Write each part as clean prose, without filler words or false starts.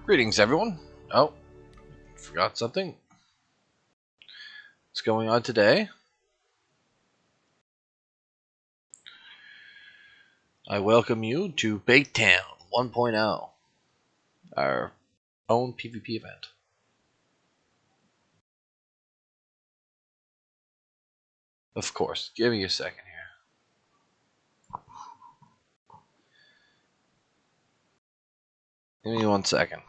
Greetings, everyone. Oh, forgot something. What's going on today? I welcome you to Baittown 1.0, our own PvP event. Of course, give me a second here. Give me 1 second.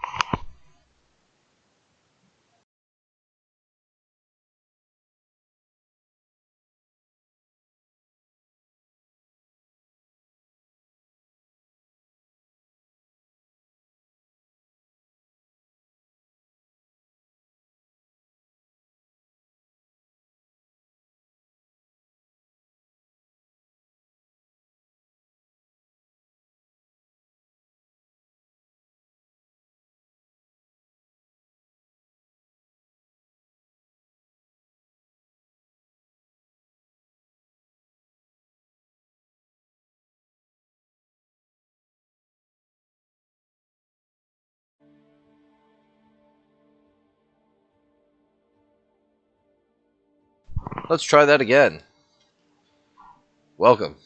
Let's try that again. Welcome.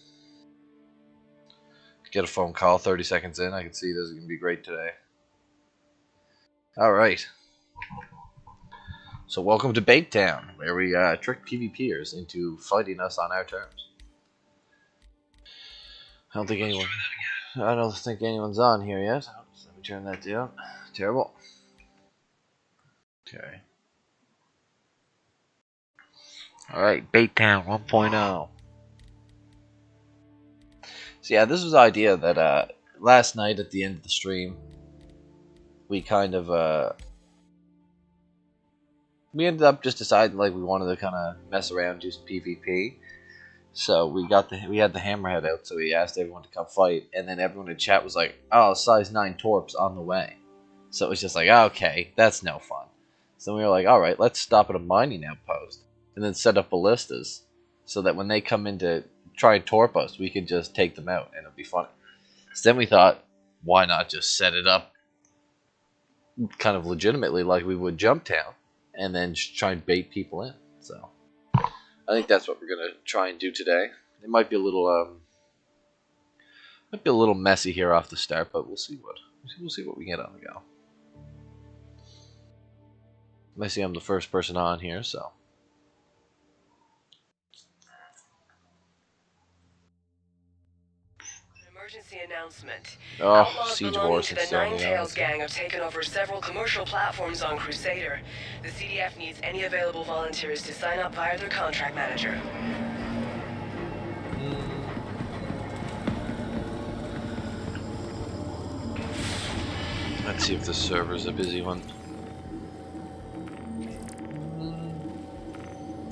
Get a phone call 30 seconds in. I can see this is going to be great today. Alright. So welcome to Baittown, where we trick PvPers into fighting us on our terms. I don't think anyone's on here yet. Let me turn that down. Terrible. Okay. Alright, Baittown 1.0. So yeah, this was the idea that last night at the end of the stream, we kind of we ended up just deciding like we wanted to kind of mess around, do some PvP. So we had the hammerhead out, so we asked everyone to come fight, and then everyone in chat was like, "Oh, size 9 torps on the way." So it was just like, okay, that's no fun. So we were like, all right, let's stop at a mining outpost and then set up ballistas so that when they come in to try and torp us, we can just take them out and it'll be funny. So then we thought, why not just set it up kind of legitimately like we would Jumptown and then try and bait people in. So I think that's what we're gonna try and do today. It might be a little messy here off the start, but we'll see what we get on the go. I see I'm the first person on here, so. Emergency announcement. Oh, Outlaws Siege belonging Horse to and the stuff. Nine Tails gang have taken over several commercial platforms on Crusader. The CDF needs any available volunteers to sign up via their contract manager. Let's see if this server's a busy one.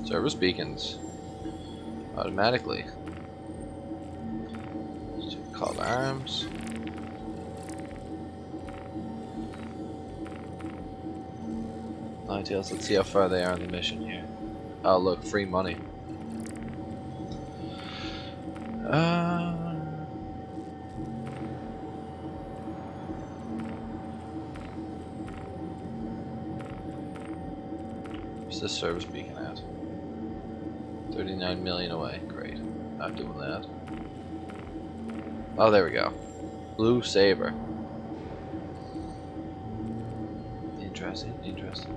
Service beacons. Automatically. Call arms. Nine Tails, let's see how far they are on the mission here. Oh look, free money. Where's this service beacon at? 39 million away. Great. Not doing that. Oh, there we go. Blue Saber. Interesting, interesting.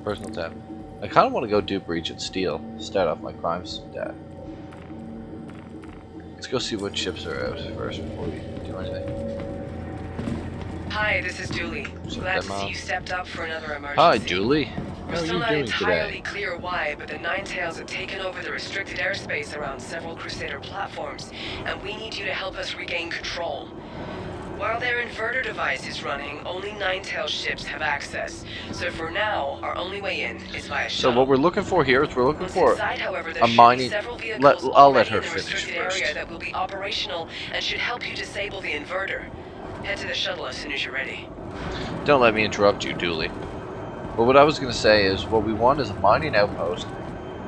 Personal tab. I kind of want to go do breach and steal. Start off my crime stat. Let's go see what ships are out first before we do anything. Hi, this is Dooley. Glad to see you stepped up for another emergency. Hi, Dooley. We're still not entirely clear why, but the Nine Tails have taken over the restricted airspace around several Crusader platforms, and we need you to help us regain control. While their inverter device is running, only Nine Tails ships have access. So for now, our only way in is via shuttle. So what we're looking for here is we're looking for inside, however, a mining. I'll let her finish first. Area that will be operational and should help you disable the inverter. Head to the shuttle as soon as you're ready. Don't let me interrupt you, Dooley. But what I was going to say is what we want is a mining outpost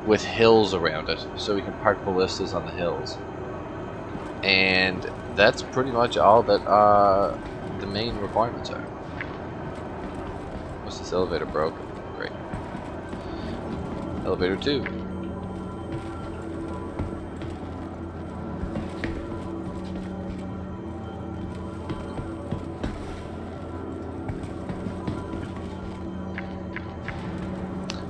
with hills around it, so we can park ballistas on the hills. And that's pretty much all that the main requirements are. What's this elevator broke? Great. Elevator 2.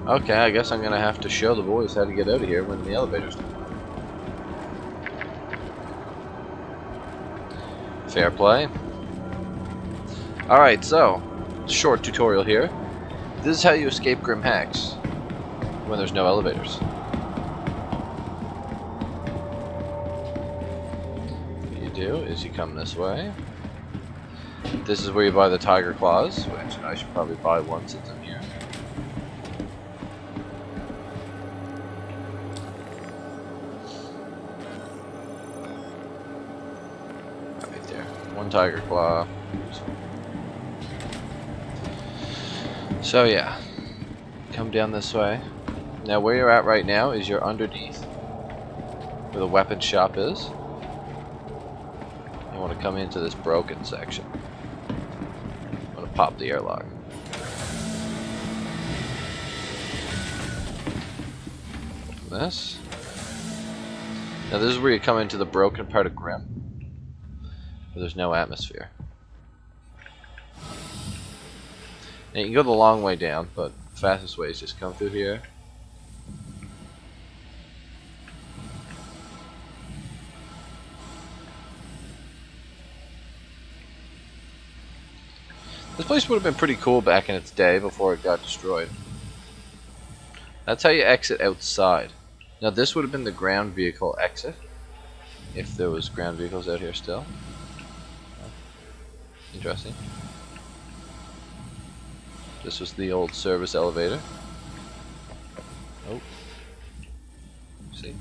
Okay, I guess I'm gonna have to show the boys how to get out of here when the elevators come. Fair play. Alright, so, short tutorial here. This is how you escape Grim Hacks when there's no elevators. What you do is you come this way. This is where you buy the tiger claws, which I should probably buy one since I'm here. Right there. One tiger claw. So yeah, come down this way. Now where you're at right now is you're underneath where the weapon shop is. You want to come into this broken section. I'm going to pop the airlock. Open this. Now this is where you come into the broken part of Grim, where there's no atmosphere. Now you can go the long way down, but the fastest way is just come through here. This place would have been pretty cool back in its day before it got destroyed. That's how you exit outside. Now this would have been the ground vehicle exit, if there was ground vehicles out here still. Interesting. This was the old service elevator. Oh. See?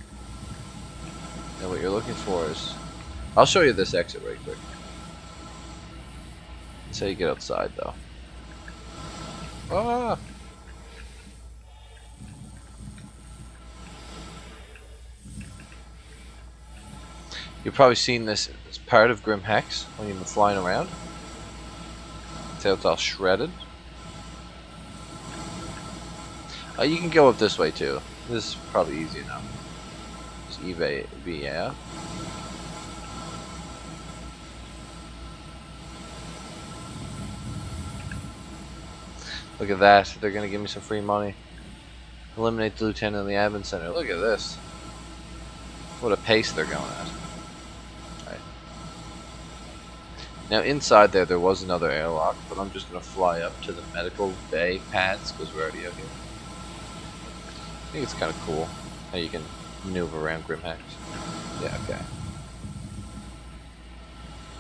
Now what you're looking for is... I'll show you this exit right quick. That's how you get outside though. Ah! You've probably seen this as part of Grim Hacks when you've been flying around. See how it's all shredded? You can go up this way too. This is probably easy enough. Just evade, yeah. Look at that. They're gonna give me some free money. Eliminate the lieutenant in the admin center. Look at this. What a pace they're going at. Right. Now inside there was another airlock, but I'm just gonna fly up to the medical bay pads because we're already out here. I think it's kind of cool how you can maneuver around Grim Hacks. Yeah, okay.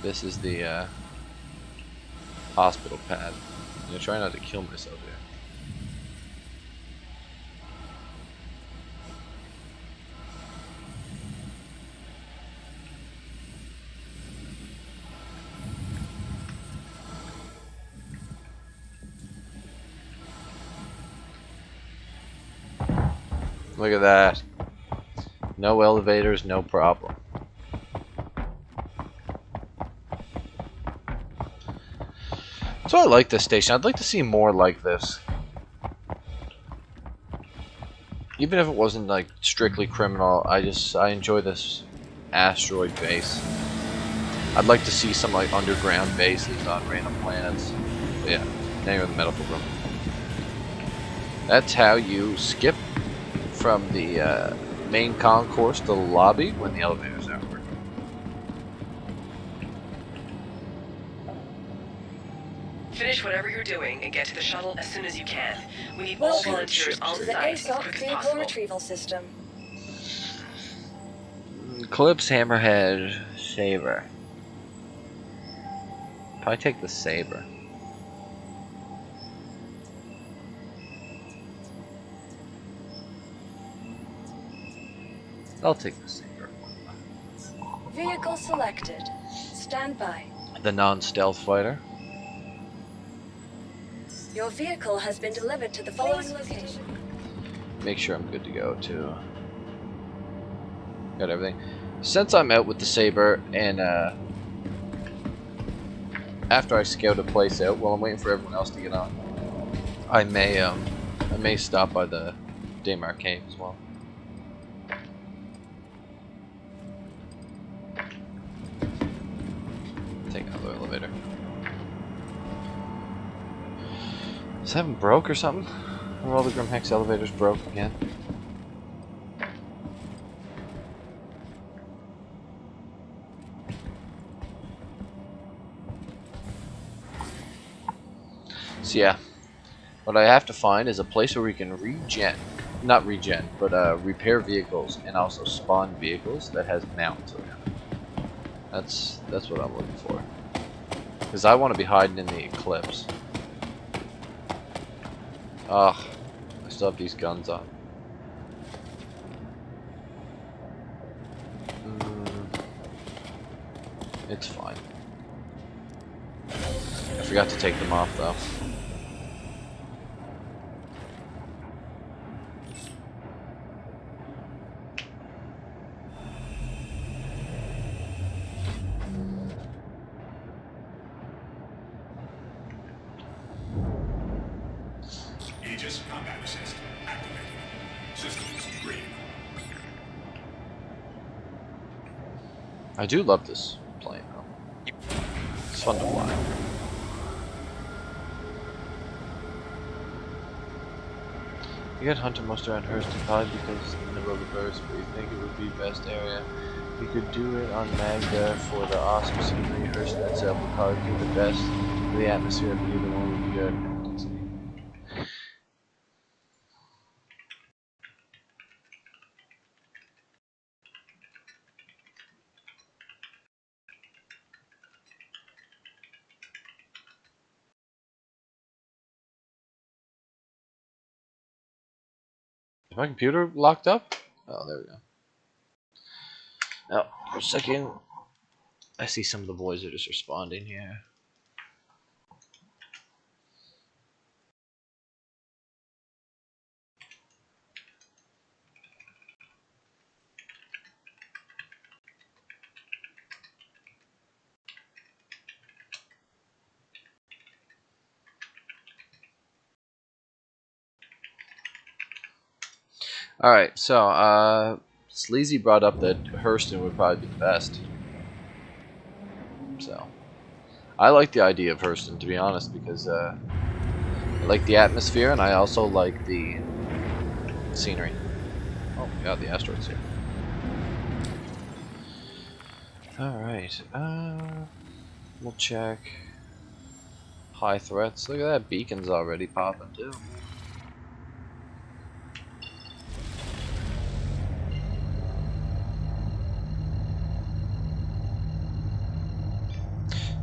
This is the hospital pad. I'm gonna try not to kill myself here. Look at that. No elevators, no problem. So I like this station. I'd like to see more like this. Even if it wasn't like strictly criminal, I enjoy this asteroid base. I'd like to see some like underground bases on random planets. But yeah, now you're in the medical room. That's how you skip from the main concourse to the lobby when the elevators aren't working. Finish whatever you're doing and get to the shuttle as soon as you can. We need all volunteers on the site as ASOC quick as vehicle possible. retrieval system. Clips, hammerhead, saber. Probably take the saber. I'll take the saber. Vehicle selected. Stand by. The non-stealth fighter. Your vehicle has been delivered to the following location. Make sure I'm good to go too. Got everything. Since I'm out with the saber and after I scout a place out, while I'm waiting for everyone else to get on, I may stop by the Daymar Cave as well. Take another elevator. Is that broke or something? Or all the Grimhex elevators broke again? So yeah, what I have to find is a place where we can repair vehicles and also spawn vehicles that has mounts around it. That's what I'm looking for. Because I want to be hiding in the Eclipse. Ugh, I still have these guns on. It's fine. I forgot to take them off though. Aegis combat assist activated. Systems green. I do love this plane though. It's fun to fly. You get hunter most around Hurston probably because in the rubber burst, but you think it would be best area. You could do it on Magda for the awesome scenery. Hurston itself would probably be the best. The atmosphere of either one would be good. Is my computer locked up? Oh, there we go. Oh, for a second. I see some of the boys are just responding here. Alright, so, Sleazy brought up that Hurston would probably be the best. So, I like the idea of Hurston, to be honest, because, I like the atmosphere, and I also like the scenery. Oh my god, the asteroid's here. Alright, we'll check high threats. Look at that, beacon's already popping, too.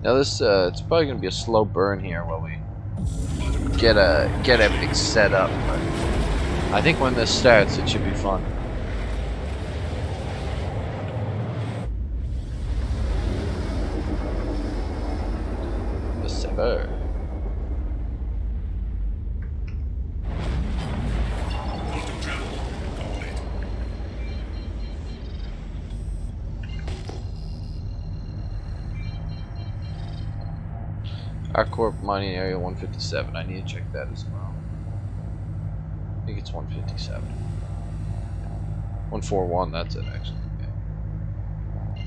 Now this, it's probably gonna be a slow burn here while we get everything set up. But I think when this starts, it should be fun. The server. Our Corp mining area 157. I need to check that as well. I think it's 157. 141, that's it actually. Okay.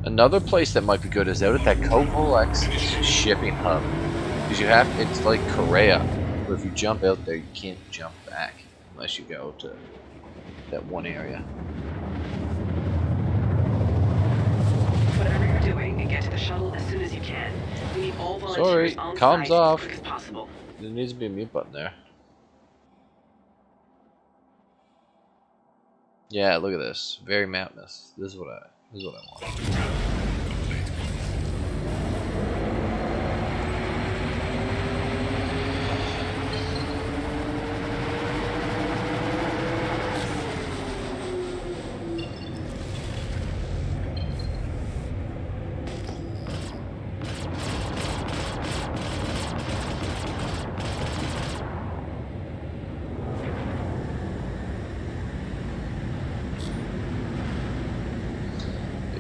Another place that might be good is out at that Covolex shipping hub. Because you have, it's like Korea, where if you jump out there, you can't jump back unless you go to that one area. Whatever you're doing, and get to the shuttle as soon as you can. We need all volunteers on comms site off. as quick as possible. There needs to be a mute button there. Yeah, look at this. Very mountainous. This is what I want.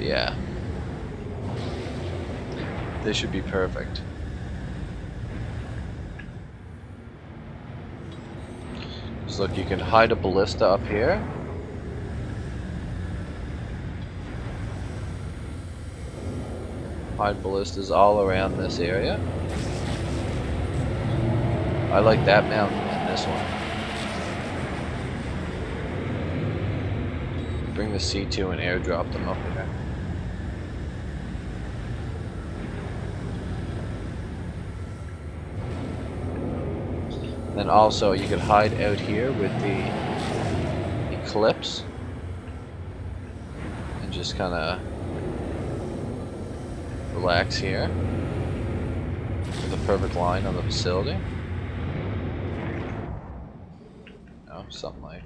Yeah. This should be perfect. So look, you can hide a ballista up here. Hide ballistas all around this area. I like that mountain and this one. Bring the C2 and airdrop them up here. Then also you could hide out here with the Eclipse and just kind of relax here with a perfect line on the facility. No, something like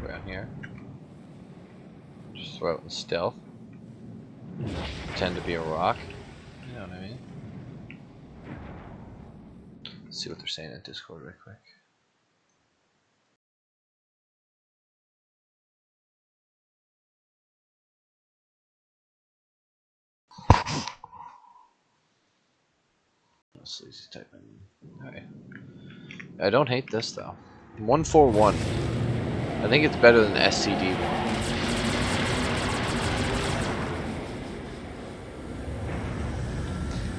around here. Just throw it in stealth. Pretend to be a rock. You know what I mean? Let's see what they're saying in Discord right quick. Sleazy typing. Okay. I don't hate this though. 141. I think it's better than the SCD one.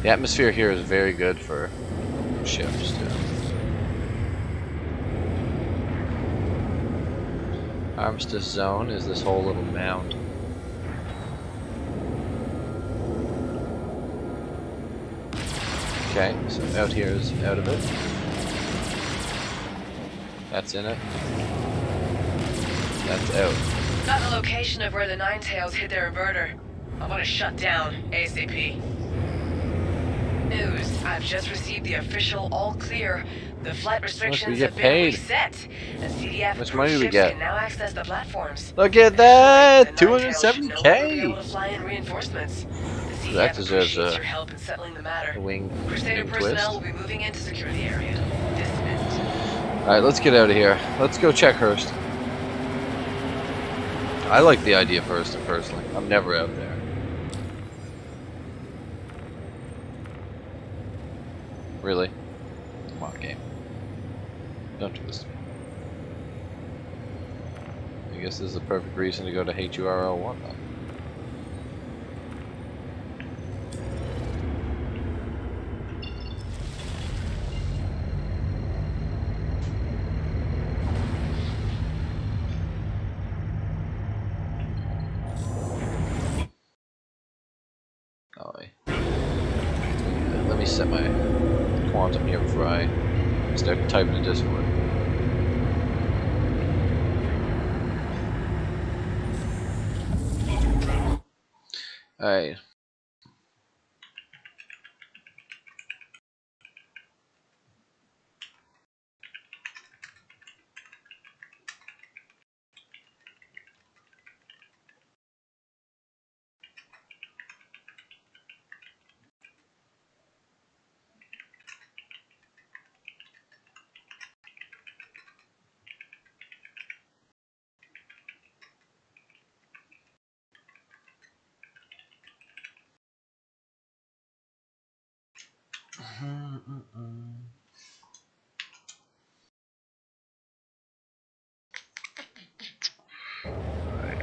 The atmosphere here is very good for ships too. Armistice zone is this whole little mound. Okay, so out here is out of it. That's in it. That's out. Got the location of where the Ninetails hid their inverter. I want to shut down ASAP. News. I've just received the official all clear. The flight restrictions have been reset, and CDF How much money do we ships get? can now access the platforms. Look at that! The Ninetails should no longer be able $270K! to fly in reinforcements. The That CDF deserves appreciates your help in settling the matter. a wing Crusader twist. personnel will be moving in to secure the area. Dismissed. Alright, let's get out of here. Let's go check Hurst. I like the idea of Hurst personally. I'm never out there. Really? Come on, game. Don't do this to me. I guess this is the perfect reason to go to HURL1 then. Let me set my quantum here before I start typing in Discord. Alright.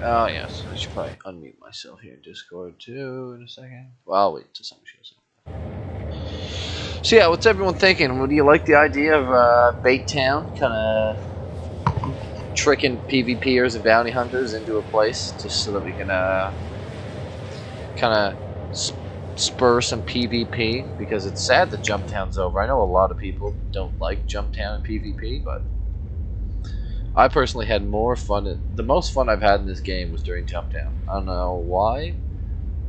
Oh yes, I should probably unmute myself here in Discord too in a second. Well, I'll wait until somebody shows up. So yeah, what's everyone thinking? What do you like the idea of Baittown? Kind of tricking PvPers and bounty hunters into a place just so that we can kind of spur some PvP, because it's sad that Jumptown's over. I know a lot of people don't like Jumptown and PvP, but I personally had more fun. The most fun I've had in this game was during Jumptown. I don't know why,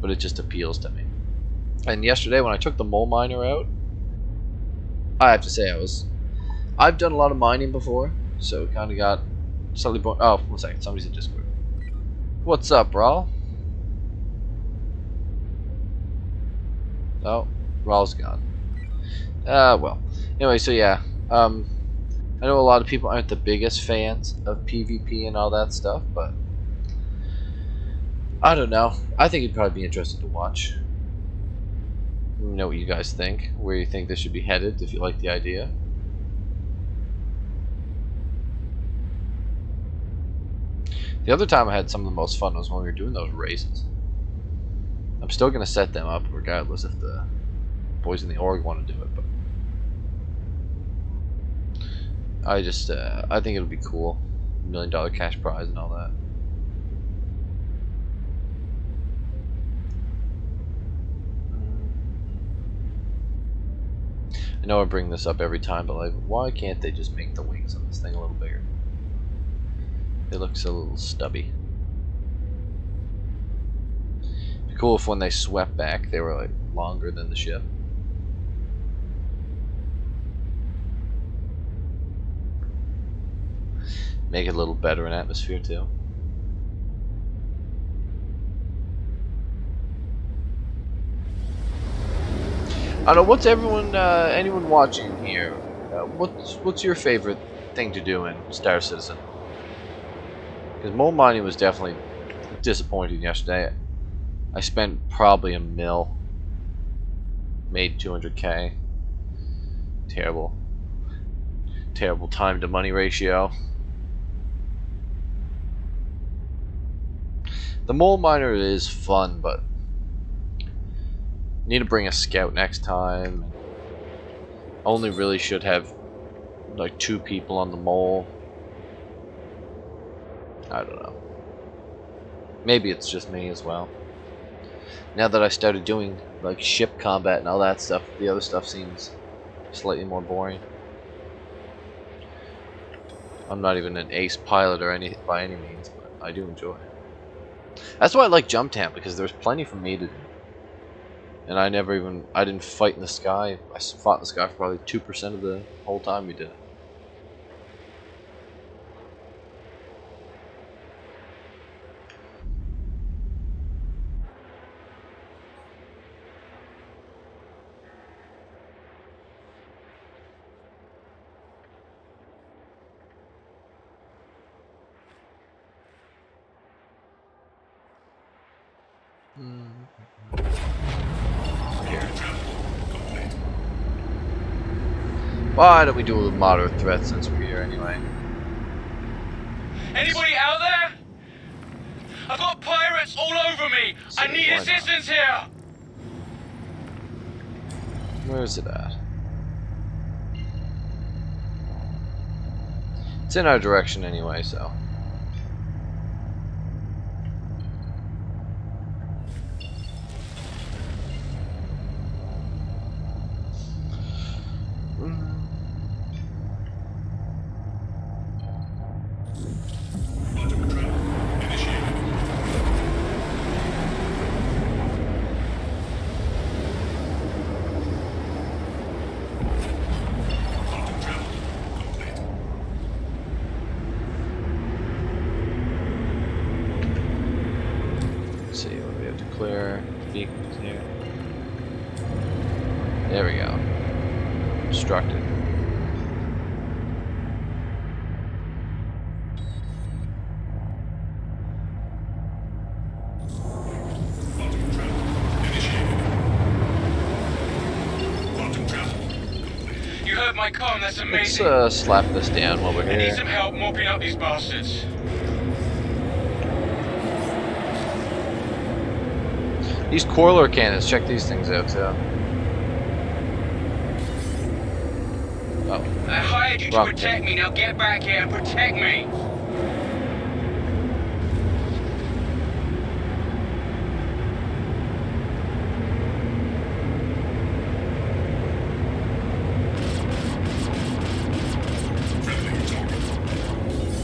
but it just appeals to me. And yesterday when I took the mole miner out, I have to say I've done a lot of mining before, so kind of got slightly bored. Oh, 1 second, somebody's in Discord. What's up, Raul? Oh, Raul's gone. Well, anyway, so yeah, I know a lot of people aren't the biggest fans of PvP and all that stuff, but I don't know. I think it'd probably be interesting to watch. Let me know what you guys think. Where you think this should be headed, if you like the idea. The other time I had some of the most fun was when we were doing those races. I'm still going to set them up regardless if the boys in the org want to do it. But I think it'll be cool. $1 million cash prize and all that. I know I bring this up every time, but like, why can't they just make the wings on this thing a little bigger? It looks a little stubby. It'd be cool if when they swept back, they were like longer than the ship. Make it a little better in atmosphere too. I don't know, what's anyone watching here? What's your favorite thing to do in Star Citizen? Because mole mining was definitely disappointing yesterday. I spent probably $1 mil, made 200K. Terrible time to money ratio. The mole miner is fun, but need to bring a scout next time. Only really should have like 2 people on the mole. I don't know. Maybe it's just me as well. Now that I started doing like ship combat and all that stuff, the other stuff seems slightly more boring. I'm not even an ace pilot or by any means, but I do enjoy it. That's why I like Jumptown, because there's plenty for me to do. And I didn't fight in the sky. I fought in the sky for probably 2% of the whole time we did it. Why don't we do a moderate threat since we're here anyway? Anybody out there? I've got pirates all over me. I need assistance here. Where is it at? It's in our direction anyway, so. Beacons here. There we go. Obstructed. You heard my comm, that's amazing. Let's slap this down while we're I need here. some help mopping up these bastards. These Coiler cannons, check these things out too. Oh. I hired you to protect me, now get back here and protect me!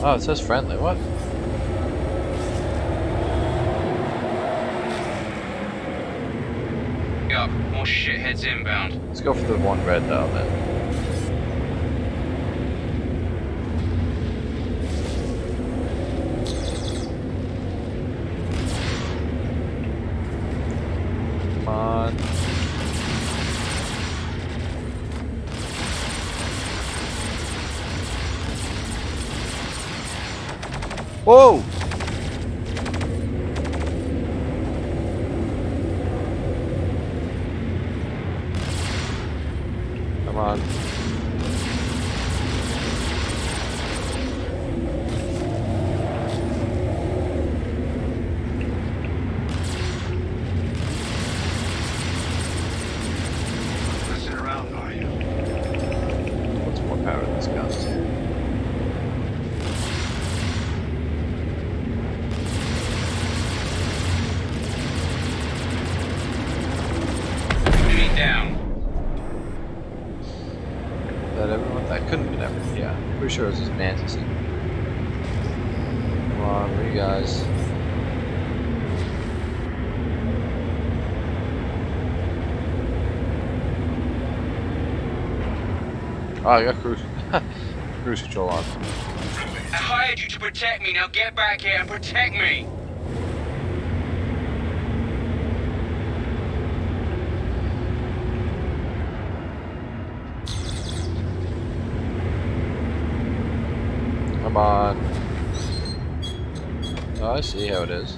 Oh, it says friendly, what? Yup, more shitheads inbound. Let's go for the one red dial then. Come on. Whoa! fish or is this mantis? Come on, where are you guys? Oh, I got cruise cruise control on. I hired you to protect me. Now get back here and protect me. Come on. Oh, I see how it is.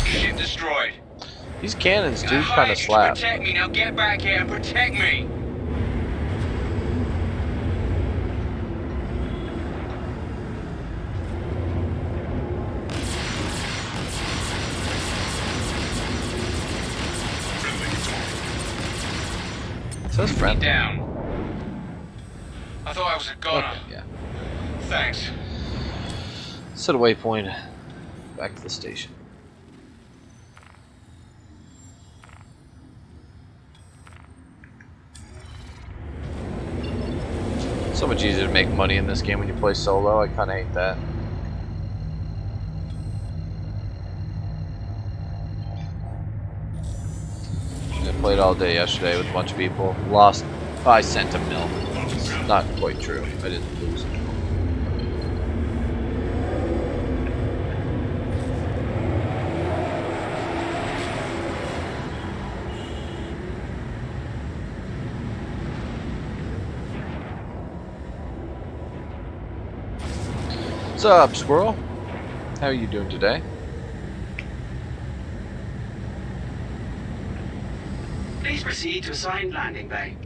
Ship destroyed. These cannons do I kind hired of you slap. to protect me. Now get back here and protect me. It says friend. Down. I thought I was a goner. Okay, yeah. Thanks. Set a waypoint. Back to the station. So much easier to make money in this game when you play solo. I kind of hate that. I played all day yesterday with a bunch of people. Lost 5 cents a mil. It's not quite true. I didn't lose it. What's up, Squirrel? How are you doing today? Please proceed to assigned landing bay.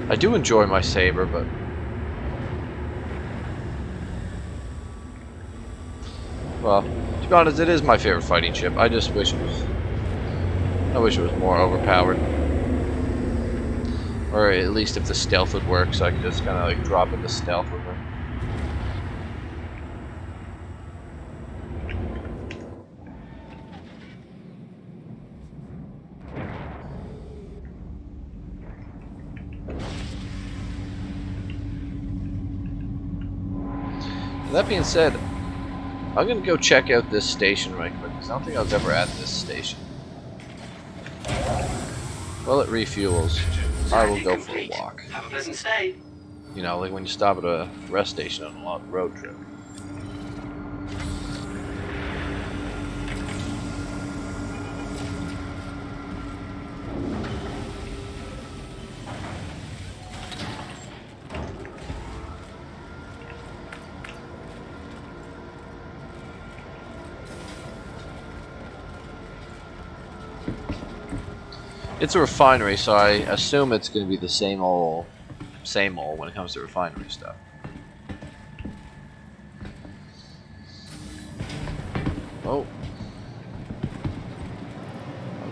I do enjoy my saber, but well, to be honest, it is my favorite fighting ship. I just wish it was. I wish it was more overpowered, or at least if the stealth would work, so I could just kind of like drop into stealth with her. That being said, I'm gonna go check out this station right quick because I don't think I was ever at this station. Well, it refuels. I will go for a walk. Have a pleasant stay. You know, like when you stop at a rest station on a long road trip. It's a refinery, so I assume it's going to be the same old when it comes to refinery stuff. Oh.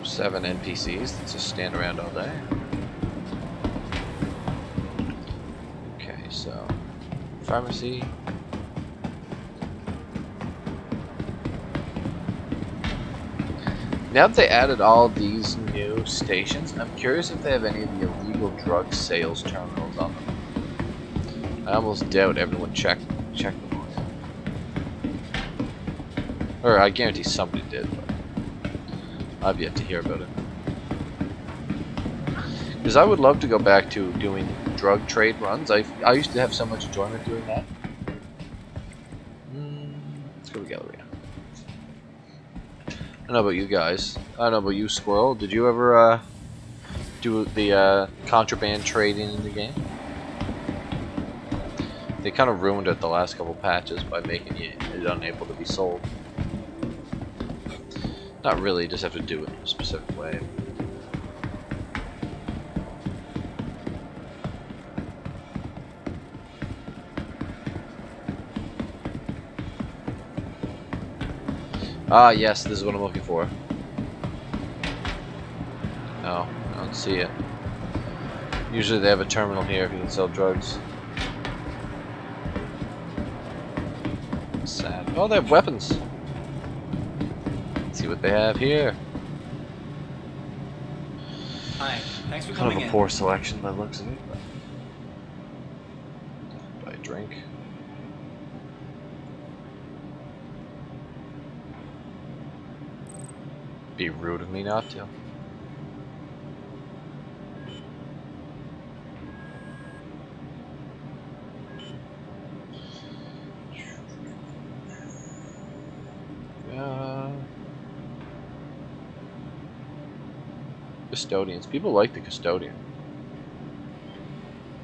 7 NPCs that just stand around all day. Okay, so pharmacy. Now that they added all these new stations, I'm curious if they have any of the illegal drug sales terminals on them. I almost doubt everyone checked them all. Or I guarantee somebody did, but I've yet to hear about it. Because I would love to go back to doing drug trade runs. I used to have so much enjoyment doing that. Let's go to Galleria. I don't know about you guys. I don't know about you, Squirrel. Did you ever do the contraband trading in the game? They kind of ruined it the last couple patches by making it unable to be sold. Not really, you just have to do it in a specific way. Ah, yes, this is what I'm looking for. No, see it. Usually they have a terminal here if you can sell drugs. Sad. Oh, they have weapons. Let's see what they have here. Hi, thanks for Kind coming of a in. poor selection by the looks of it. Buy a drink. Be rude of me not to. Custodians. People like the custodian.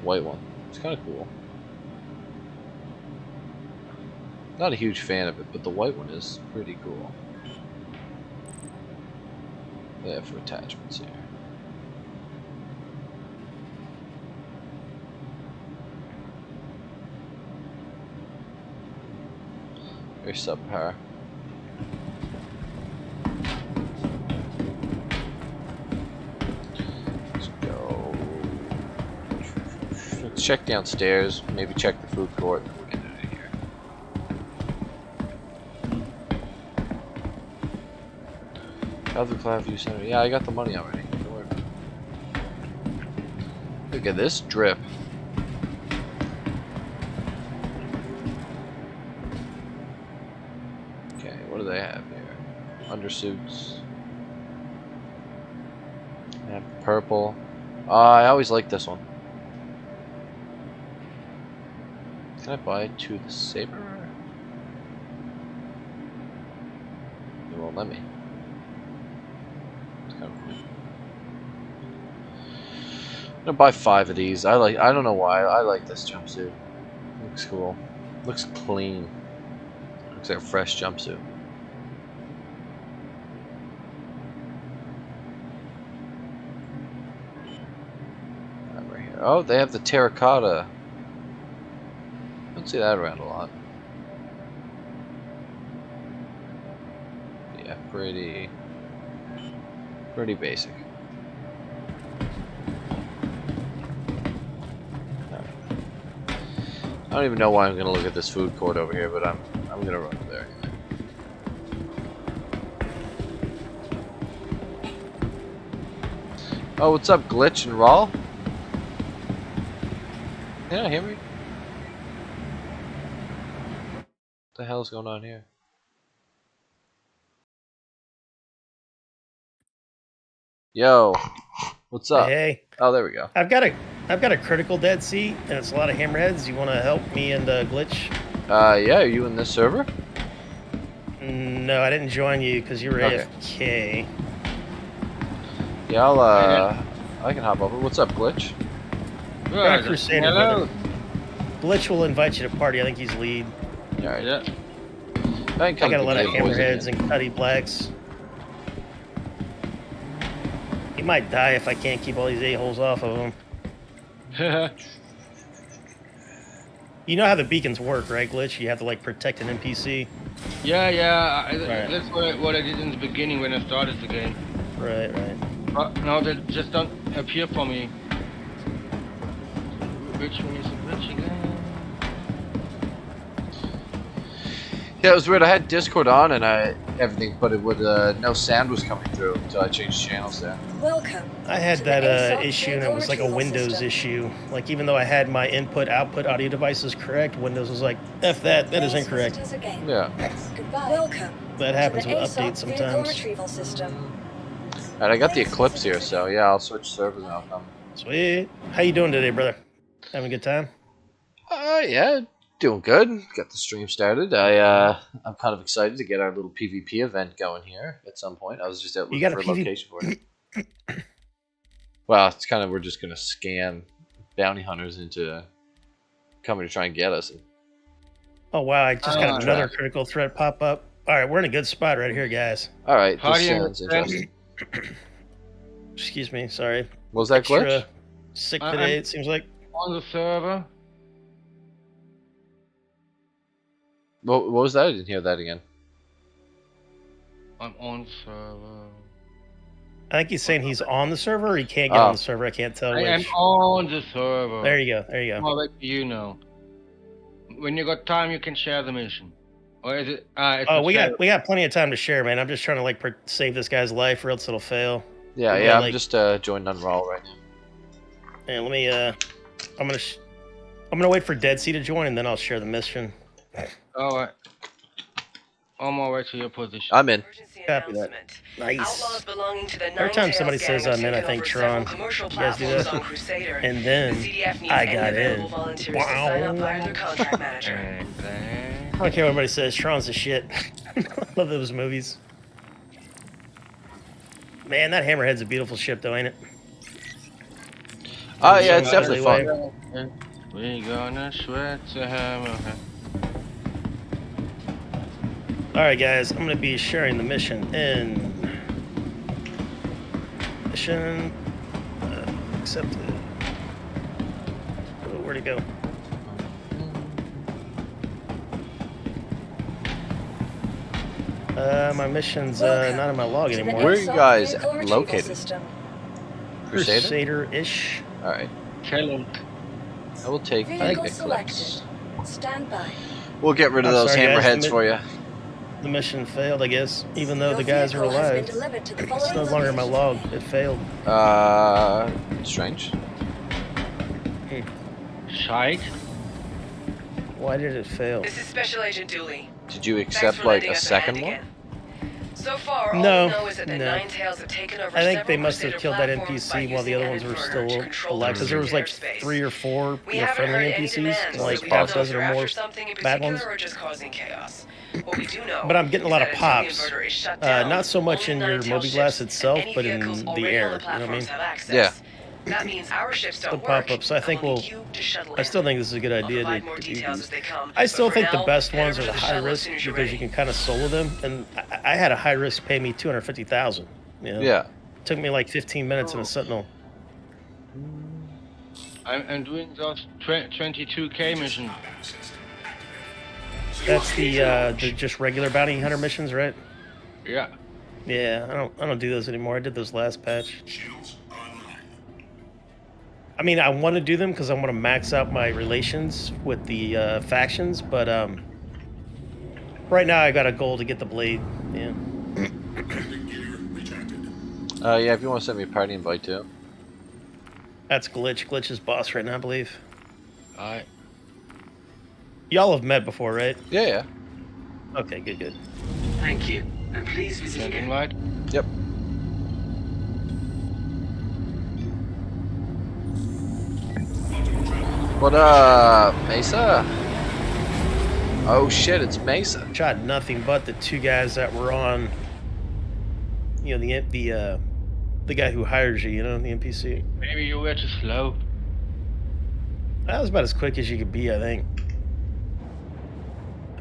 White one. It's kind of cool. Not a huge fan of it, but the white one is pretty cool. They have for attachments here. Very subpar. Let's go. Let's check downstairs. Maybe check the food court. Then we'll get out of here. Other Cloudview Center. Yeah, I got the money already. Don't worry. Look at this drip. Okay, what do they have here? Undersuits. They have purple. I always like this one. Can I buy to the Saber? It won't let me. It's kind of cool. I'm gonna buy 5 of these. I don't know why. I like this jumpsuit. Looks cool. Looks clean. Looks like a fresh jumpsuit. Right here. Oh, they have the terracotta. Don't see that around a lot. Yeah, pretty basic. I don't even know why I'm gonna look at this food court over here, but I'm gonna run over there. Oh, what's up, Glitch and Raw? Yeah, hear me? What the hell's going on here? Yo, what's up? Hey, Oh, there we go. I've got a critical dead seat, and it's a lot of hammerheads. You want to help me and Glitch? Yeah, are you in this server? No, I didn't join you because you were Okay. AFK. Yeah, I can hop over. What's up, Glitch? Got a Crusader, brother. Glitch will invite you to party. I think he's lead. Alright. Yeah. I can I come got a to lot of Gay Boys hammerheads again. and cutty blacks. He might die if I can't keep all these a-holes off of him. You know how the beacons work, right, Glitch? You have to like protect an NPC. yeah. Right. That's what I did in the beginning when I started the game. Right. But now they just don't appear for me. Which one is which again? Yeah, it was weird. I had Discord on and everything, but it would no sound was coming through until I changed channels there. Welcome. I had to the that ASOC issue, and it vehicle was like a retrieval Windows system. issue. Like, even though I had my input-output audio devices correct, Windows was like, F that is Please incorrect. visit us again. Yeah. Goodbye. Welcome. That happens to with the ASOC updates vehicle sometimes. retrieval system. Alright, I got the Eclipse here, so yeah, I'll switch servers and I'll come. Sweet. How you doing today, brother? Having a good time? Yeah, doing good. Got the stream started. I'm kind of excited to get our little PvP event going here at some point. I was just out You looking got a for a PvP location for it. Well, it's kind of we're just gonna scam bounty hunters into coming to try and get us. Oh, wow. I just got another Track. critical threat pop up. All right, we're in a good spot right here, guys. All right, How this do you sounds interesting. Excuse me. Sorry. What was that glitch? Extra sick today, it seems like. On the server? What was that? I didn't hear that again. I'm on server. I think he's saying he's on the server or he can't get on the server. I can't tell I am which. on the server. There you go. There you go. I'll let you know. When you got time, you can share the mission. Or is it? It's Oh, for we sale. got plenty of time to share, man. I'm just trying to like save this guy's life, or else it'll fail. Yeah, Yeah, I'm like- just joined on Raw right now. And let me. I'm gonna wait for Dead Sea to join, and then I'll share the mission. Alright. On my way to your position. I'm in. Emergency Copy that. announcement. Nice. Outlaws belonging to the Every time Nine somebody Tails gang says have I'm in, I taken think over Tron. several commercial You guys do platforms that? on Crusader. And then the CDF needs I any got available in. volunteers to sign up via their contract manager. I don't care what everybody says. Tron's the shit. Love those movies. Man, that Hammerhead's a beautiful ship, though, ain't it? Oh yeah, it's Some definitely other fun. We gonna sweat the hammerhead. All right, guys. I'm gonna be sharing the mission in mission accepted. Oh, where'd it go? My mission's not in my log To the anymore. Where are you Assault guys Vehicle Retrieval located? System. Crusader? Crusader-ish. All right. Tell him. I will take the Vehicle Eclipse. selected. Stand by. We'll get rid of I'm those sorry, guys, hammerheads the for you. The mission failed, I guess, even though Your the guys are vehicle has been alive. delivered to the It's following no longer in my location. log. It failed. Strange. Shite. Why did it fail? This is Special Agent Dooley. Did you Thanks accept for like lending a us second hand one? again. So far, all No, we know is that the no. Nine Tails have taken over I think several they must have Crusader killed that platforms by NPC while the using other an ones were inverter still to control alive, because there was like airspace. 3 or 4 We haven't friendly heard any NPCs, demands, like so we half don't know if dozen you're or more after something in bad particular ones. or just causing chaos. What we do know But I'm getting a lot is of that until the pops. inverter is shut down, Not so much only in Nine your Tails Moby Glass ships and itself, any but in vehicles the already air, on you know what I mean? platforms have access. Yeah. That means our ships don't The work, pop-ups. I and think we'll we'll. need you to shuttle I still in. think this is a good I'll idea provide to more do details these. as they come, I still but for think the now, best head ones over are to the the high shuttle as risk soon as you're because you ready. can kind of solo them, and I had a high risk pay me 250,000. You know? Yeah. Took me like 15 minutes in a Sentinel. I'm doing those 22K mission. That's the just regular bounty hunter missions, right? Yeah. Yeah, I don't do those anymore. I did those last patch. Shields online. I mean, I want to do them because I want to max out my relations with the factions, but right now I got a goal to get the blade. Yeah. Landing gear rejected. Yeah, if you want to send me a party invite too. That's Glitch. Glitch is boss right now, I believe. Alright. Y'all have met before, right? Yeah, yeah. Okay, good, good. Thank you. And please visit Send again. invite. Yep. What Mesa? Oh shit, it's Mesa. Shot nothing but the 2 guys that were on. You know, the guy who hires you. You know, the NPC. Maybe you were too slow. That was about as quick as you could be, I think.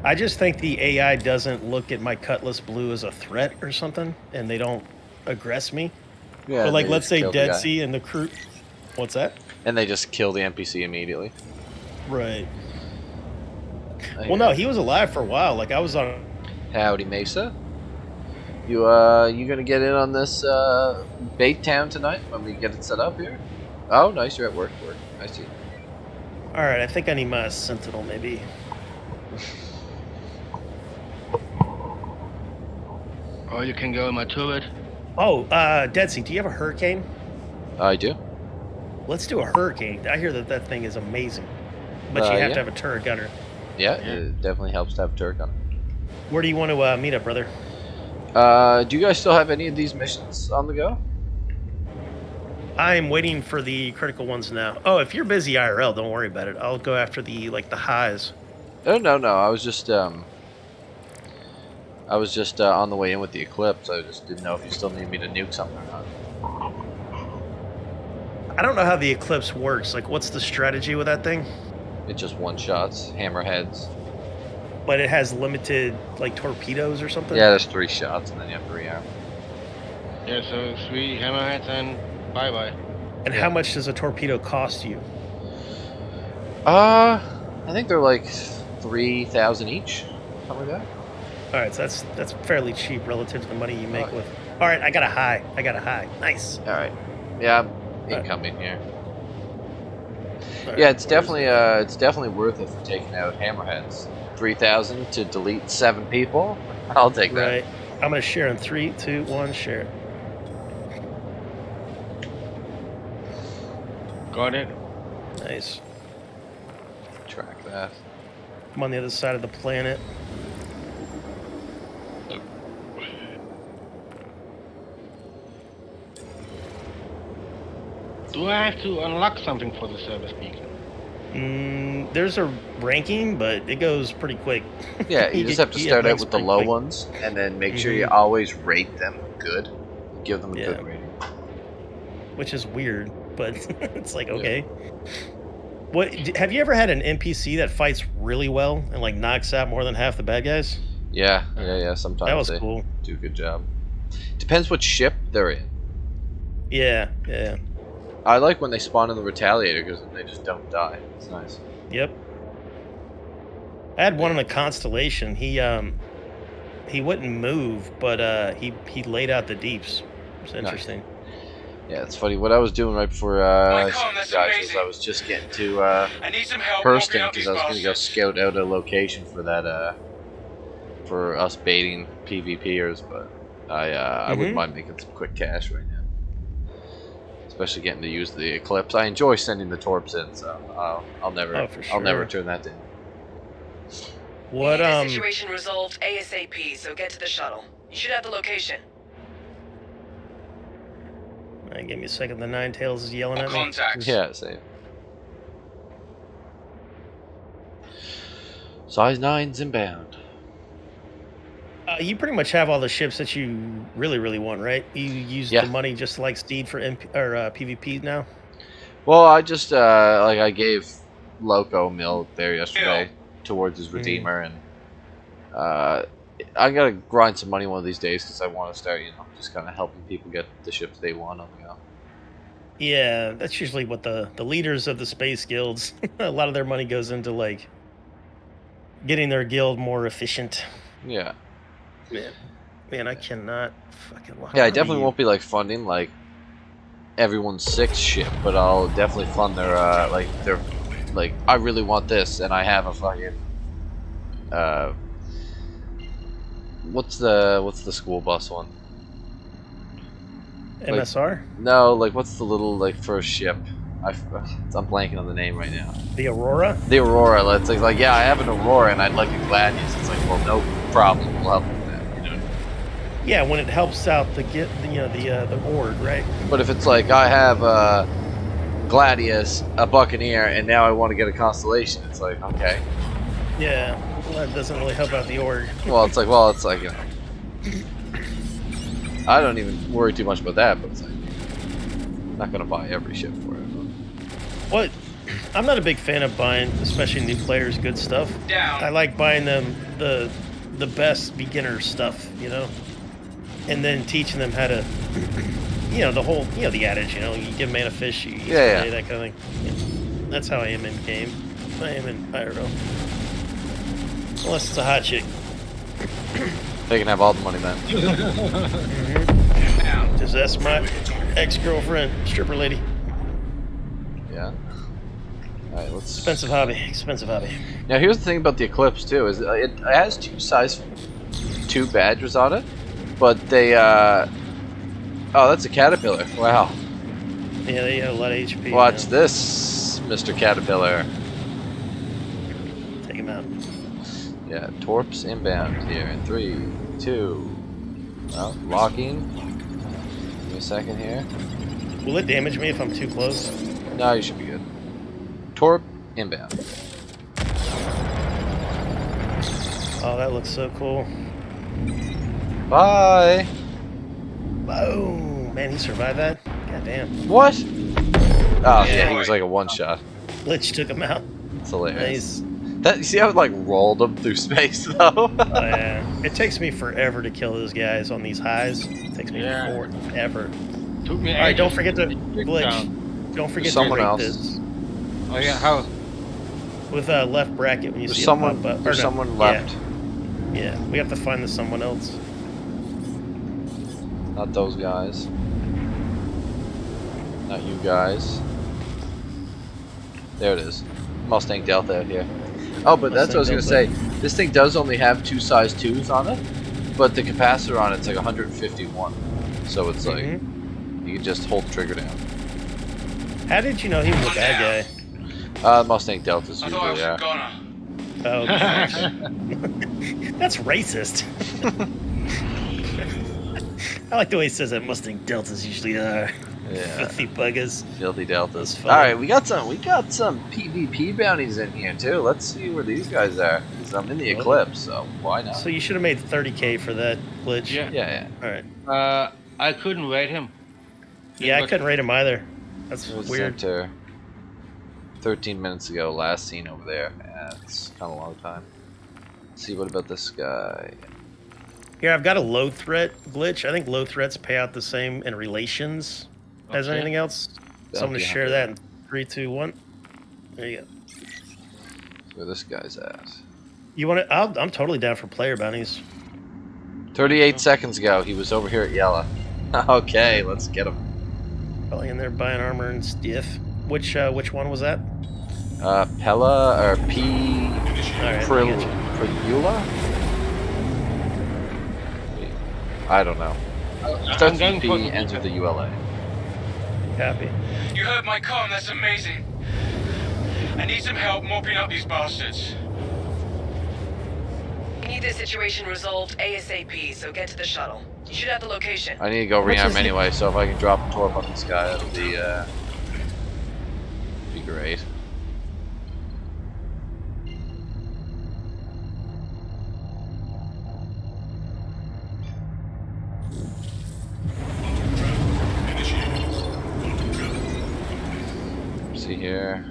I just think the AI doesn't look at my Cutlass Blue as a threat or something, and they don't aggress me. Yeah. But like, they let's just say killed the Dead guy. Sea and the crew. What's that? And they just kill the NPC immediately. Right. Well, no, he was alive for a while. Like I was on. Howdy, Mesa. You gonna get in on this Baittown tonight when we get it set up here? Oh, nice. You're at work. I see. All right, I think I need my Sentinel maybe. Or you can go in my turret. Oh, Dead Sea, do you have a Hurricane? I do. Let's do a Hurricane. I hear that thing is amazing, but you have yeah. to have a turret gunner. Yeah, it definitely helps to have a turret gun. Where do you want to meet up, brother? Do you guys still have any of these missions on the go? I'm waiting for the critical ones now. Oh, if you're busy IRL, don't worry about it. I'll go after the highs. Oh no. I was just on the way in with the Eclipse. I just didn't know if you still need me to nuke something or not. I don't know how the Eclipse works. Like, what's the strategy with that thing? It just one shots, hammerheads. But it has limited like torpedoes or something. Yeah, there's 3 shots and then you have to rearm. Yeah, so 3 hammerheads and bye-bye. And how much does a torpedo cost you? I think they're like 3,000 each, something like that. All right, so that's fairly cheap relative to the money you make with. All right, I got a high. Nice. All right. Yeah, I'm Right. incoming here. All right, Yeah, it's where's definitely worth it for taking out hammerheads. 3,000 to delete 7 people. I'll take that. Right. I'm gonna share in 3, 2, 1. Share. Got it. Nice. Track that. I'm on the other side of the planet. Do I have to unlock something for the service beacon? There's a ranking, but it goes pretty quick. Yeah, you just have to start out ranks with the pretty low quick. ones, and then make sure you always rate them good. Give them a Yeah. good rating. Which is weird, but it's like, okay. What have you ever had an NPC that fights really well and like knocks out more than half the bad guys? Yeah. Sometimes That was they cool. do a good job. Depends what ship they're in. Yeah. I like when they spawn in the Retaliator because they just don't die. It's nice. Yep. I had one in a Constellation. He wouldn't move, but he laid out the deeps. It's interesting. Yeah, it's funny. What I was doing right before My you God, that's guys was amazing. I was just getting to I need some help Hurston knocking out because these I was going to go bastards. scout out a location for that for us baiting PvPers, but I wouldn't mind making some quick cash right now. Especially getting to use the Eclipse. I enjoy sending the torps in, so I'll never for I'll never sure. turn that down. What We need the situation resolved ASAP, so get to the shuttle. You should have the location. give me a second. The Nine Tails is yelling at me. Contacts. Yeah, same. Size 9's inbound. You pretty much have all the ships that you really want, right? You use Yeah. the money just like Steed for PvP now. Well, I just I gave Loco a mill there yesterday towards his Redeemer, and I gotta grind some money one of these days because I want to start, just kind of helping people get the ships they want on the go. Yeah, that's usually what the leaders of the space guilds. A lot of their money goes into like getting their guild more efficient. Yeah. Man, I cannot fucking. Yeah, I definitely won't be like funding like everyone's 6th ship, but I'll definitely fund their like I really want this, and I have a fucking what's the school bus one? MSR, No, like what's the little like first ship? I'm blanking on the name right now. the Aurora. The Aurora. Let's like yeah, I have an Aurora and I'd like a Gladius. It's like, well, no problem, we'll help with that. Yeah, when it helps out the Ord, right? But if it's like I have a Gladius, a Buccaneer, and now I want to get a Constellation, it's like, okay. Yeah, well, that doesn't really help out the Ord. Well, it's like I don't even worry too much about that, but it's like I'm not gonna buy every ship for it. What? I'm not a big fan of buying, especially new players, good stuff. Down. I like buying them the best beginner stuff, and then teaching them how to, the whole, the adage, you give man a fish, you Yeah. that kind of thing. Yeah. That's how I am in game. I am in IRL. Unless it's a hot chick. They can have all the money then. Because that's my ex-girlfriend, stripper lady. Yeah. All right, let's. Expensive hobby. Now here's the thing about the Eclipse too: is it has 2 badges on it, but they oh, that's a caterpillar. Wow. Yeah, they have a lot of HP. Watch this, Mr. Caterpillar. Take him out. Yeah, torps inbound here in 3, 2. Well, locking. Give me a second here. Will it damage me if I'm too close? No, you should be good. Torp inbound. Oh, that looks so cool. Bye. Oh, man, he survived that? God damn. What? Oh yeah, he was like a one-shot. Lich took him out. It's hilarious. Nice. That, you see how it like rolled him through space though? Oh, yeah. It takes me forever to kill those guys on these highs. It takes me forever. Took me Alright, don't ages forget to get glitch. down. Don't forget to someone rate else. this. Oh yeah, how? With left bracket when you There's see someone. it pop up. There's Or no, someone left. Yeah, we have to find the someone else. Not those guys. Not you guys. There it is. Mustang Delta out here. Oh, but that's what I was gonna say. This thing does only have 2 size 2s on it, but the capacitor on it's like 151. So it's like you can just hold the trigger down. How did you know he was a bad guy? Mustang Deltas I thought I usually was a are. goner. Oh, that's racist. I like the way he says that Mustang Deltas usually are. Yeah. Filthy buggers. Filthy Deltas. That's All funny. right, we got some PvP bounties in here too. Let's see where these guys are. 'Cause I'm in the Eclipse, so why not? So you should have made 30K for that glitch. Yeah. Yeah. All right. I couldn't rate him. Yeah, I couldn't rate him either. That's It was weird. sent her 13 minutes ago. Last seen over there. Yeah, it's kind of a long time. Let's see, what about this guy? Here, I've got a low threat glitch. I think low threats pay out the same in relations as Okay. anything else. So I'm going to share that in 3, 2, 1. There you go. Where this guy's at? You want to? I'm totally down for player bounties. 38 seconds ago, he was over here at Yella. Okay, let's get him. Probably in there buying armor and stiff. Which one was that? Pella or P. All right. Priula? I don't know. I'm Starts going with for P, ends with the ULA. Copy. You heard my comm, that's amazing. I need some help mopping up these bastards. We need this situation resolved ASAP, so get to the shuttle. You should have the location. I need to go much rearm is he- anyway, so if I can drop a torp on this guy, that'll be great. See here.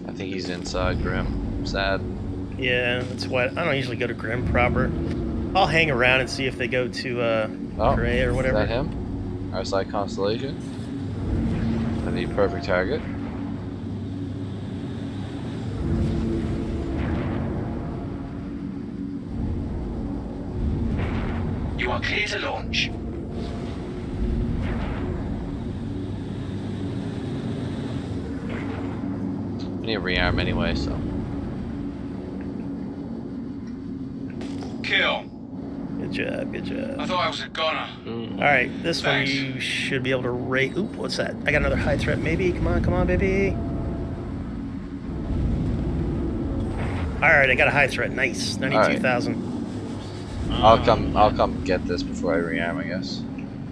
I think he's inside Grim. Sad. Yeah, that's why I don't usually go to Grim proper. I'll hang around and see if they go to Gray or Is whatever. that him? RSI Constellation. I need perfect target. You are clear to launch. I need to rearm anyway, so. Kill. Good job, good job. I thought I was a goner. All right, this one Thanks. you should be able to rate. Oop, what's that? I got another high threat, maybe. Come on, baby. All right, I got a high threat. Nice, 92,000. I'll come get this before I rearm, I guess.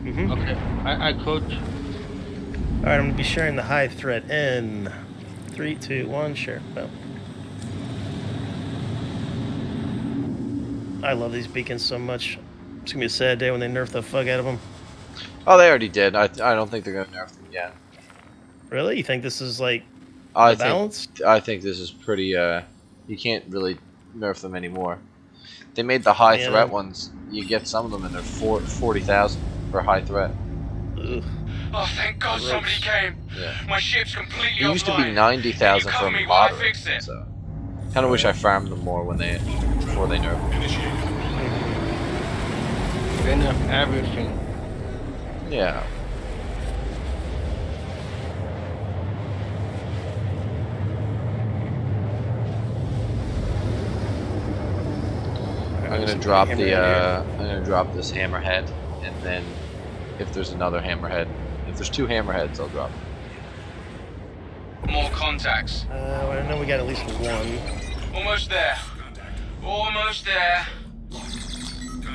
Mm-hmm. Okay. I could. All right, I'm gonna be sharing the high threat in 3, 2, 1. Share. Boom. I love these beacons so much. It's gonna be a sad day when they nerf the fuck out of them. Oh, they already did. I don't think they're gonna nerf them again. Really? You think this is like I the balance? think this is pretty. You can't really nerf them anymore. They made the high Yeah. threat ones. You get some of them and they're 40,000 for high threat. Ugh. Oh, thank God somebody came. Yeah. My ship's completely It used to be offline. 90,000 Can you cover from me while I moderate. fix it? So, kind of wish I farmed them more before they nerfed. They nerf everything. Yeah. I'm gonna drop this hammerhead, and then if there's another hammerhead, if there's 2 hammerheads, I'll drop them. More contacts. Well, I know we got at least one. Almost there. Almost there.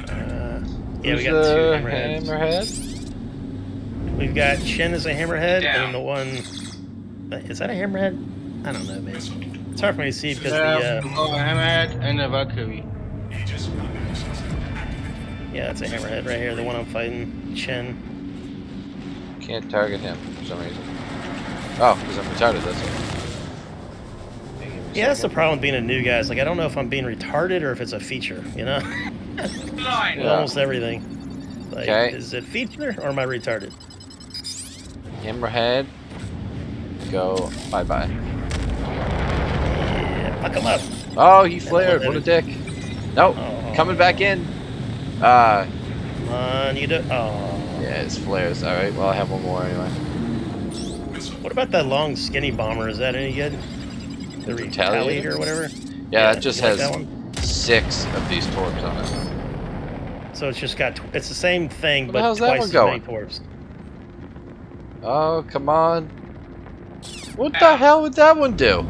Yeah, we Who's got 2 the hammerheads. hammerhead? We've got Shen as a hammerhead, Down. and the one. Is that a hammerhead? I don't know, man. It's hard for me to see because Yeah, the. Hammerhead and a Valkyrie. Yeah, it's a hammerhead right here. The one I'm fighting, Shen. Can't target him for some reason. Oh, because I'm retarded, that's it. Yeah, that's the problem with being a new guy. Is like I don't know if I'm being retarded or if it's a feature. You know, Line. with almost everything. Like, Okay. is it feature or am I retarded? Hammerhead. Go bye-bye. Yeah, fuck him up. Oh, he flared. What a dick. Nope. Oh. Coming back in. Come on, you do. Oh. Yeah, it's flares. All right. Well, I have one more anyway. What about that long skinny bomber? Is that any good? The Retaliator or whatever? Yeah, it just you like has that one? 6 of these torps on it. So it's just got. It's the same thing, Where the but hell's that twice one as going? many torps. Oh, come on. What the hell would that one do?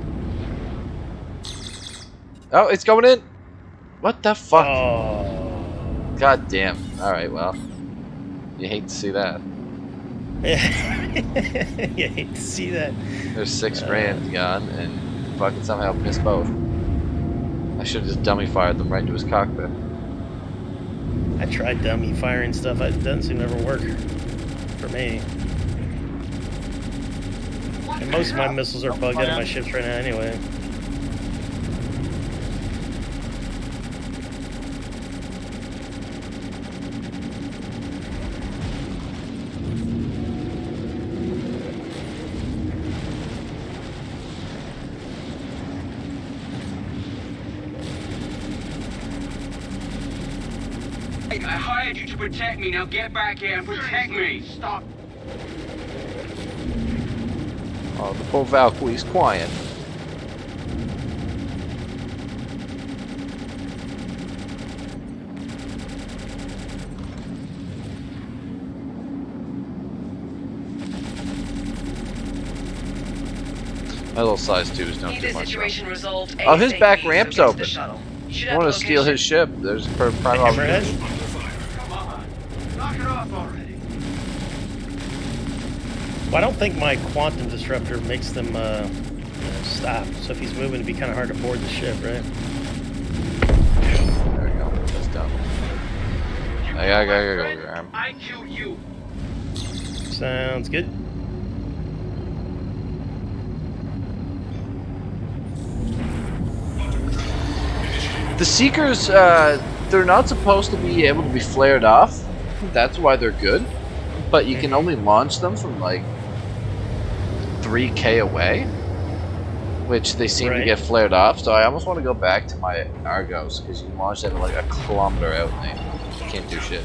Oh, it's going in. What the fuck? Oh. God damn. Alright, well. You hate to see that. You hate to see that. There's 6 grand gone, and fucking somehow missed both. I should have just dummy fired them right into his cockpit. I tried dummy firing stuff. It doesn't seem to ever work for me. And most of my missiles are bugged out of my ships right now anyway. I hired you to protect me. Now get back here and protect me. Stop. Oh, the poor Valkyrie's quiet. My little size 2s don't Need do this much. situation resolved. Oh, his ASAP, back so ramp's get to open. the shuttle. You should I have want the to steal location. his ship. There's prime Hammerhead? opportunity. Come on. Knock it off already. Well, I don't think my quantum disruptor makes them stop. So if he's moving, it'd be kind of hard to board the ship, right? There we go. That's done. I gotta go, Graham. I kill you. Sounds good. The Seekers, they're not supposed to be able to be flared off. That's why they're good. But you can only launch them from like 3K away, which they seem to get flared off. So I almost want to go back to my Argos because you can launch them like a kilometer out and they can't do shit.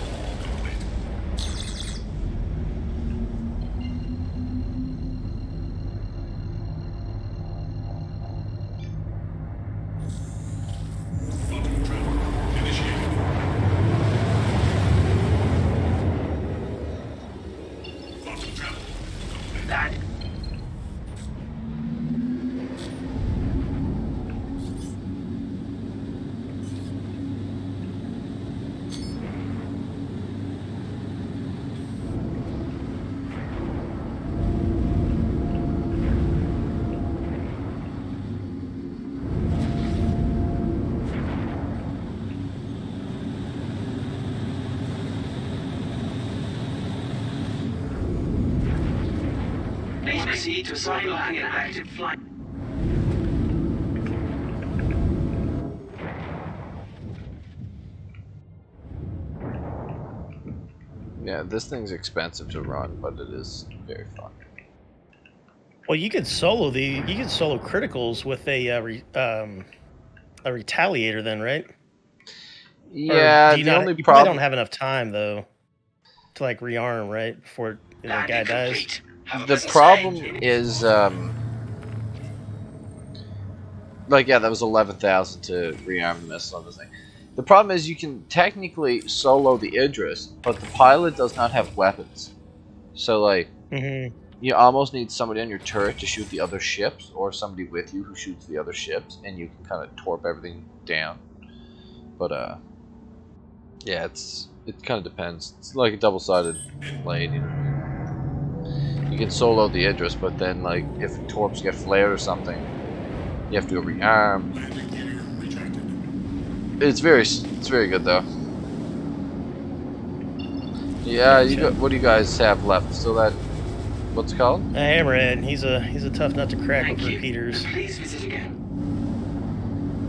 That. Please proceed to assign looking at active flight. Yeah, this thing's expensive to run, but it is very fun. Well, you could solo criticals with a retaliator, then, right? Yeah, you the only probably problem. don't have enough time though to like rearm, right, before the guy dies. The problem is, like, yeah, that was 11,000 to rearm the missile on this thing. The problem is you can technically solo the Idris, but the pilot does not have weapons. So, like, you almost need somebody on your turret to shoot the other ships, or somebody with you who shoots the other ships, and you can kind of torp everything down. But, yeah, it kind of depends. It's like a double-sided blade, you know what I mean? You can solo the Idris, but then, like, if torps get flared or something, you have to go rearm. Landing gear retracted. It's very good though. Yeah, what do you guys have left? Still that, what's it called? A Hammerhead. He's a tough nut to crack Thank with you. repeaters. Please visit again.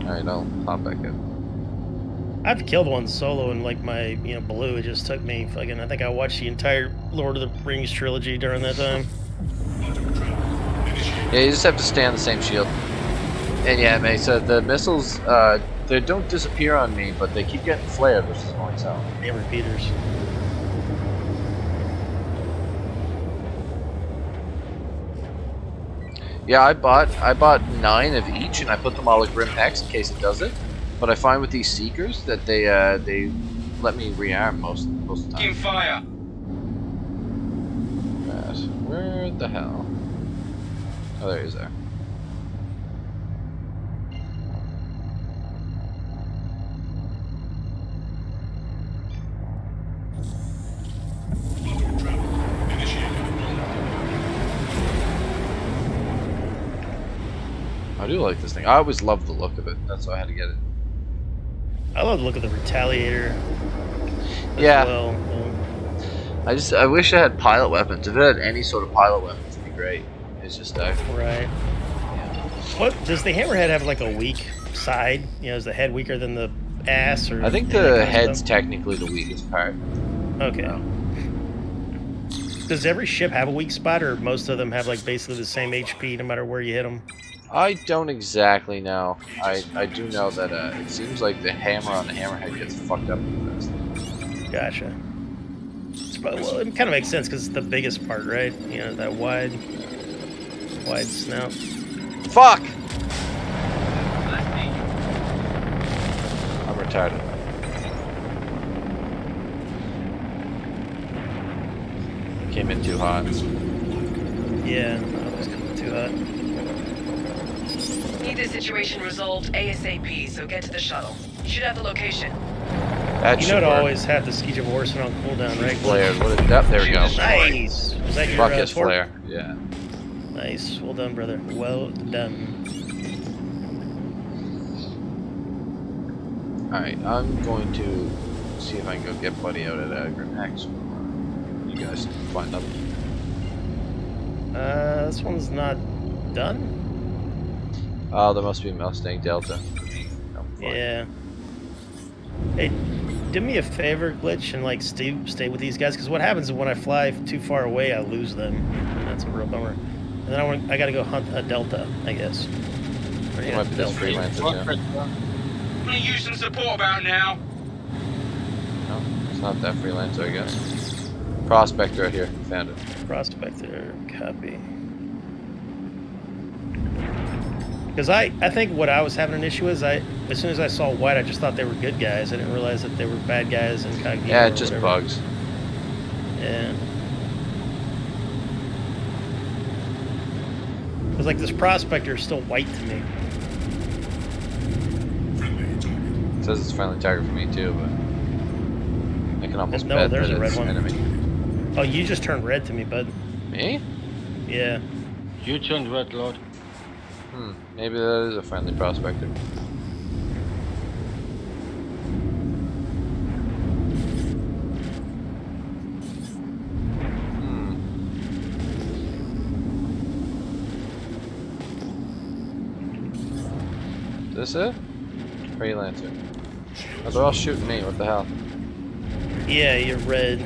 All right, I'll hop back in. I've killed one solo in like my blue. It just took me fucking. I think I watched the entire Lord of the Rings trilogy during that time. Yeah, you just have to stay on the same shield. And yeah, mate. So the missiles, the They don't disappear on me, but they keep getting flared, which is annoying. So. They repeaters. Yeah, I bought 9 of each, and I put them all at Grim Hex in case it does it. But I find with these Seekers that they let me rearm most of the time. Taking fire. Right. Where the hell? Oh, there he is there. I do like this thing. I always loved the look of it. That's why I had to get it. I love the look of the Retaliator. Yeah. Well. I wish I had pilot weapons. If it had any sort of pilot weapons, it'd be great. It's just Right. Yeah. What does the hammerhead have, like a weak side? You know, is the head weaker than the ass? Or I think any of that the kind of head's stuff? technically the weakest part. Okay. No. Does every ship have a weak spot, or most of them have like basically the same HP no matter where you hit them? I don't exactly know. I do know that it seems like the hammer on the hammerhead gets fucked up the best. Gotcha. Well, it kind of makes sense because it's the biggest part, right? You know, that wide snout. Fuck! I'm retarded. Came in too hot. Yeah, that was coming too hot. Need this situation resolved ASAP, so get to the shuttle. You should have the location. That You should know to work. always have the Siege of Orson on cooldown, right? Flared. What is that? There we go. Nice! Was that your Fuck his torp? flare. Yeah. Nice. Well done, brother. Well done. Alright, I'm going to see if I can go get Buddy out at Grim Hex. You guys can find them. This one's not done? Oh, there must be Mustang Delta. No, fuck. Yeah. Hey, do me a favor, Glitch, and like stay with these guys, because what happens is when I fly too far away, I lose them, and that's a real bummer. And then I gotta go hunt a Delta, I guess. Or, It might be this freelancer too. I'm gonna use some support about now. No, it's not that freelancer, I guess. Prospector right here. Found it. Prospector, copy. Because I think what I was having an issue is as soon as I saw white, I just thought they were good guys. I didn't realize that they were bad guys and incognito. Yeah, or it's just whatever. bugs. Yeah. Because like this prospector is still white to me. It says it's a friendly target for me too, but I can almost No, bet there's that a red it's one. enemy. Oh, you just turned red to me, bud. Me? Yeah. You turned red, Lord. Maybe that is a friendly prospector. Is this it? Freelancer. Oh, they're all shooting me, what the hell? Yeah, you're red.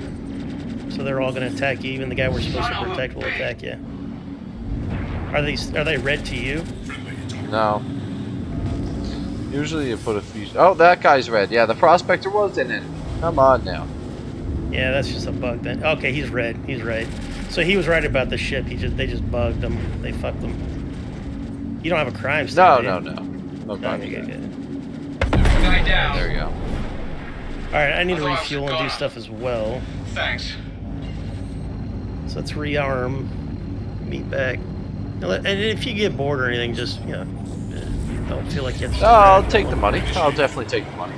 So they're all gonna attack you. Even the guy we're supposed to protect will attack you. Are they red to you? No. Usually you put a few... Oh, that guy's red. Yeah, the prospector was in it. Come on now. Yeah, that's just a bug then. Okay, he's red. He's right. So he was right about the ship. They just bugged him. They fucked him. You don't have a crime stick, No, do you? no, no. No No, crime. you're good. Guy down. There we go. Alright, I need to I thought I was refuel and do gone. stuff as well. Thanks. So let's rearm. Meet back. And if you get bored or anything, just, you know, don't feel like you have to... Oh, I'll take the money. I'll definitely take the money.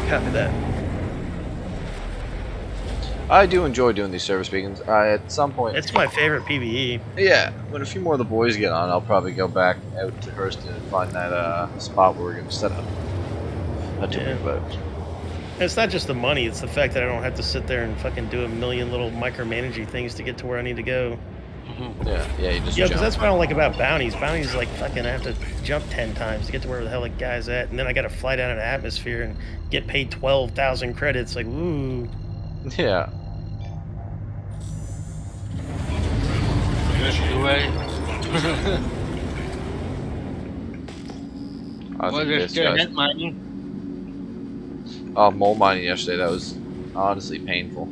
Copy that. I do enjoy doing these service beacons. At some point... It's my favorite PvE. Yeah, when a few more of the boys get on, I'll probably go back out to Hurston and find that spot where we're going to set up. Not too Yeah. big, but... It's not just the money, it's the fact that I don't have to sit there and fucking do a million little micromanaging things to get to where I need to go. Yeah, you just Yeah, jump. because that's what I don't like about bounties. Bounties, like, fucking I have to jump 10 times to get to where the hell the guy's at, and then I gotta fly down an atmosphere and get paid 12,000 credits. Like, ooh. Yeah. I Was think there this still guy's... hand mining? Oh, mole mining yesterday. That was honestly painful.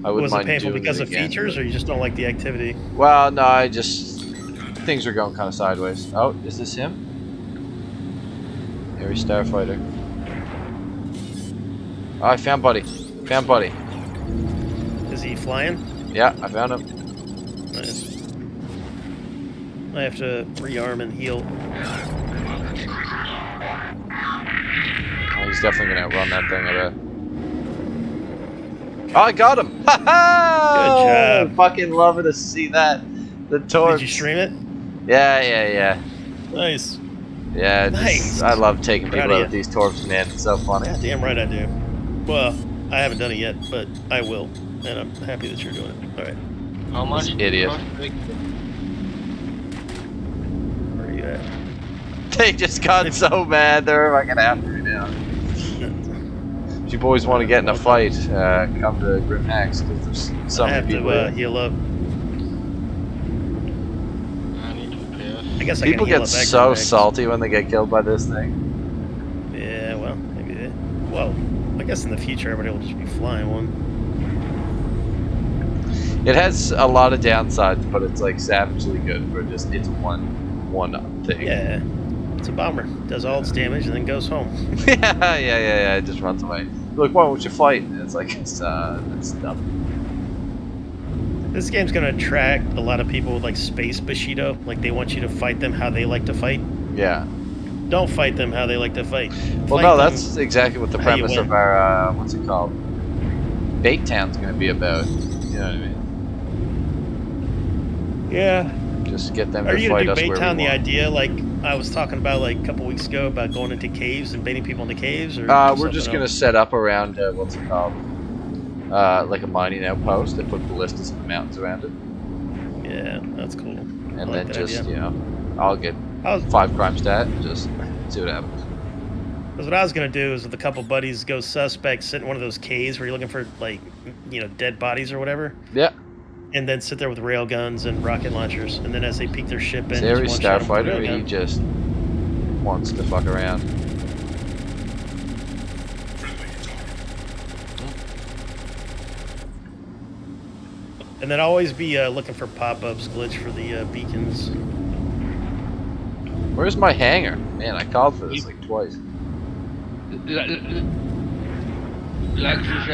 I wouldn't Was it mind painful doing because it of again, features, but- or you just don't like the activity? Well, no, I just... Things are going kind of sideways. Oh, is this him? Harry Starfighter. Oh, I found Buddy. Found Buddy. Is he flying? Yeah, I found him. Nice. I have to rearm and heal. Oh, he's definitely gonna outrun that thing, I bet. Oh, I got him! Ha ha! Good job. Fucking loving to see that. The torps. Did you stream it? Yeah. Nice. Yeah, Nice. I love taking Proud people of out ya. with these torps, man. It's so funny. Yeah, damn right I do. Well, I haven't done it yet, but I will, and I'm happy that you're doing it. All right. How much? This idiot. Where are you at? They just got so mad. They're fucking after me now. If you boys want to get in a fight, come to Grim Hacks, because there's so I many have people. to heal up. I need to repair. I guess People I can heal get up back so to back. salty when they get killed by this thing. Yeah, well, maybe they... Well, I guess in the future everybody will just be flying one. It has a lot of downsides, but it's like savagely good for just it's one thing. Yeah, it's a bomber. Does all its damage and then goes home. yeah. It just runs away. You're like, why won't you fight? And it's like it's dumb. This game's gonna attract a lot of people with like space Bushido. Like they want you to fight them how they like to fight. Yeah. Don't fight them how they like to fight. Well, Fight no, them that's exactly what the how you premise win. of our what's it called? Baittown's gonna be about. You know what I mean? Yeah. Just get them Are to you fight gonna do us where Baittown? we The want. idea, like I was talking about like a couple weeks ago, about going into caves and baiting people into caves, or We're just gonna set up around what's it called? Like a mining outpost and put ballistas in the mountains around it, Yeah, that's cool. and I like then that just idea. you know, I'll get I was, 5 crime stat and just see what happens. Because what I was gonna do is with a couple buddies go suspect, sit in one of those caves where you're looking for like, you know, dead bodies or whatever, Yeah, and then sit there with rail guns and rocket launchers, and then as they peek their ship in, Zary just one-shot 'em with a Starfighter, rail he gun. just wants to fuck around. And then always be looking for pop-ups, glitch for the beacons. Where's my hangar? Man, I called for this like twice. Like these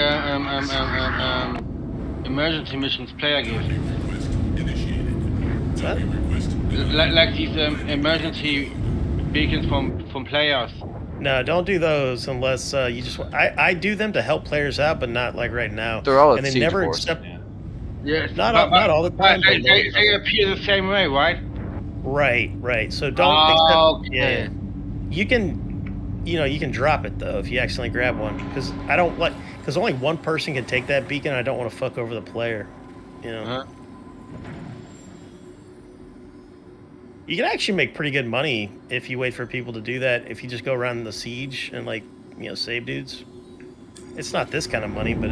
emergency missions player gives. What's that? Like these emergency beacons from players. No, don't do those unless you just. I do them to help players out, but not like right now. They're all at and they siege never force, accept. yeah. Yes. Not all the time. They, but they appear the same way, right? Right. So don't accept. Okay. Yeah. You can, you can drop it though if you accidentally grab one, because I don't like, because only one person can take that beacon. And I don't want to fuck over the player. You know. Huh? You can actually make pretty good money if you wait for people to do that. If you just go around the siege and save dudes. It's not this kind of money, but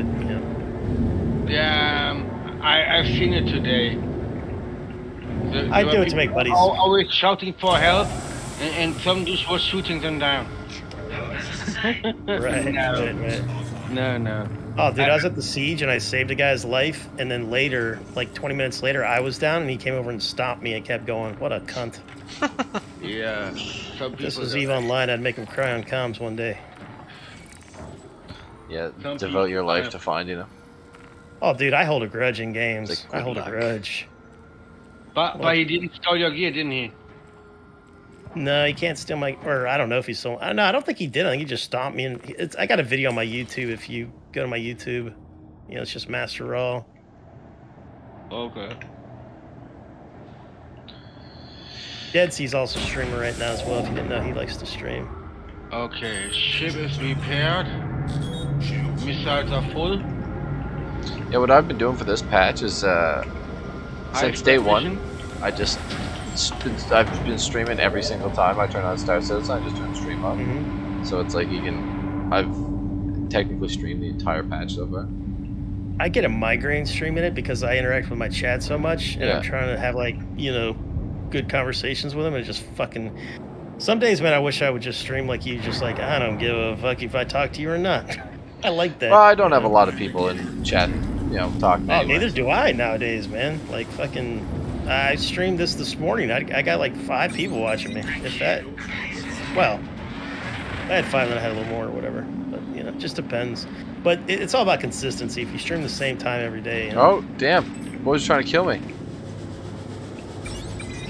Yeah, I've seen it today. I do it to make buddies. Always shouting for help, and some dudes was shooting them down. Right. No. Oh, dude, I was at the siege and I saved a guy's life, and then later, like 20 minutes later, I was down and he came over and stopped me and kept going. What a cunt. Yeah. If this was EVE Online, I'd make him cry on comms one day. Yeah, Some devote people- your life to finding them. Oh, dude, I hold a grudge in games. Like, I hold good a luck. grudge. But he didn't steal your gear, didn't he? No, he can't steal my... Or I don't know if he stole... No, I don't think he did. I think he just stomped me. And I got a video on my YouTube. If you go to my YouTube, it's just Master Raw. Okay. Dead Sea's also a streamer right now as well. If you didn't know, he likes to stream. Okay, ship is repaired. Missiles are full. Yeah, what I've been doing for this patch is since day one, I've been streaming every single time I turn on Star Citizen. I just turn stream on, so it's like I've technically streamed the entire patch so far. I get a migraine streaming it because I interact with my chat so much, and Yeah. I'm trying to have good conversations with them, and it just fucking Some days, man, I wish I would just stream like you, just like, I don't give a fuck if I talk to you or not. I like that. Well, I don't have a lot of people in chat, you know, talking. Oh, anyway. neither do I nowadays, man. Like, fucking, I streamed this morning. I got like 5 people watching me, if that. Well, I had 5 and I had a little more or whatever. But, you know, it just depends. But it's all about consistency. If you stream the same time every day. You know? Oh, damn. Boy's trying to kill me.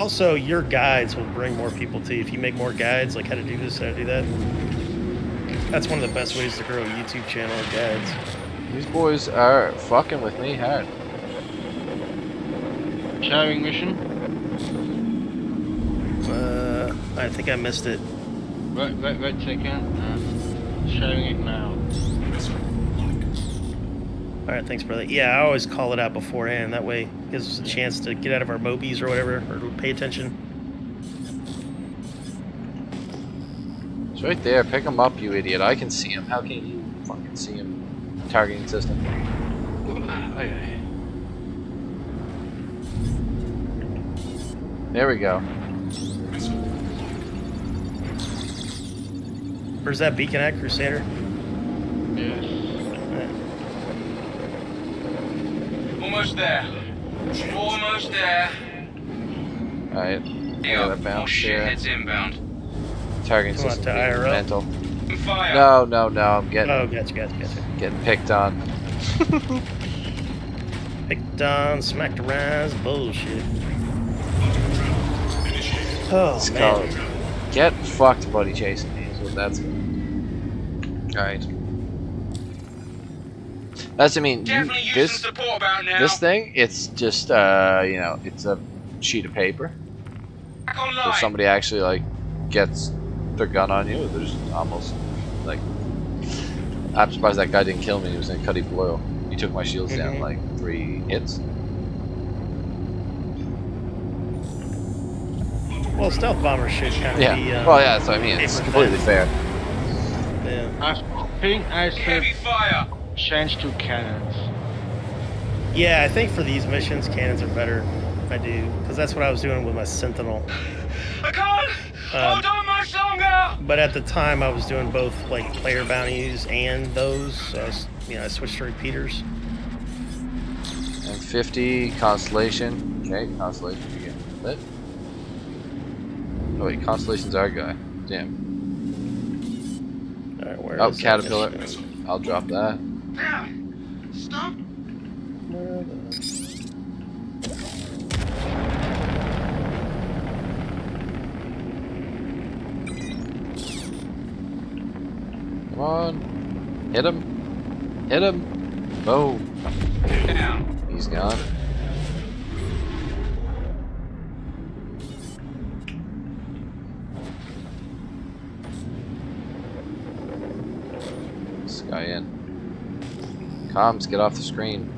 Also, your guides will bring more people to you. If you make more guides, like how to do this, how to do that. That's one of the best ways to grow a YouTube channel, guides. These boys are fucking with me hard. Sharing mission? I think I missed it. Wait a second. Sharing it now. All right, thanks, brother. Yeah, I always call it out beforehand. That way, it gives us a chance to get out of our mobies or whatever, or to pay attention. It's right there. Pick him up, you idiot. I can see him. How can you fucking see him? Targeting system. There we go. Where's that beacon at, Crusader? Yes. Almost there. Almost there. Alright. I got a bounce here. Shithead's inbound. Targeting Come on, system. to IRL. Mental. Fire. No. I'm getting Oh, gotcha. getting picked on. Picked on, smacked around, bullshit. Oh, Let's man. go. Get fucked, buddy, chasing me. Is what that's. Alright. That's, I mean, Definitely use this some support about now. this thing, it's just, you know, it's a sheet of paper. Back online. If somebody actually, like, gets their gun on you, there's almost, like, I'm surprised that guy didn't kill me. He was in Cuddy Blue. He took my shields down, like, 3 hits. Well, stealth bomber should kind of Yeah. be. Well, yeah, that's what I mean. It's paper completely thin. fair. Yeah. I think I said Heavy fire. change to cannons. Yeah, I think for these missions, cannons are better. I do, because that's what I was doing with my Sentinel. I can't hold on much longer. But at the time, I was doing both like player bounties and those. So I was, you know, I switched to repeaters. And 50, Constellation. Okay, Constellation again. Lit. Oh wait, Constellation's our guy. Damn. All right, where Oh, is that Caterpillar. mission? I'll drop that. Stop. Come on. Hit him. Hit him. Boom. Down. He's gone. This guy in. Comms, get off the screen.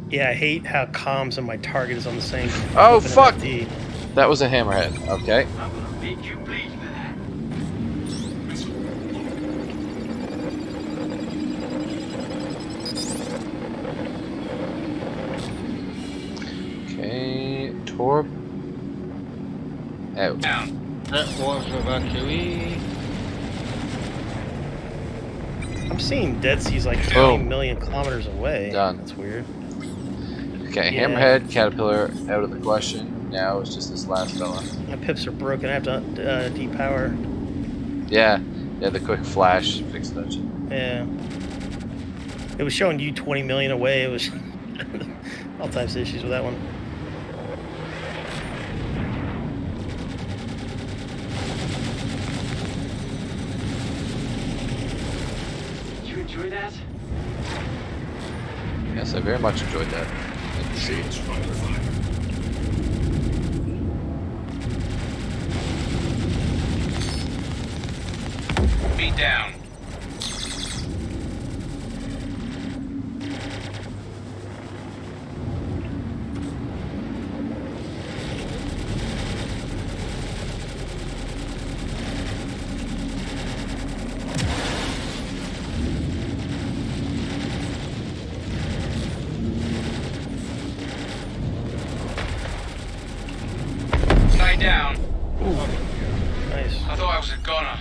Yeah, I hate how comms and my target is on the same. Oh, flipping fuck! FD. That was a hammerhead. Okay. I'm gonna make you bleed for that. Okay. Torp. Out. Down. That was evacuee. I'm seeing Dead Sea's like 20 Boom. million kilometers away. Done. That's weird. Okay, Yeah. hammerhead, caterpillar, out of the question. Now it's just this last fella. My pips are broken. I have to depower. Yeah, the quick flash fixed that shit. Yeah. It was showing you 20 million away. It was all types of issues with that one. Did you enjoy that? Yes, I very much enjoyed that. Good to see. Beat down. down. Nice. I thought I was a goner.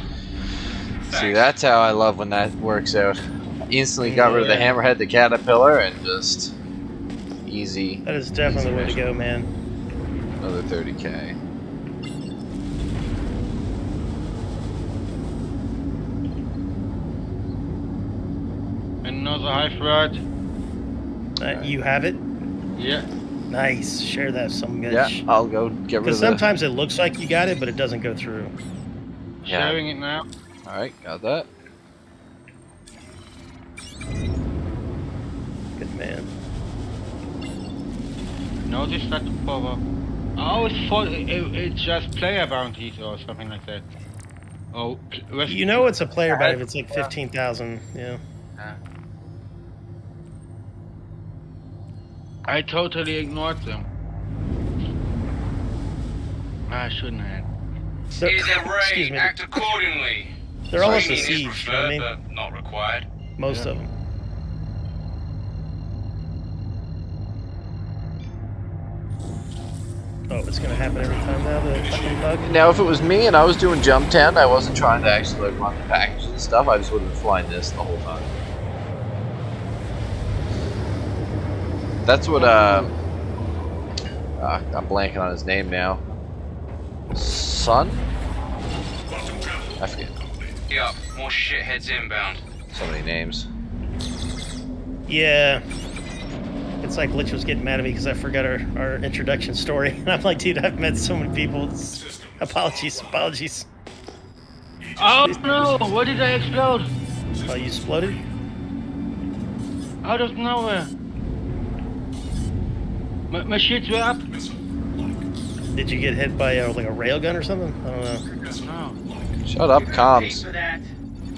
See, that's how I love when that works out. Instantly got rid of the hammerhead, the caterpillar, and just easy. That is definitely the way to go, man. Another 30K. Another high flood. You have it? Yeah. Nice. Share that, some bitch. Yeah, I'll go get rid of it. Because sometimes it looks like you got it, but it doesn't go through. Yeah. Sharing it now. Alright, got that. Good man. No, this not the power. Oh, it's just player bounties or something like that. Oh, You know it's a player bounty if it's like 15,000. Yeah. I totally ignored them. I shouldn't have. It is a Excuse raid. me. Act accordingly. They're almost a Training is siege, you know what I mean? preferred, but not required. Most of them. Oh, it's gonna happen every time now, the fucking bug? Now, if it was me and I was doing Jumptown, I wasn't trying to actually like run the packages and stuff. I just would have been flying this the whole time. That's what I'm blanking on his name now. Son? I forget. Yup, more shitheads inbound. So many names. Yeah. It's like Glitch was getting mad at me because I forgot our introduction story. And I'm like, dude, I've met so many people. Apologies. Oh no! What did I explode? Oh, you exploded? Out of nowhere. My shits were up. Did you get hit by like a railgun or something? I don't know. No. Shut up, comms.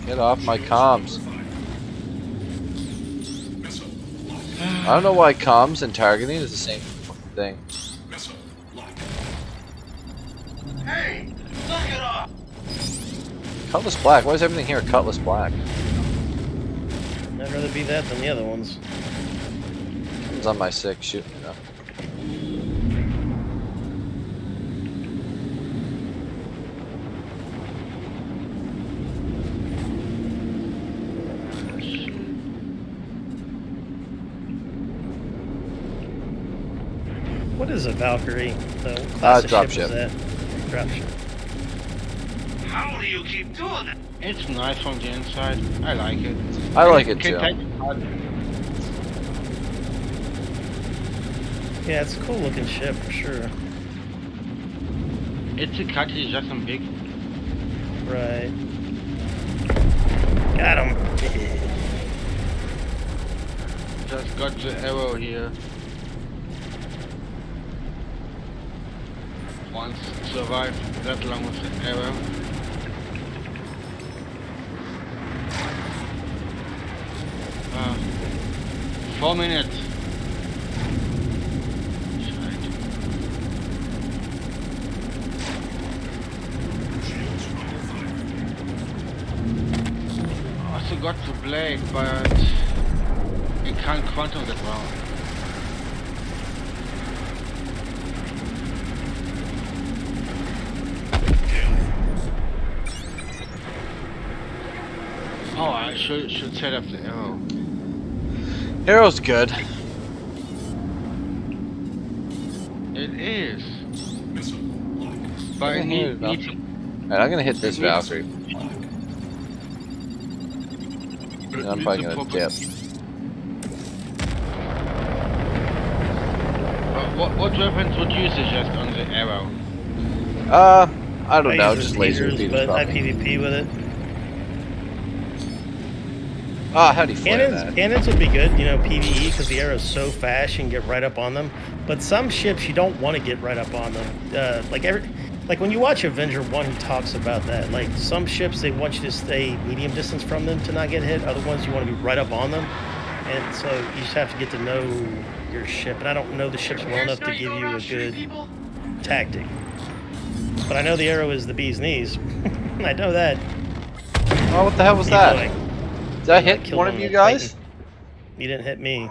Get off my comms. I don't know why comms and targeting is the same thing. Hey, knock it off! Cutlass black. Why is everything here cutlass black? I'd rather be that than the other ones. It's on my 6 shooting it up. What is a Valkyrie? What class of drop ship. ship. Is that? Drop ship. How do you keep doing it? It's nice from the inside. I like it. I like it Can too. take it out. Yeah, it's a cool looking ship for sure. It's a cut, it's just some big. Right. Got him. Just got the arrow here. Once survived that long with the arrow. Uh, 4 minutes. Shite. Also got the blade, but it can't quantum the ground. Oh, I should set up the arrow. Arrow's good. It is. But it needs to... Alright, I'm gonna hit this Valkyrie. I'm probably gonna dip. What weapons would you suggest on the arrow? I don't know, use just the laser beaters, beaters but I probably. PvP with it. Ah, how do you flare Cannons, that? cannons would be good, you know, PvE, because the arrow's so fast, you can get right up on them. But some ships, you don't want to get right up on them. Like when you watch Avenger 1, he talks about that. Like some ships, they want you to stay medium distance from them to not get hit. Other ones, you want to be right up on them. And so you just have to get to know your ship. And I don't know the ships well enough to give you a good tactic. But I know the arrow is the bee's knees. I know that. Oh, what the hell was that? Did I hit killed one of one you with guys? Titan. You didn't hit me.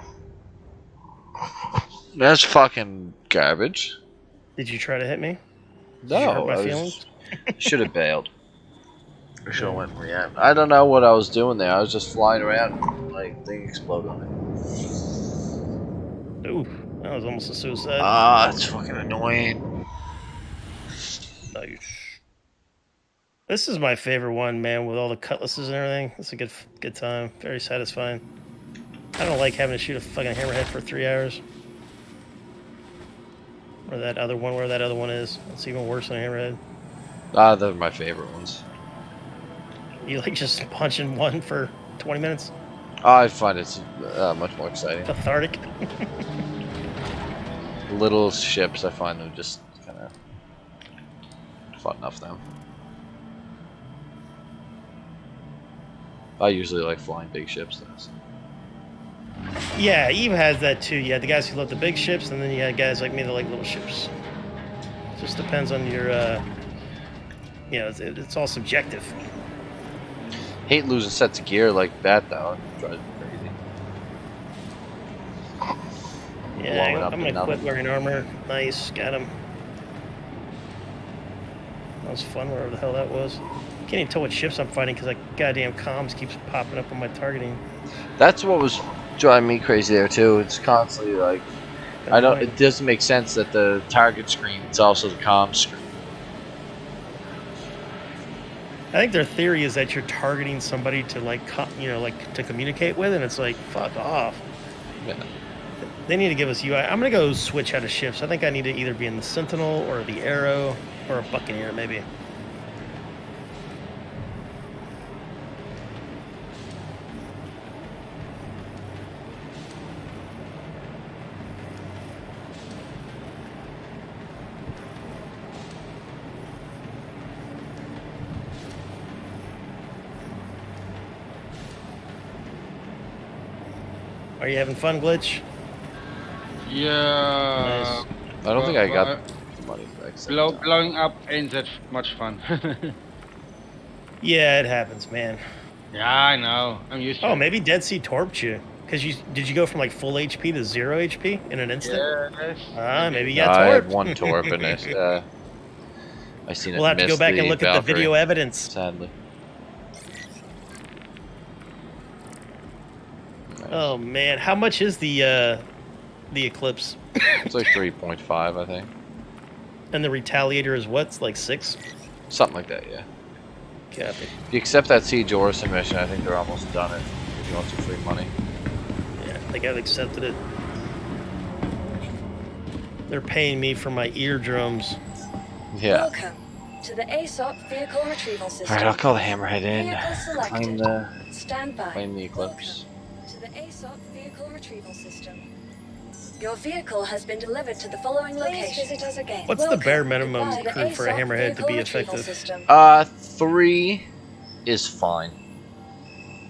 That's fucking garbage. Did you try to hit me? Did you hurt No, my I feelings? should have bailed. I should have went react. I don't know what I was doing there. I was just flying around. Like, thing exploded on me. Ooh, that was almost a suicide. Ah, it's fucking annoying. Nice. This is my favorite one, man, with all the cutlasses and everything. It's a good time. Very satisfying. I don't like having to shoot a fucking hammerhead for 3 hours. Or that other one, where that other one is. It's even worse than a hammerhead. Ah, they're my favorite ones. You like just punching one for 20 minutes? I find it's much more exciting. Cathartic. Little ships, I find them just kind of fun enough them. I usually like flying big ships though. So. Yeah, Eve has that too. You had the guys who love the big ships, and then you had guys like me that like little ships. Just depends on your, you know, it's all subjective. Hate losing sets of gear like that though. It drives me crazy. Yeah, Blowing up I'm and gonna quit nothing. wearing armor. Nice, got him. That was fun, wherever the hell that was. Can't even tell what ships I'm fighting because like goddamn comms keeps popping up on my targeting. That's what was driving me crazy there too. It's constantly like, I don't. It doesn't make sense that the target screen is also the comm screen. I think their theory is that you're targeting somebody to like, you know, like to communicate with, and it's like, fuck off. Yeah. They need to give us UI. I'm gonna go switch out of ships. I think I need to either be in the Sentinel or the Arrow or a Buccaneer, maybe. Are you having fun, Glitch? Yeah. I don't think I got Well, the money back. blowing up ain't that much fun. Yeah, it happens, man. Yeah, I know. I'm used to Oh, it. maybe Dead Sea torped you. Because did you go from like full HP to 0 HP in an instant? Yes. Maybe you No, got I had torped. one torp in it. I seen it. We'll have to go miss back and the look at the Valkyrie, video evidence. Sadly. Oh man, how much is the Eclipse? It's like 3.5, I think. And the Retaliator is what? It's like 6? Something like that, yeah. Copy. If you accept that Siege Orison mission, I think they're almost done it. If you want some free money. Yeah, I think I've accepted it. They're paying me for my eardrums. Yeah. Welcome to the ASOP vehicle retrieval system. Alright, I'll call the Hammerhead in. Vehicle Claim selected. Stand by. the Eclipse. Welcome to the ASOP vehicle retrieval system. Your vehicle has been delivered to the following location. Visit us again. What's the bare minimum crew for a Hammerhead to be effective? 3 is fine.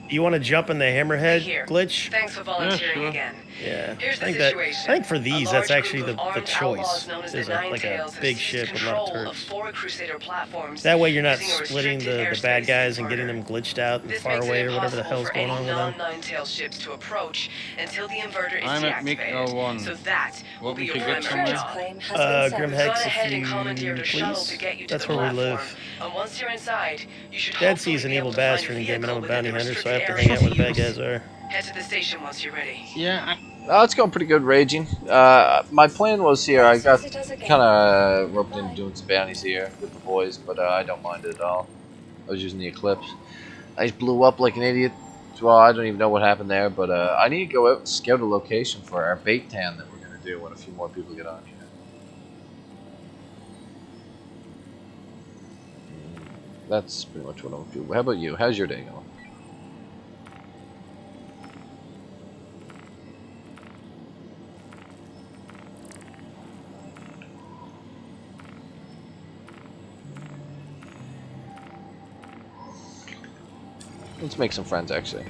You want to jump in the Hammerhead, Here. Glitch? Thanks for volunteering sure. again. Yeah. Here's the I situation. think for these, A that's large actually group the of armed outlaws choice. known as Is the like a Ninetales have big seized ship with a lot of control turrets. 4 Crusader platforms That way you're not using a splitting restricted the bad airspace guys for and getting murder. them glitched out and This far makes away it or whatever the impossible hell's for going any on with them. non-Ninetales ships to approach until the inverter is I'm at MiG deactivated. 01. So that will Welcome be your to get primary Insurance job. claim has been sent. Grim We've Hex, gone if ahead and you commandeered a shuttle please. to get you to That's the where we platform. live. And once you're inside, you should Dad hopefully sees an be evil able to find bastard your in the game, and I'm a vehicle bounty within the hunter, so I have to restricted hang out where the area bad to guys are. use. Head to the station once you're ready. Yeah, Oh, it's going pretty good, raging. My plan was here. I got Visit us again. kind of roped into doing some bounties here with the boys, but I don't mind it at all. I was using the Eclipse. I just blew up like an idiot. Well, I don't even know what happened there, but I need to go out and scout a location for our Baittown that we're going to do when a few more people get on here. That's pretty much what I'm doing. How about you? How's your day going? Let's make some friends, actually.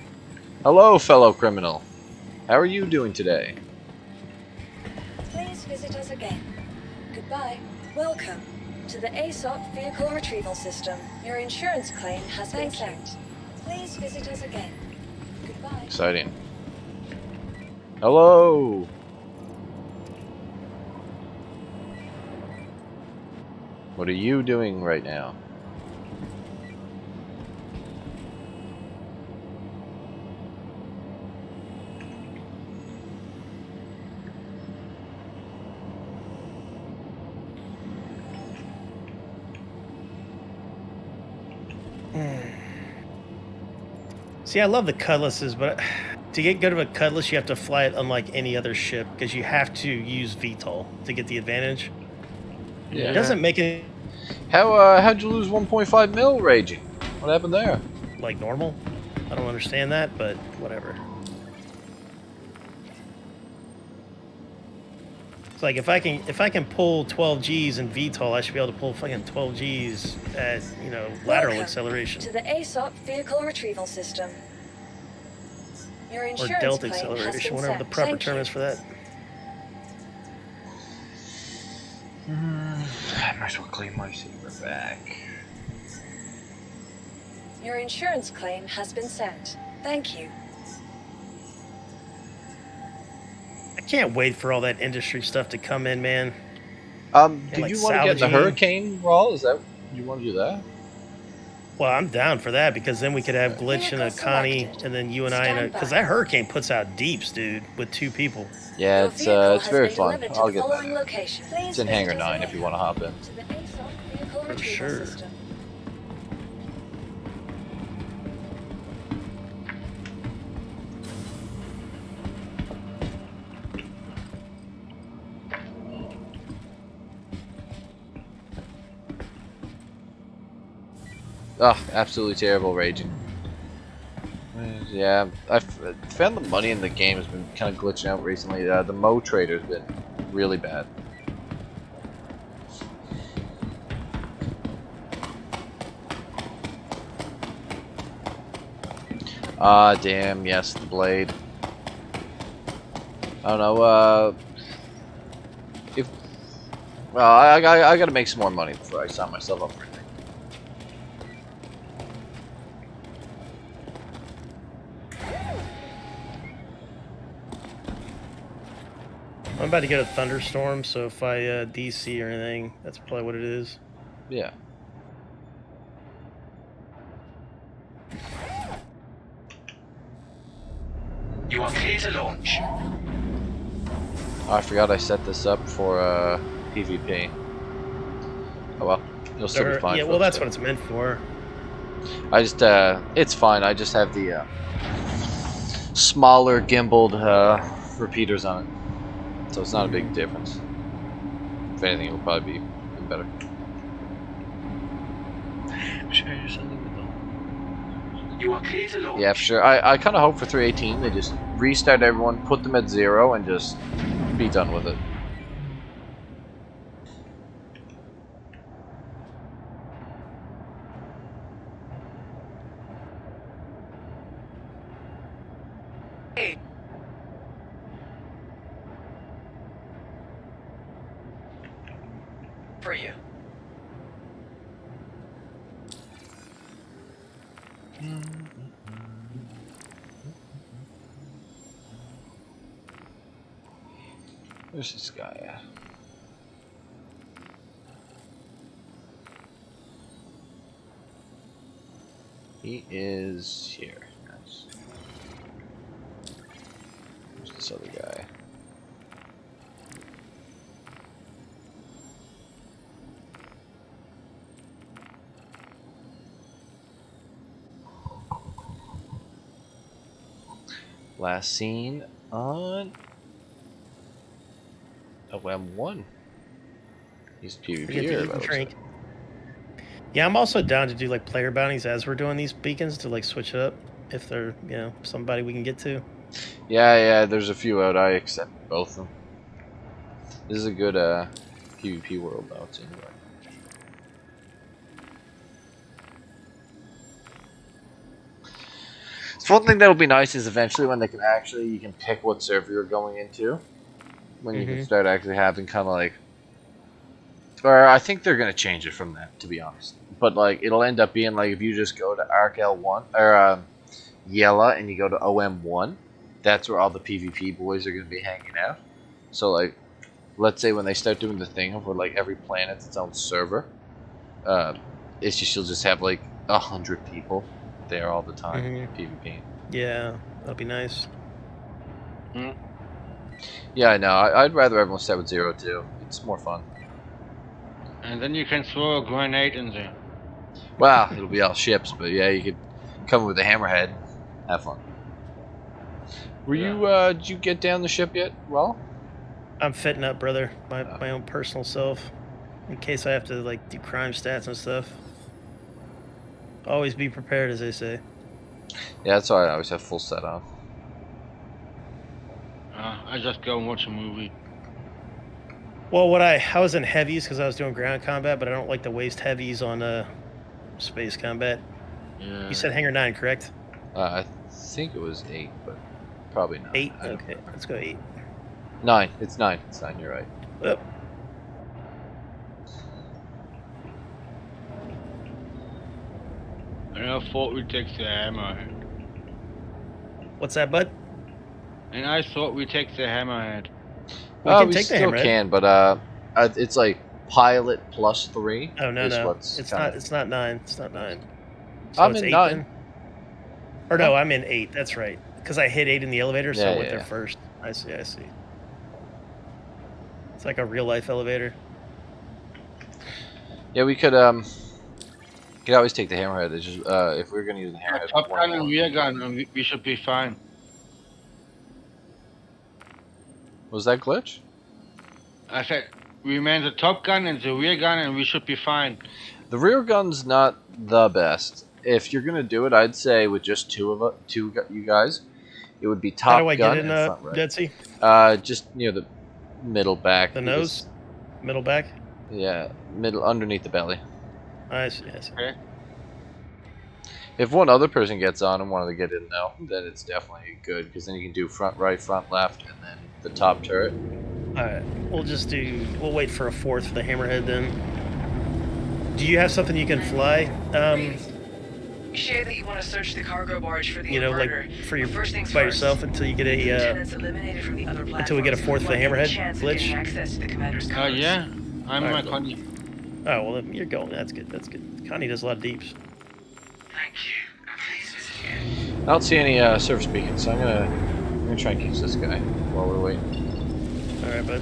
Hello, fellow criminal. How are you doing today? Please visit us again. Goodbye. Welcome to the ASOP vehicle retrieval system. Your insurance claim has been sent. Please visit us again. Goodbye. Exciting. Hello. What are you doing right now? See, I love the cutlasses, but to get good of a cutlass, you have to fly it unlike any other ship because you have to use VTOL to get the advantage. Yeah. It doesn't make it How'd you lose 1.5 mil raging? What happened there? like normal. I don't understand that, but whatever. It's like if I can pull 12 Gs in VTOL, I should be able to pull fucking 12 Gs at lateral Welcome acceleration to the ASOP Vehicle Retrieval System. Your or insurance delta claim has acceleration, been whatever the set. proper Thank term you. is for that. I might as well claim my saber back. Your insurance claim has been sent. Thank you. I can't wait for all that industry stuff to come in, man. Did like you want to get in the salvaging. hurricane roll? Is that you want to do that? Well, I'm down for that because then we could have Glitch and a Vehicle Connie, selected. and then you and I, Stand because by. that hurricane puts out deeps, dude, with 2 people. Yeah, Your it's vehicle has very been fun. delivered to I'll the get following that. location. Please It's in visit Hangar us 9 if again. you want to hop in. To the ASOP Vehicle Retrieval sure. System. Oh, absolutely terrible raging. Yeah, I've found the money in the game has been kind of glitching out recently. The Mo trader's been really bad. Ah, damn, yes, the blade. I don't know, well, I gotta make some more money before I sign myself up for anything. I'm about to get a thunderstorm, so if I DC or anything, that's probably what it is. Yeah. You are clear to launch. Oh, I forgot I set this up for PvP. Oh well, you'll still be fine. Yeah, well, that's what it's meant for. I just, it's fine. I just have the smaller gimbaled repeaters on it, so it's not a big difference. If anything, it'll probably be even better. You are clear to launch. Yeah, for sure. I kind of hope for 318 they just restart everyone, put them at 0, and just be done with it. Hey. For you. Where's this guy at? He is here. Nice. Where's this other guy? Last seen on OM1. He's PvP Forget to here, eat by and the drink. looks Yeah, I'm also down to do like player bounties as we're doing these beacons to like switch it up if they're somebody we can get to. Yeah, there's a few out. I accept both of them. This is a good PvP world though, too. So one thing that'll be nice is eventually when they can actually, you can pick what server you're going into. When you can start actually having kind of like, or I think they're gonna change it from that, to be honest. But like, it'll end up being like if you just go to Arc L1 or Yella and you go to OM1, that's where all the PvP boys are gonna be hanging out. So like, let's say when they start doing the thing of where like every planet's its own server, it's just you'll just have like 100 people there all the time. PvP. Yeah, that'd be nice. Yeah, I know. I'd rather everyone start with 0 too. It's more fun. And then you can throw a grenade in there. Wow, it'll be all ships, but yeah, you could come with a hammerhead. Have fun. Were you? Did you get down the ship yet? Well, I'm fitting up, brother. My own personal self, in case I have to like do crime stats and stuff. Always be prepared, as they say. yeah, that's why I always have full set on. I just go and watch a movie. Well, I was in heavies because I was doing ground combat, but I don't like to waste heavies on space combat. Yeah. You said Hangar 9, correct? I think it was 8, but probably not. 8? Okay, let's go 8. 9. It's 9. It's 9. You're right. Yep. And I thought we take the hammerhead. What's that, bud? And I thought we take the hammerhead. We can we take the still hammerhead. can, but it's like pilot plus 3. Oh no, is no, what's it's kinda- not. It's not 9. It's not 9. So I'm it's in 8 9. then? Or no, I'm in 8. That's right. Because I hit 8 in the elevator, so Yeah, I went yeah. there first. I see. I see. It's like a real life elevator. Yeah, we could always take the hammerhead. It's just if we're gonna use the hammerhead. Top one gun and more. rear gun, and we should be fine. Was that glitch? I said we man the top gun and the rear gun, and we should be fine. The rear gun's not the best. If you're gonna do it, I'd say with just you guys, it would be top How do I gun get in, and front right. Dead Sea? Just near the middle back. The because- nose? Middle back? Yeah, middle underneath the belly. I see. I see. Okay. If one other person gets on and wanted to get in though, then it's definitely good because then you can do front right, front left, and then the top turret. Alright, we'll wait for a fourth for the hammerhead then. Do you have something you can fly? Share that you want to search the cargo barge for the You know, like inverter. for your But first things by first. yourself until you get a Lieutenants eliminated from the other until we get a platforms fourth for the won't get hammerhead chance of glitch? getting access to the commander's codes. Yeah, I'm Alright, my Connie. Oh well, then you're going. That's good. That's good. Connie does a lot of deeps. Thank you. Please visit again. I don't see any surface beacons, so I'm gonna try and catch this guy while we're waiting. All right, bud.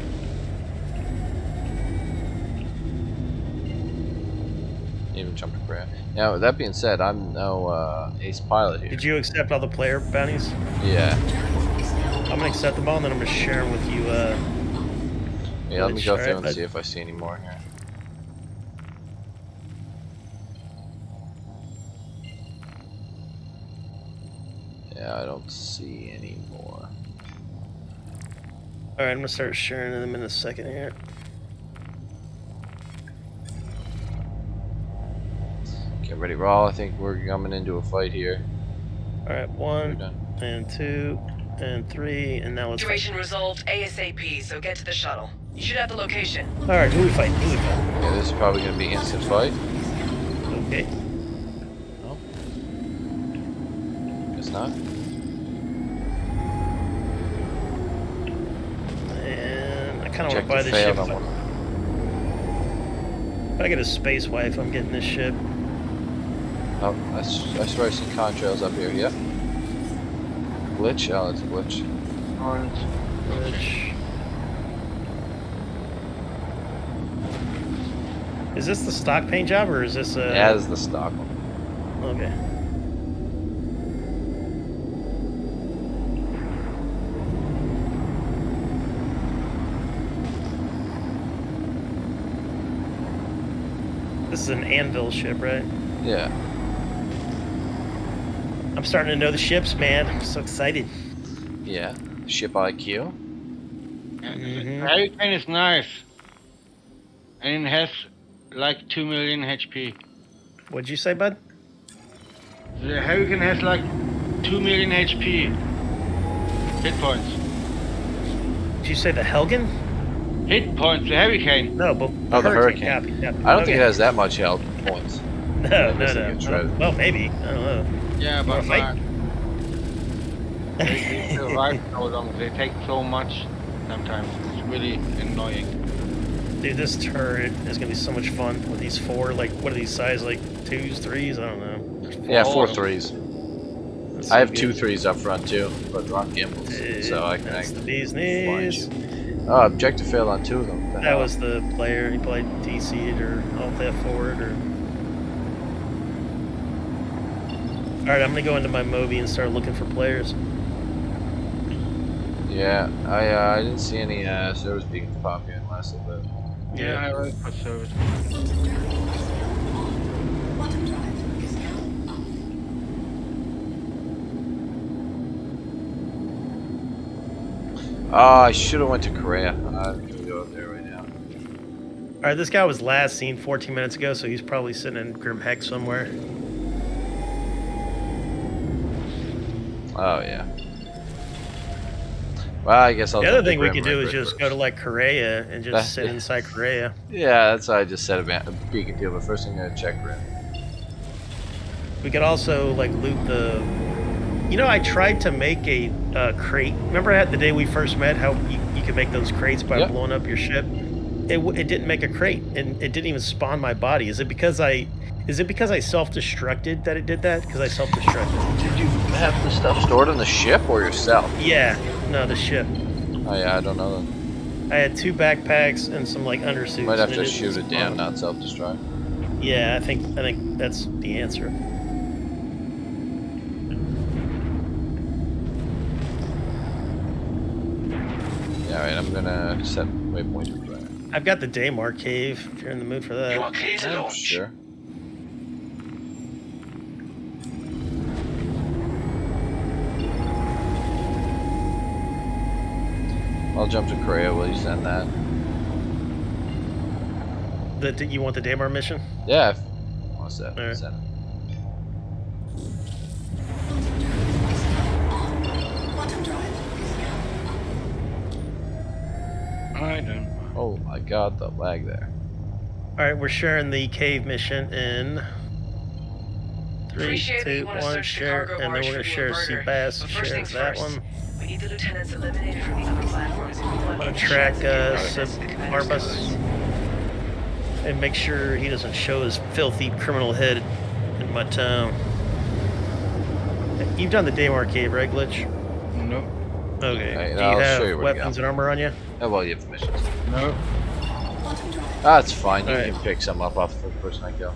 Even jump to grab. Now, with that being said, I'm no ace pilot here. Did you accept all the player bounties? Yeah. I'm gonna accept them all, and then I'm gonna share them with you. Yeah, let me go Alright, through and bud. see if I see any more here. Yeah, I don't see any more. All right, I'm gonna start sharing them in a second here. Get ready, Raw. I think we're coming into a fight here. All right, We're 1 done. and 2 and 3, and now let's. Situation resolved ASAP, so get to the shuttle. You should have the location. All right, who we fighting? Who we fighting? Yeah, this is probably going to be instant fight. Okay. No? Guess not. And I kind of want Check to buy the this ship. failed on one. If I get a space wife, I'm getting this ship. Oh, I swear I see contrails up here. Yep. Glitch? Oh, it's a glitch. Which... Is this the stock paint job, or is this a... Yeah, this is the stock one. Okay. This is an anvil ship, right? Yeah. I'm starting to know the ships, man. I'm so excited. Yeah. Ship IQ. Mhm. Hurricane is nice. And it has like 2 million HP. What'd you say, bud? The Hurricane has like 2 million HP. Hit points. Did you say the Helgen? Hit points, the Hurricane. No, but Oh, the Hurricane. Copy, copy. I don't think Okay. it has that much health points. No, guess no, it no. gets I don't- shredded. Well, maybe. I don't know. Yeah, Wanna but fight? they survive so long. They take so much sometimes. It's really annoying. Dude, this turret is gonna be so much fun with these four, like, what are these size, like 2s, 3s? I don't know. Yeah, 4 of them. 3s. That's I so have good. 2 3s up front too, but they're on gimbals, so I can That's the find business. you. Oh, objective failed on 2 of them. What the That hell? was the player. He played TC'd or Alt F4'd or. Alright, I'm gonna go into my Moby and start looking for players. Yeah, I didn't see any service beacons pop in last little bit. Yeah, I like for service. Quantum drive is now up. Oh, I should have went to Korea. I'm gonna go up there right now. Alright, this guy was last seen 14 minutes ago, so he's probably sitting in Grim Hex somewhere. Oh yeah. Well, I guess I'll. The jump other to thing we Grim could do is Reaper just first. go to like Korea and just sit inside Korea. Yeah, that's what I just said about a beacon deal. But first, I'm gonna check Rim. We could also like loot the. You know, I tried to make a crate. Remember the day we first met? How you could make those crates by Yep. blowing up your ship. It didn't make a crate, and it didn't even spawn my body. Is it because I self-destructed that it did that? Because I self-destructed. Did you have the stuff stored on the ship or yourself? Yeah, no, the ship. Oh yeah, I don't know. Then. I had 2 backpacks and some like undersuits. You might have and to didn't shoot it spawn down, them. not self-destruct. Yeah, I think that's the answer. Yeah, alright, I'm gonna set waypoint for that. I've got the Daymar cave. If you're in the mood for that. You are clear to launch. Sure. I'll jump to Korea. Will you send that? You want the Daymar mission? Yeah. What's that? Alright. Send it. Quantum drive is now I don't. Oh my god, the lag there. All right, we're sharing the cave mission in 3, Appreciate that you 2, want to 1, search the share, cargo and then barge we're for gonna the share inverter. Seabass, But first share things that first, one. we need the lieutenants eliminated from the other platforms if we want I'm gonna any track chance of getting access to the commander's Arbus codes. and make sure he doesn't show his filthy criminal head in my town. You've done the Daymar cave, right, Glitch? No. Okay. Alright, Do you I'll show have you where to weapons go. and armor on you? Oh well, you have the missions. No. quantum drive. Ah, it's fine. You Alright. can pick some up off the person I kill.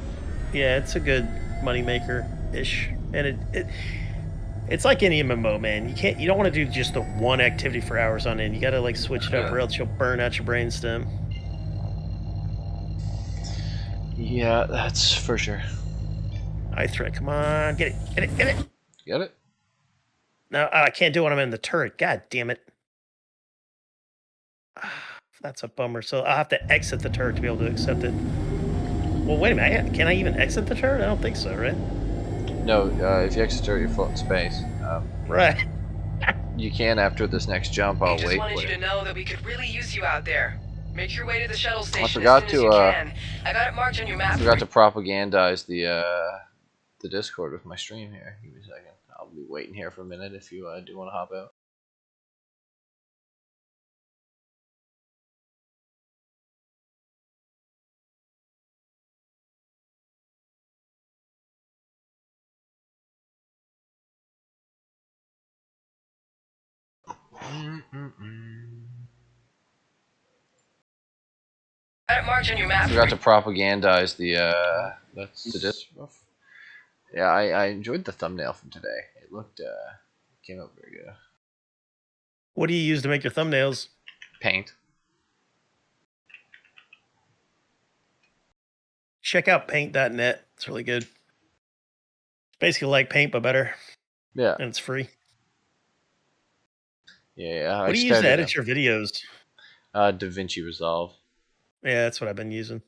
Yeah, it's a good moneymaker-ish, and it's like any MMO, man. You don't want to do just the one activity for hours on end. You gotta like switch it up, or else you'll burn out your brainstem. Yeah, that's for sure. Eye threat, come on, get it, get it, get it. You got it? No, I can't do it when I'm in the turret. God damn it. That's a bummer. So I'll have to exit the turret to be able to accept it. Well, wait a minute. Can I even exit the turret? I don't think so, right? No, if you exit turret, you're floating space. Right. You can after this next jump. I'll We just wait. wanted you to know that we could really use you out there. Make your way to the shuttle station forgot as soon to, as you can. I got it marked on your I map. forgot to propagandize the Discord with my stream here. Give me a second. I'll be waiting here for a minute if you do want to hop out. Got it marked on your map. Forgot to propagandize the disc. Yeah, I enjoyed the thumbnail from today. It looked came out very good. What do you use to make your thumbnails? Paint. Check out paint.net. It's really good. It's basically like Paint, but better. Yeah. And it's free. Yeah. What do you use to edit your videos? DaVinci Resolve. Yeah, that's what I've been using.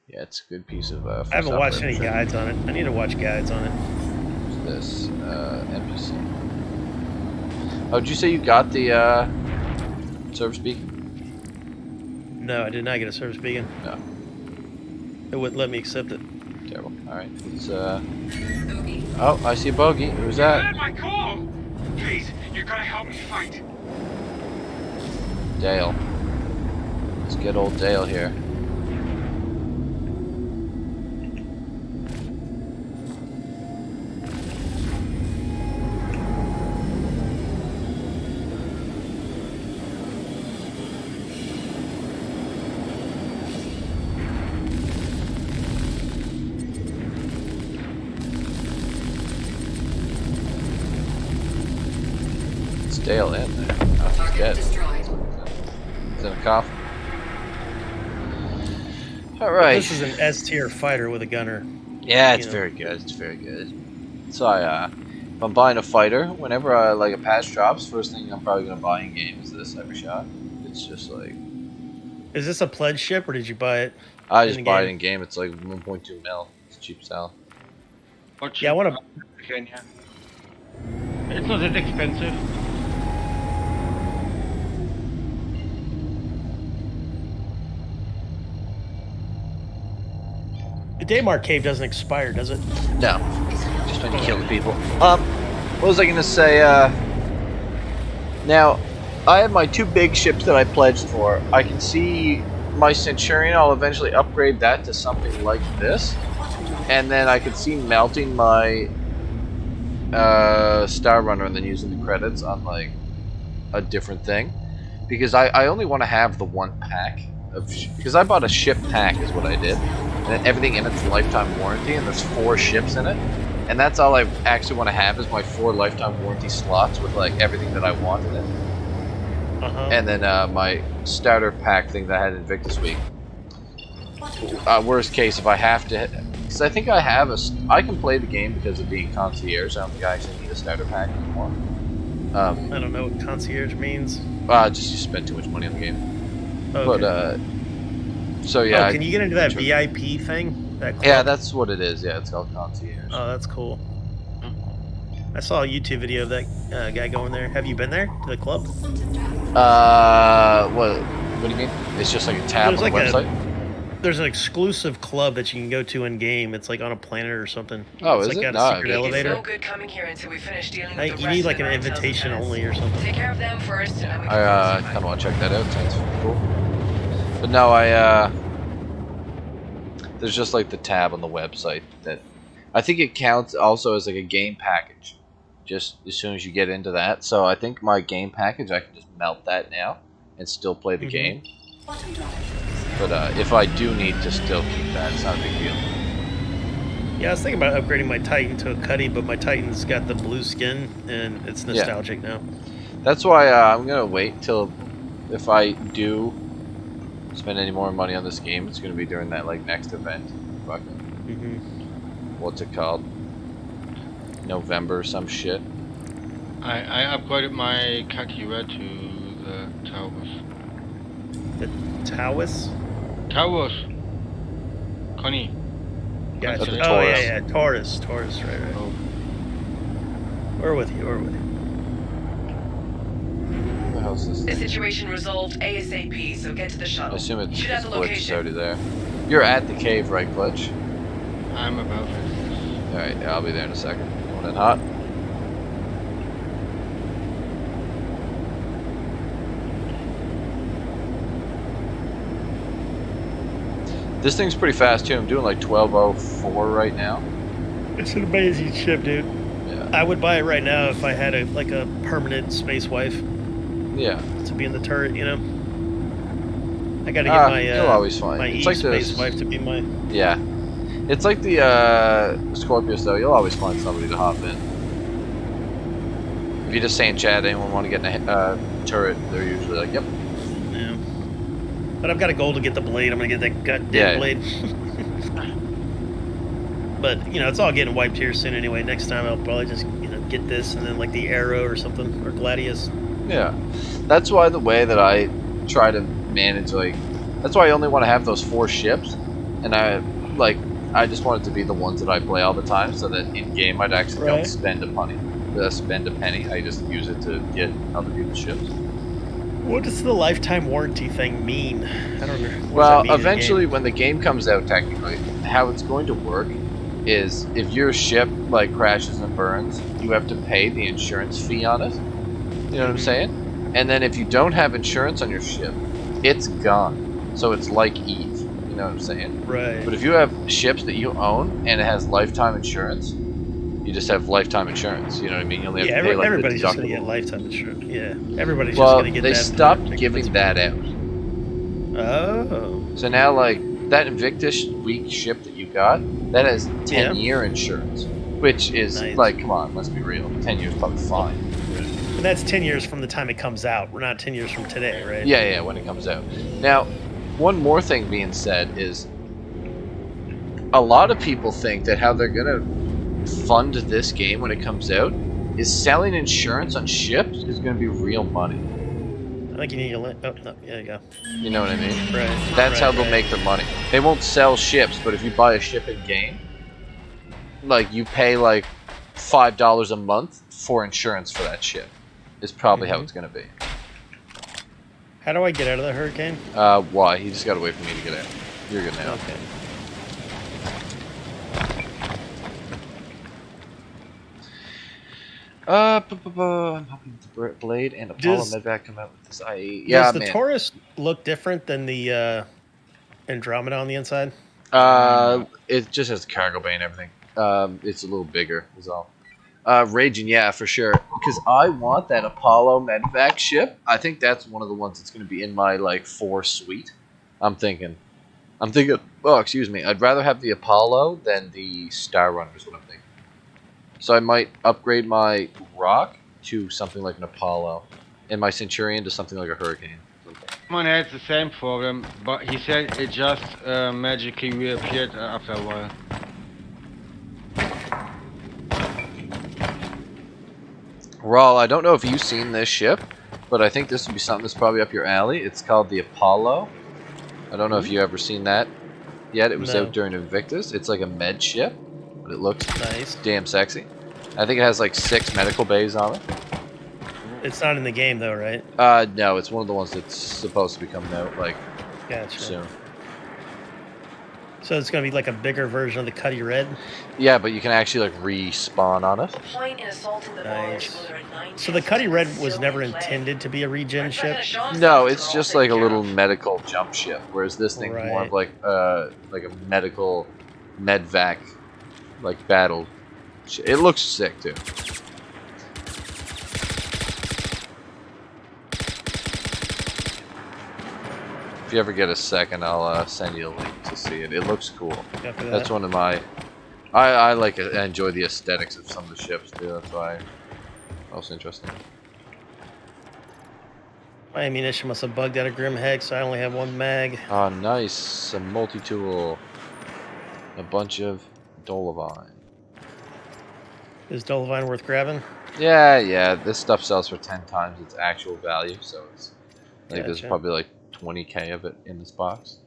Yeah, it's a good piece of. I haven't watched any guides on it. I need to watch guides on it. What's this? NPC. Oh, did you say you got the service beacon? No, I did not get a service beacon. No. It wouldn't let me accept it. Terrible. All right. It's Oh, I see a bogey. Who's that? Heard my call! Please, you gotta help me fight. Dale. Let's get old Dale here. Dale in there. Oh, he's Target dead. destroyed. He's in a coffin. Alright. This is an S tier fighter with a gunner. Yeah, it's you know. very good. It's very good. So if I'm buying a fighter, whenever like a patch drops, first thing I'm probably gonna buy in game is this every shot. It's just like Is this a pledge ship or did you buy it? I in just the buy it game? in game. It's like 1.2 mil. It's cheap sell. Yeah, I want to. Again, yeah. It's not that expensive. The Daymar cave doesn't expire, does it? No, just when you kill the people. What was I gonna say? Now, I have my 2 big ships that I pledged for. I can see my Centurion. I'll eventually upgrade that to something like this, and then I could see melting my Star Runner and then using the credits on like a different thing, because I only want to have the 1 pack of because I bought a ship pack is what I did, and everything in it's lifetime warranty, and there's 4 ships in it, and that's all I actually want to have is my 4 lifetime warranty slots with like everything that I want in it. And then my starter pack thing that I had in Invictus Week. Worst case, if I have to, because I think I have I can play the game because of being concierge. I don't think I actually need a starter pack anymore. I don't know what concierge means. Just you spend too much money on the game. Okay. But so yeah. Oh, can you get into that VIP thing? That club? Yeah, that's what it is. Yeah, it's called concierge. Oh, that's cool. I saw a YouTube video of that guy going there. Have you been there to the club? What do you mean? It's just like a tab There's on the like website? There's an exclusive club that you can go to in game. It's like on a planet or something. Oh, it's is like it? got No, a secret it's elevator. It's no good coming here until we finish dealing with the You rest need of like the an 9,000 invitation tenants. only or something. Take care of them first, and then we can I focus on kind of my- want to check that out. Sounds cool. But no, there's just like the tab on the website that I think it counts also as like a game package. Just as soon as you get into that, so I think my game package I can just melt that now and still play the game. But if I do need to still keep that, it's not a big deal. Yeah, I was thinking about upgrading my Titan to a Cuddy, but my Titan's got the blue skin and it's nostalgic now. That's why I'm gonna wait till if I do spend any more money on this game, it's gonna be during that like next event. What's it called? November, some shit. I upgraded my khaki red to the towers. The Taoist? Towers. Connie. Gotcha. That's a Oh, Taurus. yeah. Taurus, right. Oh. We're with you. What the hell's this The thing? situation resolved ASAP, so get to the I shuttle. assume it's Should have the Glitch is location. already there. You're at the cave, right, Glitch? I'm above it. Alright, yeah, I'll be there in a second. Going in hot. This thing's pretty fast too. I'm doing like 12:04 right now. It's an amazing ship, dude. Yeah. I would buy it right now if I had a permanent space wife Yeah. to be in the turret, you know? I gotta get my you'll always find. my It's like E-space this. wife to be my... Yeah. It's like the Scorpius though. You'll always find somebody to hop in. If you just say in chat, anyone want to get in a turret, they're usually like, yep. Yeah. But I've got a goal to get the blade. I'm gonna get that goddamn Yeah. blade. But, you know, it's all getting wiped here soon anyway. Next time I'll probably just, get this and then like the Arrow or something, or Gladius. Yeah. That's why the way that I try to manage, like, that's why I only want to have those 4 ships, and I just want it to be the ones that I play all the time, so that in game I'd actually don't spend a penny. I just use it to get other people's ships. What does the lifetime warranty thing mean? I don't know. What does Well, that mean in the eventually game? when the game comes out, technically, how it's going to work is if your ship like crashes and burns, you have to pay the insurance fee on it. You know what I'm saying? And then if you don't have insurance on your ship, it's gone. So it's like Eve. You know what I'm saying? Right. But if you have ships that you own and it has lifetime insurance, you just have lifetime insurance. You know what I mean? You only have to pay like everybody's the just gonna get deductible. lifetime insurance. Yeah, everybody's Well, just gonna get they that. stopped giving that out. Oh. So now, like, that Invictus Week ship that you got, that has 10-year insurance. Which is, Nice. like, come on, let's be real. 10 years is probably fine. that's 10 years from the time it comes out. We're not 10 years from today, right? Yeah, when it comes out. Now, one more thing being said is a lot of people think that how they're going to fund this game when it comes out is selling insurance on ships is going to be real money. I think you need to... Oh, no, there you go. You know what I mean? Right. That's how they'll make their money. They won't sell ships, but if you buy a ship in game, like you pay like $5 a month for insurance for that ship. Is probably how it's going to be. How do I get out of the hurricane? Why? You just got to wait for me to get out. You're good now. Okay. I'm hoping the Blade and Apollo Medvac come out with this IE. Yeah, does the Taurus look different than the Andromeda on the inside? It just has the cargo bay and everything. It's a little bigger is all. Raging, yeah, for sure. Because I want that Apollo Medvac ship. I think that's one of the ones that's going to be in my, like, 4 suite. I'm thinking, oh, excuse me. I'd rather have the Apollo than the Star Runner is what I'm thinking. So I might upgrade my Rock to something like an Apollo. And my Centurion to something like a Hurricane. Someone had the same problem, but he said it just magically reappeared after a while. Raul, I don't know if you've seen this ship, but I think this would be something that's probably up your alley. It's called the Apollo. I don't know if you've ever seen that yet. It was out during Invictus. It's like a med ship, but it looks damn sexy. I think it has like 6 medical bays on it. It's not in the game though, right? No, it's one of the ones that's supposed to be coming out like soon. So it's going to be like a bigger version of the Cuddy Red? Yeah, but you can actually like respawn on it. Nice. So the Cuddy Red was never intended to be a regen ship? No, it's just like a little medical jump ship, whereas this thing's more of like a medical medvac like battle. It looks sick too. If you ever get a second, I'll send you a link to see it. It looks cool. That's one of my... I like it. I enjoy the aesthetics of some of the ships too. That's why that was interesting. My ammunition must have bugged out of Grim Hex, so I only have 1 mag. Oh, nice. A multi-tool. A bunch of Dolovine. Is Dolovine worth grabbing? Yeah. This stuff sells for 10 times its actual value, so it's... I think there's probably like 20k of it in this box.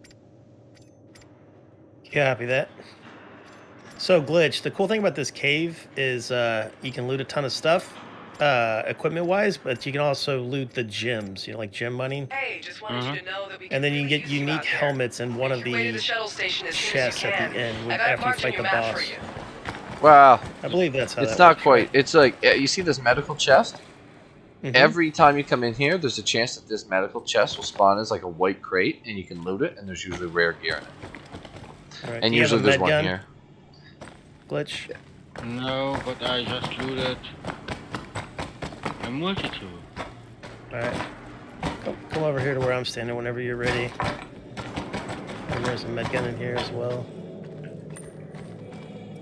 Copy that. So, Glitch, the cool thing about this cave is you can loot a ton of stuff, equipment-wise, but you can also loot the gems, like gem money. Hey, just wanted you to know that we and then you can get unique helmets in one of the chests at the end after you fight the boss. Wow. I believe that's how it's not quite. It's like, you see this medical chest? Every time you come in here, there's a chance that this medical chest will spawn as like a white crate, and you can loot it, and there's usually rare gear in it. Right. And usually there's one here. Glitch? No, but I just looted a multi-tool. Alright. Come over here to where I'm standing whenever you're ready. And there's a med gun in here as well.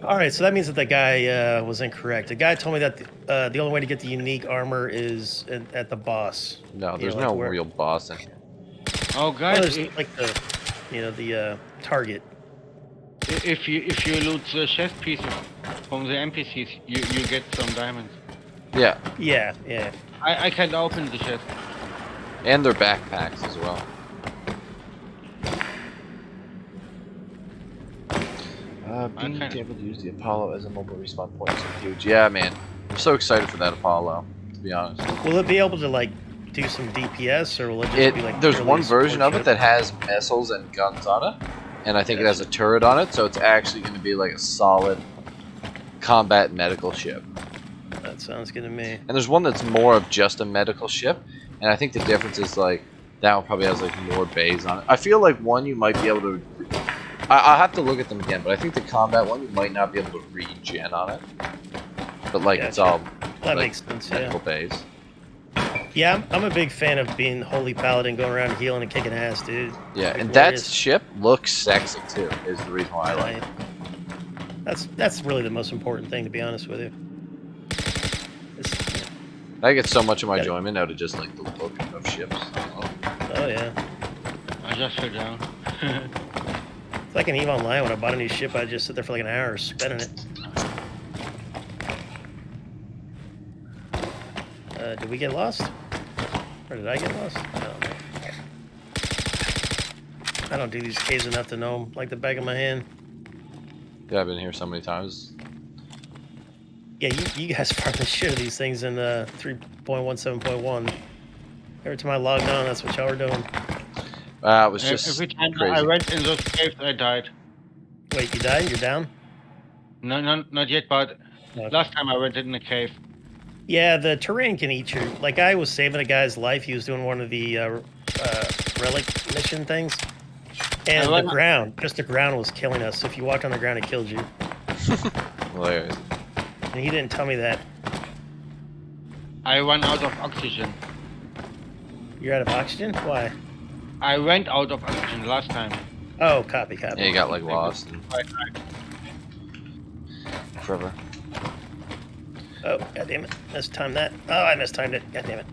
Alright, so that means that the guy was incorrect. The guy told me that the only way to get the unique armor is at the boss. No, there's no real boss in here. Oh, guys, there's like the, the target. If you loot the chest pieces from the NPCs, you get some diamonds. Yeah. Yeah. I can't open the chest. And their backpacks as well. Being able to use the Apollo as a mobile respawn point is huge. Yeah, man. I'm so excited for that Apollo, to be honest. Will it be able to, like, do some DPS, or will it just be, like... There's one version of it that has missiles and guns on it, and I think it has a turret on it, so it's actually going to be, like, a solid combat medical ship. That sounds good to me. And there's one that's more of just a medical ship, and I think the difference is, like, that one probably has, like, more bays on it. I feel like one you might be able to... I'll have to look at them again, but I think the combat one you might not be able to regen on it. But like it's all that like, makes sense, medical bays. Yeah, I'm a big fan of being Holy Paladin, going around healing and kicking ass, dude. Yeah, and that ship looks sexy too, is the reason why I like it. That's really the most important thing, to be honest with you. I get so much of my enjoyment out of just like the look of ships. Oh yeah. I just fell down. It's like an EVE Online. When I bought a new ship, I'd just sit there for like an hour spinning it. Did we get lost? Or did I get lost? I don't know. I don't do these caves enough to know them like the back of my hand. Yeah, I've been here so many times. Yeah, you guys farm the shit of these things in 3.17.1. Every time I logged on, that's what y'all were doing. It was just Every time crazy. I went in those caves, I died. Wait, you died? You're down? No, not yet, but No. last time I went in the cave. Yeah, the terrain can eat you. Like, I was saving a guy's life. He was doing one of the relic mission things. And the ground, just the ground was killing us. So if you walked on the ground, it killed you. Hilarious. And he didn't tell me that. I ran out of oxygen. You're out of oxygen? Why? I went out of oxygen last time. Oh, copy. Yeah, you got like lost and Right. forever. Oh, god damn it. Mistimed that. Oh, I mistimed it. God damn it.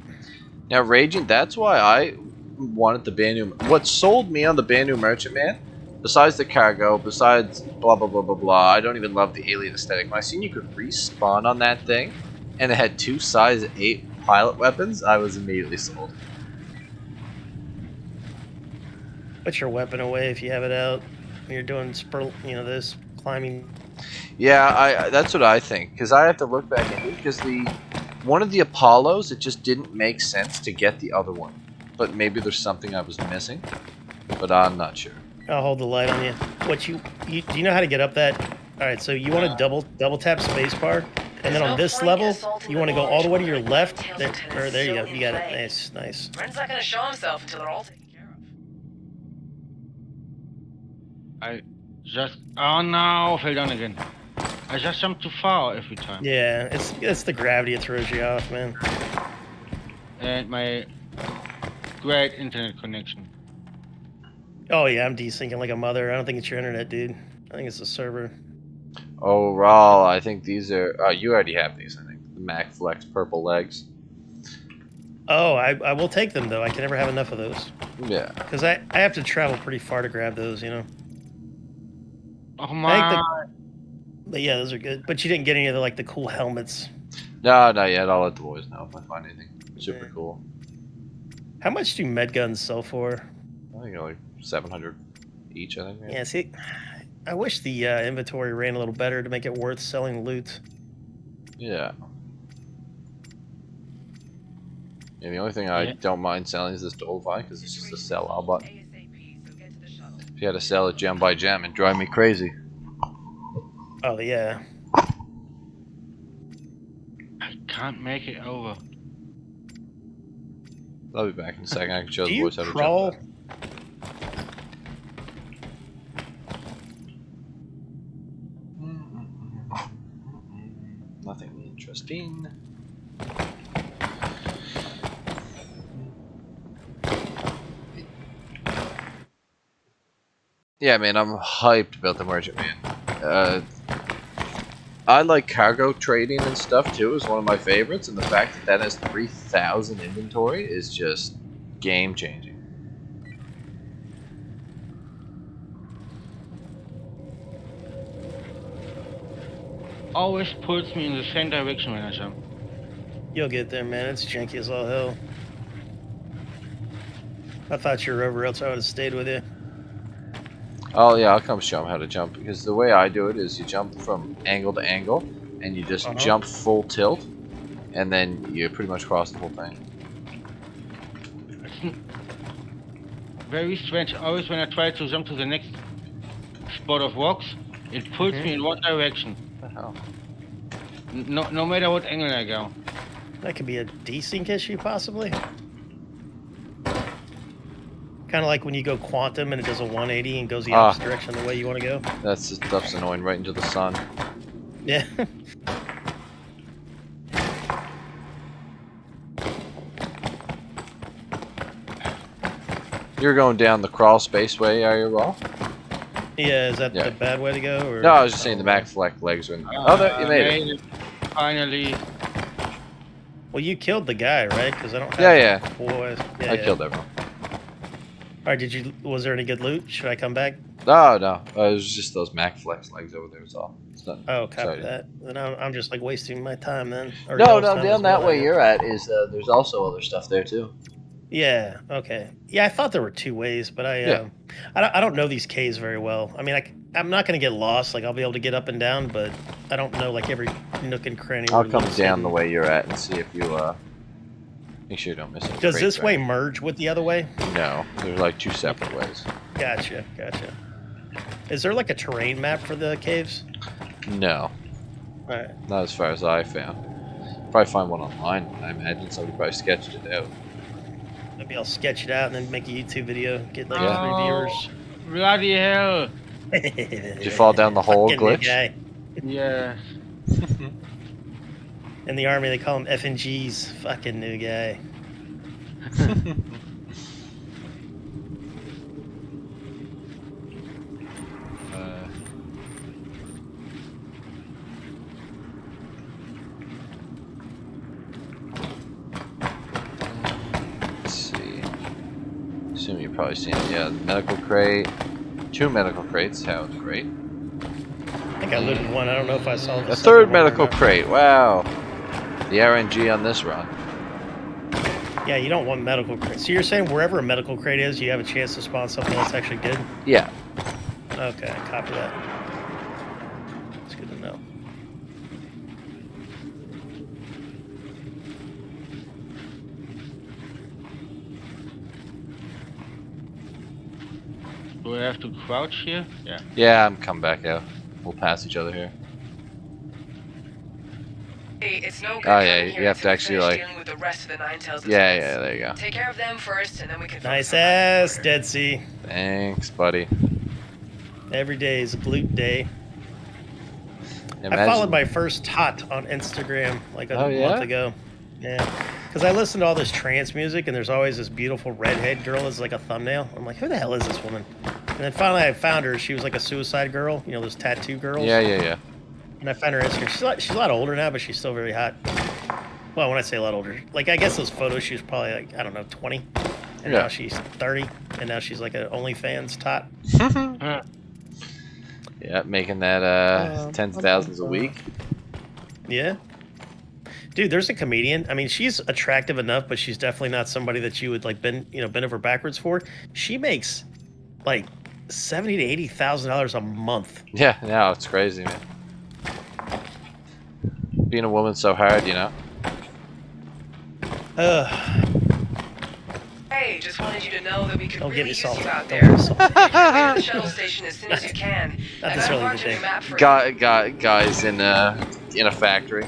Now, Raging, that's why I wanted the Banu. What sold me on the Banu Merchantman, besides the cargo, besides blah blah blah blah blah, I don't even love the alien aesthetic. When I seen you could respawn on that thing, and it had 2 size 8 pilot weapons, I was immediately sold. Put your weapon away if you have it out. When you're doing this climbing. Yeah, that's what I think, because I have to look back at it, because one of the Apollos, it just didn't make sense to get the other one. But maybe there's something I was missing, but I'm not sure. I'll hold the light on you. Do you know how to get up that? All right, so you want to double tap spacebar, and then on this level, you want to go all the way to your left. There you go. You got it. Nice. Ren's not gonna show himself until they're all taken care of. Oh no, fell down again. I just jumped too far every time. Yeah, it's the gravity that throws you off, man. And my great internet connection. Oh yeah, I'm desyncing like a mother. I don't think it's your internet, dude. I think it's the server. Oh, Raul, I think these are. You already have these, I think. The Mac Flex purple legs. Oh, I will take them though. I can never have enough of those. Yeah. Because I have to travel pretty far to grab those, you know. Oh my! But yeah, those are good. But you didn't get any of the cool helmets. No, not yet. I'll let the boys know if I find anything super cool. How much do med guns sell for? I think like 700 each. I think. Yeah. See, I wish the inventory ran a little better to make it worth selling loot. Yeah. Yeah, the only thing I don't mind selling is this Dolvi, because it's just a sell all button. If you had to sell it gem by gem, it'd drive me crazy. Oh yeah. I can't make it over. I'll be back in a second. I can show Do the you boys how to crawl? jump. Nothing interesting. Yeah, man, I'm hyped about the Merchantman. I like cargo trading and stuff too. It's one of my favorites, and the fact that has 3,000 inventory is just game changing. Always pulls me in the same direction when I jump. You'll get there, man. It's janky as all hell. I thought you were over, else I would have stayed with you. Oh yeah, I'll come show them how to jump, because the way I do it is you jump from angle to angle, and you just jump full tilt, and then you pretty much cross the whole thing. It's very strange. Always when I try to jump to the next spot of rocks, it pulls me in one direction. What the hell? No matter what angle I go. That could be a desync issue, possibly. Kind of like when you go quantum and it does a 180 and goes the opposite direction the way you want to go. That's just stuff's annoying right into the sun. Yeah. You're going down the crawl spaceway, are you, Raw? Yeah, is that the bad way to go? Or? No, I was just saying the Mac Fleck legs are in. Oh, there, you made it. Finally. Well, you killed the guy, right? Because I don't have Yeah. boys. I killed everyone. Alright, was there any good loot? Should I come back? No. It was just those Mac Flex legs over there. Was all. It's not Oh, copy exciting. that. Then I'm just like wasting my time then. Or No, y'all's time down as that well, way I you're at is there's also other stuff there too. Yeah. Okay. Yeah, I thought there were two ways, but Yeah. I don't know these caves very well. I mean, I'm not gonna get lost. Like I'll be able to get up and down, but I don't know like every nook and cranny. I'll where come loot's down hidden. the way you're at and see if you make sure you don't miss any. Does crates this or way anything. merge with the other way? No, there's like two separate ways. Gotcha. Is there like a terrain map for the caves? No, All right. not as far as I found. Probably find one online. I imagine somebody probably sketched it out. Maybe I'll sketch it out and then make a YouTube video. Get like Yeah. 3 viewers. Bloody hell. Did you fall down the hole Fucking new glitch? guy. Yeah. In the army, they call him F and G's. Fucking new guy. Let's see. Assume you've probably seen it. Yeah, the medical crate. 2 medical crates. How great. I think I looted one. I don't know if I saw the A second third one or medical not. crate. Wow. The RNG on this run. Yeah, you don't want medical crate. So you're saying wherever a medical crate is, you have a chance to spawn something that's actually good? Yeah. Okay, copy that. It's good to know. Do I have to crouch here? Yeah. Yeah, I'm coming back out. We'll pass each other here. Hey, it's no good Oh, yeah, coming here you have to until we actually, finish like- dealing with the rest of the Nine Tails. Yeah, expense. there you go. Take care of them first, and then we can. Nice focus on that ass, later. Dead Sea. Thanks, buddy. Every day is a loot day. I Imagine- followed my first tot on Instagram like a Oh, yeah? month ago. Yeah. Because I listen to all this trance music, and there's always this beautiful redhead girl as like a thumbnail. I'm like, who the hell is this woman? And then finally I found her. She was like a suicide girl. You know, those tattoo girls? Yeah. And I found her Instagram. She's a lot older now, but she's still very hot. Well, when I say a lot older, like I guess those photos, she was probably like, I don't know, 20. And Yeah. now she's 30. And now she's like an OnlyFans tot. Yeah, making that tens of thousands a week. Yeah. Dude, there's a comedian. I mean, she's attractive enough, but she's definitely not somebody that you would like bend over backwards for. She makes like $70,000 to $80,000 a month. Yeah, no, it's crazy, man. Being a woman's so hard, you know. Hey, just wanted you to know that we could Don't really get me use salty. you out Don't there. get me salty. Get to the shuttle station as soon as you can. Not And this I'm early marking today. the map for Guys in a factory,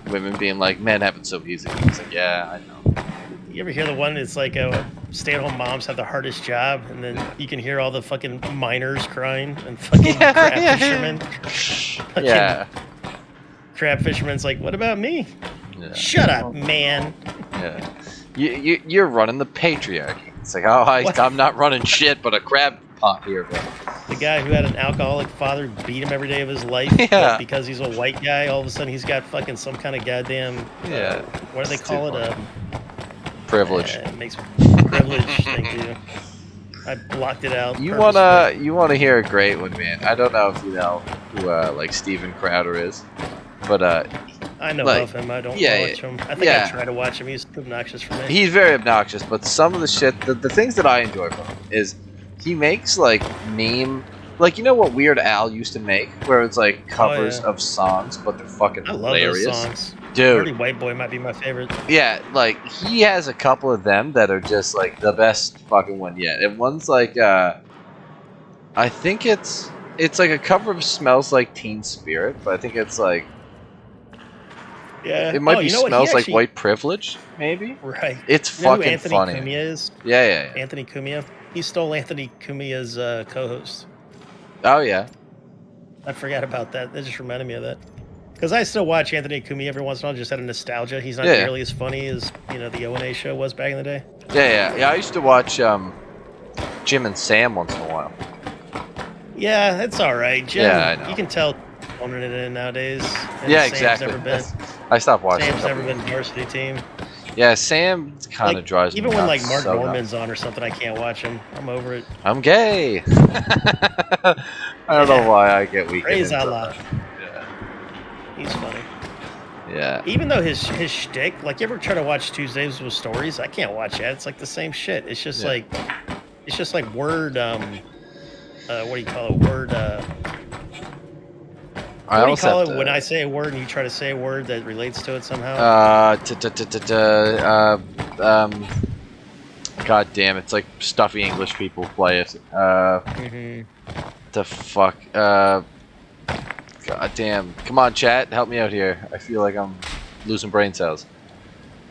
women being like, "Men have it so easy." It's like, yeah, I know. You ever hear the one? It's like stay-at-home moms have the hardest job, and then you can hear all the fucking miners crying and fucking crab fishermen. Fucking Yeah. crab fishermen's like, what about me? Yeah. Shut up, man. Yeah. You're running the patriarchy. It's like, oh, What? I'm not running shit, but a crab pot here. But The guy who had an alcoholic father beat him every day of his life. Yeah. But because he's a white guy, all of a sudden he's got fucking some kind of goddamn. Yeah. What do they It's call too it? privilege. It makes privilege. Thank you. I blocked it out. You purposely. wanna hear a great one, man? I don't know if you know who like Steven Crowder is, but I know like, of him. I don't yeah, watch him. I think yeah. I try to watch him. He's too obnoxious for me. he's very obnoxious. But some of the shit, the things that I enjoy from him is he makes like meme, like you know what Weird Al used to make, where it's like covers yeah. of songs, but they're fucking I love hilarious. those songs. Dude. Dirty White Boy might be my favorite. Yeah, like he has a couple of them that are just like the best fucking one yet. And one's like I think it's like a cover of Smells Like Teen Spirit, but I think it's like Yeah. it might Oh, be you know what? He Smells Like actually- White Privilege, maybe. Right. It's You know who fucking Anthony funny. Cumia is? Yeah. Anthony Cumia. He stole Anthony Cumia's co-host. Oh yeah. I forgot about that. That just reminded me of that. Because I still watch Anthony Cumia every once in a while, just out of nostalgia. He's not Yeah. nearly as funny as the O&A show was back in the day. Yeah. I used to watch Jim and Sam once in a while. Yeah, that's all right. Jim, Yeah, I know. you can tell phoning it in nowadays. And Yeah, Sam's exactly. Never been, I stopped watching. Sam's never been varsity team. Yeah, Sam kind of Like, drives me even when nuts. like Mark so Norman's nuts. on or something, I can't watch him. I'm over it. I'm gay. I don't know why I get weak Praise into Allah. that. He's funny. Yeah. Even though his shtick, like you ever try to watch Tuesdays with Stories, I can't watch that. It's like the same shit. It's just like word. What do you call it? Word. What do you call it when I say a word and you try to say a word that relates to it somehow? God damn, it's like stuffy English people play it. The fuck. God damn. Come on, chat, help me out here. I feel like I'm losing brain cells.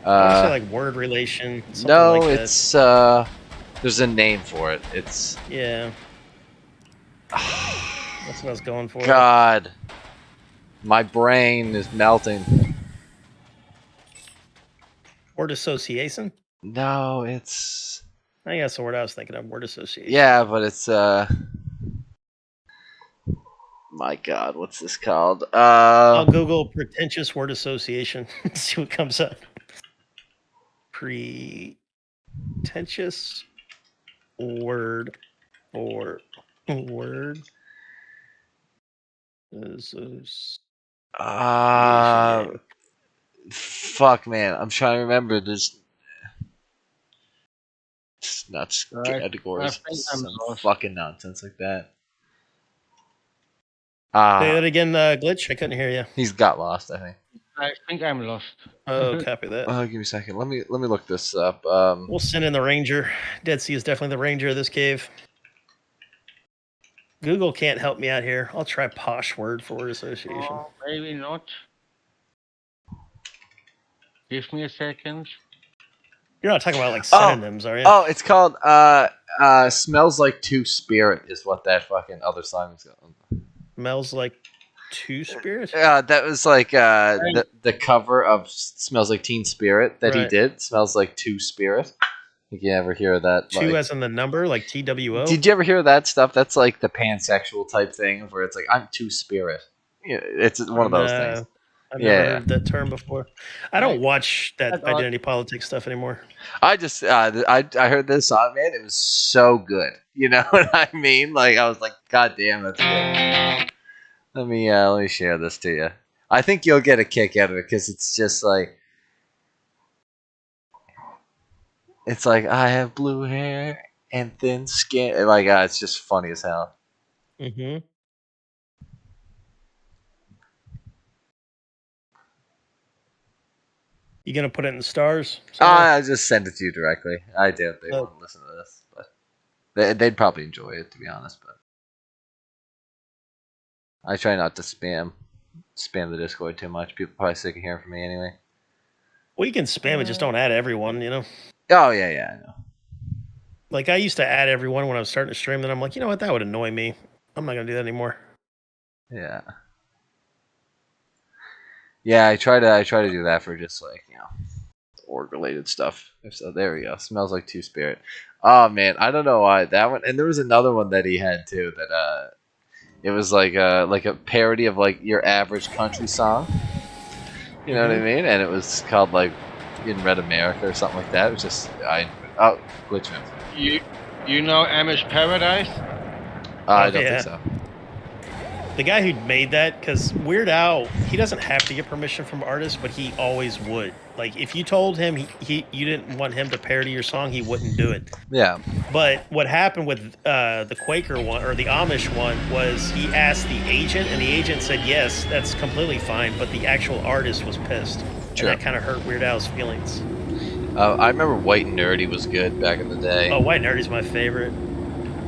I say like word relation. No, like it's there's a name for it. It's yeah. That's what I was going for. God. My brain is melting. Word association? No, it's... I think that's the word I was thinking of, word association. Yeah, but it's, my God, what's this called? I'll Google pretentious word association and see what comes up. Pretentious word or word association. Fuck, man. I'm trying to remember this. It's not categories. Some fucking nonsense like that. Say that again, Glitch. I couldn't hear you. He's got lost, I think. I think I'm lost. Oh, copy that. Give me a second. Let me look this up. We'll send in the ranger. Dead Sea is definitely the ranger of this cave. Google can't help me out here. I'll try posh word for word association. Oh, maybe not. Give me a second. You're not talking about like synonyms, are you? Oh, it's called Smells Like Two Spirit is what that fucking other song is called. Smells Like Two Spirit? That was like the cover of Smells Like Teen Spirit that he did. Smells Like Two Spirit. Did you ever hear that? Two as in the number, like TWO? Did you ever hear that stuff? That's like the pansexual type thing where it's like, I'm Two Spirit. Yeah, it's one of those things. I've never heard that term before. I don't watch that identity politics stuff anymore. I just I heard this song, man. It was so good. You know what I mean? Like I was like, God damn, that's good. Let me share this to you. I think you'll get a kick out of it because it's just like, it's like I have blue hair and thin skin. Like it's just funny as hell. Mm-hmm. You gonna put it in STAARS? I just send it to you directly. I doubt they want to listen to this, but they'd probably enjoy it, to be honest. But I try not to spam the Discord too much. People are probably sick of hearing from me anyway. Well, you can spam it, just don't add everyone, you know? Oh, yeah, I know. Like, I used to add everyone when I was starting to stream, then I'm like, you know what, that would annoy me. I'm not going to do that anymore. Yeah. Yeah, I try to do that for just, like, you know, org-related stuff. So there we go. Smells Like Two Spirit. Oh, man, I don't know why. That one, and there was another one that he had, too, that, it was like a parody of, like, your average country song. You know what I mean? And it was called, like, In Red America or something like that. It was just, Glitchman. You know Amish Paradise? I don't think so. The guy who made that, because Weird Al, he doesn't have to get permission from artists, but he always would. Like, if you told him you didn't want him to parody your song, he wouldn't do it. Yeah. But what happened with the Quaker one, or the Amish one, was he asked the agent, and the agent said, yes, that's completely fine, but the actual artist was pissed. Sure. And that kind of hurt Weird Al's feelings. I remember White Nerdy was good back in the day. Oh, White Nerdy's my favorite.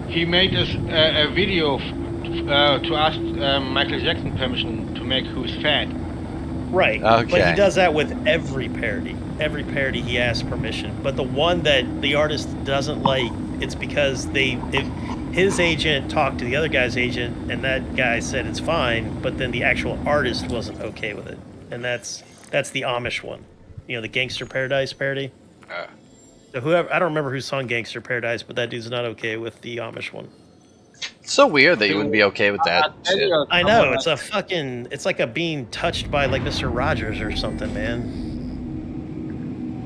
He made a video to ask Michael Jackson permission to make Who's Fat. Right. Okay. But he does that with every parody. Every parody he asks permission. But the one that the artist doesn't like, it's because his agent talked to the other guy's agent, and that guy said it's fine, but then the actual artist wasn't okay with it. And that's the Amish one. You know, the Gangster Paradise parody. So whoever, I don't remember who sung Gangster Paradise, but that dude's not okay with the Amish one. It's so weird that you wouldn't be okay with that shit. I know, it's a fucking, it's like a being touched by like Mr. Rogers or something, man.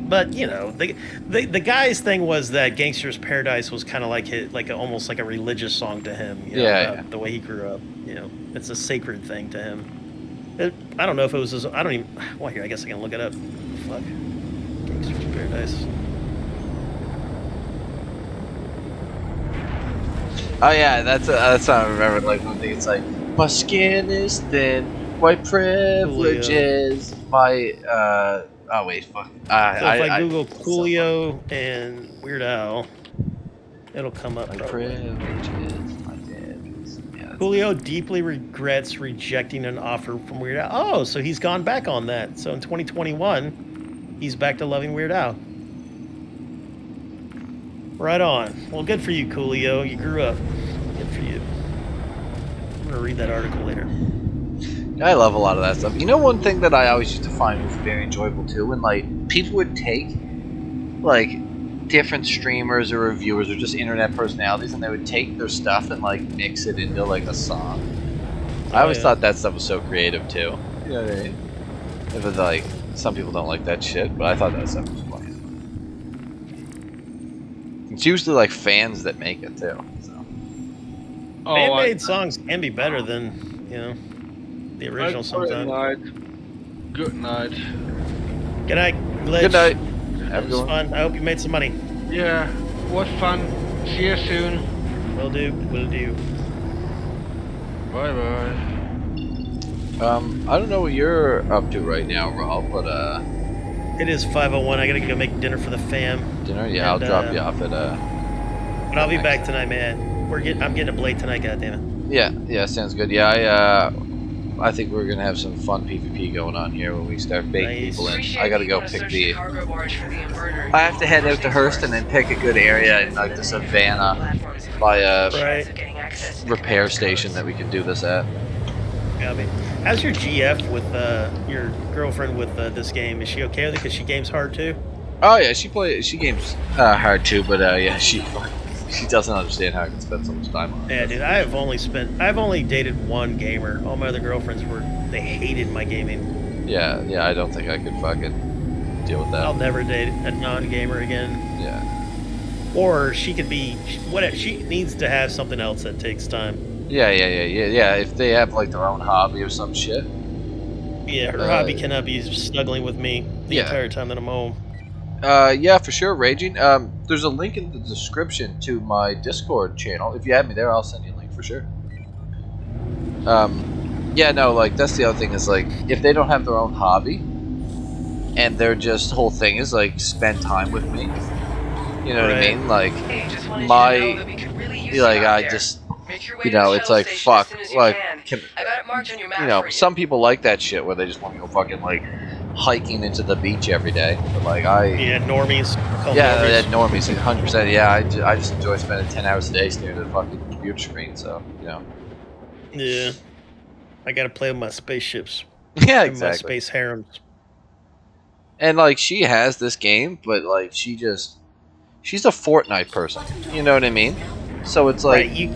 But you know, the guy's thing was that Gangster's Paradise was kind of like almost like a religious song to him. You know, Yeah. The way he grew up, you know, it's a sacred thing to him. I don't know if it was his. I don't even. Well, here, I guess I can look it up. Fuck, Gangster's Paradise. Oh yeah, that's how I remember. Like one thing, it's like my skin is thin, white privilege is my. Oh wait, fuck. So if I Google Coolio and Weird Al, it'll come up. My Probably. privilege is my dad's. Yeah, Coolio deeply regrets rejecting an offer from Weird Al. Oh, so he's gone back on that. So in 2021, he's back to loving Weird Al. Right on. Well, good for you, Coolio. You grew up. Good for you. I'm gonna read that article later. I love a lot of that stuff. You know, one thing that I always used to find was very enjoyable too, when like people would take like different streamers or reviewers or just internet personalities, and they would take their stuff and like mix it into like a song. I always thought that stuff was so creative too. You know what I mean? It was like some people don't like that shit, but I thought that stuff was funny. It's usually like fans that make it too. So. Fan-made songs can be better than, you know, the original sometimes. Good night. Good night, Glitch. Good night. That was fun. I hope you made some money. Yeah, was fun. See you soon. Will do. Will do. Bye bye. I don't know what you're up to right now, Rob, but It is 5:01. I gotta go make dinner for the fam. dinner? Yeah, I'll drop you off at But I'll be back tonight, man. I'm getting up late tonight. Goddamn it. Yeah, sounds good. Yeah, I think we're gonna have some fun PvP going on here when we start baiting people in. I gotta go pick the. I have to head out to Hearst and then pick a good area in like the Savannah by a repair station that we can do this at. Got me. How's your GF with your girlfriend with this game? Is she okay with it? Because she games hard too. Oh yeah, she games hard too, but yeah, she doesn't understand how I can spend so much time on it. Yeah, dude, I've only dated one gamer. All my other girlfriends they hated my gaming. Yeah, I don't think I could fucking deal with that. I'll never date a non-gamer again. Yeah. Or she could be whatever. She needs to have something else that takes time. Yeah. If they have like their own hobby or some shit. Yeah, her hobby cannot be snuggling with me the entire time that I'm home. Yeah, for sure, Raging. There's a link in the description to my Discord channel. If you add me there, I'll send you a link for sure. Yeah, no, like, that's the other thing is, like, if they don't have their own hobby, and their just whole thing is, like, spend time with me, you know what I mean? Like, I just, you know, it's like, fuck, like, you know, some people like that shit where they just want to go fucking, like, hiking into the beach every day, but like normies. Yeah, normies, 100%. Yeah, I just enjoy spending 10 hours a day staring at a fucking computer screen. So you know. Yeah, I gotta play with my spaceships. Yeah, exactly. My space harems. And like she has this game, but like she's a Fortnite person. You know what I mean? So it's like you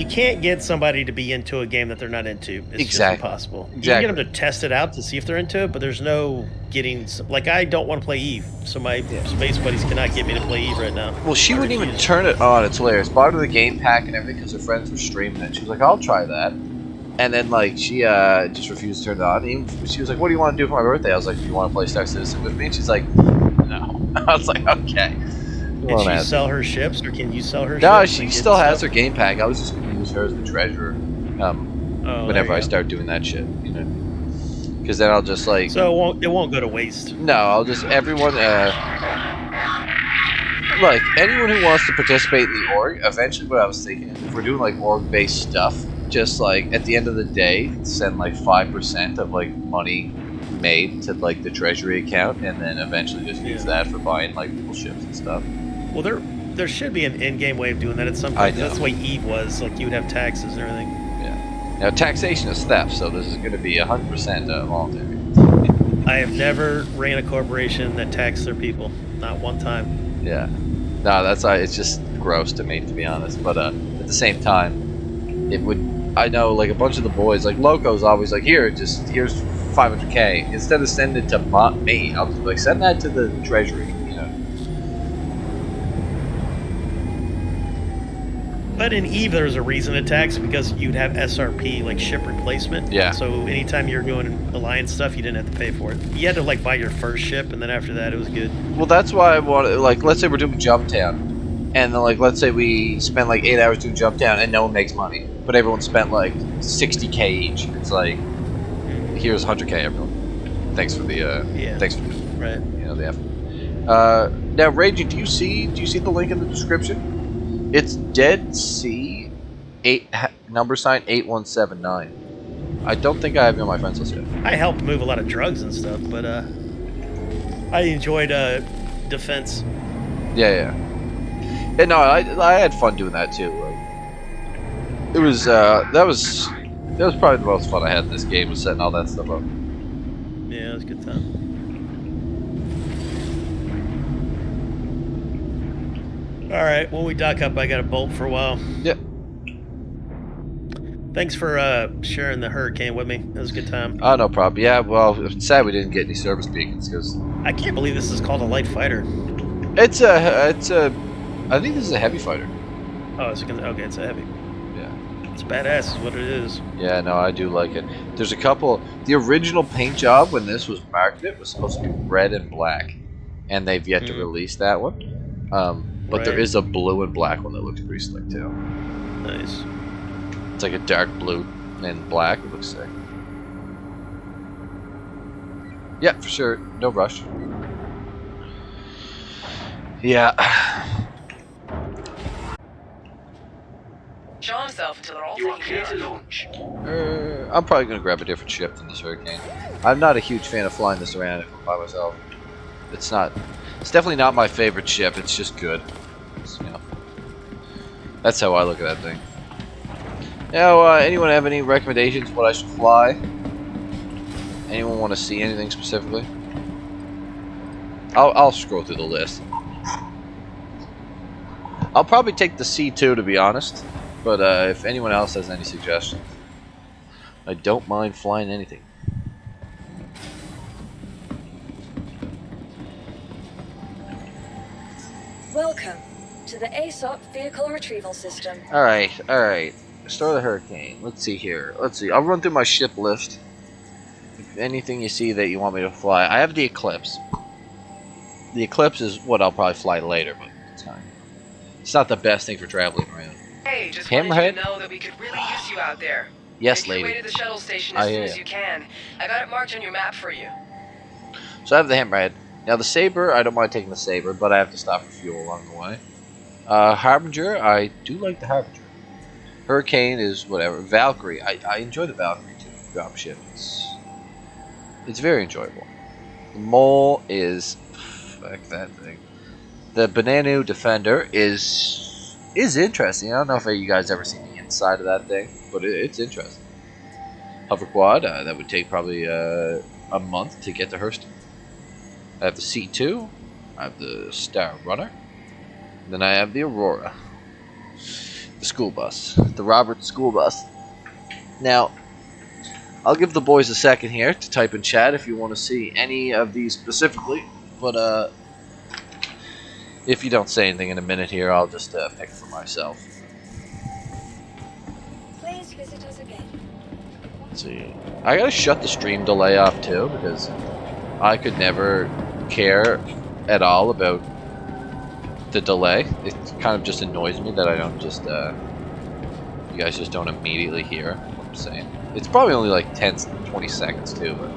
can't get somebody to be into a game that they're not into. It's just impossible. You can get them to test it out to see if they're into it, but there's no getting... Like, I don't want to play Eve, so my space buddies cannot get me to play Eve right now. Well, she wouldn't even turn it on. It's hilarious. Bought her the game pack and everything because her friends were streaming it. She was like, I'll try that. And then, like, she just refused to turn it on. Even, she was like, what do you want to do for my birthday? I was like, do you want to play Star Citizen with me? And she's like, no. I was like, okay. Can she sell her ships, or can you sell her ships? No, she still has her game pack. I was just going to use her as the treasurer whenever I start doing that shit, you know. Because then I'll just, like... So it won't go to waste. No, I'll just... Everyone... like, anyone who wants to participate in the org, eventually what I was thinking, if we're doing, like, org-based stuff, just, like, at the end of the day, send, like, 5% of, like, money made to, like, the treasury account, and then eventually just use that for buying, like, people's ships and stuff. Well, there should be an in-game way of doing that at some point. That's the way Eve was. Like, you would have taxes and everything. Yeah. Now, taxation is theft, so this is going to be 100% voluntary. I have never ran a corporation that taxed their people. Not one time. Yeah. No, that's it's just gross to me, to be honest. But at the same time, it would. I know, like a bunch of the boys, like Loco's always like, here's 500K. Instead of sending it to me, I'll just be like, send that to the treasury. You know. But in Eve, there's a reason to tax because you'd have SRP, like ship replacement. Yeah. So anytime you were doing Alliance stuff, you didn't have to pay for it. You had to like buy your first ship, and then after that, it was good. Well, that's why I want, like, let's say we're doing Jumptown, and then, like, let's say we spend like 8 hours doing Jumptown, and no one makes money, but everyone spent like 60K each. It's like, here's 100K, everyone. Thanks for the thanks for right. You know, the effort. Now, Ragey, do you see the link in the description? It's Dead Sea 879. I don't think I have you on my friends list yet. I helped move a lot of drugs and stuff, but I enjoyed defense. Yeah. Yeah, no, I had fun doing that too. Like, it was that was probably the most fun I had in this game, was setting all that stuff up. Yeah, it was a good time. All right, when we dock up, I got a bolt for a while. Yep. Thanks for sharing the Hurricane with me. It was a good time. Oh, no problem. Yeah, well, it's sad we didn't get any service beacons because I can't believe this is called a light fighter. it's a I think this is a heavy fighter. Oh, it's okay. It's a heavy. Yeah. It's badass, is what it is. Yeah, no, I do like it. There's a couple. The original paint job when this was marketed was supposed to be red and black, and they've yet to release that one. But there is a blue and black one that looks pretty slick too. Nice. It's like a dark blue and black. It looks sick. Yeah, for sure. No rush. Yeah. Show himself until they're all You are taken clear care to of. launch. I'm probably gonna grab a different ship than this Hurricane. I'm not a huge fan of flying this around by myself. It's definitely not my favorite ship. It's just good. You know, that's how I look at that thing. Now, anyone have any recommendations what I should fly? Anyone want to see anything specifically? I'll scroll through the list. I'll probably take the C2 to be honest, but if anyone else has any suggestions, I don't mind flying anything. Welcome to the ASOP Vehicle Retrieval System. Alright. Start the Hurricane. Let's see here. I'll run through my ship list. If anything you see that you want me to fly. I have the Eclipse. The Eclipse is what I'll probably fly later, but it's not the best thing for traveling around. Hey, just wanted you Hammerhead? to know that we could really use you out there. Yes, Make your lady. way to the shuttle station as soon as you can. I got it marked on your map for you. So I have the Hammerhead. Now the Saber, I don't mind taking the Saber, but I have to stop for fuel along the way. Harbinger, I do like the Harbinger. Hurricane is whatever. Valkyrie, I enjoy the Valkyrie too. Dropship, it's very enjoyable. The Mole is, fuck that thing. The Bananu Defender is interesting. I don't know if you guys ever seen the inside of that thing, but it's interesting. Hover Quad, that would take probably a month to get to Hurston. I have the C2, I have the Star Runner, then I have the Aurora, the school bus, the Robert school bus. Now, I'll give the boys a second here to type in chat if you want to see any of these specifically, but if you don't say anything in a minute here, I'll just pick for myself. Please visit us again. Let's see. I gotta shut the stream delay off too, because I could never care at all about the delay. It kind of just annoys me that I don't just you guys just don't immediately hear what I'm saying. It's probably only like 20 seconds too, but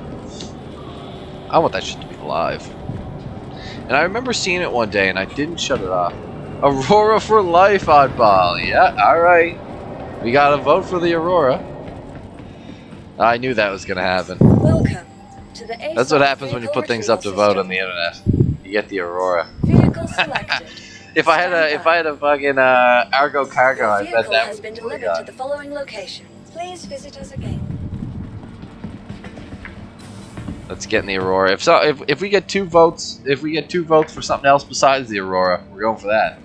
I want that shit to be live. And I remember seeing it one day and I didn't shut it off. Aurora for life, oddball. Yeah, alright. We gotta vote for the Aurora. I knew that was gonna happen. Welcome to the ASOP That's what happens when you Vehicle put things up to Retrieval vote on the internet. You get the Aurora. System. Vehicle selected. If I had a fucking Argo Cargo, Your I bet vehicle that has would been be delivered to the following location. Please visit us again. Let's get in the Aurora. If we get two votes, for something else besides the Aurora, we're going for that.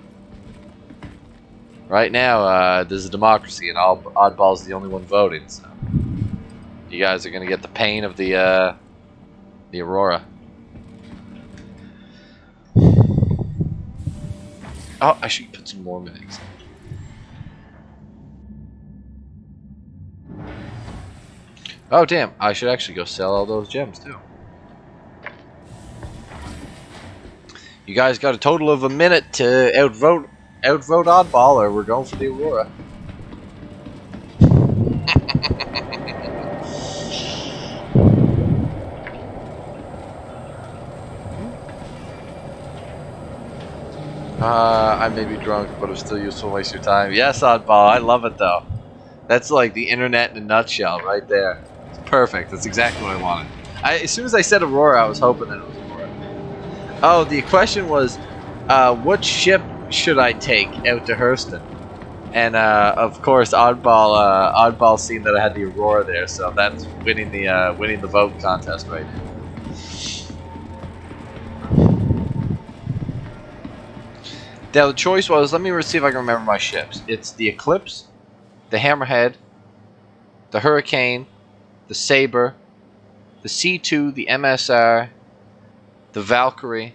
Right now, there's a democracy, and Oddball's the only one voting. So you guys are gonna get the pain of the Aurora. Oh, I should put some more minutes. Oh damn! I should actually go sell all those gems too. You guys got a total of a minute to outvote Oddball, or we're going for the Aurora. I may be drunk, but it's still useful. Waste your time. Yes, Oddball. I love it though. That's like the internet in a nutshell, right there. It's perfect. That's exactly what I wanted. As soon as I said Aurora, I was hoping that it was Aurora. Oh, the question was, what ship should I take out to Hurston? And of course, Oddball seen that I had the Aurora there, so that's winning the vote contest right now. Now the choice was, let me see if I can remember my ships. It's the Eclipse, the Hammerhead, the Hurricane, the Sabre, the C2, the MSR, the Valkyrie.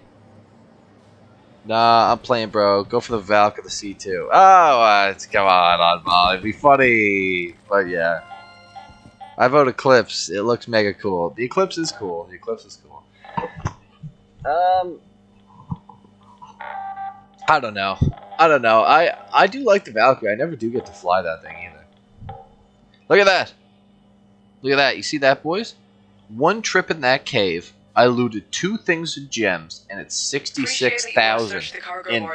Nah, I'm playing, bro. Go for the Valk or the C2. Oh, come on, Oddball. It'd be funny. But yeah. I vote Eclipse. It looks mega cool. The Eclipse is cool. The Eclipse is cool. I don't know. I do like the Valkyrie. I never do get to fly that thing either. Look at that. Look at that. You see that, boys? One trip in that cave, I looted 2 things of gems, and it's 66,000 in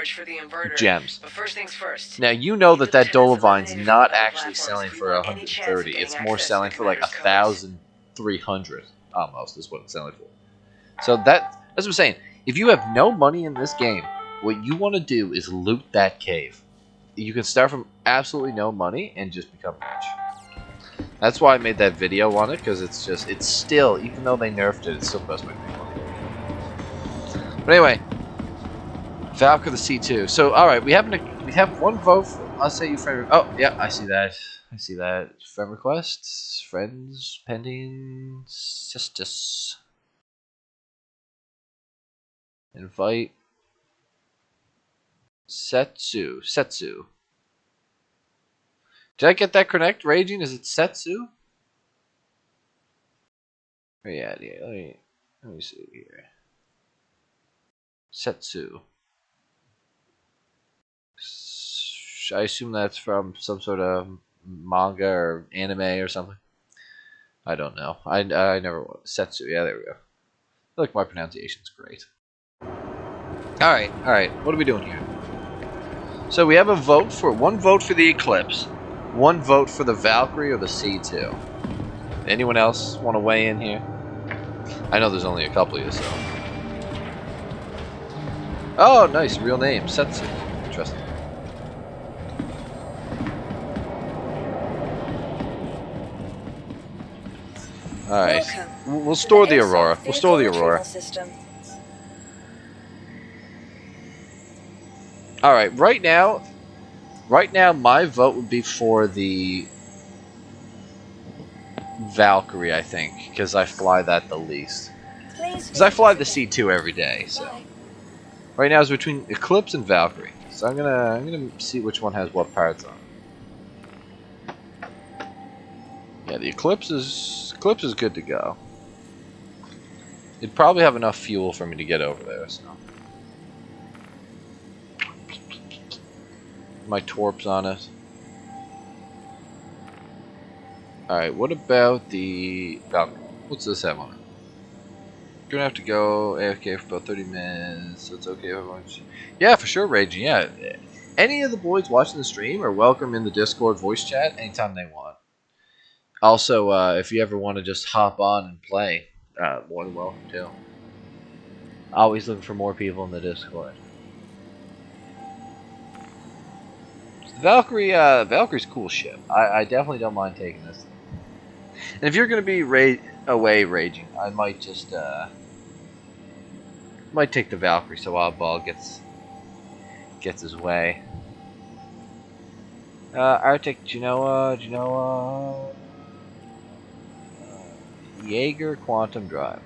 gems. But first things first. Now, you know that Dolovine's not actually selling for 130. It's more selling for like 1,300 almost is what it's selling for. So that's what I'm saying. If you have no money in this game, what you want to do is loot that cave. You can start from absolutely no money and just become rich. That's why I made that video on it, because it's still, even though they nerfed it, it's still the best way to make money. But anyway, Valk or the C2. So, alright, we have one vote for, I'll say you friend. Oh, yeah, I see that. Friend requests, friends, pending, sisters. Invite. Setsu. Did I get that correct? Raging? Is it Setsu? Oh, yeah. Let me see here. Setsu. I assume that's from some sort of manga or anime or something. I don't know. I never. Setsu. Yeah, there we go. Look, my pronunciation's great. All right. What are we doing here? So we have one vote for the Eclipse, one vote for the Valkyrie or the C2. Anyone else want to weigh in here? I know there's only a couple of you, so. Oh, nice, real name, Setsu. Interesting. All right, we'll store the Aurora. We'll store the Aurora. All right, right now, my vote would be for the Valkyrie, I think, because I fly that the least. Because I fly the C2 every day, so. Right now it's between Eclipse and Valkyrie, so I'm gonna see which one has what parts on it. Yeah, the Eclipse is good to go. It'd probably have enough fuel for me to get over there, so. My torps on it. Alright, what about the Valkyrie? What's this have on it? You're gonna have to go AFK for about 30 minutes, so it's okay if everyone's... Yeah, for sure, Raging, yeah. Any of the boys watching the stream are welcome in the Discord voice chat anytime they want. Also, if you ever want to just hop on and play, more than welcome too. Always looking for more people in the Discord. Valkyrie's a cool ship. I definitely don't mind taking this. And if you're gonna be away Raging, I might just might take the Valkyrie so Oddball gets his way. Arctic Genoa, Jaeger Quantum Drive.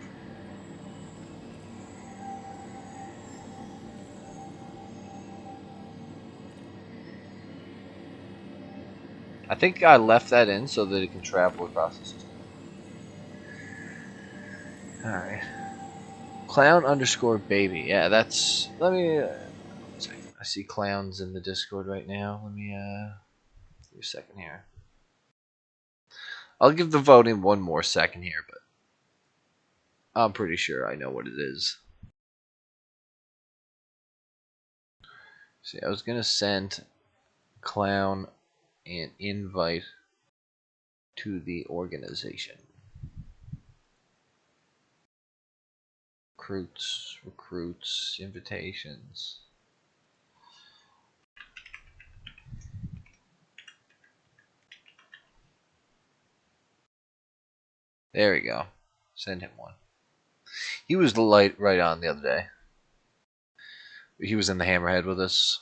I think I left that in so that it can travel across the system. Alright. Clown underscore baby. Yeah, that's... Let me... I see clowns in the Discord right now. Let me, give me a second here. I'll give the voting one more second here, but I'm pretty sure I know what it is. See, I was gonna send clown an invite to the organization. Recruits, invitations. There we go. Send him one. He was right on the other day. He was in the Hammerhead with us.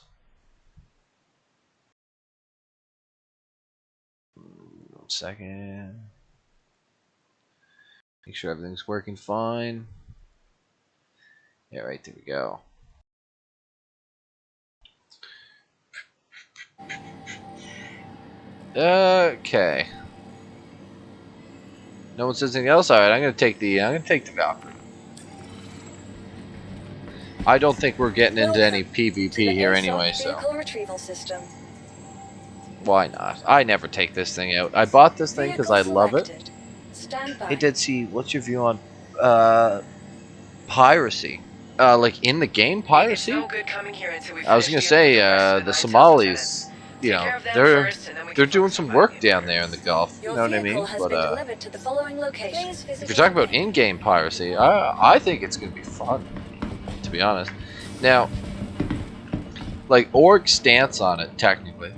1 second. Make sure everything's working fine. Yeah, right, there we go. Okay. No one says anything else? Alright, I'm gonna take the Valkyrie. I don't think we're getting into any PvP here anyway, so Retrieval system. why not? I never take this thing out. I bought this thing because I love it. Stand by. Hey Dead Sea, what's your view on piracy? Like in the game piracy? It's no good coming here until we I was finish gonna say dealing with the rest of Somalis, you Take know, care of them they're first, and then we they're can doing focus some on work fighting. down there in the Gulf. You know what I mean? Has But been delivered to the following location. if you're talking about in-game piracy, I think it's gonna be fun, to be honest. Now, like Org's stance on it, technically,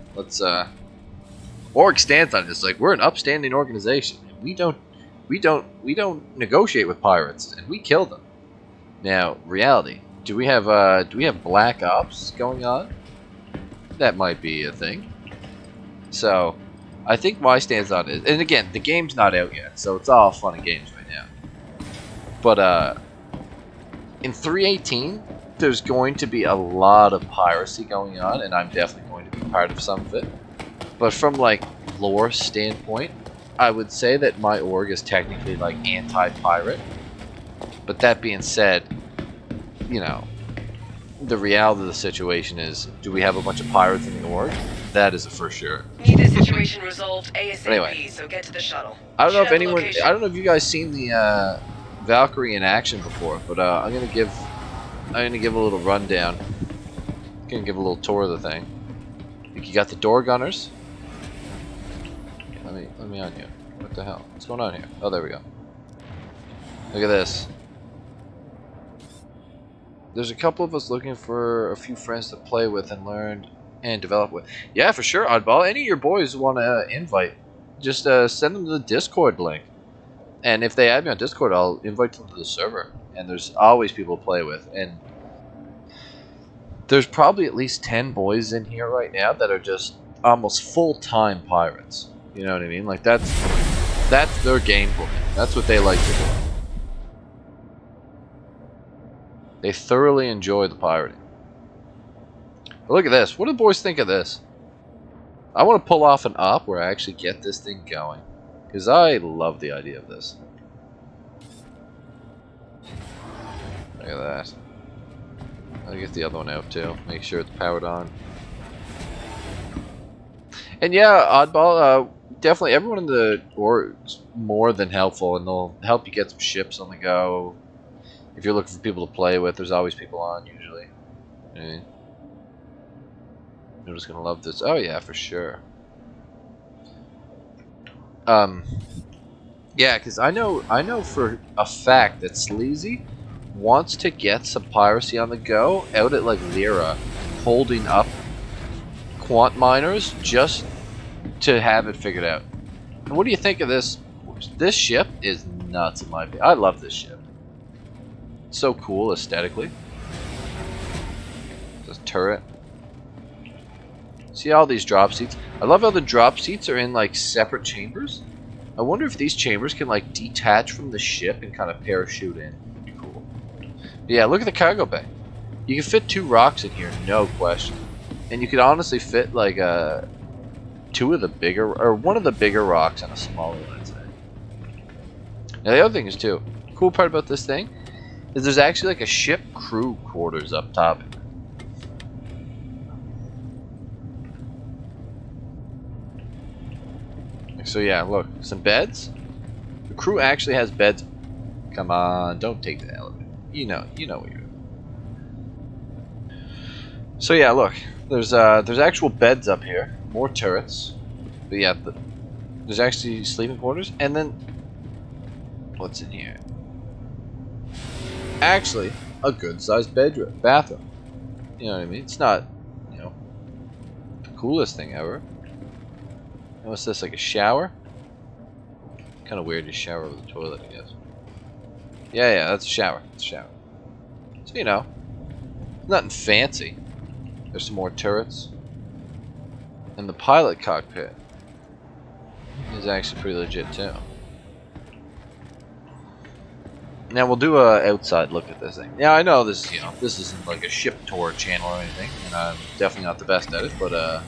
Org's stance on it is like we're an upstanding organization. We don't negotiate with pirates, and we kill them. Now, reality, do we have black ops going on? That might be a thing. So, I think my stance on it, and again, the game's not out yet, so it's all fun and games right now. But in 3.18, there's going to be a lot of piracy going on, and I'm definitely going to be part of some of it. But from like lore standpoint, I would say that my org is technically like anti-pirate. But that being said, you know, the reality of the situation is, do we have a bunch of pirates in the org? That is for sure. Need this situation resolved ASAP, Anyway. so get to the shuttle. I don't know if Should have anyone, location. I don't know if you guys seen the Valkyrie in action before, but I'm gonna give a little rundown. Gonna give a little tour of the thing. Like you got the door gunners. Okay, let me on you. What the hell? What's going on here? Oh, there we go. Look at this. There's a couple of us looking for a few friends to play with and learn and develop with. Yeah, for sure, Oddball. Any of your boys want to invite, just send them the Discord link. And if they add me on Discord, I'll invite them to the server. And there's always people to play with. And there's probably at least 10 boys in here right now that are just almost full-time pirates. You know what I mean? Like, that's their game plan. That's what they like to do. They thoroughly enjoy the pirating. But look at this. What do the boys think of this? I want to pull off an op where I actually get this thing going. Because I love the idea of this. Look at that. I'll get the other one out too. Make sure it's powered on. And yeah, Oddball, definitely everyone in the org's more than helpful, and they'll help you get some ships on the go. If you're looking for people to play with, there's always people on, usually. You know what I mean? I'm just gonna love this. Oh yeah, for sure. Yeah, because I know for a fact that Sleazy wants to get some piracy on the go out at like Lyra, holding up quant miners just to have it figured out. And what do you think of this? This ship is nuts in my opinion. I love this ship. It's so cool aesthetically. This turret. See all these drop seats? I love how the drop seats are in like separate chambers. I wonder if these chambers can like detach from the ship and kind of parachute in. Cool. Yeah, look at the cargo bay. You can fit 2 rocks in here, no question. And you could honestly fit like one of the bigger rocks and a smaller one, I'd say. Now the other thing is too, cool part about this thing is there's actually like a ship crew quarters up top. So yeah, look, some beds. The crew actually has beds. Come on, don't take the elevator. You know what you're doing. So yeah, look, there's actual beds up here, more turrets. But yeah, there's actually sleeping quarters, and then what's in here? Actually, a good-sized bathroom. You know what I mean? It's not, you know, the coolest thing ever. And what's this, like a shower? Kind of weird to shower with a toilet, I guess. Yeah, that's a shower. It's a shower. So, you know, nothing fancy. There's some more turrets. And the pilot cockpit is actually pretty legit, too. Now, we'll do a outside look at this thing. Yeah, I know this, you know, this isn't like a ship tour channel or anything, and I'm definitely not the best at it, but,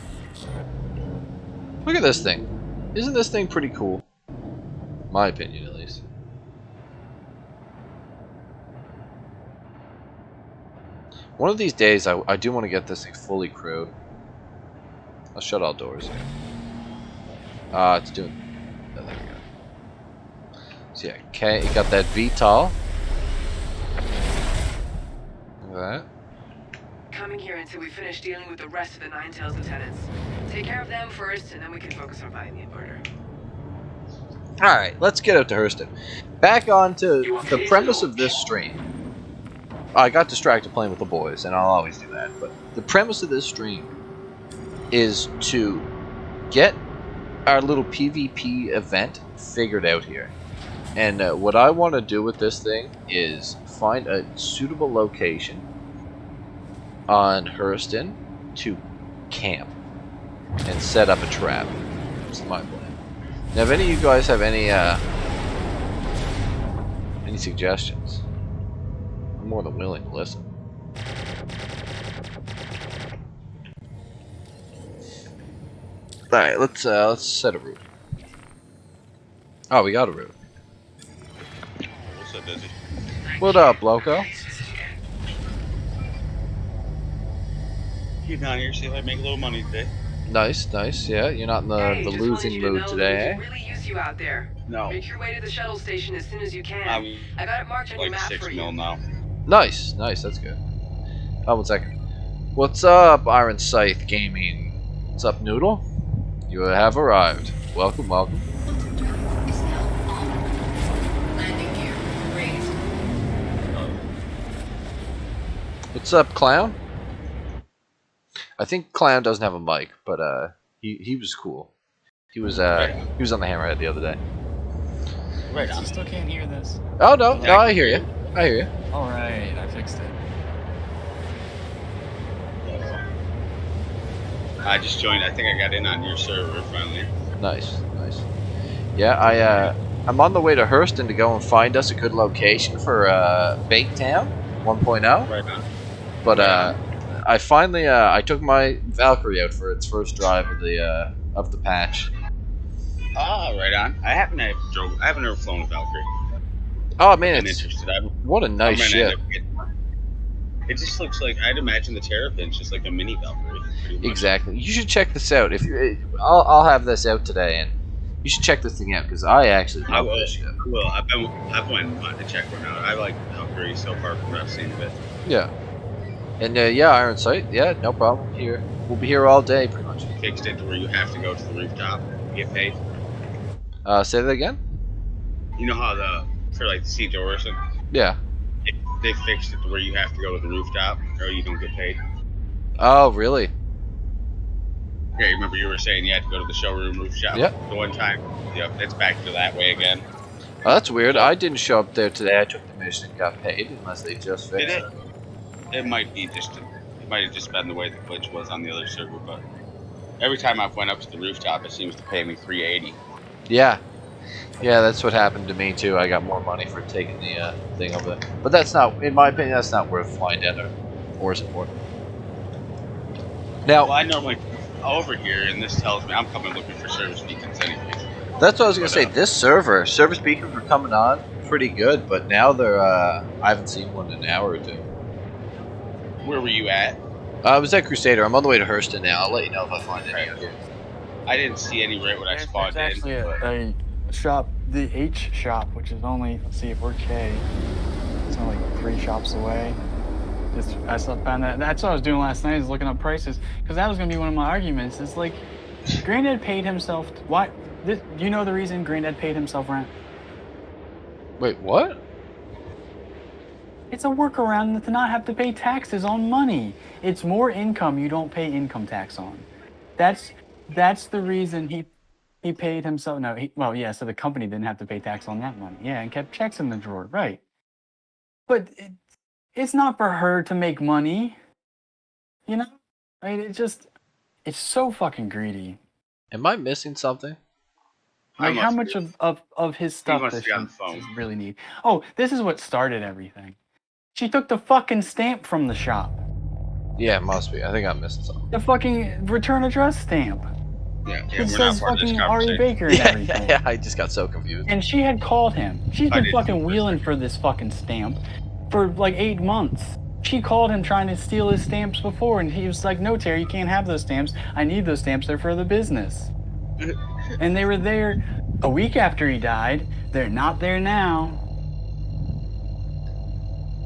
look at this thing. Isn't this thing pretty cool? My opinion, at least. One of these days, I do want to get this thing fully crewed. I'll shut all doors here. It's doing... Oh, there we go. So yeah, okay, you got that VTOL. Look at that. Coming here until we finish dealing with the rest of the Nine Tails lieutenants. Take care of them first, and then we can focus on buying the inverter. Alright, let's get out to Hurston. Back on to the premise of this stream. I got distracted playing with the boys, and I'll always do that. But the premise of this stream is to get our little PvP event figured out here. And what I want to do with this thing is find a suitable location on Hurston to camp and set up a trap. That's my plan. Now, if any of you guys have any suggestions, I'm more than willing to listen. All right, let's set a route. Oh, we got a route. What's up, Dizzy? What up, Loco? Keep down here, see if I make a little money today. Nice, nice. Yeah, you're not in the losing mood today, eh? Really use you out there. No. Make your way to the shuttle station as soon as you can. I got it marked on your Like map 6 for you. mil now. Nice, nice. That's good. Oh, 1 second. What's up, Iron Scythe Gaming? What's up, Noodle? You have arrived. Welcome, welcome. Landing gear raised. What's up, Clown? I think Clown doesn't have a mic, but he was cool. He was on the Hammerhead the other day. Right on. Still can't hear this. Oh no, no, I hear you. I hear you. All right, I fixed it. I just joined. I think I got in on your server finally. Nice, nice. Yeah, I'm on the way to Hurston to go and find us a good location for Baittown 1.0. Right on. But I finally I took my Valkyrie out for its first drive of the patch. Ah, right on. I haven't ever flown a Valkyrie. Oh man, I'm it's interested. what a nice ship. It just looks like, I'd imagine the Terrapin's just like a mini Valkyrie. Exactly. You should check this out. If you, I'll have this out today, and you should check this thing out because I actually love this ship. Well, I've been wanting to check one out. I like Valkyrie so far from what I've seen of it. Yeah. And yeah, Iron Sight. Yeah, no problem. Here, we'll be here all day, pretty much. Fixed it to where you have to go to the rooftop to get paid. Say that again. You know how for like the sea doors and yeah, they fixed it to where you have to go to the rooftop or you don't get paid. Oh, really? Yeah, you remember you were saying you had to go to the showroom rooftop the one time? Yep, it's back to that way again. Oh, that's weird. I didn't show up there today. I took the mission and got paid, unless they just fixed it. It might be it might have just been the way the glitch was on the other server, but Every time I've went up to the rooftop, it seems to pay me $380. Yeah. Yeah, that's what happened to me too. I got more money for taking the thing over there. But that's not, in my opinion, that's not worth flying down to Orson for. Now, Well, I normally over here, and this tells me I'm coming looking for service beacons anyways. That's what I was gonna say. This service beacons were coming on pretty good, but now they're I haven't seen one in an hour or two. Where were you at? I was at Crusader. I'm on the way to Hurston now. I'll let you know if I find any out here. I didn't see any right when I spawned There's actually in. a shop, the H shop, which is only, let's see if we're K. It's only like 3 shops away. I found that. That's what I was doing last night, is looking up prices, because that was gonna be one of my arguments. It's like, Granddad paid himself. Why? Do you know the reason Granddad paid himself rent? Wait, what? It's a workaround to not have to pay taxes on money. It's more income you don't pay income tax on. That's the reason he paid himself. No, so the company didn't have to pay tax on that money. Yeah, and kept checks in the drawer, right? But it's not for her to make money. You know? Right? It's so fucking greedy. Am I missing something? Like, how much of his stuff does she really need? Oh, this is what started everything. She took the fucking stamp from the shop. Yeah, it must be. I think I'm missing something. The fucking return address stamp. Yeah, it says fucking Ari Baker and everything. Yeah, I just got so confused. And she had called him. She's been fucking wheeling for this fucking stamp for like 8 months. She called him trying to steal his stamps before, and he was like, "No, Terry, you can't have those stamps. I need those stamps. They're for the business." And they were there a week after he died. They're not there now.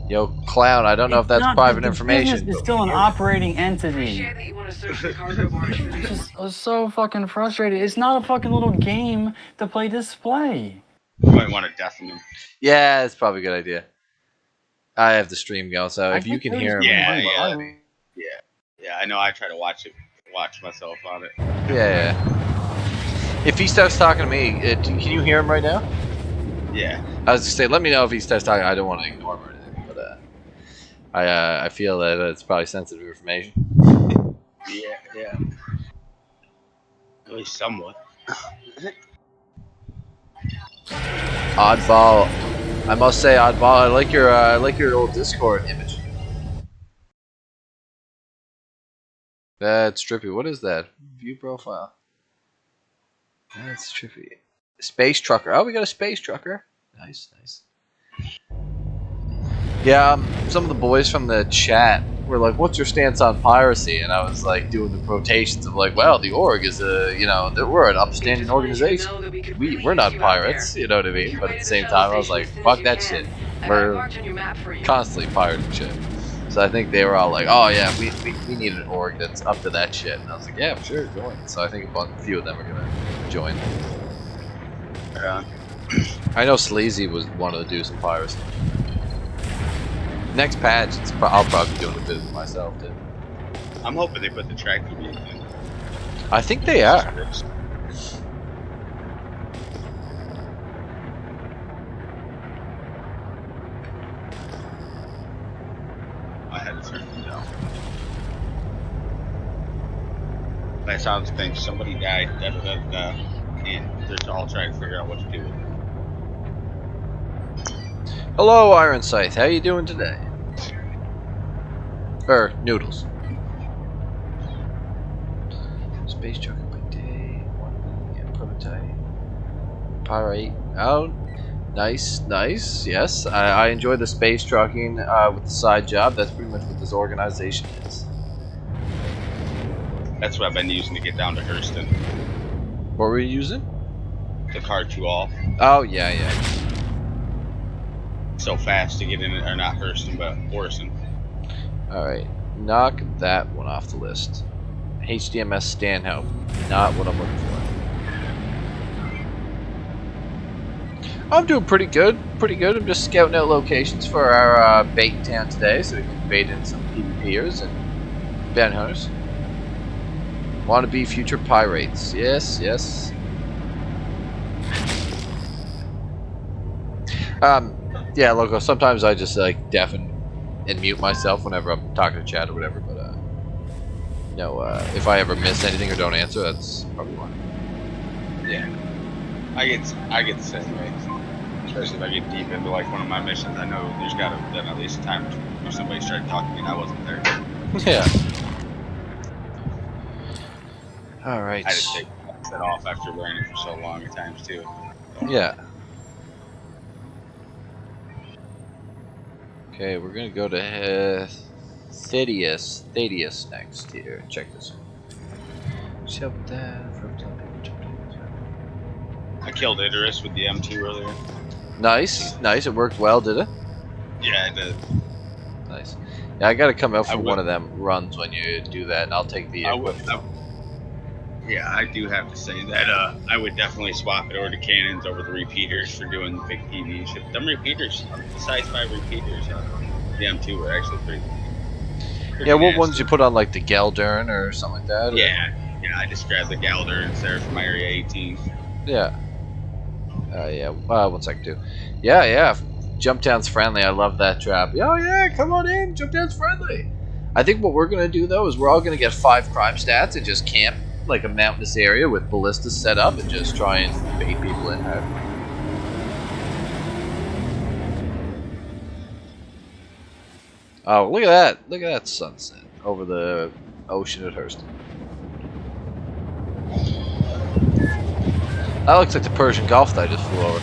Yo, clown, I don't know if that's private information. It's still an operating entity. That you want to search the cargo barge for this. I was so fucking frustrated. It's not a fucking little game to play display. You might want to deafen them. Yeah, it's probably a good idea. I have the stream going, so if you can hear me. Yeah, I know. I try to watch myself on it. Yeah. If he starts talking to me, can you hear him right now? Yeah. I was gonna say, let me know if he starts talking. I don't want to ignore him or anything, but I feel that it's probably sensitive information. Yeah. At least somewhat. Oddball, I must say, Oddball, I like your old Discord image. That's trippy. What is that? View profile. That's trippy. Space trucker. Oh, we got a space trucker. Nice. Yeah, some of the boys from the chat were like, "What's your stance on piracy?" And I was like, doing the quotations of like, "Well, the org is we're an upstanding organization. We're not pirates, you know what I mean?" But at the same time, I was like, "Fuck that shit. We're constantly pirating shit." So I think they were all like, "Oh yeah, we need an org that's up to that shit." And I was like, "Yeah, sure, join." So I think a few of them are gonna join. I know Sleazy was one of the dudes in piracy. Next patch, I'll probably be doing a bit of it myself too. I'm hoping they put the tractor beam in. I think they are. I had to turn them down. That sounds like somebody died. And they're all trying to figure out what to do with it. Hello, Iron Scythe. How you doing today? Noodles. Space trucker by day. Prototype. Pirate. Oh, nice. Yes, I enjoy the space trucking with the side job. That's pretty much what this organization is. That's what I've been using to get down to Hurston. What were you using? The car 2-all. Oh, yeah. So fast to get in, or not Hurston, but Orson. Alright, knock that one off the list. HDMS Stanhope, not what I'm looking for. I'm doing pretty good. I'm just scouting out locations for our Baittown today, so we can bait in some PvPers and bounty hunters. Want to be future pirates? Yes. Yeah, Loco, sometimes I just like deafen and mute myself whenever I'm talking to chat or whatever, but know, if I ever miss anything or don't answer, that's probably why. Yeah. I get the same way. Especially if I get deep into like one of my missions, I know there's got to have been at least a time where somebody started talking to me and I wasn't there. Yeah. All right. I just take that off after wearing it for so long at times too. Yeah. Okay, we're gonna go to Thaddeus next here. Check this out. I killed Idris with the M2 earlier. Nice. It worked well, did it? Yeah, I did. Nice. Yeah, I gotta come out for one of them runs when you do that, and I'll take the equipment. Yeah, I do have to say that I would definitely swap it over to cannons over the repeaters for doing the big PV ship. Them repeaters, the size 5 repeaters, the M2 were actually pretty yeah, what nasty. ones you put on, like the Geldern or something like that? Or? Yeah, I just grabbed the Gelderns there from Area 18. Yeah. Yeah, 1 second too. Yeah. Jumptown's friendly. I love that trap. Oh yeah, come on in. Jumptown's friendly. I think what we're gonna do though is we're all gonna get 5 crime stats and just camp like a mountainous area with ballistas set up and just try and bait people in hard. Oh, look at that! Look at that sunset over the ocean at Hurston. That looks like the Persian Gulf that I just flew over.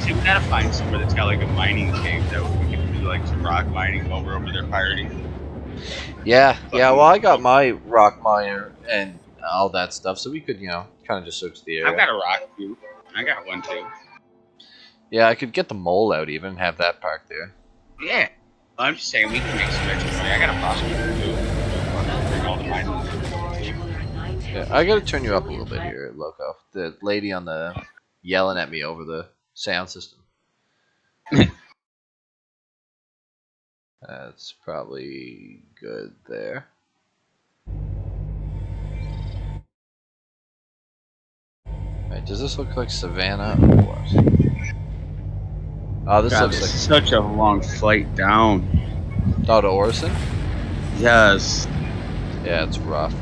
See, we gotta find somewhere that's got like a mining cave that we can do like some rock mining while we're over there pirating. Yeah. Well, I got my rock miner and all that stuff, so we could, you know, kind of just search the area. I've got a rock too. I got one too. Yeah, I could get the mole out even and have that parked there. Yeah. I'm just saying we can make some extra money. I got a prospector too. Bring all the mining. Yeah, I gotta turn you up a little bit here, Loco. The lady on the yelling at me over the sound system. That's probably good there. Right, does this look like Savannah or what? Oh, this looks like such a long flight down. Oh, to Orison? Yes. Yeah, it's rough.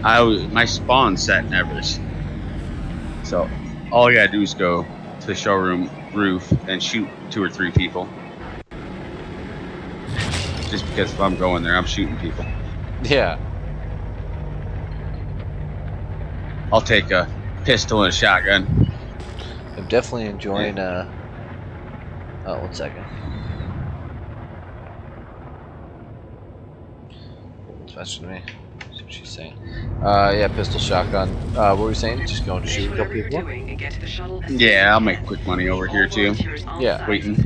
My spawn set in Everest. So all I gotta do is go to the showroom roof and shoot 2 or 3 people. Just because if I'm going there, I'm shooting people. Yeah. I'll take a pistol and a shotgun. I'm definitely enjoying, Oh, 1 second. It's messaging me. See what she's saying. Yeah, pistol, shotgun. What were we saying? Just going to shoot a couple people? Yeah, I'll make quick money over here too. Yeah. Waiting.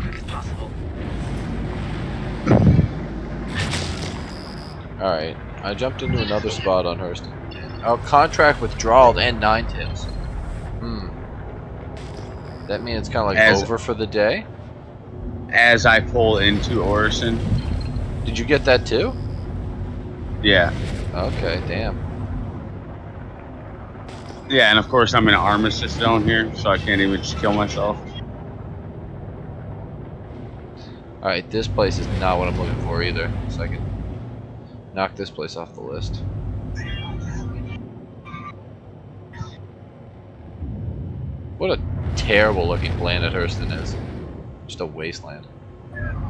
Alright, I jumped into another spot on Hurston. Oh, contract withdrawal and 9 tails. That means it's kind of like over for the day? As I pull into Orison. Did you get that too? Yeah. Okay, damn. Yeah, and of course I'm in an armistice zone here, so I can't even just kill myself. Alright, this place is not what I'm looking for either, so I can knock this place off the list. What a terrible looking planet Hurston is. Just a wasteland.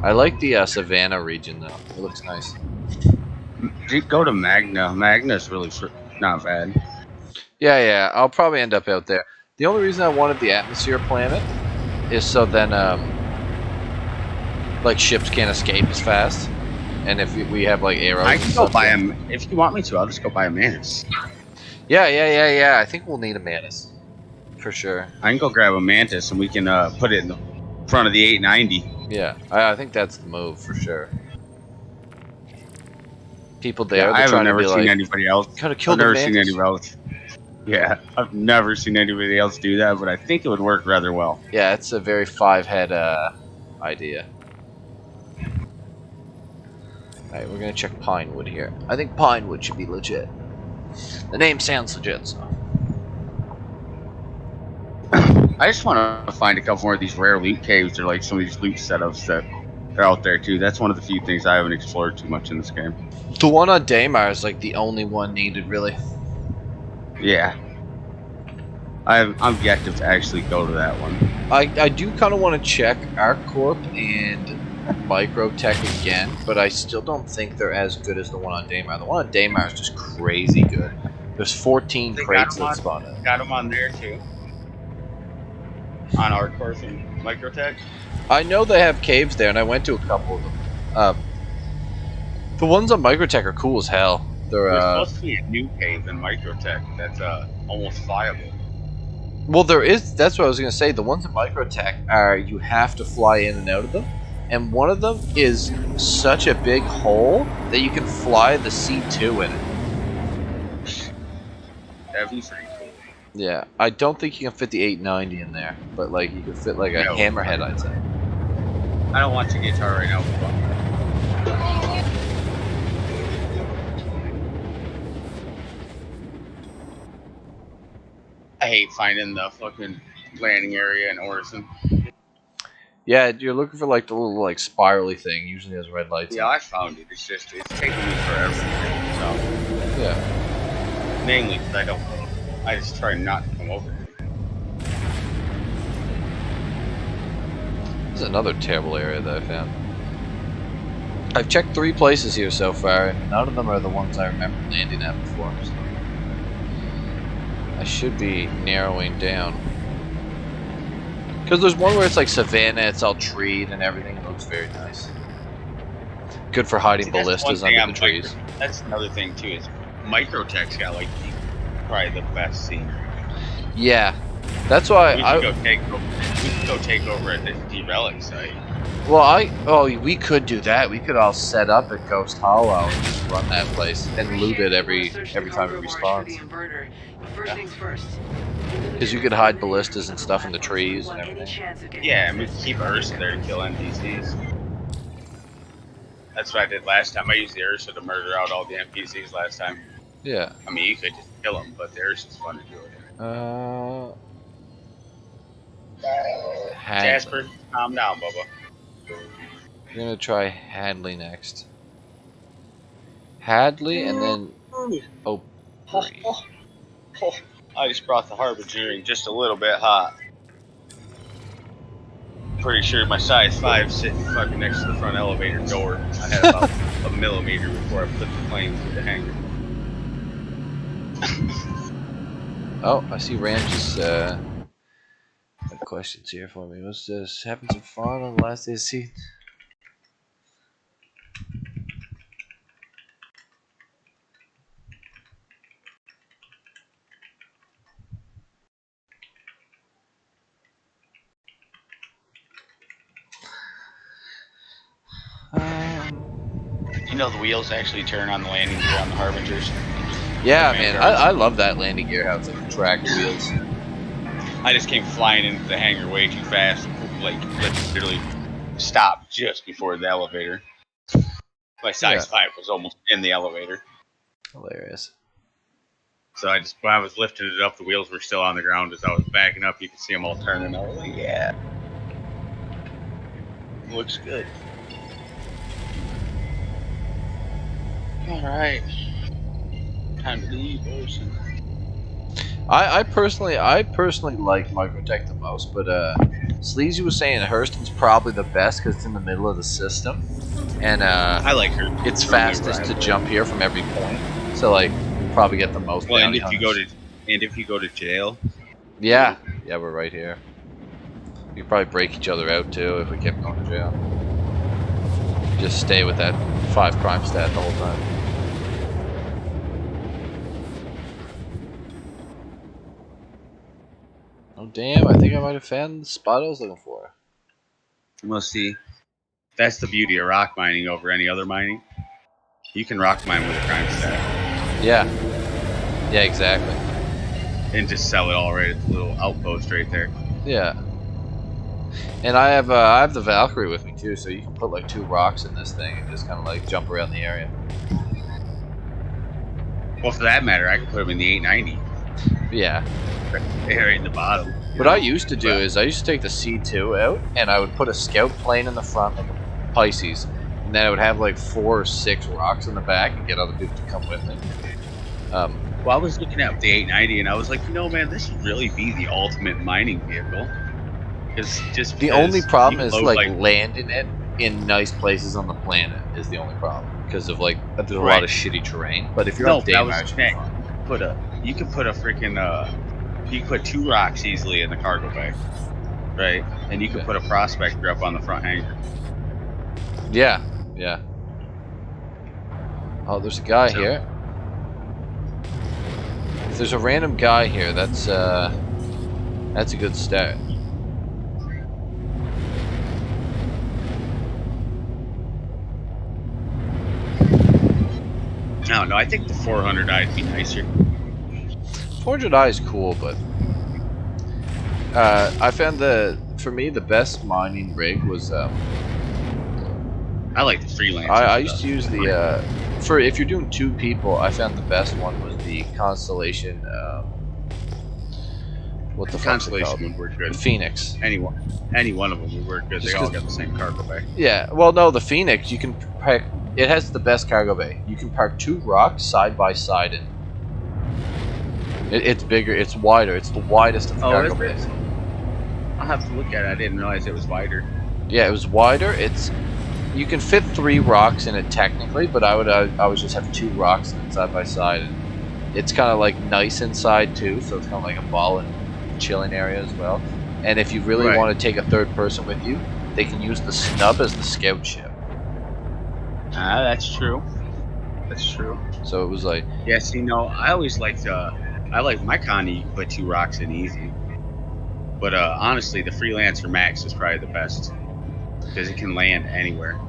I like the Savannah region though. It looks nice. Go to Magna. Magna's really not bad. Yeah, I'll probably end up out there. The only reason I wanted the atmosphere planet is so then, like ships can't escape as fast. And if we have like arrows, I can go buy them. If you want me to, I'll just go buy a Mantis. Yeah. I think we'll need a Mantis. For sure. I can go grab a Mantis and we can put it in the front of the 890. Yeah, I think that's the move for sure. People there, Yeah, I've never seen anybody else. Could have killed I've never seen anybody else. Yeah, I've never seen anybody else do that, but I think it would work rather well. Yeah, it's a very 5-head idea. Alright, we're gonna check Pinewood here. I think Pinewood should be legit. The name sounds legit, so. I just want to find a couple more of these rare loot caves or like some of these loot setups that They're out there too. That's one of the few things I haven't explored too much in this game. The one on Daymar is like the only one needed, really. Yeah. I'm yet to actually go to that one. I do kind of want to check ArcCorp and Microtech again, but I still don't think they're as good as the one on Daymar. The one on Daymar is just crazy good. There's 14 crates that spawn in. Got them on there too. On ArcCorp and Microtech. I know they have caves there, and I went to a couple of them. The ones on Microtech are cool as hell. There's supposed to be a new cave in Microtech that's almost viable. Well, there is. That's what I was gonna say. The ones in Microtech are you have to fly in and out of them, and one of them is such a big hole that you can fly the C2 in it. That'd be pretty cool. Yeah, I don't think you can fit the 890 in there, but like you could fit like a hammerhead, I'd say. I don't want your guitar right now. I hate finding the fucking landing area in Orison. Yeah, you're looking for like the little like spirally thing. Usually has red lights. Yeah, I found it. It's just it's taking me forever. So yeah. Mainly because I just try not to come over here. This is another terrible area that I found. I've checked 3 places here so far, and none of them are the ones I remember landing at before. So I should be narrowing down. Because there's one where it's like savanna, it's all treed and everything. It looks very nice. Good for hiding ballistas under the trees. That's another thing too. Is Microtech's got like probably the best scenery. Yeah, that's why we could go take over at the D-Relic site. Well, we could do that. We could all set up at Ghost Hollow and just run that place and loot it every time it respawns. First things first. Because you could hide ballistas and stuff in the trees and everything. Yeah, and we could keep Ursa there to kill NPCs. That's what I did last time. I used the Ursa to murder out all the NPCs last time. Yeah. I mean, you could just kill them, but the Ursa's fun to do it. Jasper, calm down, Bubba. I'm gonna try Hadley next. Hadley and then I just brought the Harbinger in just a little bit hot. Pretty sure my size 5 sitting fucking next to the front elevator door. I had about a millimeter before I put the plane through the hangar. Oh, I see Ram just got questions here for me. Was this having some fun on the last day of seat? You know the wheels actually turn on the landing gear on the Harbingers. Yeah, man, I love that landing gear, how it's like track wheels. I just came flying into the hangar way too fast, like literally stopped just before the elevator. My size 5 was almost in the elevator. Hilarious. So when I was lifting it up, the wheels were still on the ground. As I was backing up, you could see them all turning. I was like, yeah. Looks good. Alright. Time to leave, Orson. I personally like Microtech the most, but Sleazy was saying Hurston's probably the best because it's in the middle of the system, and I like her. It's fastest to jump here from every point, so like we'll probably get the most. Well, and if you go to jail. Yeah, we're right here. We could probably break each other out too if we kept going to jail. Just stay with that 5 crime stat the whole time. Oh damn, I think I might have found the spot I was looking for. We'll see. That's the beauty of rock mining over any other mining. You can rock mine with a crime stat. Yeah. Yeah, exactly. And just sell it all right at the little outpost right there. Yeah. And I have the Valkyrie with me too, so you can put like 2 rocks in this thing and just kind of like jump around the area. Well, for that matter, I can put them in the 890. Yeah. Right in the bottom. What I used to do is I used to take the C2 out and I would put a scout plane in the front, like Pisces, and then I would have like 4 or 6 rocks in the back and get other people to come with me. Well, I was looking at the 890 and I was like, you know, man, this would really be the ultimate mining vehicle. Just the only problem is load, like landing it in nice places on the planet is the only problem because of like there's a lot of shitty terrain. But if you're on demise, you could put a freaking you could put 2 rocks easily in the cargo bay, right? And you could put a prospector up on the front hangar. Yeah. Oh, there's a guy here. If there's a random guy here, that's a good start. I don't know. I think the 400i would be nicer. 400i is cool, but I found for me the best mining rig was I like the freelancer. I used to use the for if you're doing 2 people. I found the best one was the Constellation. What the Constellation would work good. Phoenix. Any one of them would work good. They all got the same cargo bay. Yeah. Well, no, the Phoenix you can park. It has the best cargo bay. You can park 2 rocks side by side in. It's bigger. It's wider. It's the widest of the cargo bays. I'll have to look at it. I didn't realize it was wider. Yeah, it was wider. You can fit 3 rocks in it technically, but I would just have 2 rocks in it side by side. And it's kind of like nice inside too, so it's kind of like a ball and chilling area as well. And if you really want to take a 3rd person with you, they can use the snub as the scout ship. That's true. That's true. So it was like... Yeah, see, no, I always liked... I like my Connie, you can put 2 rocks in easy. But honestly, the Freelancer Max is probably the best. Because it can land anywhere.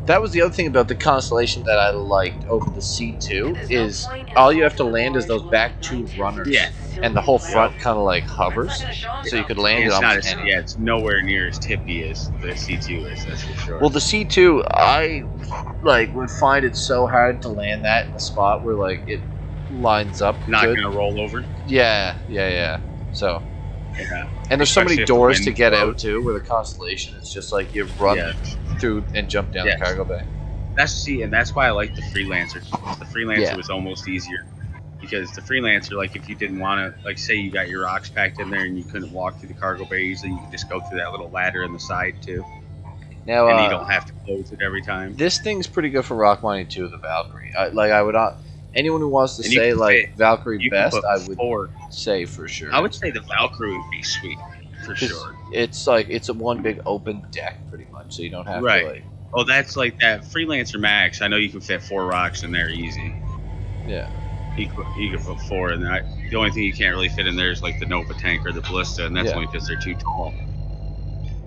That was the other thing about the Constellation that I liked over the C2 is all you have to land is those back 2 runners. Yeah. And the whole front kind of like hovers, so you could land it on the end. Yeah, it's nowhere near as tippy as the C2 is, that's for sure. Well, the C2, I would find it so hard to land that in a spot where like it lines up. Not gonna roll over. Yeah. So. Yeah. And there's so many doors to get out too with a Constellation. It's just like you run through and jump down the cargo bay. And that's why I like the Freelancer. The Freelancer was almost easier. Because the Freelancer, like if you didn't want to, like say you got your rocks packed in there and you couldn't walk through the cargo bay easily, you could just go through that little ladder in the side too. Now, and you don't have to close it every time. This thing's pretty good for rock mining too, the Valkyrie. I would not. Anyone who wants to say like Valkyrie best, I would say for sure. I would say the Valkyrie would be sweet for sure. It's like it's a one big open deck pretty much, so you don't have to like. Oh, that's like that Freelancer Max. I know you can fit 4 rocks in there easy. Yeah. You can put 4 in there. The only thing you can't really fit in there is like the Nova tank or the Ballista, and that's only because they're too tall.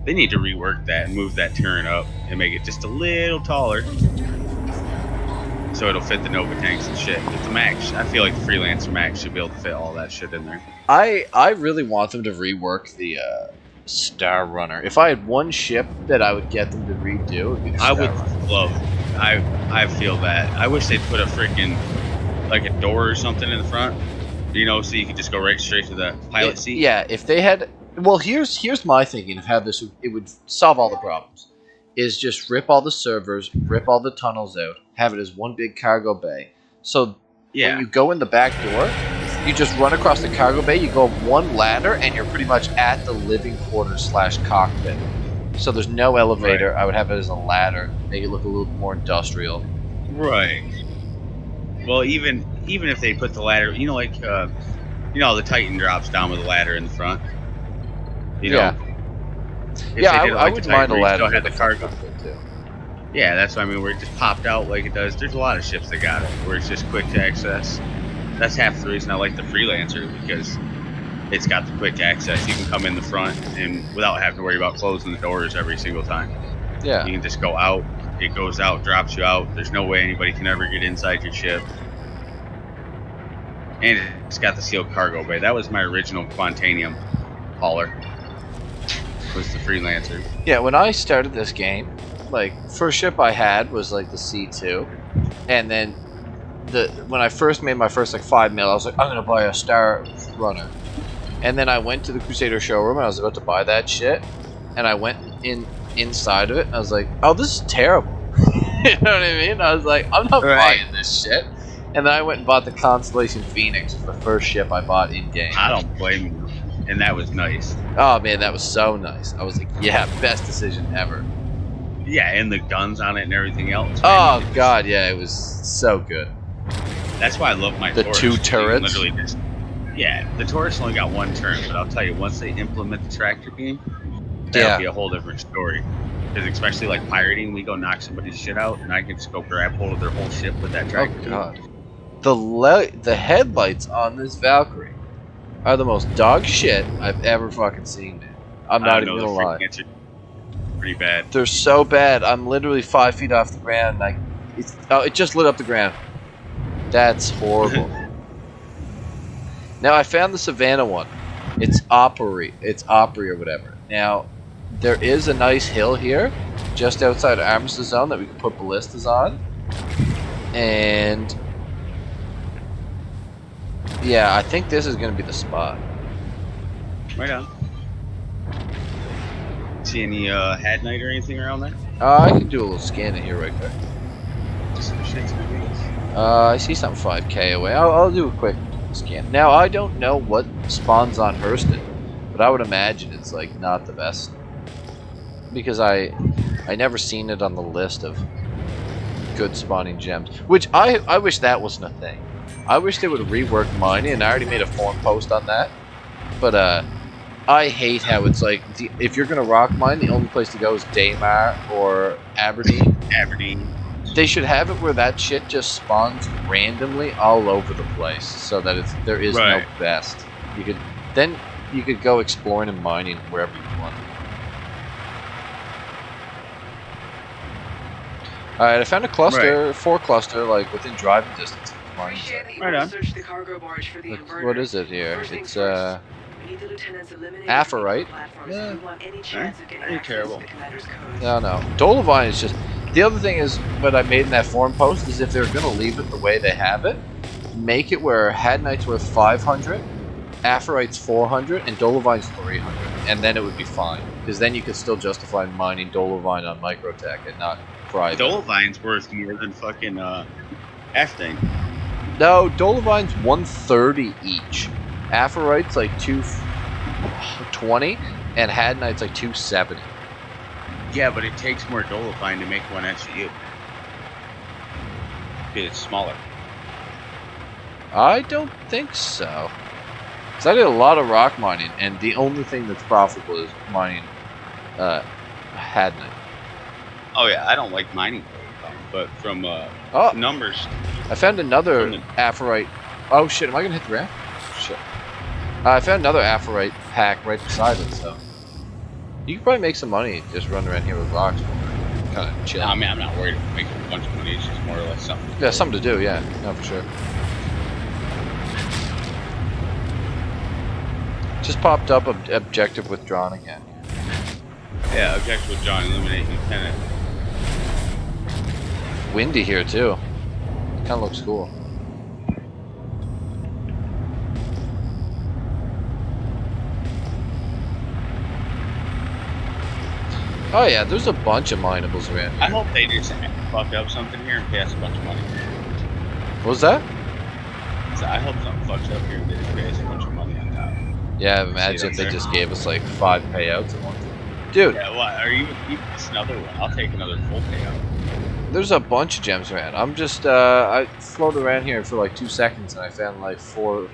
They need to rework that and move that turn up and make it just a little taller, so it'll fit the Nova tanks and shit. But the Max, I feel like the Freelancer Max should be able to fit all that shit in there. I really want them to rework the Star Runner. If I had one ship that I would get them to redo, it would be the Star Runner. I feel that. I wish they'd put a freaking like a door or something in the front, you know, so you could just go right straight to the pilot seat. Yeah, if they had, well, here's my thinking of how it would solve all the problems. Is just rip all the servers, rip all the tunnels out, have it as one big cargo bay. So when you go in the back door, you just run across the cargo bay, you go up one ladder, and you're pretty much at the living quarters / cockpit. So there's no elevator. I would have it as a ladder, make it look a little more industrial. Right. Well, even if they put the ladder, you know, like the Titan drops down with a ladder in the front. You know? I wouldn't mind a ladder. Still had the cargo too. Yeah, that's what I mean. Where it just popped out like it does. There's a lot of ships that got it, where it's just quick to access. That's half the reason I like the Freelancer, because it's got the quick access. You can come in the front and without having to worry about closing the doors every single time. Yeah. You can just go out. It goes out, drops you out. There's no way anybody can ever get inside your ship. And it's got the sealed cargo bay. That was my original Quantanium hauler. Was the Freelancer. Yeah, when I started this game, like first ship I had was like the C2, and then when I first made my first like 5 mil, I was like, I'm gonna buy a Star Runner, and then I went to the Crusader showroom and I was about to buy that shit, and I went in inside of it, and I was like, oh, this is terrible. You know what I mean? I was like, I'm not buying this shit. And then I went and bought the Constellation Phoenix, the first ship I bought in game. I don't blame you. And that was nice. Oh man, that was so nice. I was like, yeah, best decision ever. Yeah, and the guns on it and everything else. Oh god, yeah, it was so good. That's why I love my the Taurus. 2 turrets. Literally just, yeah, the Taurus only got 1 turn, but I'll tell you, once they implement the tractor beam, that'll be a whole different story. Because especially like pirating, we go knock somebody's shit out, and I can just go grab hold of their whole ship with that tractor beam. God. The headlights on this Valkyrie are the most dog shit I've ever fucking seen, man. I'm not even gonna lie. Pretty bad. They're so bad. I'm literally 5 feet off the ground. Like, it just lit up the ground. That's horrible. Now I found the Savannah one. It's Opry or whatever. Now there is a nice hill here, just outside of Armistice Zone, that we can put ballistas on, and yeah, I think this is gonna be the spot. Right on. See any Had Night or anything around there? I can do a little scanning here right quick. I see something 5K away. I'll do a quick scan. Now I don't know what spawns on Hurston, but I would imagine it's like not the best, because I never seen it on the list of good spawning gems. Which I wish that wasn't a thing. I wish they would rework mining, and I already made a forum post on that. But I hate how it's like, if you're gonna rock mine, the only place to go is Daymar or Aberdeen. They should have it where that shit just spawns randomly all over the place, so that there is no best. You could go exploring and mining wherever you want. All right, I found a cluster, 4 cluster, like within driving distance. Appreciate that you want to search the cargo barge for the inverter. What is it here? First things It's first, we need the lieutenants eliminated Aphorite. if we want any chance of getting access to the commander's codes. No. Dolivine is just... The other thing is, what I made in that forum post, is if they're going to leave it the way they have it, make it where Had Knight's worth 500, Aphorite's 400, and Dolovine's 300, and then it would be fine. Because then you could still justify mining Dolivine on Microtech and not private. Dolovine's worth more than fucking F-Thing. No, Dolovine's 130 each. Aphorite's like 220, and Had Knight's like 270. Yeah, but it takes more Dolivine to make one SU. It's smaller. I don't think so. Because I did a lot of rock mining, and the only thing that's profitable is mining Had Knight. Oh yeah, I don't like mining, but from numbers. I found another Aphorite. Oh shit, am I going to hit the ramp? Shit. I found another Aphorite pack right beside it, so... You could probably make some money just running around here with rocks. Kind of chill. I mean, I'm not worried about making a bunch of money. It's just more or less something. Yeah, something to do. Yeah, no, for sure. Just popped up objective withdrawn again. Yeah, objective withdrawn. Eliminate lieutenant. Windy here too. Kind of looks cool. Oh yeah, there's a bunch of minables around here. I hope they just fuck up something here and pay us a bunch of money. What was that? So I hope something fucks up here and they just pay us a bunch of money on top. Yeah, imagine if they just gave us like 5 payouts at once. Dude. Yeah, what? Are you just another one? I'll take another full payout. There's a bunch of gems around. I'm just, I floated around here for like 2 seconds and I found like 4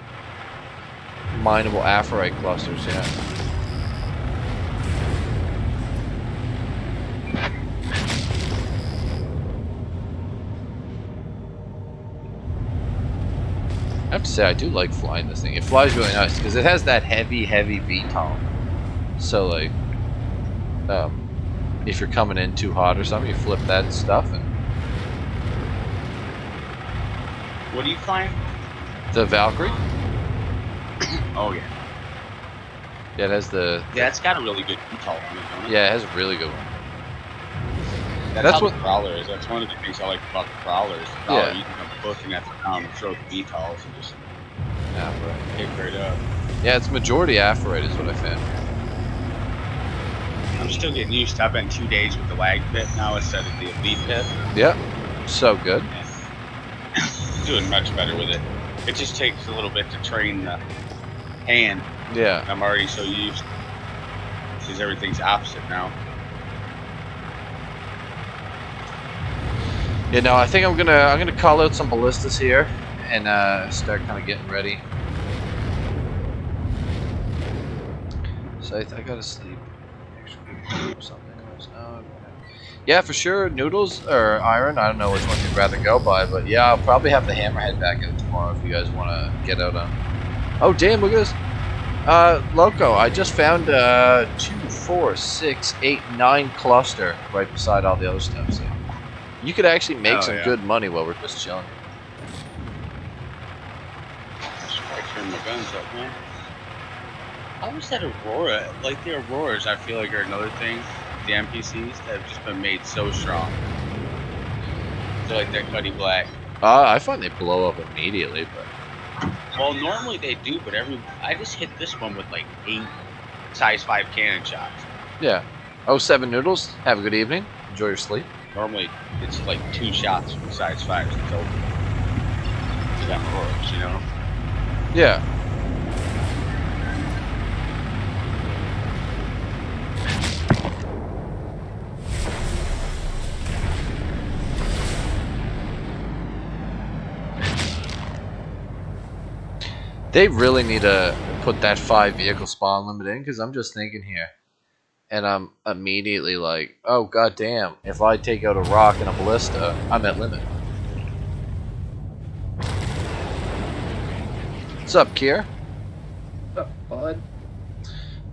mineable Aphorite clusters, yeah. I have to say, I do like flying this thing. It flies really nice because it has that heavy VTOL. So, like, if you're coming in too hot or something, you flip that stuff and. What are you flying? The Valkyrie. Oh yeah. Yeah, it has the. Yeah, it's got a really good VTOL on it, don't it? Yeah, it has a really good one. That's what the Prowler is. That's one of the things I like about the Prowler. Is the Prowler, Yeah. you can come pushing at the ground and throw the VTOLs and just pick right up. Yeah, it's majority Aphorite is what I found. I I'm still getting used to. I've been 2 days with the lag pit now instead of the elite pit. Yeah, so good. Doing much better with it. It just takes a little bit to train the hand. Yeah. I'm already so used because everything's opposite now. You know, I think I'm gonna call out some ballistas here and start kind of getting ready. So I gotta sleep. Something else. No. Yeah, for sure. Noodles or iron. I don't know which one you'd rather go by, but yeah, I'll probably have the hammerhead back out tomorrow if you guys want to get out on. Oh damn! Look at this. Loco, I just found 2, 4, 6, 8, 9 cluster right beside all the other stuff. So you could actually make some good money while we're just chilling. I should probably turn my guns up, man. How was that Aurora? Like the Auroras, I feel like are another thing. The NPCs that have just been made so strong. They're like that Cuddy Black. I find they blow up immediately, but. Well, normally they do, but I just hit this one with like 8 size 5 cannon shots. Yeah. Oh, 7 noodles. Have a good evening. Enjoy your sleep. Normally it's like 2 shots from size 5s. It's over. To them Auroras, you know? Yeah. They really need to put that 5 vehicle spawn limit in, because I'm just thinking here. And I'm immediately like, oh goddamn, if I take out a rock and a ballista, I'm at limit. What's up, Kier? What's up, bud?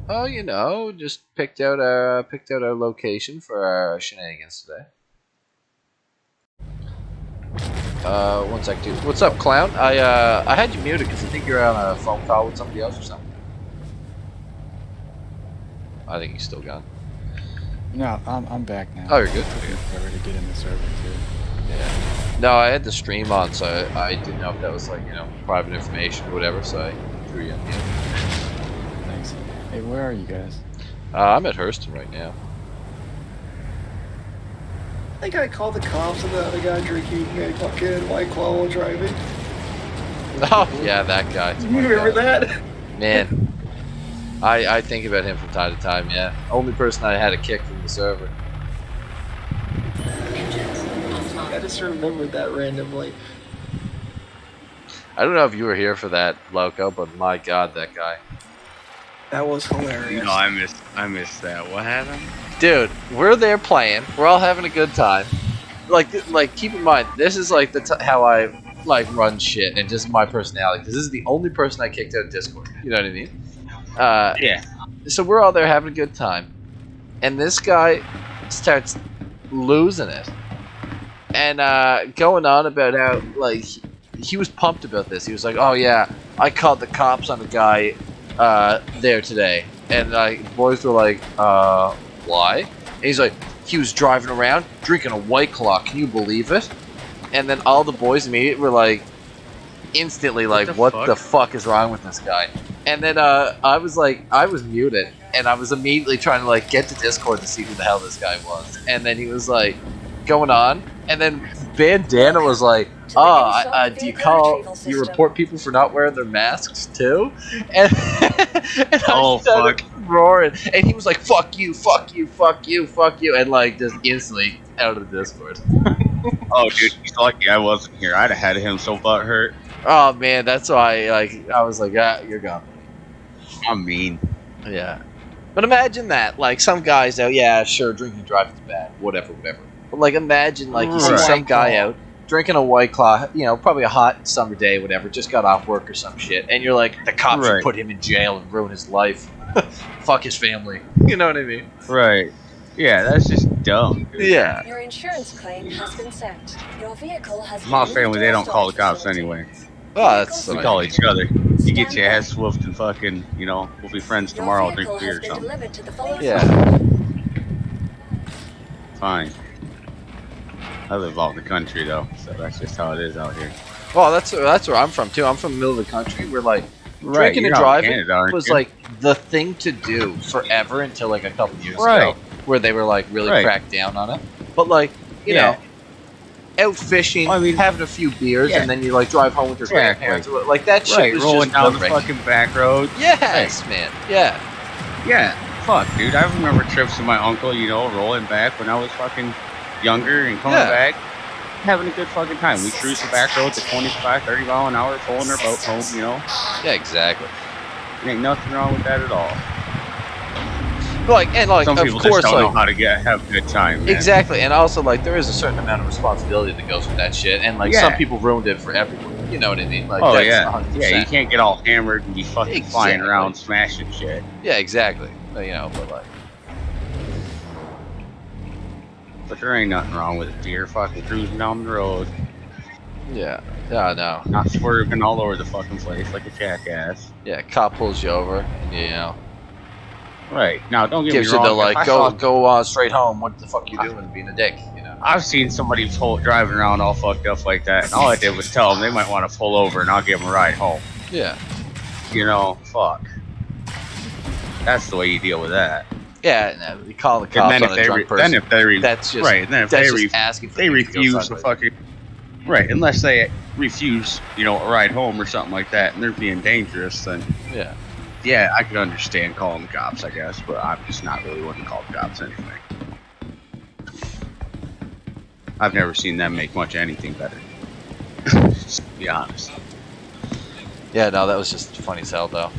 Oh, you know, just picked out our location for our shenanigans today. One sec, dude. What's up, clown? I had you muted because I think you're on a phone call with somebody else or something. I think he's still gone. No, I'm back now. Oh, you're good. I'm ready to get in the server too. Yeah. No, I had the stream on, so I didn't know if that was like, you know, private information or whatever. So I threw you in. Thanks. Hey, where are you guys? I'm at Hurston right now. I think I called the cops on the guy drinking a fucking White Claw while driving. Oh, yeah, that guy. You remember that? Man. I think about him from time to time, yeah. Only person I had a kick from the server. I just remembered that randomly. I don't know if you were here for that, Loco, but my god, that guy. That was hilarious. No, I missed that. What happened? Dude, we're there playing. We're all having a good time. Like keep in mind, this is like how I like run shit and just my personality. Because this is the only person I kicked out of Discord. You know what I mean? Yeah. So we're all there having a good time, and this guy starts losing it, and going on about how like he was pumped about this. He was like, "Oh yeah, I called the cops on the guy there today," and boys were like, why? And he's like, he was driving around drinking a White Claw. Can you believe it? And then all the boys immediately were like, instantly like, what the fuck is wrong with this guy? And then I was muted, and I was immediately trying to like get to Discord to see who the hell this guy was. And then he was like going on, and then Bandana was like, oh, do you report people for not wearing their masks too? And, and I started roaring, and he was like, fuck you, fuck you, fuck you, fuck you, and like just instantly out of the Discord. Oh dude, he's lucky I wasn't here. I'd have had him so butthurt. Oh man, that's why I was like, ah, you're gone. I'm mean. Yeah. But imagine that, like some guys out, yeah, sure, drinking and driving's bad, whatever. But like imagine like you see some guy out drinking a White Claw, you know, probably a hot summer day, whatever, just got off work or some shit, and you're like, the cops should put him in jail and ruin his life. Fuck his family. You know what I mean? Right. Yeah, that's just dumb. Dude. Yeah. Your insurance claim has been sent. Your vehicle has My family, they don't call the cops anyway. Oh, that's we call each other. You get your ass whooped and fucking, you know, we'll be friends tomorrow, drink beer or something. Yeah. Fine. I live out in the country though, so that's just how it is out here. Well, that's where I'm from too. I'm from the middle of the country. We're like drinking you're and out in driving Canada, aren't was you? like the thing to do forever until like a couple years Right. ago, where they were like really Right. cracked down on it. But like, you Yeah. know, out fishing, Well, I mean, having a few beers, yeah. and then you like drive home with your Exactly. grandparents. Like that shit Right, was rolling just down the boring. fucking back road. Yes, man. Yeah. Yeah, fuck, dude. I remember trips with my uncle, you know, rolling back when I was fucking younger and coming Yeah. back, having a good fucking time. We cruised the back roads at 25, 30 mile an hour, pulling our boat home, you know. Yeah, exactly. There ain't nothing wrong with that at all. Like, and like, Some of people course, just don't like, know how to have a good time, man. exactly, and also like there is a certain amount of responsibility that goes with that shit, and like some Yeah. people ruined it for everyone. You know what I mean? Like, Oh, that's yeah. 100%. Yeah, you can't get all hammered and be fucking flying Exactly. around smashing shit. Yeah, exactly. You know, but like, But there ain't nothing wrong with it. You're fucking cruising down the road, yeah, no. not swerving all over the fucking place like a jackass. Yeah, cop pulls you over, and you know, Right. Now, don't get gives me you wrong. the if like, I go saw- straight home. What the fuck you doing, being a dick? You know. I've seen somebody driving around all fucked up like that, and all I did was tell them they might want to pull over, and I'll give them a ride home. Yeah. You know, fuck. That's the way you deal with that. Yeah, no, you call the And cops then on a drunk person. then if they that's just right, and then if that's they just asking for they things to go refuse to sideways. fucking right, unless they refuse, you know, a ride home or something like that, and they're being dangerous, then Yeah. I could understand calling the cops, I guess, but I'm just not really one to call the cops anyway. I've never seen them make much anything better. Just to be honest. Yeah, no, that was just funny as hell, though.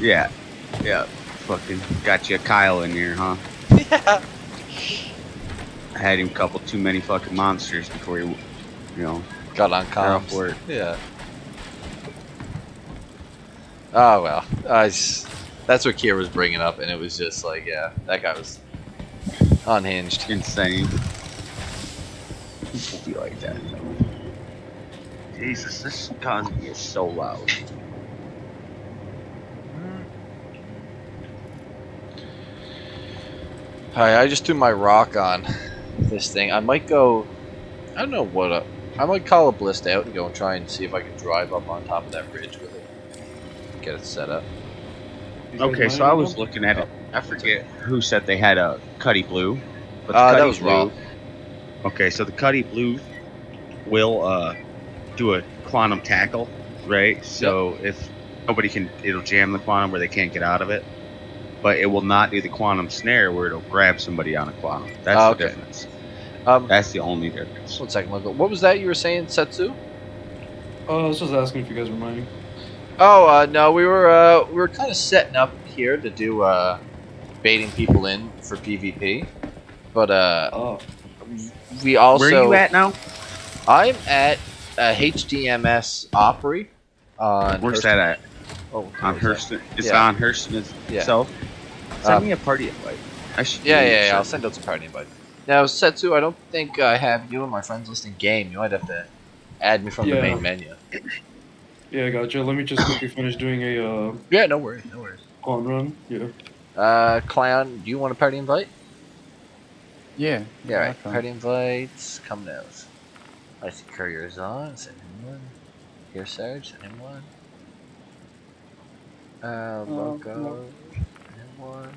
Yeah. Yeah. Fucking got you a Kyle in here, huh? Yeah. I had him couple too many fucking monsters before he, you know, Got on got off comms. work. Yeah. Oh, well. That's what Kier was bringing up, and it was just like, yeah, that guy was unhinged. Insane. People be like that, though. Jesus, this economy is so loud. Hi, I just threw my rock on this thing. I might go. I don't know what. I might call a Blist out and go and try and see if I can drive up on top of that ridge with it. Get it set up. Okay, so I was looking at it. I forget who said they had a Cuddy Blue. But the That Cuddy was Blue. Rob. Okay, so the Cuddy Blue will do a quantum tackle, right? So if nobody can, it'll jam the quantum where they can't get out of it. But it will not do the quantum snare where it'll grab somebody on a quantum. That's the difference. That's the only difference. 1 second, what was that you were saying, Setsu? I was just asking if you guys were mining. Oh, no, we were kind of setting up here to do baiting people in for PvP, but we also. Where are you at now? I'm at HDMS Opry. On Where's Hurston. that at? Oh, On where's Hurston. that? It's Yeah. on Hurston itself. Send me a party invite. I should. Yeah. I'll send out some party invite. Now, Setsu, I don't think I have you and my friends listing game. You might have to add me from the main menu. Yeah, I gotcha. Let me just quickly finish doing a Yeah, no worries. on run. Yeah. Clown, do you want a party invite? Yeah. Yeah, right. okay. Party invites, come now. I see courier's on, send him one. Here, Sarge, send him one. Loco, send him one.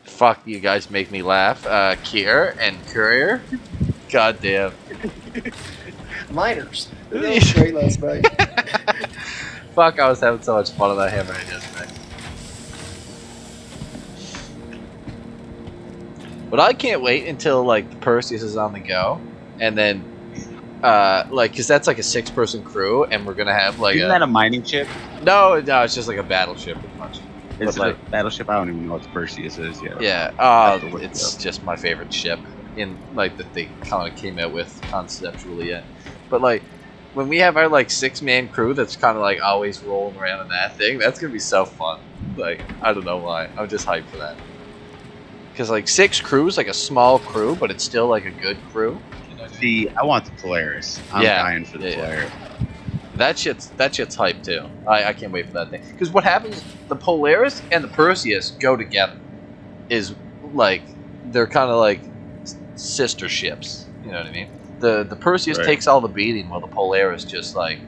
Fuck, you guys make me laugh. Kier and Courier. Goddamn. Miners. That was great last night. Fuck, I was having so much fun on that hammerhead yesterday. But I can't wait until like the Perseus is on the go, and then like, cause that's like a 6-person crew, and we're gonna have like Isn't that a mining ship? No, it's just like a battleship pretty much. Is But, it a battleship? I don't even know what the Perseus is yet. Yeah, Have to look it it's up. just my favorite ship in like that they kind of came out with conceptually yet. But like when we have our like 6-man crew that's kind of like always rolling around in that thing, that's gonna be so fun. Like I don't know why, I'm just hyped for that. Because like 6 crews, like a small crew, but it's still like a good crew. See, I want the Polaris. I'm dying for the Polaris. That shit's hype too. I can't wait for that thing. Because what happens, the Polaris and the Perseus go together. Is like they're kind of like sister ships. You know what I mean? The Perseus Right. takes all the beating, while the Polaris just like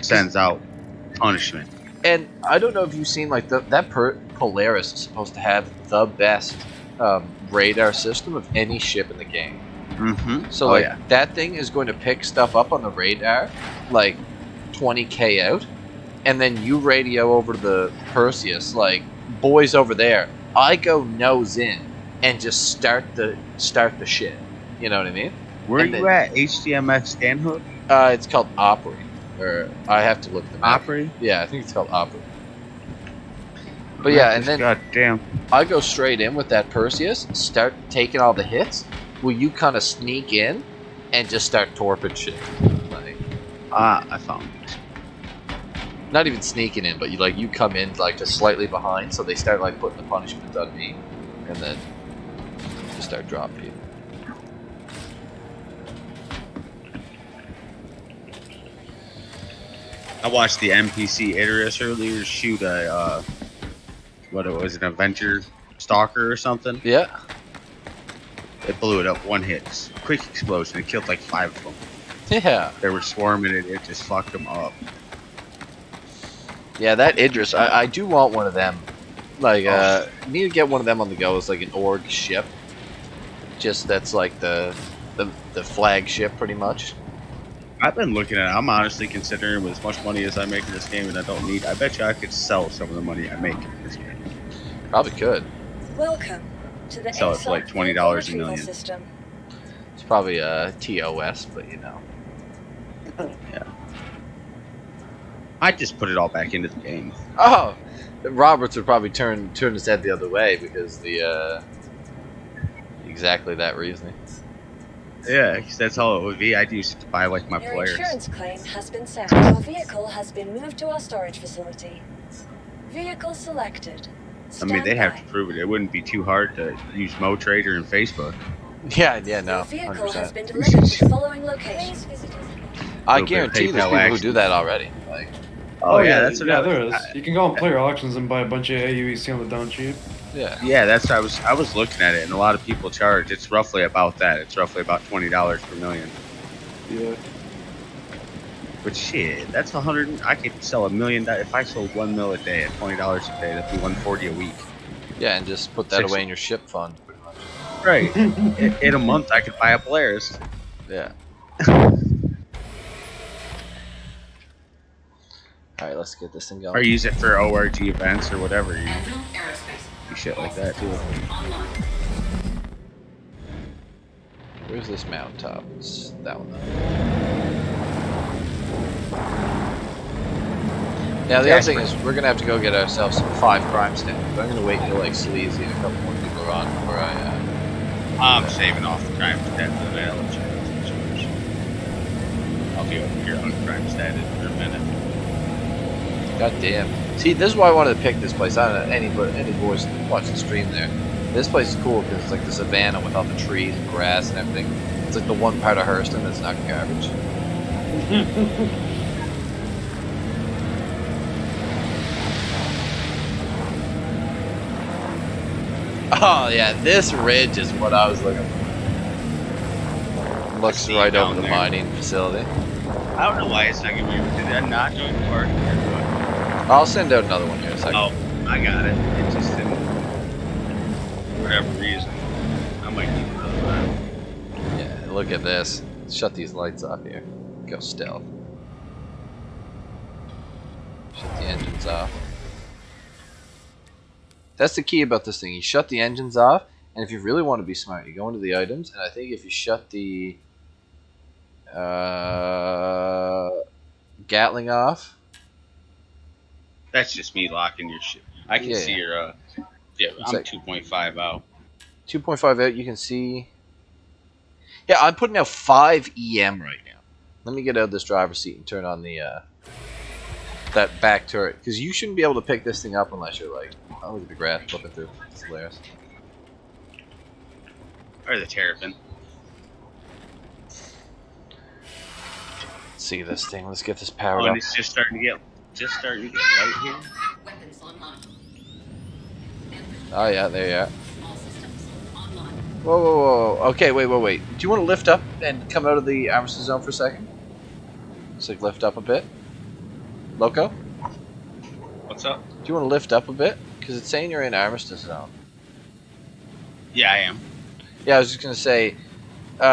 Sends out punishment. And I don't know if you've seen like Polaris is supposed to have the best radar system of any ship in the game. Mm-hmm. So that thing is going to pick stuff up on the radar like 20k out, and then you radio over to the Perseus like, boys over there. I go nose in and just start the shit. You know what I mean? Where and you at? HDMS Stanhook? It's called Opry. Or I have to look at the map. Opry? Yeah, I think it's called Opry. But yeah, and then goddamn, I go straight in with that Perseus, start taking all the hits. Will you kind of sneak in and just start torping shit? Like, I found it. Not even sneaking in, but you come in like just slightly behind, so they start like putting the punishment on me, and then just start dropping people. I watched the NPC Idris earlier shoot a, what it was, an Avenger Stalker or something. Yeah. It blew it up, one hit. Quick explosion. It killed like 5 of them. Yeah. They were swarming it. It just fucked them up. Yeah, that Idris, I do want one of them. Like, need to get one of them on the go as like an org ship. Just that's like the flagship, pretty much. I've been looking at it. I'm honestly considering with as much money as I make in this game and I don't need, I bet you I could sell some of the money I make in this game. Probably could. Welcome to the Sell it for like $20 a million. System. It's probably a TOS, but you know. Yeah. I just put it all back into the game. Oh, Roberts would probably turn his head the other way because the exactly that reasoning. Yeah, because that's all it would be. I'd use it to buy like my Your players. insurance claim has been sent. Your vehicle has been moved to our storage facility. Vehicle selected. I mean, they'd have to prove it. It wouldn't be too hard to use MoTrader and Facebook. Yeah, no. Your vehicle 100%. has been delivered to the following locations. I guarantee there's people who do that already. Like, oh yeah, that's yeah, there is. You can go on player auctions and buy a bunch of AUEC on the down cheap. Yeah, that's I was looking at it, and a lot of people charge. It's roughly about that. It's roughly about $20 per million. Yeah. But shit, that's 100. I could sell $1 million if I sold 1 mil a day at $20 a day. That'd be $140 a week. Yeah, and just put that away in your ship fund, pretty much. Right. in a month, I could buy a Polaris. Yeah. Alright, let's get this thing going. Or use it for ORG events or whatever. You shit like that too. Where's this mountaintop? It's that one. Now the other thing is we're gonna have to go get ourselves some 5 crime stamps. I'm gonna wait until like Sleazy and a couple more people are on before I'm saving off the crime stat for the battle. I'll be over here on crime status for a minute. God damn. See, this is why I wanted to pick this place. I don't know any voice watch the stream there. This place is cool because it's like the savannah with all the trees and grass and everything. It's like the one part of Hurston that's not garbage. Oh yeah, this ridge is what I was looking for. Looks right over the mining facility. I don't know why it's not giving me. Did that not join the party? I'll send out another one here in a second. Oh, I got it. It just didn't. For whatever reason, I might need another one. Yeah, look at this. Shut these lights off here. Go stealth. Shut the engines off. That's the key about this thing. You shut the engines off, and if you really want to be smart, you go into the items, and I think if you shut the Gatling off. That's just me locking your shit. I can see your, yeah, I'm 2.5 out. 2.5 out, you can see. Yeah, I'm putting out 5 EM right now. Let me get out of this driver's seat and turn on the, that back turret. Because you shouldn't be able to pick this thing up unless you're like, oh, look at the grass flipping through. It's hilarious. Or the Terrapin. Let's see this thing. Let's get this powered Oh, up. and it's just starting to get light here. Oh yeah, there you are. Whoa, whoa, whoa. Okay, wait. Do you want to lift up and come out of the armistice zone for a second? Just like lift up a bit. Loco? What's up? Do you want to lift up a bit? Because it's saying you're in armistice zone. Yeah, I am. Yeah, I was just going to say,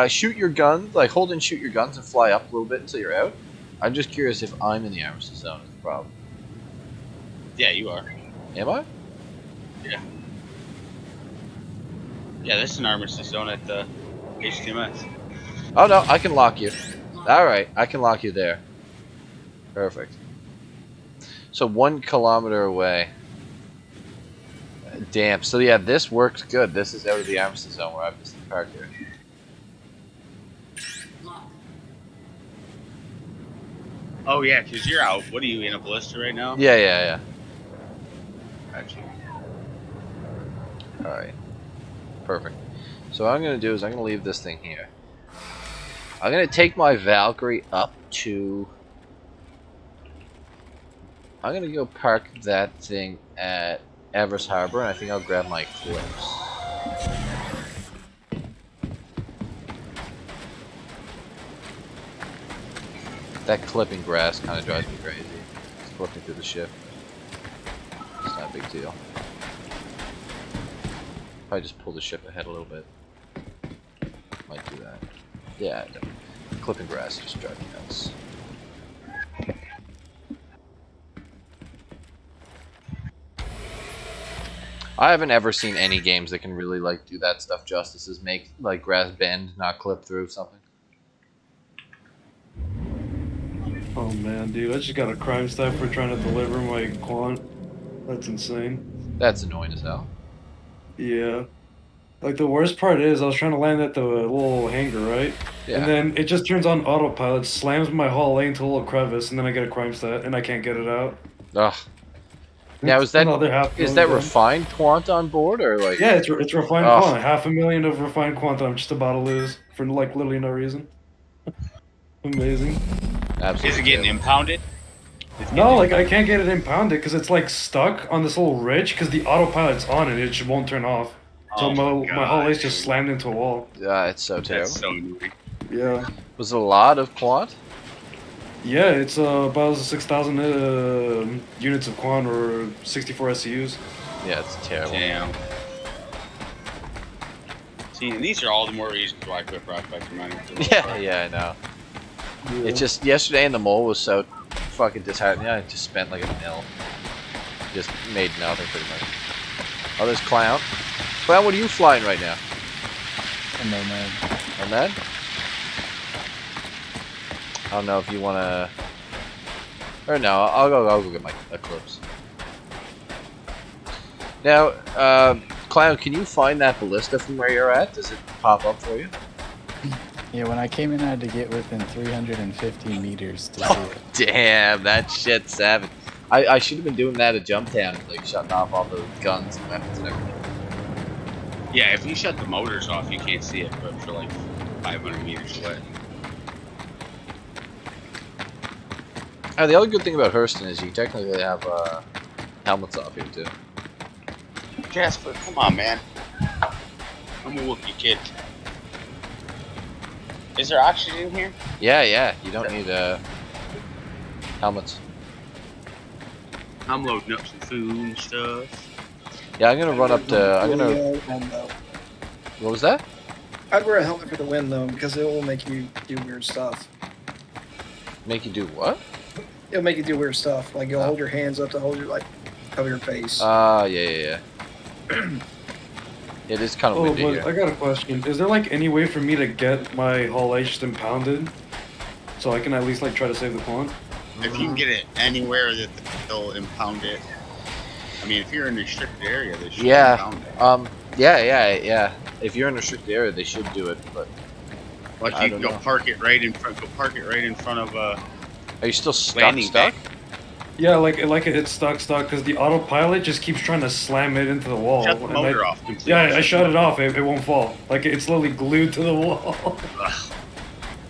shoot your guns, like hold and shoot your guns and fly up a little bit until you're out. I'm just curious if I'm in the armistice zone is the problem. Yeah, you are. Am I? Yeah. Yeah, this is an armistice zone at the HTMS. Oh no, I can lock you. Alright, I can lock you there. Perfect. So 1 kilometer away. Damn, so yeah, this works good. This is out of the armistice zone where I've just parked here. Oh yeah, because you're out. What are you, in a ballista right now? Yeah. Gotcha. Alright. Perfect. So what I'm going to do is I'm going to leave this thing here. I'm going to take my Valkyrie up to... I'm going to go park that thing at Everest Harbor, and I think I'll grab my clips. That clipping grass kind of drives me crazy. It's flipping through the ship. It's not a big deal. Probably just pull the ship ahead a little bit. Might do that. Yeah, definitely. Clipping grass just drives me nuts. I haven't ever seen any games that can really like do that stuff justice, is make like grass bend, not clip through something. Oh man, dude, I just got a crime stat for trying to deliver my quant. That's insane. That's annoying as hell. Yeah. Like, the worst part is, I was trying to land at the little hangar, right? Yeah. And then it just turns on autopilot, slams my hull lane into a little crevice, and then I get a crime stat, and I can't get it out. Ugh. Now is that $500,000. refined quant on board, or like? Yeah, it's refined quant. $500,000 of refined quant that I'm just about to lose for like literally no reason. Amazing. Absolutely. Is it getting impounded? No, like I can't get it impounded because it's like stuck on this little ridge because the autopilot's on and it just won't turn off. So my whole lace just slammed into a wall. Yeah, it's so terrible. That's so annoying. Yeah. Was it a lot of quant? Yeah, it's about 6,000 units of quant or 64 SCUs. Yeah, it's terrible. Damn. See, and these are all the more reasons why I quit Prospect Mining. Yeah, I know. Yeah. It's just yesterday in the mole was so fucking disheartening. I just spent like a mil. Just made nothing pretty much. Oh, there's Clown. Clown, what are you flying right now? A Nomad. Nomad? I don't know if you wanna. Or no, I'll go get my Eclipse. Now, Clown, can you find that ballista from where you're at? Does it pop up for you? Yeah, when I came in, I had to get within 350 meters to see it. Damn, that shit's savage. I should have been doing that at Jumptown, like shutting off all the guns and weapons and everything. Yeah, if you shut the motors off, you can't see it, but for like 500 meters away. The other good thing about Hurston is you technically have helmets off here too. Jasper, come on, man. I'm gonna whoop you, kid. Is there oxygen here? Yeah. You don't need helmets. I'm loading up some food and stuff. Yeah, I'm gonna run up to. What was that? I'd wear a helmet for the wind though, because it will make you do weird stuff. Make you do what? It'll make you do weird stuff, like you'll hold your hands up to hold your cover your face. Yeah. It is kind of windy here. I got a question. Is there like any way for me to get my hull H just impounded, so I can at least like try to save the quant? If you can get it anywhere that they'll impound it. I mean, if you're in a restricted area, they should impound it. Yeah. If you're in a restricted area, they should do it, but. Like you can go park it right in front. Go park it right in front of Are you still stuck? Bay. Yeah, like it's stuck because the autopilot just keeps trying to slam it into the wall. Shut the motor off completely. Yeah, I shut it off. It won't fall. Like it's literally glued to the wall.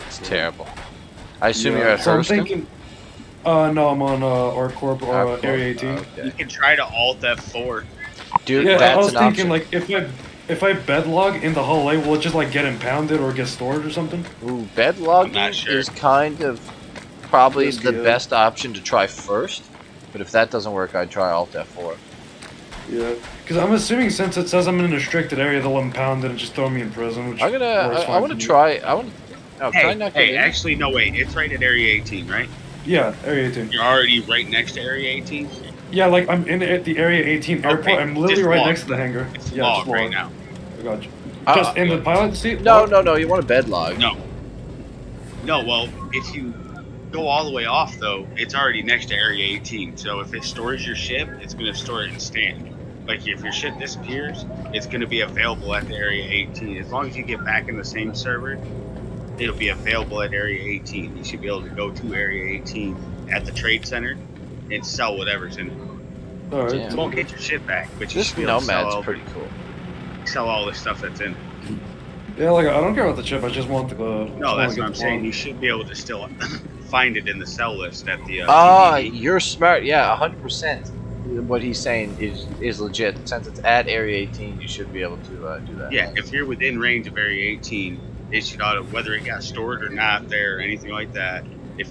It's terrible. I assume you're at so I'm Hurston? thinking. No, I'm on ArcCorp or Area 18. Okay. You can try to alt F4. Dude, Yeah, that's I was an thinking option. like if I bedlog in the hallway, will it just like get impounded or get stored or something? Ooh, bedlogging sure. is kind of probably Risky, the yeah. best option to try first. But if that doesn't work, I'd try Alt F4. Yeah, because I'm assuming since it says I'm in a restricted area, they'll impound it and just throw me in prison. Which I'm gonna. works I fine want for to me. try. I want. Oh, can I Hey, not get in? actually, no, wait. It's right at Area 18, right? Yeah, Area 18. You're already right next to Area 18? Yeah, like I'm in at the Area 18 airport. Okay, I'm literally just right log. next to the hangar. It's Yeah, log just right log. now. I got you. Just in the pilot seat? No, Log? no. You want a bedlog? No. No, well, if you go all the way off, though, it's already next to Area 18. So if it stores your ship, it's going to store it in stand. Like, if your ship disappears, it's going to be available at the Area 18. As long as you get back in the same server, it'll be available at Area 18. You should be able to go to Area 18 at the Trade Center and sell whatever's in it. Alright. Damn. You won't get your ship back, but you This should be able to Nomad's pretty cool. sell all the stuff that's in it. Yeah, like I don't care about the chip. I just want the. No, that's what I'm saying. You should be able to still find it in the sell list at the. Ah, TVD. you're smart. Yeah, 100%. What he's saying is legit. Since it's at Area 18, you should be able to do that. Yeah, if you're within range of Area 18, it should auto, whether it got stored or not there or anything like that.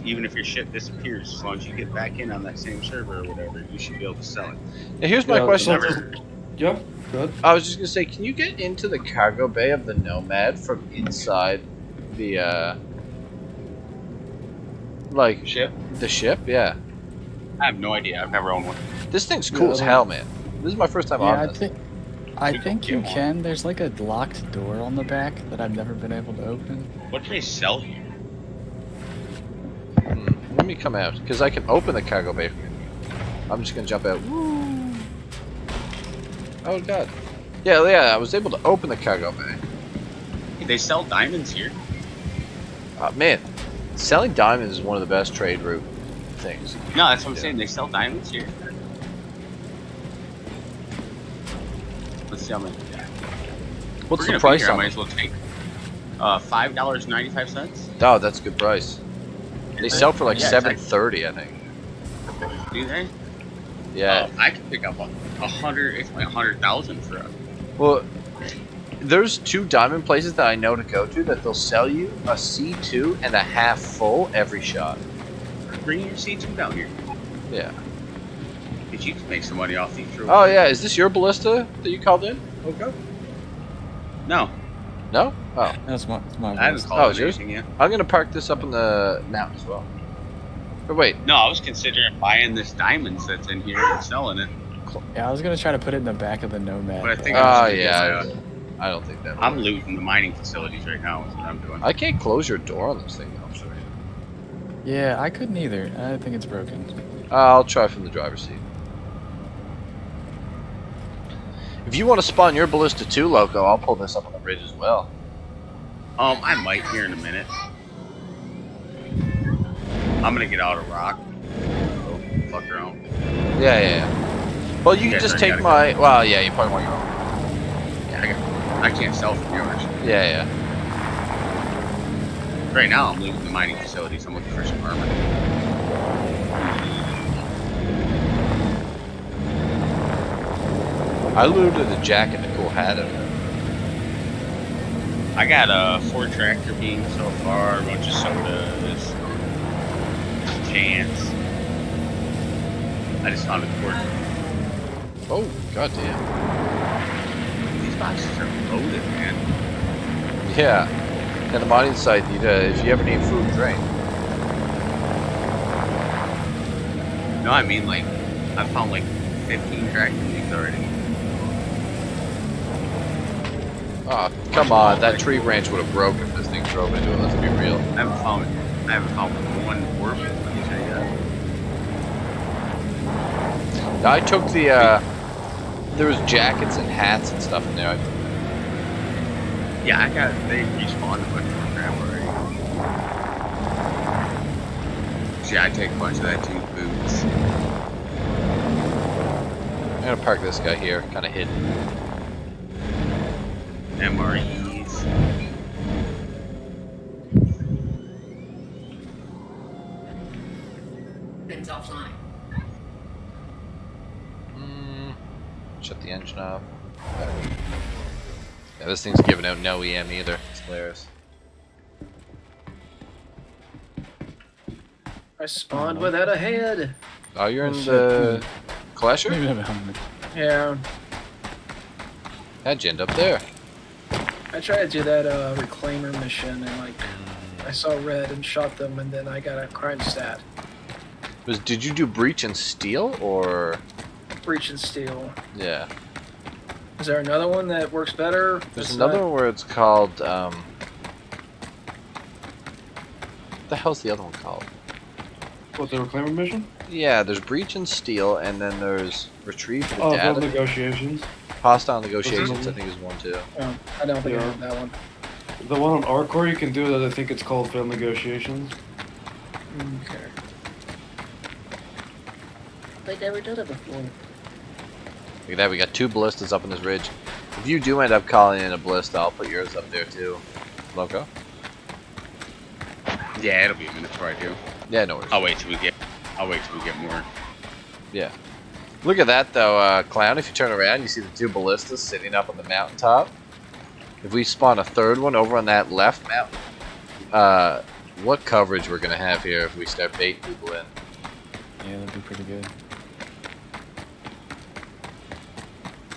Even if your ship disappears, as long as you get back in on that same server or whatever, you should be able to sell it. Now here's my question. Yep. Good. I was just gonna say, can you get into the cargo bay of the Nomad from inside the like Ship? The ship? Yeah. I have no idea. I've never owned one. This thing's cool as hell, man. This is my first time on this. I think you can. There's like a locked door on the back that I've never been able to open. What do they sell here? Let me come out, because I can open the cargo bay. I'm just gonna jump out. Oh god. Yeah, I was able to open the cargo bay. They sell diamonds here. Man, selling diamonds is one of the best trade route things. No, that's what I'm saying. They sell diamonds here. Let's see how many. What's the price here, on I might it? as well take $5.95. Oh, that's a good price. They sell for like Yeah, $7.30, I think. Do they? Yeah. I can pick up 100. It's like 100,000 for a. Well, there's 2 diamond places that I know to go to that they'll sell you a C2 and a half full every shot. Bring your C2 down here. Yeah. Because you can make some money off these. Oh yeah, is this your ballista that you called in? Okay. No. No? Oh. That's my I haven't voice. called it's it yours? anything yet. I'm gonna park this up in the mountain as well. But wait. No, I was considering buying this diamonds that's in here and selling it. Yeah, I was gonna try to put it in the back of the Nomad. But I think Oh yeah. I don't think that. I'm looting the mining facilities right now. Is what I'm doing. I can't close your door on this thing though. I'm sorry. Yeah, I couldn't either. I think it's broken. I'll try from the driver's seat. If you want to spawn your ballista too, Loco, I'll pull this up on the ridge as well. I might here in a minute. I'm gonna get out of rock. Oh, fuck around. Yeah. Well, you can just take my. Well, yeah, you probably want your own. Yeah, I can't sell from yours. Yeah. Right now, I'm looting the mining facilities. I'm looking for some armor. I looted a jacket and a cool hat out of it. I got 4 tractor beams so far, a bunch of sodas, cans. I just found a cord. Oh, goddamn. These boxes are loaded, man. Yeah. And the mining site, if you ever need food and drink. No, I mean, like, I found like 15 tractor beams already. Oh, come on. That tree branch would have broke if this thing drove into it. Let's be real. I haven't found one orb laser yet. I took the, there was jackets and hats and stuff in there. Yeah, they respawned a bunch of crap already. See, I take a bunch of that too, boots. I'm gonna park this guy here, kind of hidden. MREs. Things offline. Shut the engine off. Yeah, this thing's giving out no EM either. It's hilarious. I spawned without a head. Oh, you're in the Clasher? Maybe have a helmet. Yeah. How'd you end up there? I tried to do that reclaimer mission and like I saw red and shot them and then I got a crime stat. Did you do breach and steal or? Breach and steal. Yeah. Is there another one that works better? There's another one where it's called what the hell's the other one called? What, the reclaimer mission? Yeah, there's breach and steal, and then there's retrieve the Oh, data. negotiations. Hostile negotiations, I think is one too. Oh, I don't think I have that one. The one on our core you can do that. I think it's called failed negotiations. Okay. I've never done it before. Look at that, we got 2 ballistas up on this ridge. If you do end up calling in a ballista, I'll put yours up there too. Loco? Yeah, it'll be a minute before I do. Yeah, no worries. I'll wait till we get more. Yeah. Look at that though, Clown. If you turn around, you see the 2 ballistas sitting up on the mountaintop. If we spawn a 3rd one over on that left mountain, what coverage we're gonna have here if we start baiting people in? Yeah, that'd be pretty good.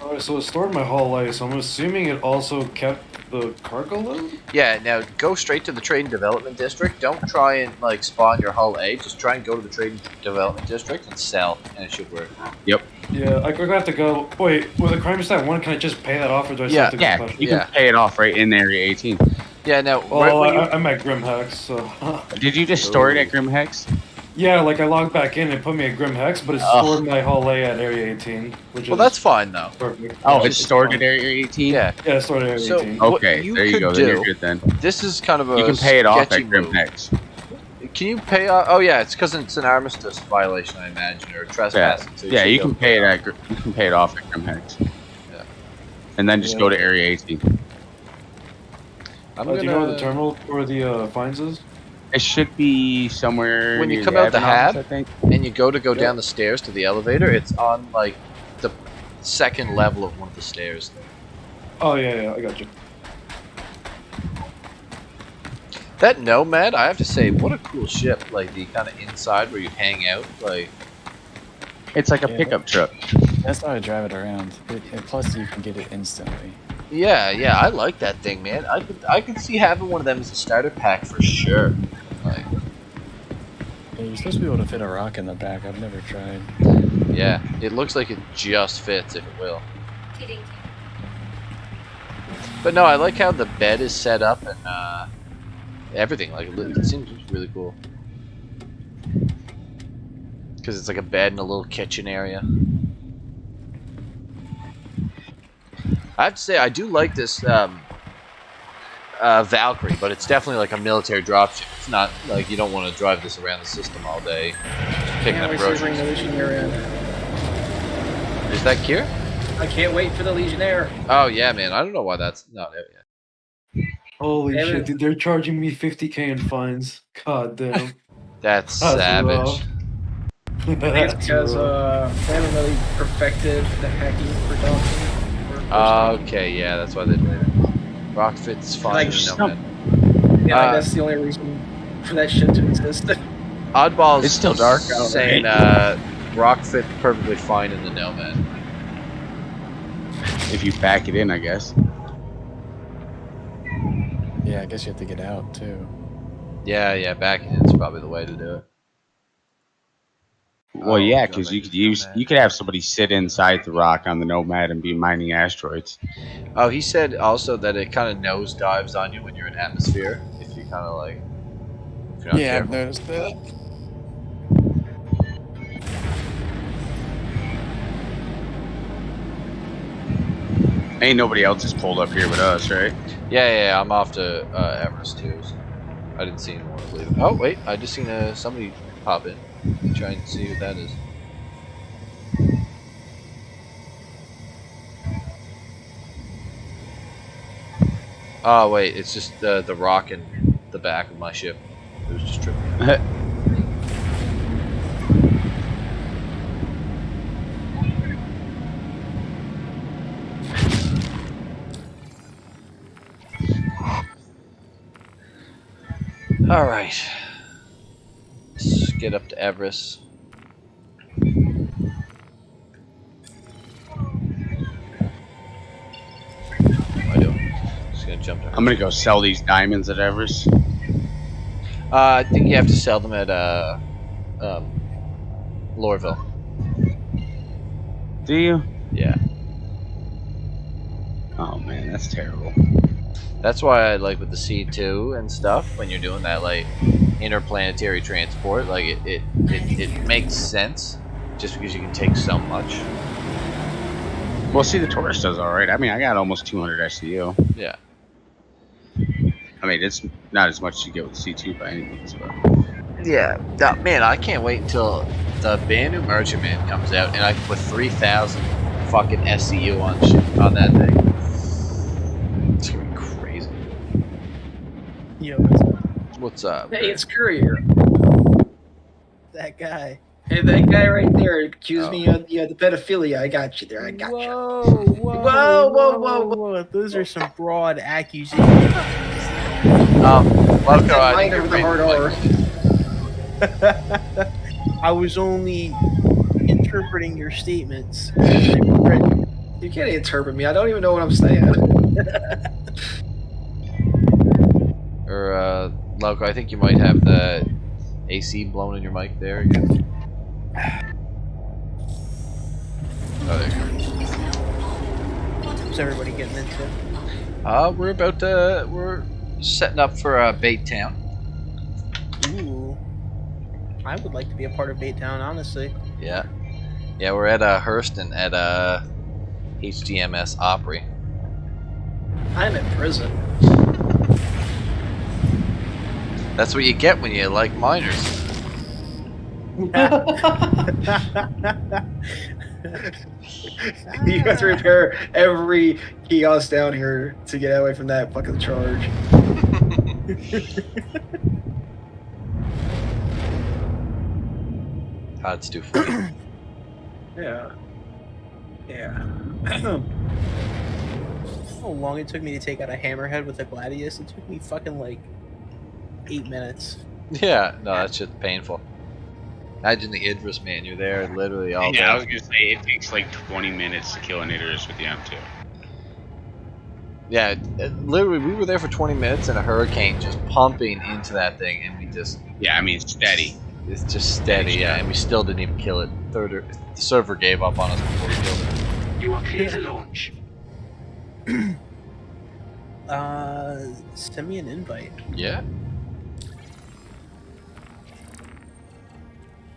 Alright, so it stored my hull light, so I'm assuming it also kept the cargo load? Yeah, now go straight to the Trade Development District. Don't try and like spawn your hull A. Just try and go to the Trade Development District and sell, and it should work. Yep. Yeah, I'm gonna have to go. Wait, with a crime stat 1, can I just pay that off, or do I still have to go special? You can pay it off right in Area 18. Yeah, now. Well, I'm at Grim Hex, so. Did you just store it at Grim Hex? Yeah, like I logged back in and put me at Grim Hex, but it stored my hull A at Area 18. Which Well, is that's fine though. perfect. Oh, it's stored at Area 18? Yeah. Yeah, it's stored at Area So 18. what Okay, you there you could go. Then you're do- good then. This is kind of a You can pay it off sketchy at Grim move. Hex. Can you pay off? Oh yeah, it's because it's an armistice violation, I imagine, or trespassing. So Yeah, should you be can able to pay it at you can pay it off at Grim Hex. Yeah. And then just go to Area 18. I'm Do you know where the gonna. terminal or the fines is? It should be somewhere When you near come the out the admin office, hab, I think. and you go down the stairs to the elevator, it's on like the 2nd level of one of the stairs. Oh, yeah, I got you. That Nomad, I have to say, what a cool ship. Like the kind of inside where you hang out, like. It's like a Yeah, pickup truck. That's how I drive it around. Plus, you can get it instantly. Yeah, I like that thing, man. I could see having one of them as a starter pack for sure. Like, Yeah, you're supposed to be able to fit a rock in the back. I've never tried. yeah, it looks like it just fits if it will. But no, I like how the bed is set up and everything. Like it seems really cool. Because it's like a bed and a little kitchen area. I have to say, I do like this Valkyrie, but it's definitely like a military dropship. It's not like you don't want to drive this around the system all day, picking up Can't wait to bring groceries. the Legionnaire in. Is that Kier? I can't wait for the Legionnaire. Oh yeah, man. I don't know why that's not out yet. Holy Damn shit, it. dude, they're charging me 50k in fines. God damn. That's savage. rough. I think it's because they haven't really perfected the hacking for Donkey. Okay, yeah, that's why they did it. Rock fits fine. Like, in just Nomad. Yeah, that's the only reason for that shit to exist. Oddball's It's still dark out, saying rock fit perfectly fine in the Nomad. If you back it in, I guess. Yeah, I guess you have to get out too. Yeah, backing in is probably the way to do it. Well, yeah, because you could have somebody sit inside the rock on the Nomad and be mining asteroids. Oh, he said also that it kind of nose dives on you when you're in atmosphere. If you kind of like, if you're not Yeah, I've careful. noticed that. Ain't nobody else has pulled up here but us, right? Yeah, I'm off to Everest too. So I didn't see anyone leave. Oh wait, I just seen somebody pop in. Try and see who that is. Oh wait, it's just the rock in the back of my ship. It was just tripping me out. All right. Let's get up to Everest. Jump I'm gonna go sell these diamonds at Everest. I think you have to sell them at Lorville. Do you? Yeah. Oh man, that's terrible. That's why I like with the C2 and stuff when you're doing that like interplanetary transport. Like it makes sense just because you can take so much. Well, see, the Taurus does all right. I mean, I got almost 200 SCU. Yeah. I mean, it's not as much as you get with C2 by any means, but yeah, man, I can't wait until the Banu Merchantman comes out and I can put 3,000 fucking SCU on that thing. It's gonna be crazy. Yo, what's up? Hey, it's Courier. That guy. Hey, that guy right there accused me of the pedophilia. I got you there. I got you. Whoa. Those are some broad accusations. Loco, I over the hard R. I was only interpreting your statements. You can't interpret me. I don't even know what I'm saying. Or, Loco, I think you might have the AC blown in your mic there again. Oh, there you go. What's everybody getting into? We're setting up for Baittown. Ooh. I would like to be a part of Baittown, honestly. Yeah. Yeah, we're at Hurston at HGMS Opry. I'm in prison. That's what you get when you like minors. You have to repair every kiosk down here to get away from that fucking charge. That's too funny. Yeah. How long it took me to take out a hammerhead with a gladius? It took me fucking like 8 minutes. Yeah, no, that's just painful. Imagine the Idris, man. You're there literally all day. Yeah, I was gonna say it takes like 20 minutes to kill an Idris with the M2. Yeah, literally, we were there for 20 minutes and a hurricane just pumping into that thing, and we just... Yeah, I mean, steady. It's just steady, yeah, and we still didn't even kill it. The server gave up on us before we killed it. You are clear to launch. Send me an invite. Yeah.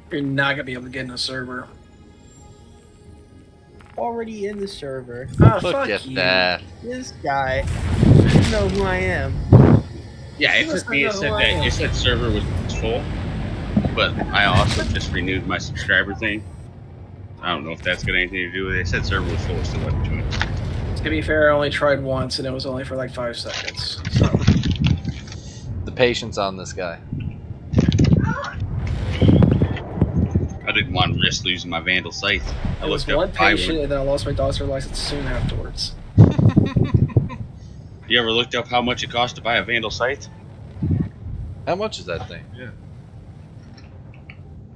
You're not gonna be able to get in a server. Already in the server. Oh, Look fuck at you. that. This guy doesn't know who I am. Yeah, it just me. It said that it said server was full, but I also just renewed my subscriber thing. I don't know if that's got anything to do with it. It said server was full, still wasn't joining. To be fair, I only tried once, and it was only for like 5 seconds. So. The patience on this guy. I didn't want to risk losing my Vandal Scythe. I was one patient, and then I lost my doctor license soon afterwards. You ever looked up how much it costs to buy a Vandal Scythe? How much is that thing? Yeah.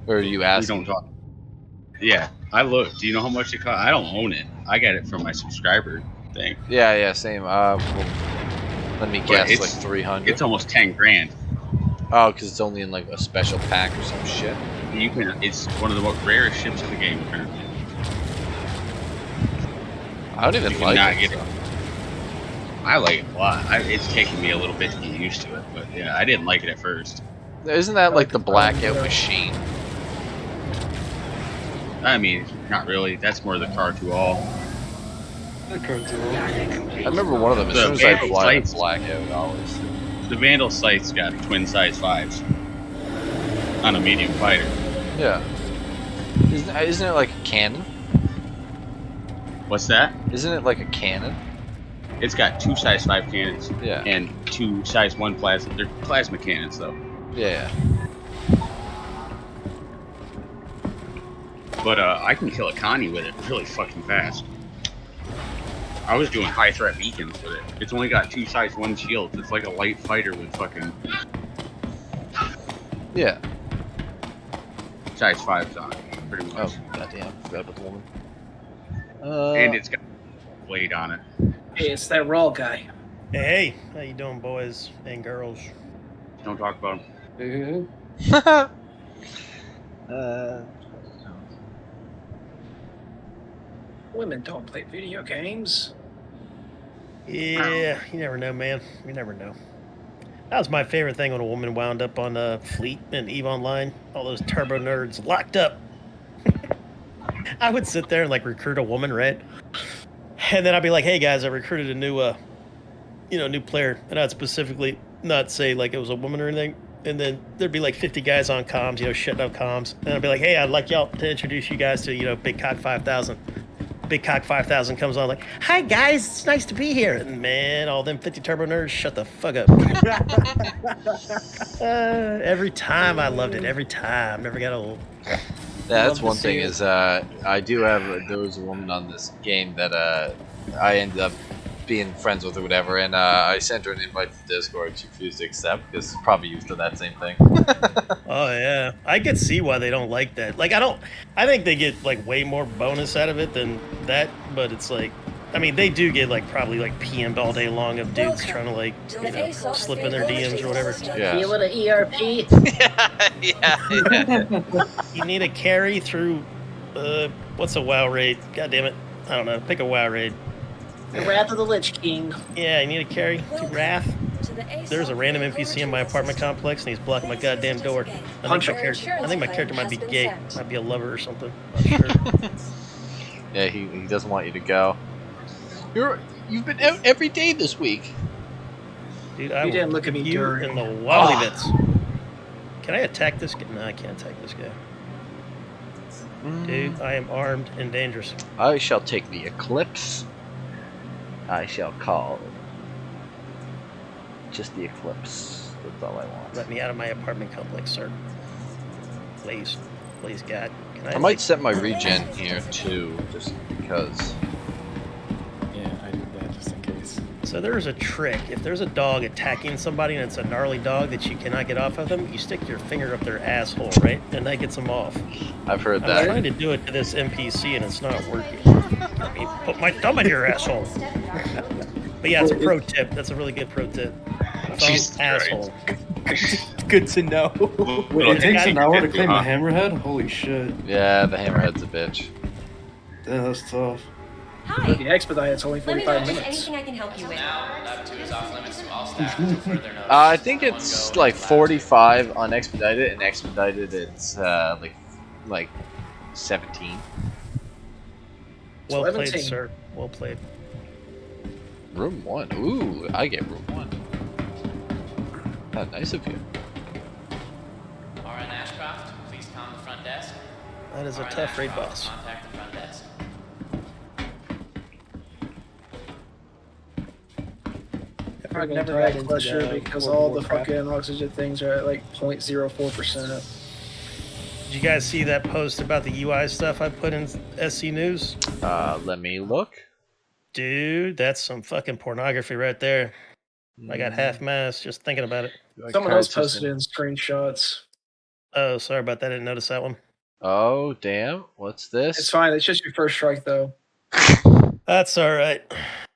Or you asked? We don't talk. Yeah, I looked. Do you know how much it costs? I don't own it. I got it from my subscriber thing. Yeah, same. Well, let me guess, it's like 300. It's almost 10 grand. Oh, because it's only in like a special pack or some shit. You can. It's one of the most rarest ships in the game, apparently. I don't even like it. So. I like it a lot. It's taken me a little bit to get used to it, but yeah, I didn't like it at first. Isn't that like the blackout machine? I mean, not really. That's more the car to all. I remember one of them. As soon as I fly the blackout, always. The Vandal Scythe's got twin size 5s on a medium fighter. Yeah. Isn't it like a cannon? What's that? Isn't it like a cannon? It's got 2 size 5 cannons. Yeah. And 2 size 1 plasma. They're plasma cannons, though. Yeah. But I can kill a Connie with it really fucking fast. I was doing high threat beacons with it. It's only got 2 size 1 shields. It's like a light fighter with fucking Yeah. Size 5's on it, pretty much. Oh, goddamn. Forgot about the woman. And it's got a blade on it. Hey, it's that raw guy. Hey, how you doing, boys and girls? Don't talk about him. Women don't play video games. Yeah, you never know, man. You never know. That was my favorite thing when a woman wound up on Fleet and EVE Online. All those turbo nerds locked up. I would sit there and like recruit a woman, right? And then I'd be like, "Hey guys, I recruited a new, new player," and I'd specifically not say like it was a woman or anything. And then there'd be like 50 guys on comms, shutting up comms, and I'd be like, "Hey, I'd like y'all to introduce you guys to, Big Cock 5000." Big Cock 5000 comes on like, "Hi guys, it's nice to be here." And man, all them 50 turbo nerds, shut the fuck up. Every time I loved it. Every time, never got old. Yeah, that's one thing is I do have there was a woman on this game that I ended up being friends with or whatever, and I sent her an invite to Discord. She refused to accept because she's probably used to that same thing. Oh yeah, I could see why they don't like that. Like I think they get like way more bonus out of it than that, but it's like, I mean, they do get like probably like PM'd all day long of dudes trying to like slip in their DMs or whatever. Yeah. You want an ERP? yeah. You need a carry through what's a WoW raid? God damn it, I don't know. Pick a WoW raid. The Wrath of the Lich King. Yeah, you need a carry to Wrath. There's a random NPC in my apartment complex, and he's blocking my goddamn door. I think my character might be gay. Might be a lover or something. Not sure. Yeah, he doesn't want you to go. You've been out every day this week. Dude, You didn't look at me you during. in the wobbly bits. Can I attack this guy? No, I can't attack this guy. Dude, I am armed and dangerous. I shall take the Eclipse. I shall call just the Eclipse. That's all I want. Let me out of my apartment complex, sir. Please. Please, God. Can I might set my regen here too, just because. Yeah, I do that just in case. So there's a trick. If there's a dog attacking somebody and it's a gnarly dog that you cannot get off of them, you stick your finger up their asshole, right? And that gets them off. I've heard I'm that. trying to do it to this NPC and it's not working. Let me put my thumb in your asshole. But yeah, it's a pro tip. That's a really good pro tip. Thumb, asshole. Good to know. Wait, it takes an hour to claim a hammerhead? Holy shit. Yeah, the hammerhead's a bitch. Yeah, that's tough. Hi. The expedite, it's only Let me know 45 if there's minutes. anything I can help you with. I think it's like 45 on expedited, and expedited it's like 17. Well played, 17. sir. Well played. Room 1. Ooh, I get room 1. How nice of you. RN Ashcroft, please come to the front desk. That is a tough raid boss. Contact the front desk. I've never had Cluster because all the fucking oxygen things are at like 0.04%. Did you guys see that post about the UI stuff I put in SC News? Let me look. Dude, that's some fucking pornography right there. I got half mast just thinking about it. Someone else posted it in screenshots. Oh, sorry about that. I didn't notice that one. Oh, damn. What's this? It's fine. It's just your first strike, though. That's all right.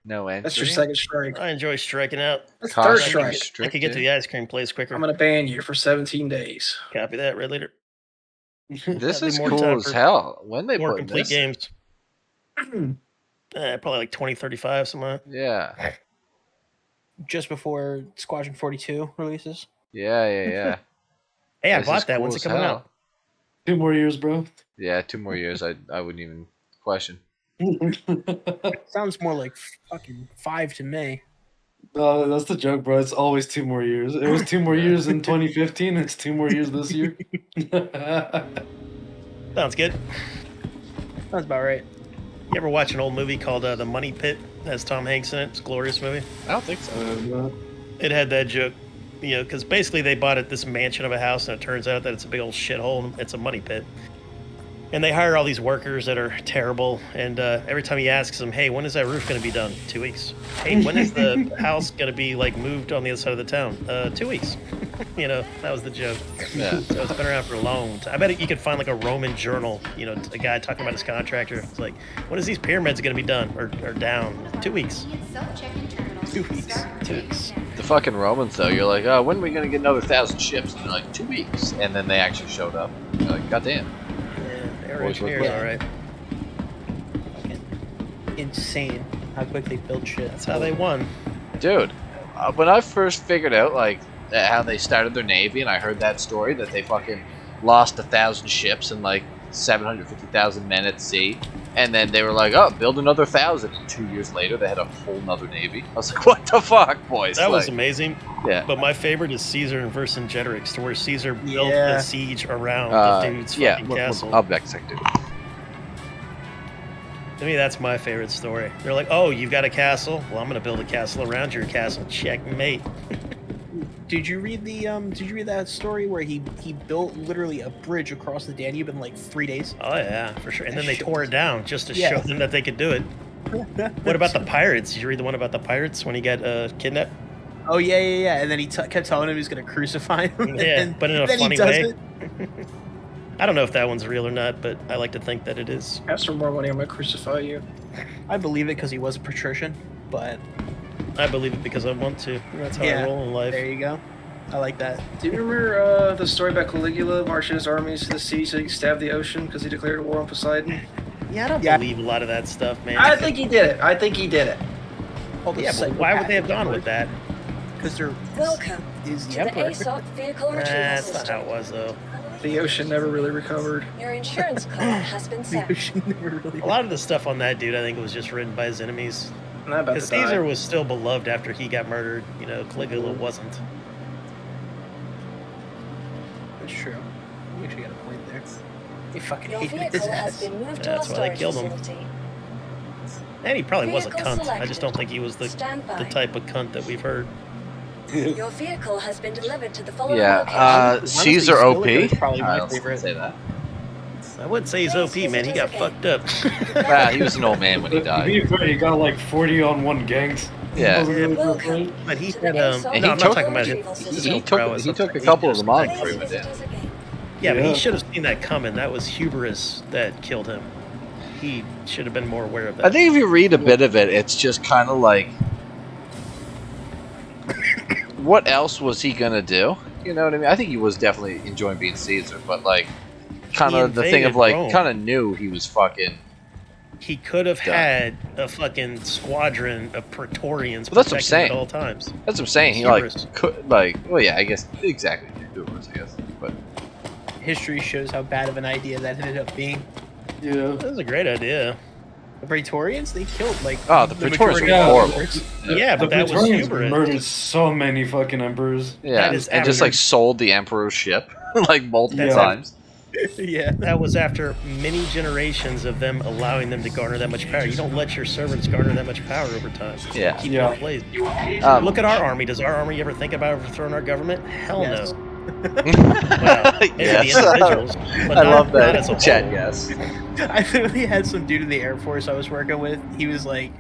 No entry. That's your second strike. I enjoy striking out. That's third strike. I could get to the ice cream place quicker. I'm going to ban you for 17 days. Copy that, Red Leader. This is cool as hell. When they more put complete this? games. Probably like 2035, something like that. Yeah. Just before Squadron 42 releases. Yeah. Hey, I This bought is that. cool When's it as coming hell. out? 2 more years, bro. Yeah, 2 more years. I wouldn't even question. Sounds more like fucking 5 to me. No, that's the joke, bro. It's always 2 more years. It was 2 more years in 2015. It's 2 more years this year. Sounds good. Sounds about right. You ever watch an old movie called The Money Pit? It has Tom Hanks in it. It's a glorious movie. I don't think so. It had that joke, because basically they bought this mansion of a house, and it turns out that it's a big old shithole. And it's a money pit. And they hire all these workers that are terrible. And every time he asks them, hey, when is that roof going to be done? 2 weeks. Hey, when is the house going to be like moved on the other side of the town? 2 weeks. You know, that was the joke. Yeah. So it's been around for a long time. I bet you could find like a Roman journal, you know, a guy talking about his contractor. It's like, when is these pyramids going to be done or down? 2 weeks. 2 weeks. 2 weeks. The fucking Romans, though, you're like, oh, when are we going to get another 1,000 ships? And they're like, 2 weeks. And then they actually showed up. You're like, goddamn. They're engineers, all right. Fucking insane how quick they build shit. That's how they won. Dude, when I first figured out, like, how they started their navy, and I heard that story, that they fucking lost 1,000 ships and, like, 750,000 men at sea, and then they were like, oh, build another 1,000, and 2 years later they had a whole nother navy. I was like, what the fuck, boys? That was like, amazing. Yeah. But my favorite is Caesar and Vercingetorix, to where Caesar built the siege around the dude's fucking castle. I'll back second. To me, that's my favorite story. They're like, oh, you've got a castle? Well, I'm going to build a castle around your castle. Checkmate. Did you read the Did you read that story where he built literally a bridge across the Danube in like 3 days? Oh yeah, for sure. And then they tore it down just to show them that they could do it. What about the pirates? Did you read the one about the pirates when he got kidnapped? Oh yeah. And then he kept telling him he was going to crucify him. Yeah, but in a funny way. I don't know if that one's real or not, but I like to think that it is. Have some more money, I'm gonna crucify you. I believe it because he was a patrician, but I believe it because I want to. That's how I roll in life. There you go. I like that. Do you remember the story about Caligula marching his armies to the sea so he could stab the ocean because he declared war on Poseidon? Yeah, I don't believe a lot of that stuff, man. I think he did it. Yeah, but why would they have gone with that? Because they're Welcome to the ASOP vehicle retrieval That's system. not how it was, though. The ocean never really recovered. Your insurance claim has been set. A lot of the stuff on that dude, I think, was just written by his enemies. Not about Because to die. Caesar was still beloved after he got murdered. You know, Caligula wasn't. That's true. You actually got a point there. He fucking Your hated his vehicle has ass. been moved to That's our why they storage killed him. facility. And he probably was a Vehicle cunt. I just don't think he was the Stand by. type of cunt that we've heard. Your vehicle has been delivered to the following Yeah, location. Caesar OP. Caligula's probably my I was favorite. gonna say that. I wouldn't say he's OP, man. He got fucked up. He was an old man when he To died. be fair, he got like 40 on one gangs. Yeah. Welcome But he to had, the ASOP no, he I'm not took- talking about him. retrieval system. He took a couple of them on before he went Visit down. us again. Yeah, but Yeah. he should have seen that coming. That was hubris that killed him. He should have been more aware of that. I think if you read a bit of it, it's just kind of like, what else was he gonna do? You know what I mean? I think he was definitely enjoying being Caesar, but like, kind He of the thing of invaded like, Rome. kind of knew he was fucking. He could have Done. had a fucking squadron of Praetorians Well, that's what I'm protecting him saying. at all times. That's what I'm saying. He Hubris. like, could, like, well, yeah, I guess exactly. Hubris, I guess, but History shows how bad of an idea that ended up being. Yeah. That was a great idea. The Praetorians, they killed like the Praetorians majority were of horrible. warlords. Yeah, The but that was Praetorians hubris. murdered so many fucking emperors. yeah, That is and just after- like sold the emperor's ship like multiple Yeah. times. Yeah. That was after many generations of them allowing them to garner that much power. You don't let your servants garner that much power over time. Yeah. Keep Yeah. them in place. Look Look at our army. Does our army ever think about overthrowing our government? Hell Yes. no. Well, maybe Yes. the individuals, but I not- love not as a that chat. whole. Yes. I literally had some dude in the Air Force I was working with. He was like,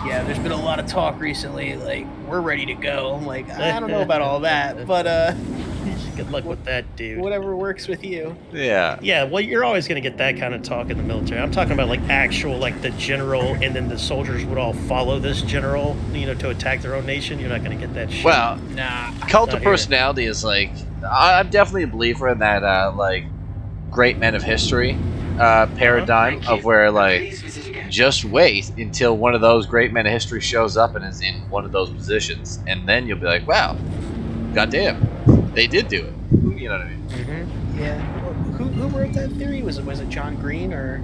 yeah, there's been a lot of talk recently. Like, we're ready to go. I'm like, I don't know about all that, but Good luck with that, dude. whatever works with you. Yeah. Yeah, well, you're always going to get that kind of talk in the military. I'm talking about like actual, like the general, and then the soldiers would all follow this general, you know, to attack their own nation. You're not going to get that shit. Well, Nah. cult Not of here. personality is like, I'm definitely a believer in that like great men of history paradigm of where like just wait until one of those great men of history shows up and is in one of those positions, and then you'll be like, wow, goddamn, they did do it. You know what I mean? Mm-hmm. Yeah. Who wrote that theory? Was it John Green or?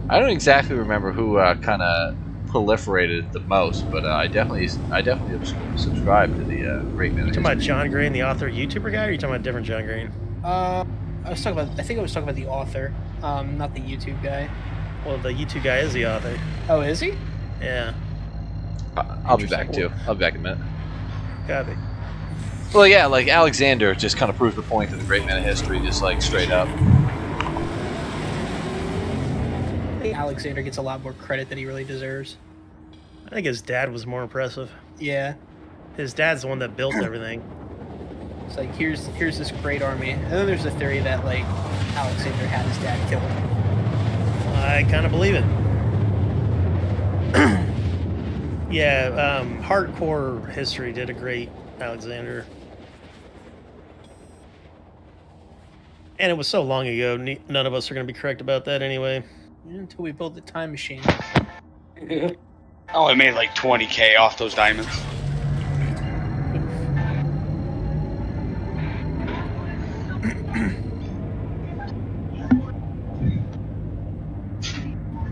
I don't exactly remember who kind of proliferated it the most, but I definitely subscribe to the great men You of talking about history. John Green, the author, YouTuber guy, or are you talking about a different John Green? I think I was talking about the author, not the YouTube guy. Well, the YouTube guy is the author. Oh, is he? Yeah, I'll be back too. I'll be back in a minute. gotta be. Well, yeah, like Alexander just kind of proves the point of the great man of history, just like straight up. think Alexander gets a lot more credit than he really deserves. I think his dad was more impressive. Yeah. His dad's the one that built everything. It's like, here's this great army. And then there's a theory that, like, Alexander had his dad killed. I kind of believe it. Yeah, hardcore history did a great Alexander. And it was so long ago, none of us are going to be correct about that anyway. Until we build the time machine. Oh, I made like 20K off those diamonds.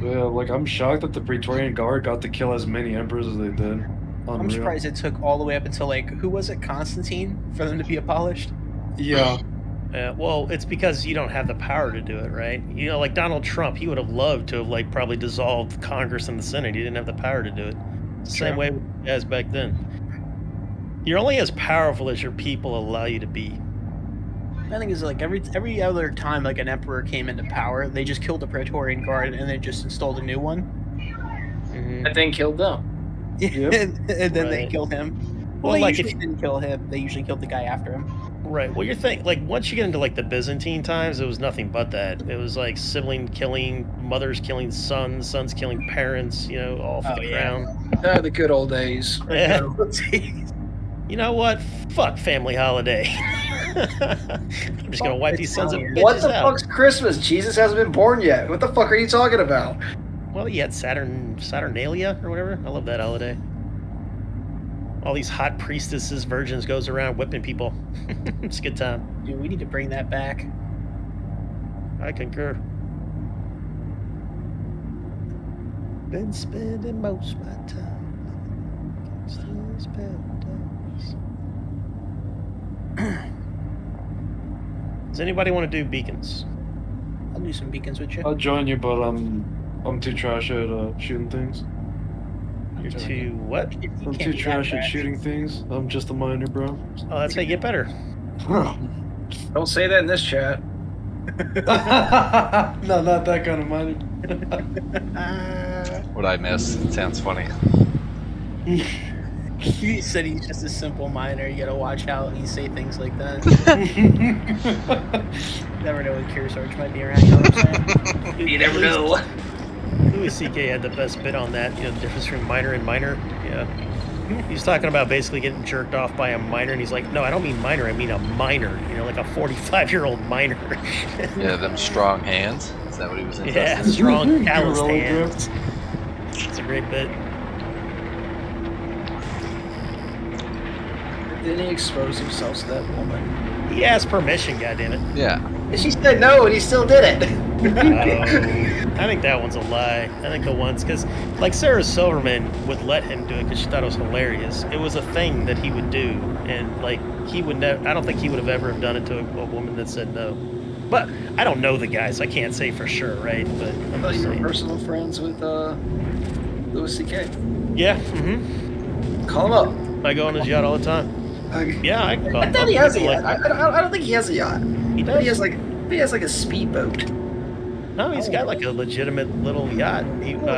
Yeah, like I'm shocked that the Praetorian Guard got to kill as many emperors as they did. Unreal. I'm surprised it took all the way up until, like, who was it, Constantine, for them to be abolished? Yeah. Well, it's because you don't have the power to do it, right? You know, like Donald Trump, he would have loved to have, like, probably dissolved Congress and the Senate. He didn't have the power to do it. It's the same way as back then. You're only as powerful as your people allow you to be. I think it's like every other time like an emperor came into power, they just killed the Praetorian Guard and then just installed a new one. And then killed them. Yep. and then they killed him. Well, they like usually didn't kill him. They usually killed the guy after him. Right. Well, you're thinking, like, once you get into, like, the Byzantine times, it was nothing but that. It was, like, sibling killing, mothers killing sons, sons killing parents, you know, all for the crown. The good old days. Yeah. You know what? Fuck family holiday. I'm just going to wipe these sons of bitches What the out. fuck's Christmas? Jesus hasn't been born yet. What the fuck are you talking about? Well, you had Saturnalia or whatever. I love that holiday. All these hot priestesses, virgins goes around whipping people. It's a good time. Dude, we need to bring that back. I concur. Been spending most of my time against this paradise. Does anybody want to do beacons? I'll do some beacons with you. I'll join you, but I'm too trash at shooting things. You're too what? I'm too trash at shooting things. I'm just a miner, bro. Oh, that's how you get better. Don't say that in this chat. No, not that kind of miner. What I miss? It sounds funny. He said he's just a simple miner. You gotta watch out when you say things like that. Never know when Cure Sarge might be around. You know what I'm saying? You never know. Louis C.K. had the best bit on that. You know, the difference between miner and miner. Yeah. He's talking about basically getting jerked off by a miner, and he's like, no, I don't mean miner, I mean a miner. You know, like a 45-year-old miner. Yeah, them strong hands. Is that what he was interested Yeah, in? strong, calloused hands. It's a great bit. Didn't he expose himself to that woman? He asked permission, goddammit. Yeah. And she said no, and he still did it. I think that one's a lie. I think the ones, because like Sarah Silverman would let him do it because she thought it was hilarious. It was a thing that he would do, and like he would never. I don't think he would have ever have done it to a woman that said no. But I don't know the guy, so I can't say for sure, right? But I thought you were personal friends with Louis C.K. Yeah. Mm-hmm. Call him up. I go on his yacht all the time. Yeah, I can call I him thought up. he has a People yacht. like that. I don't think he has a yacht. He I thought does. he has like a speedboat. No, he's got like a legitimate little yacht.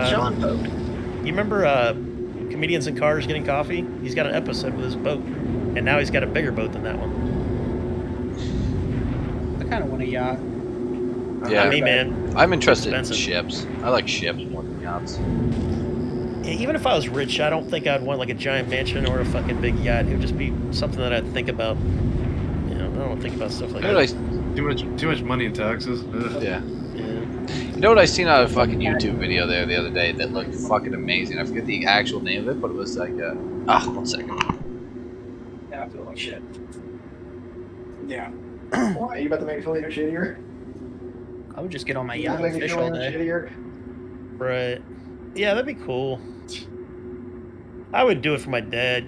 John boat. You remember Comedians in Cars Getting Coffee? He's got an episode with his boat, and now he's got a bigger boat than that one. I kind of want a yacht. Yeah, Not me, man. I'm interested Expensive. in ships. I like ships more than yachts. Yeah, even if I was rich, I don't think I'd want like a giant mansion or a fucking big yacht. It would just be something that I'd think about. You know, I don't think about stuff like that. Too much money in taxes. Ugh. Yeah. You know what I seen on a fucking YouTube video there the other day that looked fucking amazing? I forget the actual name of it, but it was like one second. Yeah, I feel like shit. Yeah. Why? Are you about to make me feel even shittier? I would just get on my You yacht make and me fish feel all even day. shittier? Right. Yeah, that'd be cool. I would do it for my dad.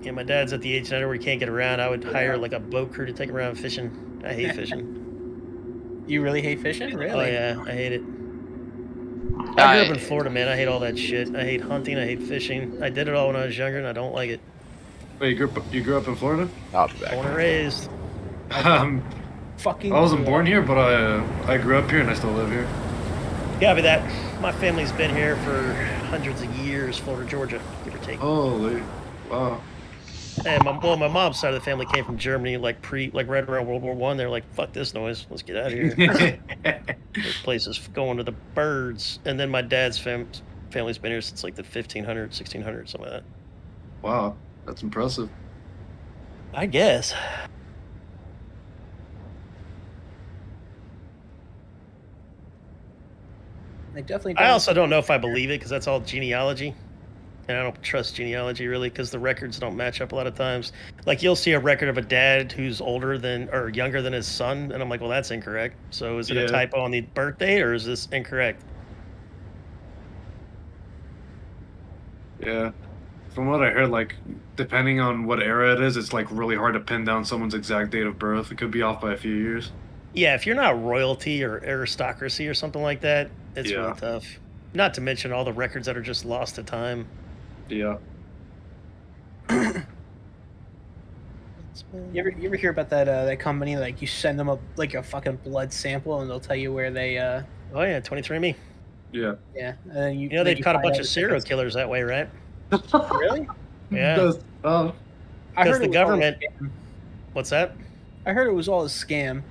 Yeah, my dad's at the age now where he can't get around. I would hire like a boat crew to take him around fishing. I hate fishing. You really hate fishing? Really? Oh yeah, I hate it. I grew up in Florida, man. I hate all that shit. I hate hunting. I hate fishing. I did it all when I was younger, and I don't like it. Wait, you grew up in Florida? I'll be back. Born and raised. Fucking. I wasn't born here, but I grew up here and I still live here. Copy that. My family's been here for hundreds of years, Florida, Georgia, give or take. Holy, wow. And my mom's side of the family came from Germany, like right around World War One. They're like, "Fuck this noise, let's get out of here." This place is going to the birds. And then my dad's family's been here since like the 1500s, 1600s, something like that. Wow, that's impressive. I guess. They definitely. I also don't know if I believe it because that's all genealogy. And I don't trust genealogy really because the records don't match up a lot of times. Like you'll see a record of a dad who's older than or younger than his son, and I'm like, well, that's incorrect. So is it a typo on the birth date or is this incorrect? Yeah. From what I heard, like, depending on what era it is, it's like really hard to pin down someone's exact date of birth. It could be off by a few years. Yeah, if you're not royalty or aristocracy or something like that, it's really tough. Not to mention all the records that are just lost to time. Yeah. You ever hear about that company? Like you send them a fucking blood sample and they'll tell you where they. Oh yeah, 23andMe. Yeah. Yeah, and then you know they've caught a bunch of serial killers that way, right? Really? Yeah. I Because heard the government. What's that? I heard it was all a scam.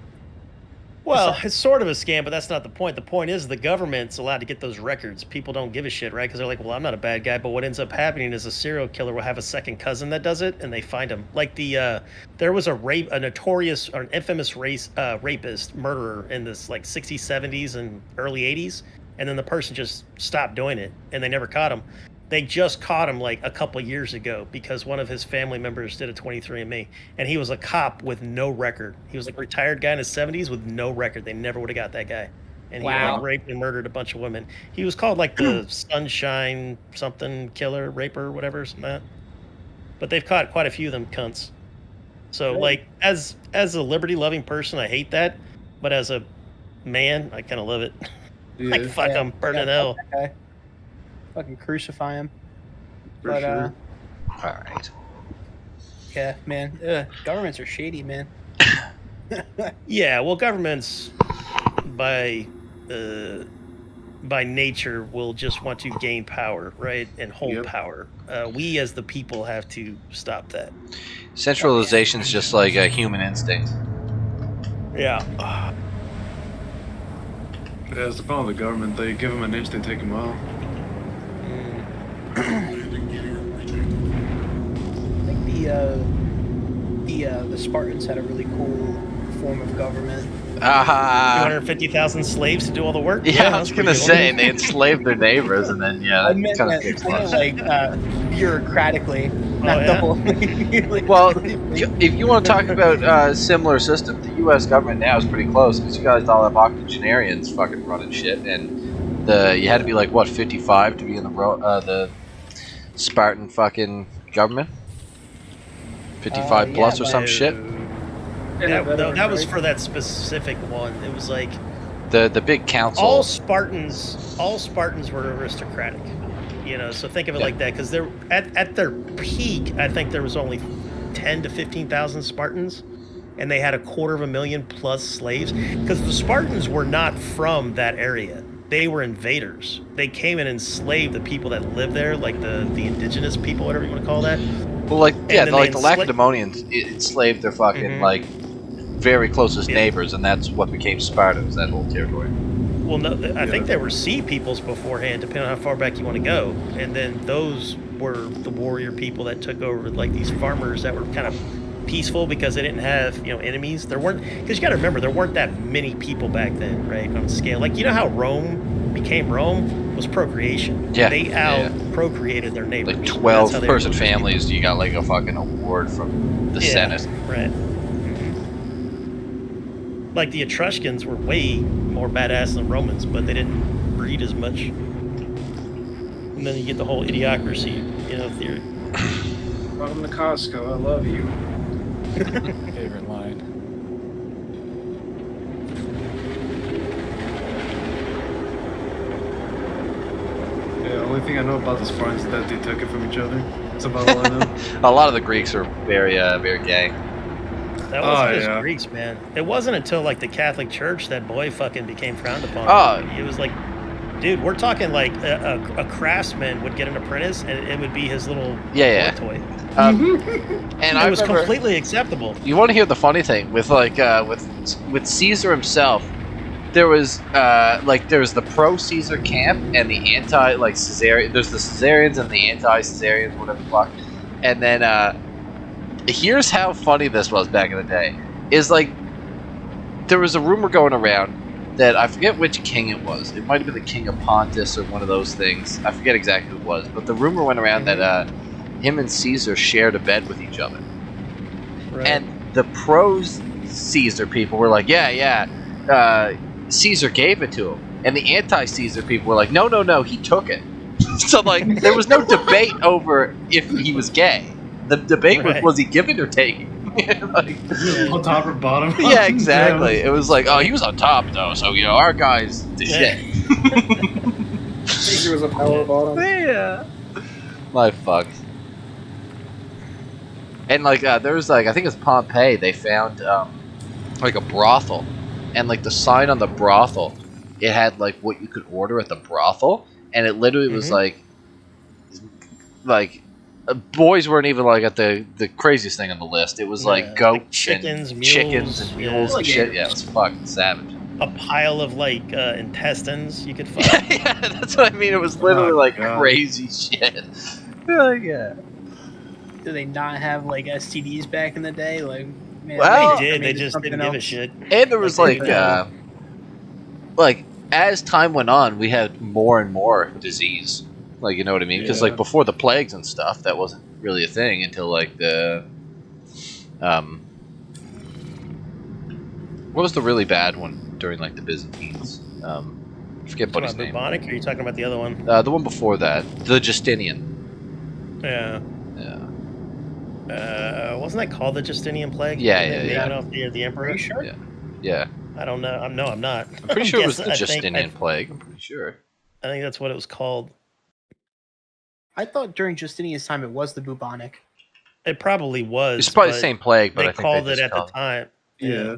Well, it's sort of a scam, but that's not the point. The point is the government's allowed to get those records. People don't give a shit, right? Because they're like, well, I'm not a bad guy. But what ends up happening is a serial killer will have a second cousin that does it, and they find him. Like there was a notorious or an infamous rapist, murderer in this like 60s, 70s, and early 80s, and then the person just stopped doing it, and they never caught him. They just caught him like a couple years ago because one of his family members did a 23andMe, and he was a cop with no record. He was like a retired guy in his 70s with no record. They never would have got that guy. And he like, raped and murdered a bunch of women. He was called like the Sunshine something killer, raper, whatever, something like that. But they've caught quite a few of them cunts. So like as a liberty-loving person, I hate that. But as a man, I kind of love it. Yeah. Like fuck, I'm burning hell. Fucking crucify him. For sure. All right. Yeah, man. Governments are shady, man. Yeah, well, governments by nature will just want to gain power, right, and hold power. We as the people have to stop that. Centralization is just like a human instinct. Yeah. Yeah, it's the problem with the government. They give them an inch, they take them out. I think the Spartans had a really cool form of government. 250,000 slaves to do all the work. Yeah, I was gonna say they enslaved their neighbors, and then that kind of kicks off. Like bureaucratically, not double. Well, if you want to talk about similar system, the U.S. government now is pretty close because you guys all have octogenarians fucking running shit, and you had to be like what 55 to be in the Spartan fucking government. 55 plus or some shit. That was for that specific one. It was like the big council. All Spartans were aristocratic. You know, so think of it like that because they're at their peak. I think there was only 10 to 15,000 Spartans, and they had 250,000 plus slaves because the Spartans were not from that area. They were invaders. They came and enslaved the people that lived there, like the indigenous people, whatever you want to call that. Well, like the Lacedaemonians enslaved their fucking like very closest neighbors, and that's what became Spartans, that whole territory. Well, no, I think there were sea peoples beforehand, depending on how far back you want to go, and then those were the warrior people that took over, like these farmers that were kind of peaceful because they didn't have enemies. There weren't, because you got to remember there weren't that many people back then, right? On scale, like how Rome became Rome was procreation. Yeah, they procreated their neighbors. Like 12-person families. You got like a fucking award from the Senate. Right. Like the Etruscans were way more badass than Romans, but they didn't breed as much. And then you get the whole idiocracy, theory. Welcome to Costco. I love you. Favorite line. Yeah, the only thing I know about the Spartans is that they took it from each other. That's about all I know. A lot of the Greeks are very, very gay. That wasn't just Greeks, man. It wasn't until like the Catholic Church that boy fucking became frowned upon. Oh, it was like Dude, we're talking like a craftsman would get an apprentice, and it would be his little toy. And it was remember, completely acceptable. You want to hear the funny thing with like with Caesar himself? There was the pro Caesar camp and the anti Caesarian. There's the Caesarians and the anti Caesarians, whatever the fuck. And then here's how funny this was back in the day. Is like there was a rumor going around that I forget which king it was. It might have been the king of Pontus or one of those things. I forget exactly who it was, but the rumor went around that him and Caesar shared a bed with each other. Right. And the pros Caesar people were like, yeah, Caesar gave it to him. And the anti-Caesar people were like, no, he took it. So like there was no debate over if he was gay. The debate was he giving or taking? Like, on top or bottom. Yeah, exactly. It was like, oh, he was on top though, so our guy's the shit. Caesar was a power bottom. Yeah. My fuck. And like there was like I think it's Pompeii. They found like a brothel, and like the sign on the brothel, it had like what you could order at the brothel, and it literally was like boys weren't even like at the craziest thing on the list. It was like goats, like chickens, and mules, chickens and mules and shit. Yeah, it was fucking savage. A pile of like intestines you could find. Yeah, that's what I mean. It was literally crazy shit. Yeah. Do they not have like STDs back in the day? Like, man, well, they did. They just didn't give a shit. And there was like as time went on, we had more and more disease. Like, you know what I mean? Because like before the plagues and stuff, that wasn't really a thing until like the what was the really bad one during like the Byzantines? I forget Buddy's name. Bubonic? Or are you talking about the other one? The one before that, the Justinian. Yeah. Wasn't that called the Justinian plague? Yeah. Off the emperor. Are you sure? Yeah. I don't know. I'm not. I'm pretty sure it was the Justinian plague. I'm pretty sure. I think that's what it was called. I thought during Justinian's time it was the bubonic. It probably was. It's probably the same plague, but they I think called they it just at the time. Yeah.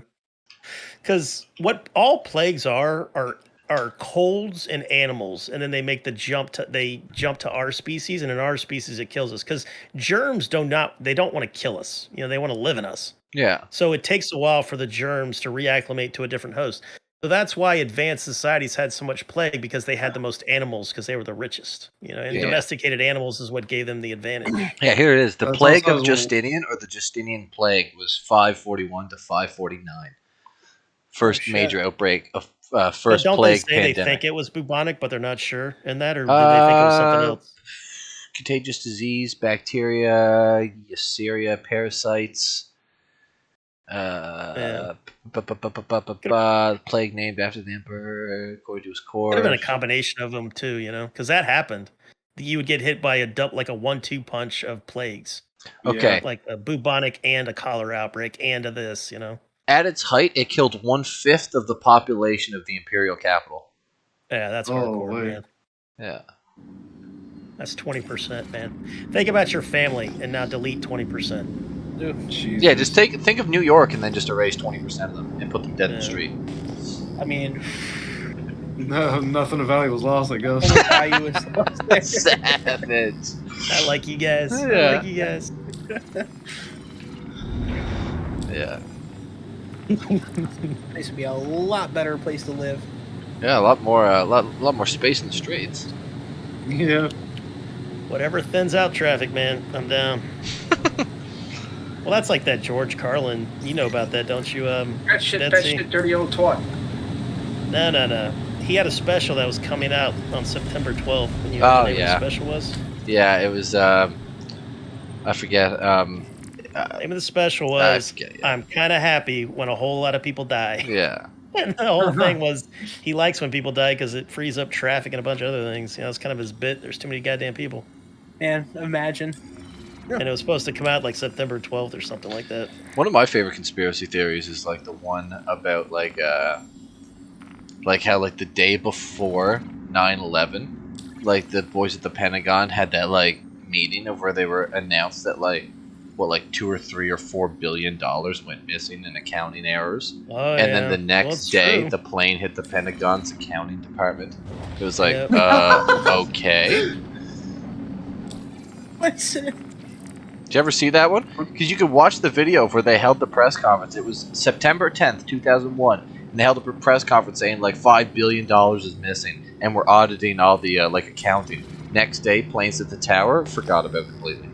Because what all plagues are colds and animals, and then they make the jump to our species, and in our species it kills us because germs don't want to kill us. They want to live in us. Yeah. So it takes a while for the germs to reacclimate to a different host. So that's why advanced societies had so much plague, because they had the most animals because they were the richest. And domesticated animals is what gave them the advantage. Yeah, here it is. The plague of Justinian, or the Justinian plague, was 541 to 549. First major outbreak of first plague pandemic. They think it was bubonic, but they're not sure in that, or did they think it was something else? Contagious disease, bacteria, Neisseria, parasites. Plague named after the emperor, according to his core. Could have been a combination of them too, because that happened. You would get hit by a 1-2 punch of plagues. Okay, like a bubonic and a cholera outbreak and a this, At its height, it killed 1/5 of the population of the imperial capital. Yeah, that's hardcore, man. Yeah. That's 20%, man. Think about your family and now delete 20%. Yeah, just think of New York and then just erase 20% of them and put them dead in the street. I mean, no, nothing of value was lost, I guess. Value was lost there. Savage. I like you guys. Yeah. This would be a lot better place to live. Yeah, a lot more space in the streets. Yeah. Whatever thins out traffic, man. I'm down. Well, that's like that George Carlin. You know about that, don't you? That shit, dirty old twat. No. He had a special that was coming out on September 12th. When you know what the special was? Yeah, it was. I forget. Name of the special was "I'm kind of happy when a whole lot of people die." Yeah. And the whole thing was he likes when people die because it frees up traffic and a bunch of other things. It's kind of his bit. There's too many goddamn people. Man, imagine. And it was supposed to come out like September 12th or something like that. One of my favorite conspiracy theories is like the one about like how like the day before 9/11, like the boys at the Pentagon had that like meeting of where they were announced that like what, like $2 or $3 or $4 billion went missing in accounting errors. Oh, And yeah. then the next it's day, true. the plane hit the Pentagon's accounting department. It was like, Yep. okay. What's it? Did you ever see that one? Because you could watch the video where they held the press conference. It was September 10th, 2001. And they held a press conference saying like $5 billion is missing. And we're auditing all the like accounting. Next day, planes at the tower, forgot about completely.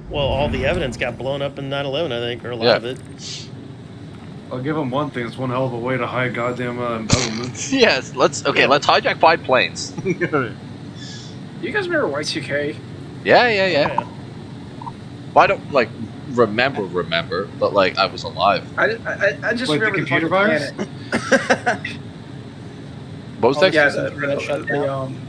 Well, all the evidence got blown up in 9/11, I think, or a lot of it. I'll give them one thing. It's one hell of a way to hide goddamn embezzlement. Yes, let's hijack 5 planes. Do you guys remember Y2K? Yeah. Well, I don't like remember, but like I was alive. I just Like the remember computer fucking virus? planet. What was that? Yeah, that shut down.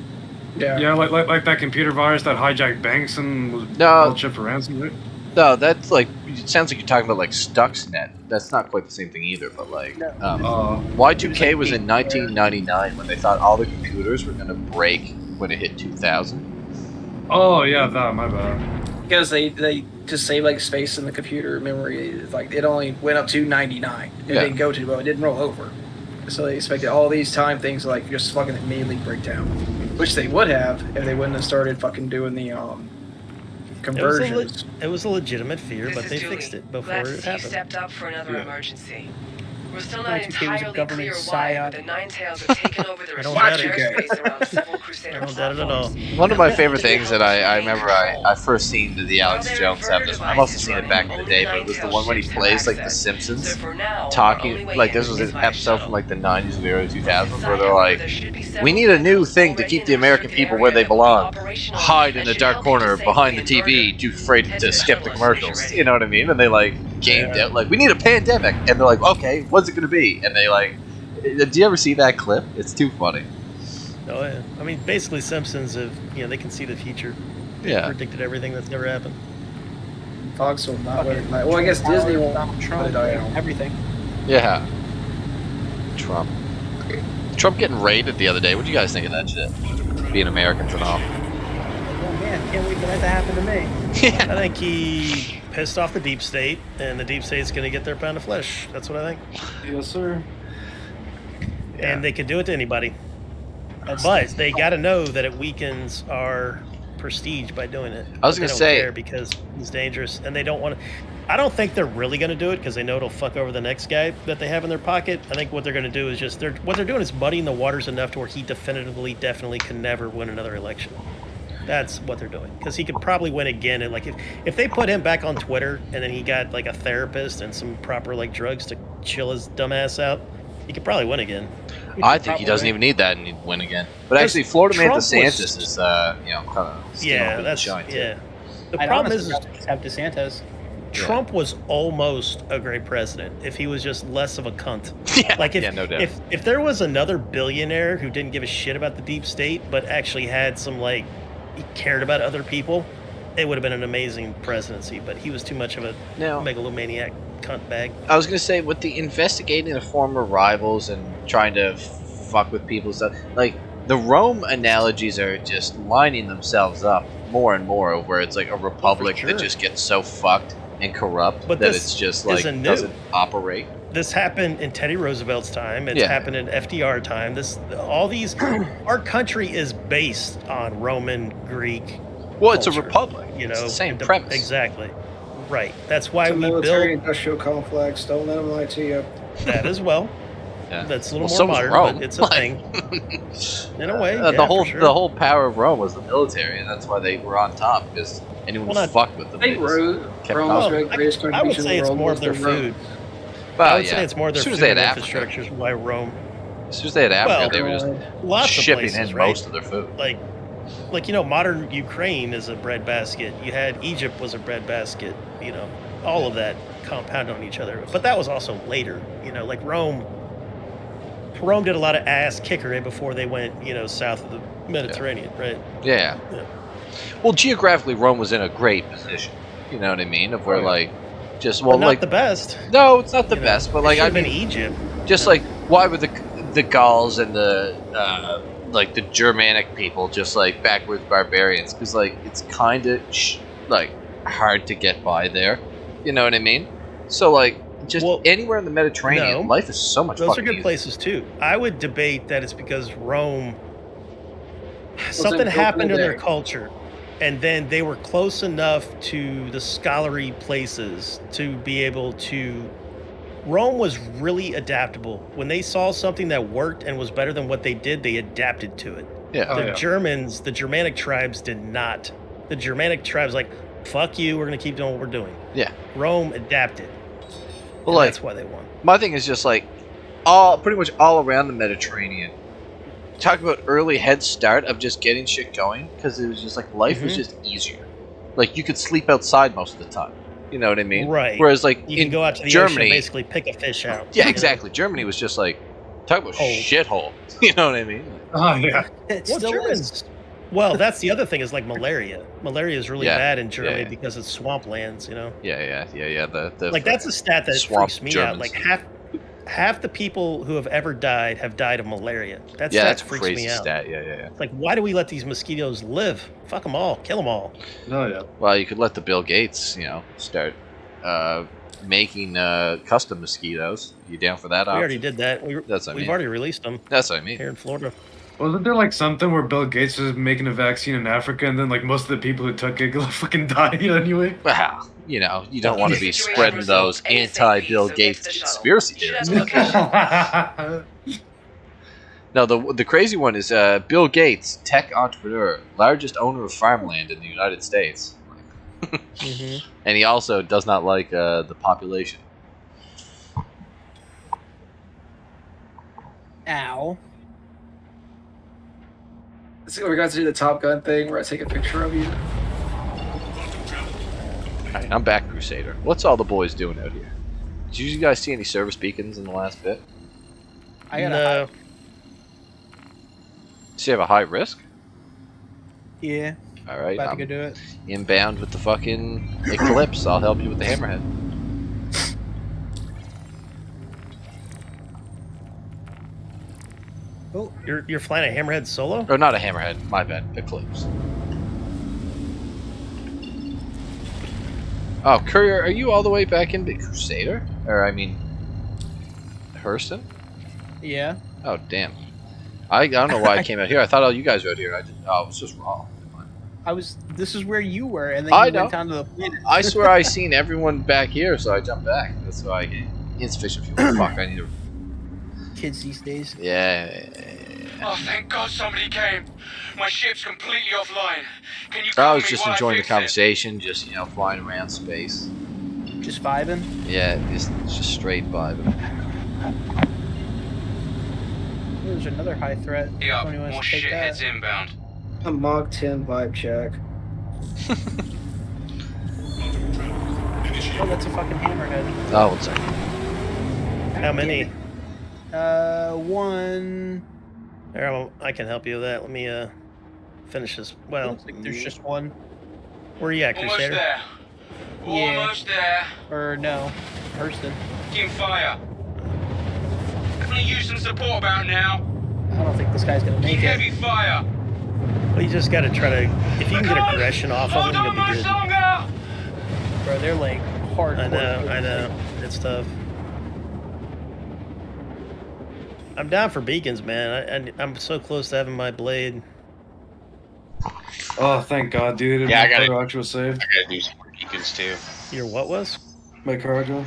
Yeah, like that computer virus that hijacked banks and was No. held shit for ransom, right? No, that's like, it sounds like you're talking about like Stuxnet. That's not quite the same thing either, but like, Y2K was in 1999 when they thought all the computers were going to break when it hit 2000. Oh, yeah, that, my bad. Because they just saved like space in the computer memory. Like it only went up to 99. It didn't go to, well, it didn't roll over. So they expected all these time things to like just fucking immediately break down. Which they would have if they wouldn't have started fucking doing the conversions. It was a legitimate fear, This but is they Julie. fixed it before Glad to it see you happened. stepped up for another emergency. We're still not Y2K was a entirely government clear why, but the Nine Tails have taken over the I don't restricted doubt it. airspace around several Crusader I don't doubt it at all. platforms. One of my favorite things that I remember I first seen the Alex Jones episode. I must have seen it back in the day, but it was the one when he plays like The Simpsons, talking like this was an episode from like the 90s or the early 2000s where they're like, we need a new thing to keep the American people where they belong. Hide in a dark corner behind the TV, too afraid to skip the commercials. You know what I mean? And they like gamed out like, we need a pandemic, and they're like, okay, what's it gonna be? And they like, do you ever see that clip? It's too funny. Oh yeah, I mean, basically Simpsons have, they can see the future. They predicted everything that's never happened. Fox will not let it die. Well, I guess Disney won't let it die. Everything. Yeah. Trump getting raided the other day. What do you guys think of that shit? Being Americans and all. Oh man, can't wait for that to happen to me. I think he pissed off the deep state, and the deep state's going to get their pound of flesh. That's what I think. Yes, sir. And they could do it to anybody. But they got to know that it weakens our prestige by doing it. I was going to say, because he's dangerous, and they don't want to. I don't think they're really going to do it because they know it'll fuck over the next guy that they have in their pocket. I think what they're going to do is just what they're doing is muddying the waters enough to where he definitely can never win another election. That's what they're doing, because he could probably win again. And like if they put him back on Twitter and then he got like a therapist and some proper like drugs to chill his dumb ass out, he could probably win again. I think he doesn't even need that and he'd win again. But actually, Florida man DeSantis is, kind of that's shine too. yeah. The problem is have DeSantis. Trump was almost a great president if he was just less of a cunt. Like no doubt. if there was another billionaire who didn't give a shit about the deep state but actually had some like he cared about other people, it would have been an amazing presidency. But he was too much of a megalomaniac cunt bag. I was gonna say, with the investigating the former rivals and trying to fuck with people and stuff, like the Rome analogies are just lining themselves up more and more, where it's like a republic that just gets so fucked and corrupt that it's just like doesn't operate. This happened in Teddy Roosevelt's time. It's happened in FDR time. Our country is based on Roman, Greek. Well, culture, it's a republic. It's the same premise. Exactly. Right. That's why it's a we military-industrial complex. Don't let them lie to you. That as well. Yeah. That's a little so more modern, Rome. but it's a thing. In a way, the whole power of Rome was the military, and that's why they were on top, because anyone who fucked with them. I think Rome was the greatest I would contribution say in the it's world more was of their the food. Well, I would say it's more their as soon as food they had infrastructure is why Rome. As soon as they had Africa, they were just lots shipping of places, in right? most of their food. Like modern Ukraine is a breadbasket. You had Egypt was a breadbasket. All of that compounded on each other. But that was also later. Like Rome did a lot of ass kickery before they went, south of the Mediterranean, right? Yeah. Well, geographically, Rome was in a great position. You know what I mean? Of where but not the best. No, it's not the best, but like I mean, Egypt. Just like why were the Gauls and the the Germanic people just like backwoods barbarians? Because like it's kind of hard to get by there. You know what I mean? So like, just anywhere in the Mediterranean, life is so much. Those are good places too. I would debate that it's because Rome, something happened to their culture, and then they were close enough to the scholarly places to be able to. Rome was really adaptable. When they saw something that worked and was better than what they did, they adapted to it. Yeah. The Germans, the Germanic tribes did not. The Germanic tribes like, fuck you, we're going to keep doing what we're doing. Yeah. Rome adapted. Well, like, that's why they won. My thing is just like, pretty much all around the Mediterranean. Talk about early head start of just getting shit going, because it was just like, life was just easier. Like, you could sleep outside most of the time. You know what I mean? Right. Whereas, like, you can go out to the Germany, ocean and basically pick a fish out. Yeah, exactly. Germany was just like, talk about shithole. You know what I mean? Oh, yeah. Well, that's the other thing is like malaria. Malaria is really Yeah. bad in Germany Yeah. because it's swamplands, you know? Yeah. The Like, that's a stat that swamp freaks me Germans. out. Like, half the people who have ever died have died of malaria. That Yeah, stat that's a freaks crazy me out. stat. Yeah. It's like, why do we let these mosquitoes live? Fuck them all. Kill them all. Oh, yeah. Well, you could let the Bill Gates, start making custom mosquitoes. You down for that? We already did that. We've mean. already released them. That's what I mean. Here in Florida. Wasn't there like something where Bill Gates was making a vaccine in Africa, and then like most of the people who took it fucking died anyway? Well, you don't want to be spreading those anti-Bill Gates conspiracy theories. No, the crazy one is Bill Gates, tech entrepreneur, largest owner of farmland in the United States. And he also does not like the population. Ow. So we got to do the Top Gun thing where I take a picture of you. Alright, I'm back, Crusader. What's all the boys doing out here? Did you guys see any service beacons in the last bit? I got a Does you have a high risk? Yeah. Alright, About to go do it. Inbound with the fucking Eclipse. I'll help you with the Hammerhead. Oh, you're flying a Hammerhead solo? Or not a Hammerhead, my bad. Eclipse. Oh, Courier, are you all the way back in Crusader? Or, I mean, Hurston? Yeah. Oh, damn. I don't know why I came out here. I thought all you guys were out here. It was just wrong. This is where you were, and then I you know. went down to the planet. I swear I seen everyone back here, so I jumped back. That's why I get insufficient fuel. Fuck, I need to... Kids these days. Yeah. Oh, thank God somebody came. My ship's completely offline. Can you I call was me just while I enjoying the fix it? conversation, just, flying around space. Just vibing? Yeah, it's just straight vibing. There's another high threat. Yeah, Somebody wants more to take shitheads that. inbound. A Mach 10 vibe check. Oh, that's a fucking hammerhead. Oh, one second. How many? One. There, I can help you with that. Let me finish this. Well, Looks like there's just one. Where are you at, Almost Crusader? there. Yeah. Almost there. Or no, Hurston. Taking fire. I'm gonna use some support about now. I don't think this guy's gonna make it. Heavy fire. Well, you just gotta try to. If you can get aggression off of them, you'll be good. Longer. Bro, they're like hardcore. I know. It's tough. I'm down for beacons, man. I'm so close to having my blade. Oh, thank God, dude. Yeah, I my gotta- cargo was saved. I gotta do some more beacons too. Your what was? My cargo.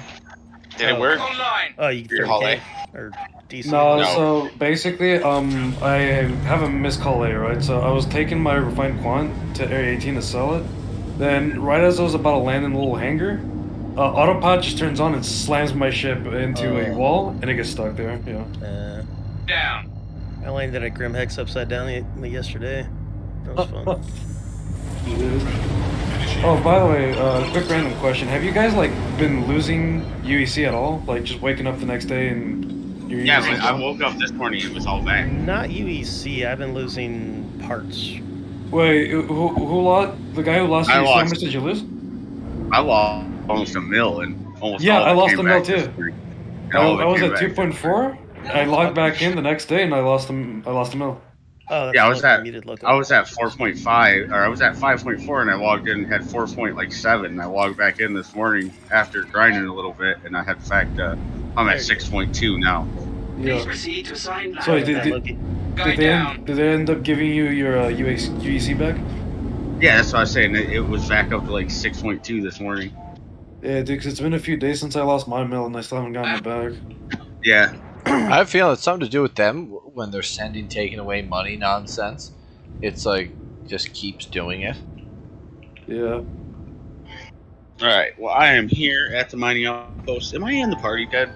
Did it work? Online. Oh, you Your 30K holiday? or DC? No, so basically, I have a missed call later, right? So I was taking my refined quant to Area 18 to sell it. Then, right as I was about to land in the little hangar, autopilot just turns on and slams my ship into a wall, and it gets stuck there. Yeah. Down. I landed at Grim Hex upside down yesterday. That was fun. Oh, by the way, quick random question: have you guys like been losing UEC at all? Like just waking up the next day and your Yeah, UEC but I woke up this morning and it was all back. Not UEC. I've been losing parts. Wait, who lost? The guy who lost I UEC? How lost. much did you lose? I lost almost a mil and almost Yeah, all I of it lost came a mil back this too. morning. And I all of it was came at back. 2.4. I logged back in the next day and I lost a mil. Oh, that's Yeah, muted local. I was at 4.5, or I was at 5.4, and I logged in and had 4.7. And I logged back in this morning after grinding a little bit, and I had fact I'm at 6.2 now. Yeah. Proceed to assign So land. did they end up giving you your UEC back? Yeah, that's what I was saying. It was back up to like 6.2 this morning. Yeah, dude, 'cause it's been a few days since I lost my mill and I still haven't gotten it back. Yeah. I have a feeling it's something to do with them when they're taking away money nonsense. It's like just keeps doing it. Yeah. Alright, well, I am here at the mining outpost. Am I in the party, Ted?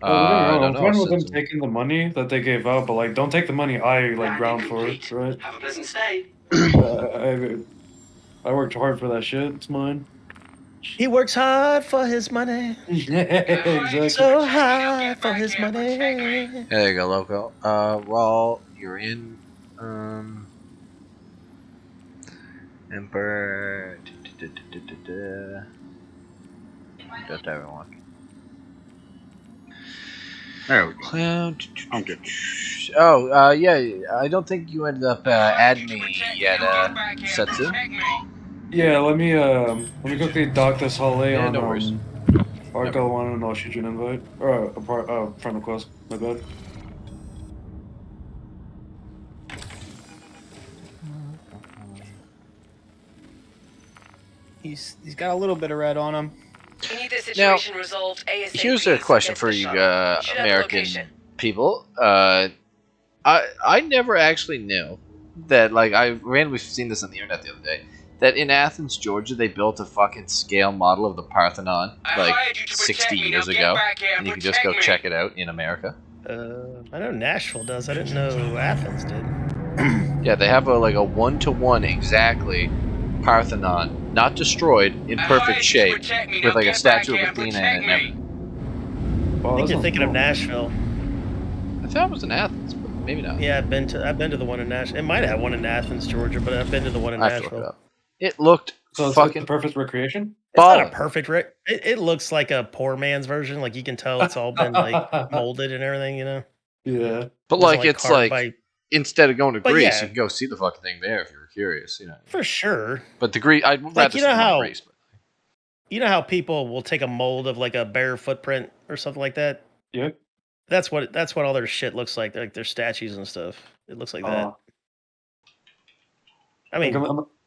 I don't know. I'm fine with them since- taking the money that they gave out, but like, don't take the money I like ground for it, right? Have a pleasant stay. I worked hard for that shit. It's mine. He works hard for his money. Yeah, exactly. So hard for his money. There you go, loco. Well, you're in. Emperor. Just everyone. There we go. Clown. I'm good. Oh, yeah. I don't think you ended up adding me yet, Setsu. Yeah, let me quickly dock this hallway Yeah, on no worries. Arco one, and I'll shoot you an invite or a friend request. My bad. He's got a little bit of red on him. We need this situation resolved ASAP. Here's a question for you, American people. I never actually knew that. Like, I randomly seen this on the internet the other day. That in Athens, Georgia, they built a fucking scale model of the Parthenon like 60 years ago, and you can just go check it out in America. I know Nashville does. I didn't know Athens did. Yeah, they have a 1-to-1 exactly Parthenon, not destroyed, in perfect shape, with like a statue of Athena in it. And everything. I think you're thinking of Nashville. I thought it was in Athens, but maybe not. Yeah, I've been to the one in Nashville. It might have one in Athens, Georgia, but I've been to the one in Nashville. It looked so fucking the perfect recreation. It's not a perfect it looks like a poor man's version. Like you can tell it's all been like molded and everything, you know. Yeah, but it's like instead of going to Greece, you can go see the fucking thing there if you're curious, you know. For sure. But the Greece, I'd rather see Greece. But... You know how people will take a mold of like a bear footprint or something like that. Yeah. That's what all their shit looks like. Like their statues and stuff. It looks like that. I mean,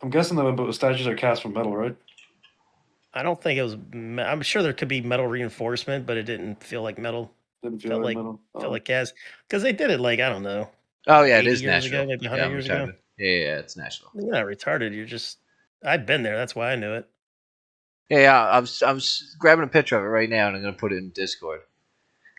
I'm guessing the statues are cast from metal, right? I don't think it was. I'm sure there could be metal reinforcement, but it didn't feel like metal. Didn't feel like metal. Felt like cast because they did it like I don't know. Oh yeah, it is Nashville. Maybe 100 years ago. Yeah, it's Nashville. You're not retarded. You're just. I've been there. That's why I knew it. Yeah, I'm grabbing a picture of it right now and I'm gonna put it in Discord.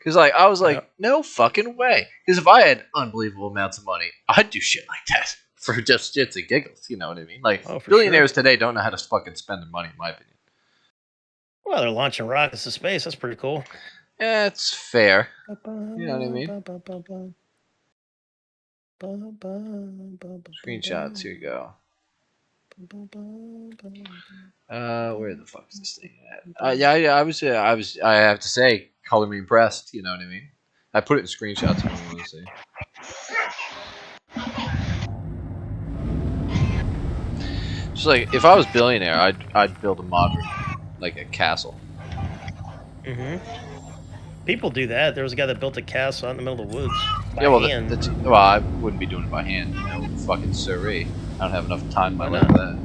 Cause I was like, no fucking way. Because if I had unbelievable amounts of money, I'd do shit like that. For just shits and giggles, you know what I mean? Like, billionaires today don't know how to fucking spend their money, in my opinion. Well, they're launching rockets to space. That's pretty cool. Yeah, it's fair. You know what I mean? Screenshots, here you go. Where the fuck is this thing at? Yeah, I have to say, color me impressed, you know what I mean? I put it in screenshots if you want to see. Just like, if I was billionaire, I'd build a modern, like a castle. People do that. There was a guy that built a castle out in the middle of the woods. Yeah, well, I wouldn't be doing it by hand. No fucking siree. I don't have enough time in my life for that.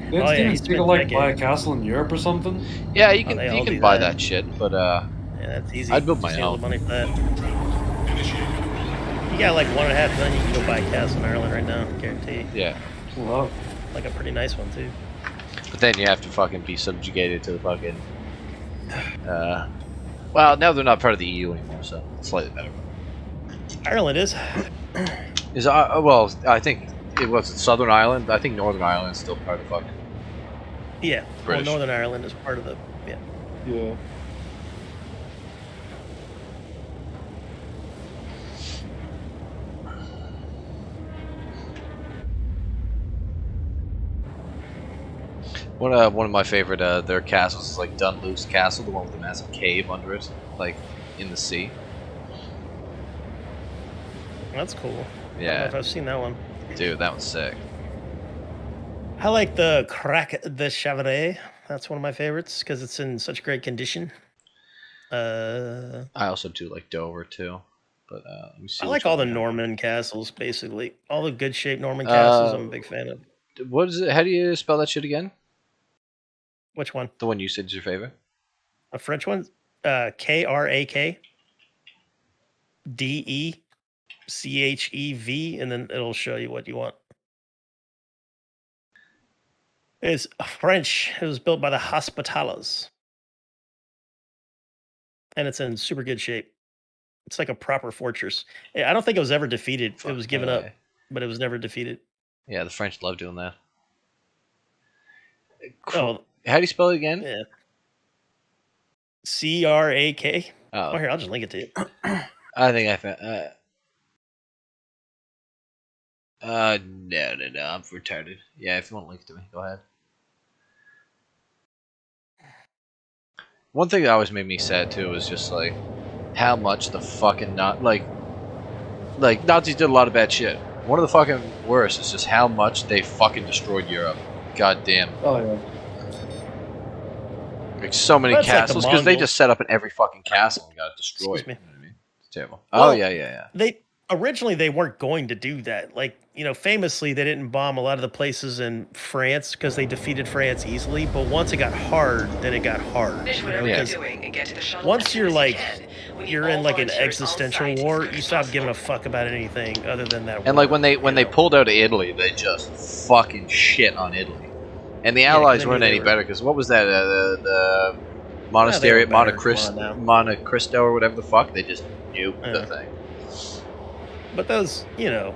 Didn't Steven like buy a castle in Europe or something? Yeah, you can buy that shit, but yeah, that's easy. I'd build my own. Money for that. You got like $1.5 million. You can go buy a castle in Ireland right now, guarantee. Yeah. Wow. Like a pretty nice one too. But then you have to fucking be subjugated to the fucking. Well, now they're not part of the EU anymore, so it's slightly better. Ireland is. Well, I think it was Southern Ireland. I think Northern Ireland is still part of fucking. Yeah. British. Well, Northern Ireland is part of the. Yeah. Yeah. One of my favorite their castles is like Dunluce Castle, the one with the massive cave under it, like in the sea. That's cool. I don't know Yeah. if I've seen that one. Dude, that was sick. I like the Crac de Chevrolet. That's one of my favorites because it's in such great condition. I also do like Dover too, but let me see. I which like all one the I have. Norman castles, basically. All the good shaped Norman castles, I'm a big fan of. What is it? How do you spell that shit again? Which one? The one you said is your favorite? A French one? Krak Dechev, and then it'll show you what you want. It's French. It was built by the Hospitallers. And it's in super good shape. It's like a proper fortress. I don't think it was ever defeated. It was given up, but it was never defeated. Yeah, the French love doing that. Oh, how do you spell it again? Yeah. Crak. Oh, here, I'll just link it to you. I think I found. No, I'm retarded. Yeah, if you want to link it to me, go ahead. One thing that always made me sad too was just like how much the fucking like Nazis did a lot of bad shit. One of the fucking worst is just how much they fucking destroyed Europe. God damn. Oh yeah. Like so many That's like the castles because they Mongols. just set up in every fucking castle and got it destroyed. Excuse me. You know what I mean? It's terrible. Well, Oh yeah. They originally they weren't going to do that. Like, you know, famously they didn't bomb a lot of the places in France because they defeated France easily. But once it got hard, then it got hard. Finish You know, whatever you're 'cause doing and get to the shuttle once as soon you're as you like can. We need you're in all like an volunteers on existential site as war, quick you as stop possible. giving a fuck about anything other than that. And like when they pulled out of Italy, they just fucking shit on Italy. And the Allies weren't any better because what was that? The monastery at Monte Cristo or whatever the fuck? They just nuked the thing. But those, you know,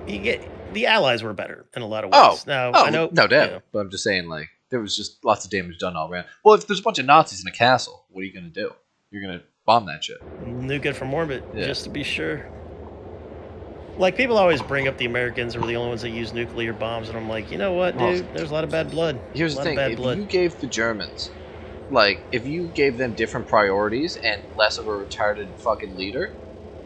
the Allies were better in a lot of ways. I know, no doubt. you know, But I'm just saying, like, there was just lots of damage done all around. Well, if there's a bunch of Nazis in a castle, what are you gonna do? You're gonna bomb that shit. nuke it from orbit Yeah. just to be sure. Like, people always bring up the Americans were the only ones that use nuclear bombs, and I'm like, you know what, dude? There's a lot of bad blood. Here's a the lot thing: of bad if blood. you gave the Germans, like, if you gave them different priorities and less of a retarded fucking leader,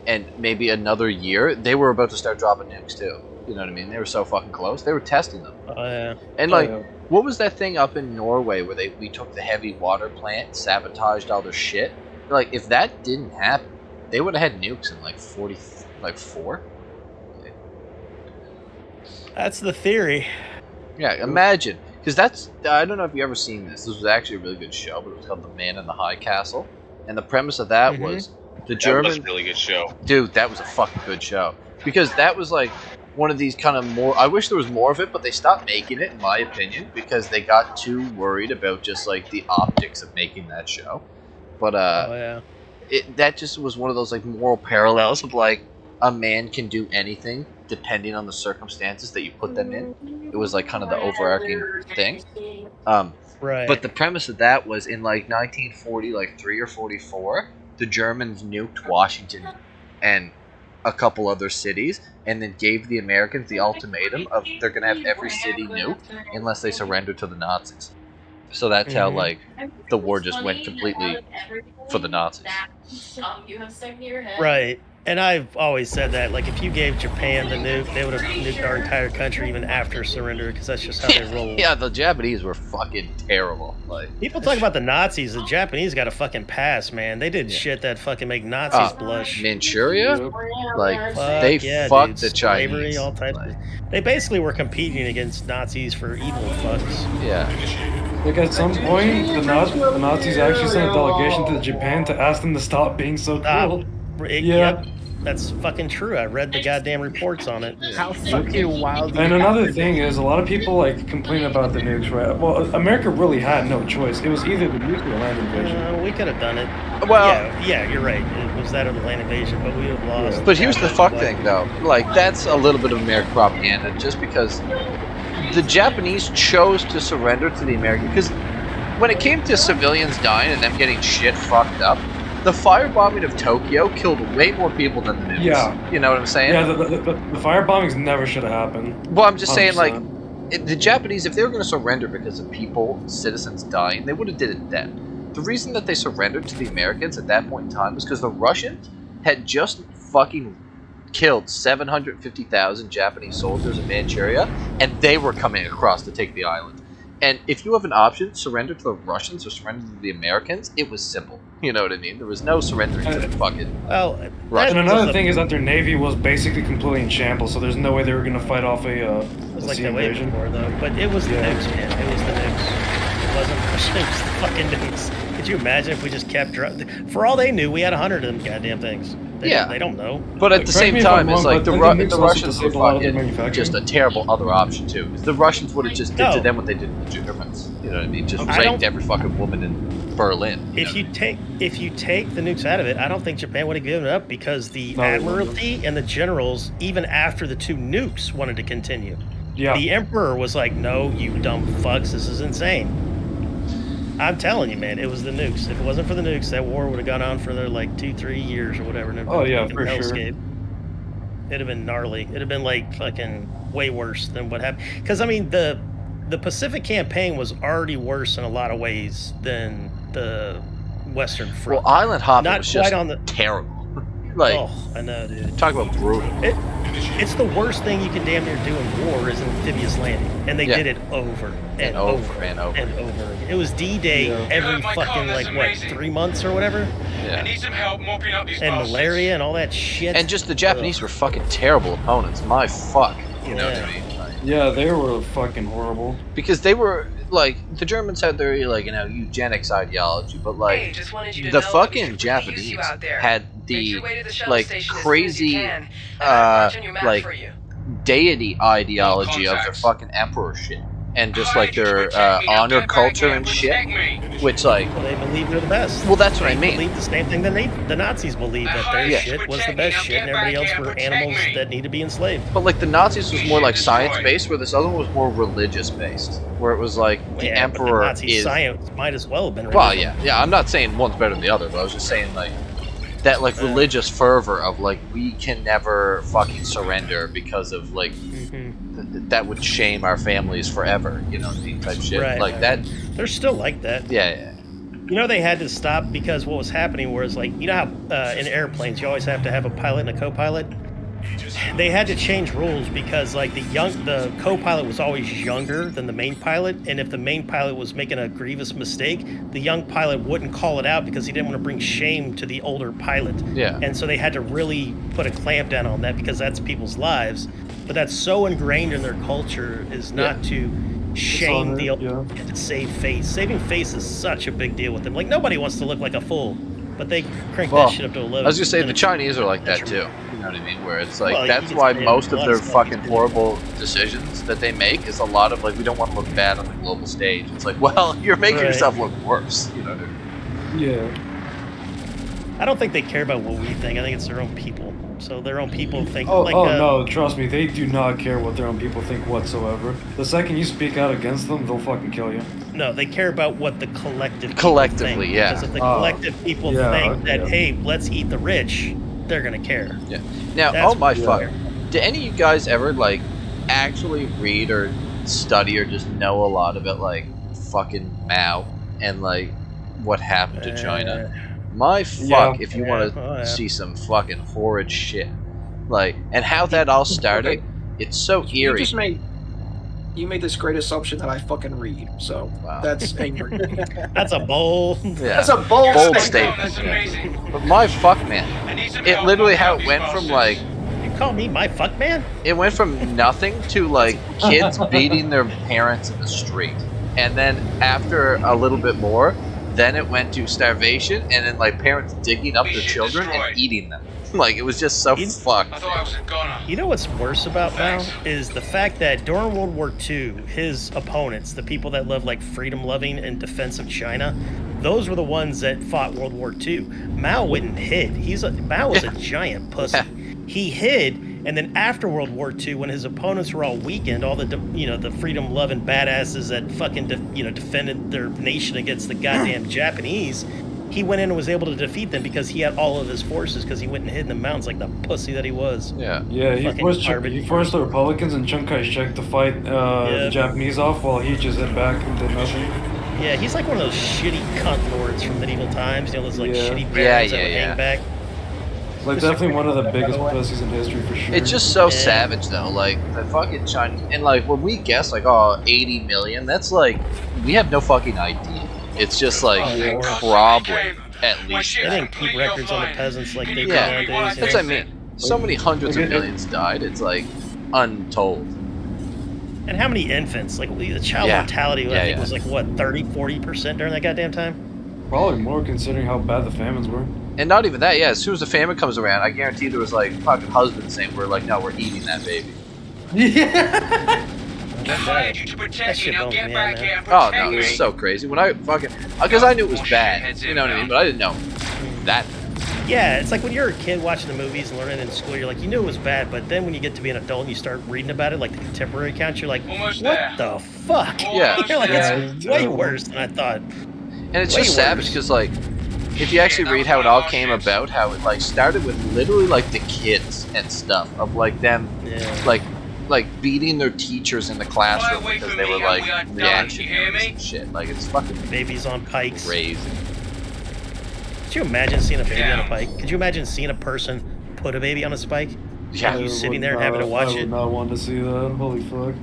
and maybe another year, they were about to start dropping nukes too. You know what I mean? They were so fucking close. They were testing them. Oh yeah. And like, what was that thing up in Norway where we took the heavy water plant, sabotaged all their shit? Like, if that didn't happen, they would have had nukes in like 4. That's the theory. Yeah, imagine. Because I don't know if you ever seen this. This was actually a really good show, but it was called The Man in the High Castle. And the premise of that was the German... That was a really good show. Dude, that was a fucking good show. Because that was like one of these kind of more... I wish there was more of it, but they stopped making it, in my opinion, because they got too worried about just like the optics of making that show. But that just was one of those like moral parallels of like a man can do anything depending on the circumstances that you put them in. It was like kind of the overarching thing. Right. But the premise of that was in like 1940, like 3 or 44, the Germans nuked Washington and a couple other cities, and then gave the Americans the ultimatum of they're gonna have every city nuked unless they surrender to the Nazis. So that's how like the war just went completely for the Nazis. Right. And I've always said that, like, if you gave Japan the nuke, they would have nuked our entire country even after surrender, because that's just how they roll. Yeah, the Japanese were fucking terrible. Like, people talk about the Nazis. The Japanese got a fucking pass, man. They did shit that fucking make Nazis blush. Manchuria? Like, Fuck they yeah, fucked dude. the Chinese. Slavery, all types of, they basically were competing against Nazis for evil fucks. Yeah. Like at some point, the Nazis actually sent a delegation to Japan to ask them to stop being so cruel. Yep, that's fucking true. I read the goddamn reports on it. How fucking wild. And another thing is, a lot of people like complain about the nukes, right? Well, America really had no choice. It was either the nukes or the land invasion. We could have done it. Well, yeah, you're right. It was that or the land invasion, but we would have lost. But here's the fuck thing, though. Like, that's a little bit of American propaganda, just because the Japanese chose to surrender to the Americans. Because when it came to civilians dying and them getting shit fucked up, the firebombing of Tokyo killed way more people than the nukes. Yeah. You know what I'm saying? Yeah, the firebombings never should have happened. Well, I'm just saying, 100%. like, the Japanese, if they were going to surrender because of people, citizens dying, they would have did it then. The reason that they surrendered to the Americans at that point in time was because the Russians had just fucking killed 750,000 Japanese soldiers in Manchuria, and they were coming across to take the island. And if you have an option, surrender to the Russians or surrender to the Americans, it was simple. You know what I mean? There was no surrendering to the fucking Russians. And another thing is that their navy was basically completely in shambles, so there's no way they were going to fight off a It was like sea that way invasion. before, though. But it was the nukes, man. It was the nukes. It wasn't Russia. It was the fucking nukes. Could you imagine if we just kept... For all they knew, we had 100 of them goddamn things. They don't know. But at the same time, it's like the Russians were fucking just a terrible other option too. The Russians would have just did to them what they did to the Germans. You know what I mean? Just raped every fucking woman in Berlin. If you take the nukes out of it, I don't think Japan would have given it up because the Admiralty and the generals, even after the 2 nukes, wanted to continue. Yeah. The Emperor was like, "No, you dumb fucks, this is insane." I'm telling you, man, it was the nukes. If it wasn't for the nukes, that war would have gone on for like 2-3 years or whatever. And Oh yeah, for sure. It'd have been gnarly. It'd have been like fucking way worse than what happened. Because I mean, the Pacific campaign was already worse in a lot of ways than the Western Front. Well, island hopping Not was quite just on the terrible. Like, oh, I know, dude. Talk about brutal. It's the worst thing you can damn near do in war is amphibious landing, and they did it over and over and over again. It was D-Day every fucking like what 3 months or whatever. I need some help mopping up these And bastards. malaria and all that shit. And just the Japanese were fucking terrible opponents. My fuck. You know what I mean? Yeah, they were fucking horrible. Because they were like the Germans had their eugenics ideology, but like the fucking Japanese had the like crazy like deity ideology of their fucking emperor shit, and just like their honor culture and shit, which like they believe they're the best. Well, that's what I mean. They believe the same thing that the Nazis believed, that their shit was the best shit, and everybody else were animals that need to be enslaved. But like the Nazis was more like science based, where this other one was more religious based, where it was like the emperor but the Nazi is science might as well have been. Well, yeah. I'm not saying one's better than the other, but I was just saying like that like religious fervor of like we can never fucking surrender because of like that would shame our families forever. You know what I mean? Type shit like that. They're still like that. Yeah. You know, they had to stop because what was happening was like, you know how in airplanes you always have to have a pilot and a co-pilot? They had to change rules because like the co-pilot was always younger than the main pilot, and if the main pilot was making a grievous mistake, the young pilot wouldn't call it out because he didn't want to bring shame to the older pilot. Yeah. And so they had to really put a clamp down on that because that's people's lives. But that's so ingrained in their culture is not to shame the older and to save face. Saving face is such a big deal with them. Like nobody wants to look like a fool, but they crank that shit up to 11. I was gonna say the Chinese are like that too. You know what I mean? Where it's like Well, that's you why get most of a lot their of stuff fucking you do. horrible decisions that they make is a lot of like we don't want to look bad on the global stage. It's like, well, you're making yourself look worse. You know what I mean? Yeah. I don't think they care about what we think. I think it's their own people. So their own people think no, trust me, they do not care what their own people think whatsoever. The second you speak out against them, they'll fucking kill you. No, they care about what the collective people Collectively, think. yeah. Because if the collective people think that, hey, let's eat the rich, they're gonna care. Yeah. Now, That's oh my what fuck. they care. Did any of you guys ever like actually read or study or just know a lot about like fucking Mao and like what happened to China? My fuck, if you want to see some fucking horrid shit, like, and how that all started, it's so eerie. You made this great assumption that I fucking read, so that's angry. That's a bold. That's a bold statement. But my fuck, man, it literally how it went from like. You call me my fuck man? It went from nothing to like kids beating their parents in the street, and then after a little bit more. Then it went to starvation, and then like parents digging up their children and eating them. Like it was just so fucked. I thought I was a goner. You know what's worse about Mao is the fact that during World War II, his opponents, the people that love like freedom-loving and defense of China, those were the ones that fought World War II. Mao went and hid. Mao was a giant pussy. He hid, and then after World War II, when his opponents were all weakened, all the the freedom-loving badasses that fucking defended their nation against the goddamn Japanese, he went in and was able to defeat them because he had all of his forces because he went and hid in the mountains like the pussy that he was. Yeah. Yeah, he forced the Republicans and Chiang Kai-shek to fight the Japanese off while he just hit back and did nothing. Yeah, he's like one of those shitty cunt lords from medieval times. You know, those like shitty barons that would hang back. Like, definitely one of the biggest pussies in history for sure. It's just so savage though, like the fucking Chinese, and like when we guess like 80 million, that's like we have no fucking idea. It's just like probably at least. They didn't keep records on the peasants like they do Yeah, nowadays. that's what I mean. So many hundreds of millions died. It's like untold. And how many infants? Like the child mortality, I think was like what 30-40% during that goddamn time. Probably more considering how bad the famines were. And not even that, as soon as the famine comes around, I guarantee there was like fucking husbands saying, we're like, no, we're eating that baby. I hired you to protect me. Now get back here and Oh protect no, me. it's so crazy. When I fucking, because I knew it was bad, you know what I mean? But I didn't know that. Yeah, it's like when you're a kid watching the movies and learning in school, you're like, you knew it was bad, but then when you get to be an adult and you start reading about it, like the contemporary accounts, you're like, what the fuck? Yeah. You're like, it's way worse than I thought. And it's just savage because like, if you actually read how it all came about, how it like started with literally like the kids and stuff of like them, like beating their teachers in the classroom because they were like reactionaries and shit. Like it's fucking babies on pikes. Crazy. Could you imagine seeing a baby on a pike? Could you imagine seeing a person put a baby on a spike? Yeah. You sitting there and having to watch I would it. not want to see that. Holy fuck.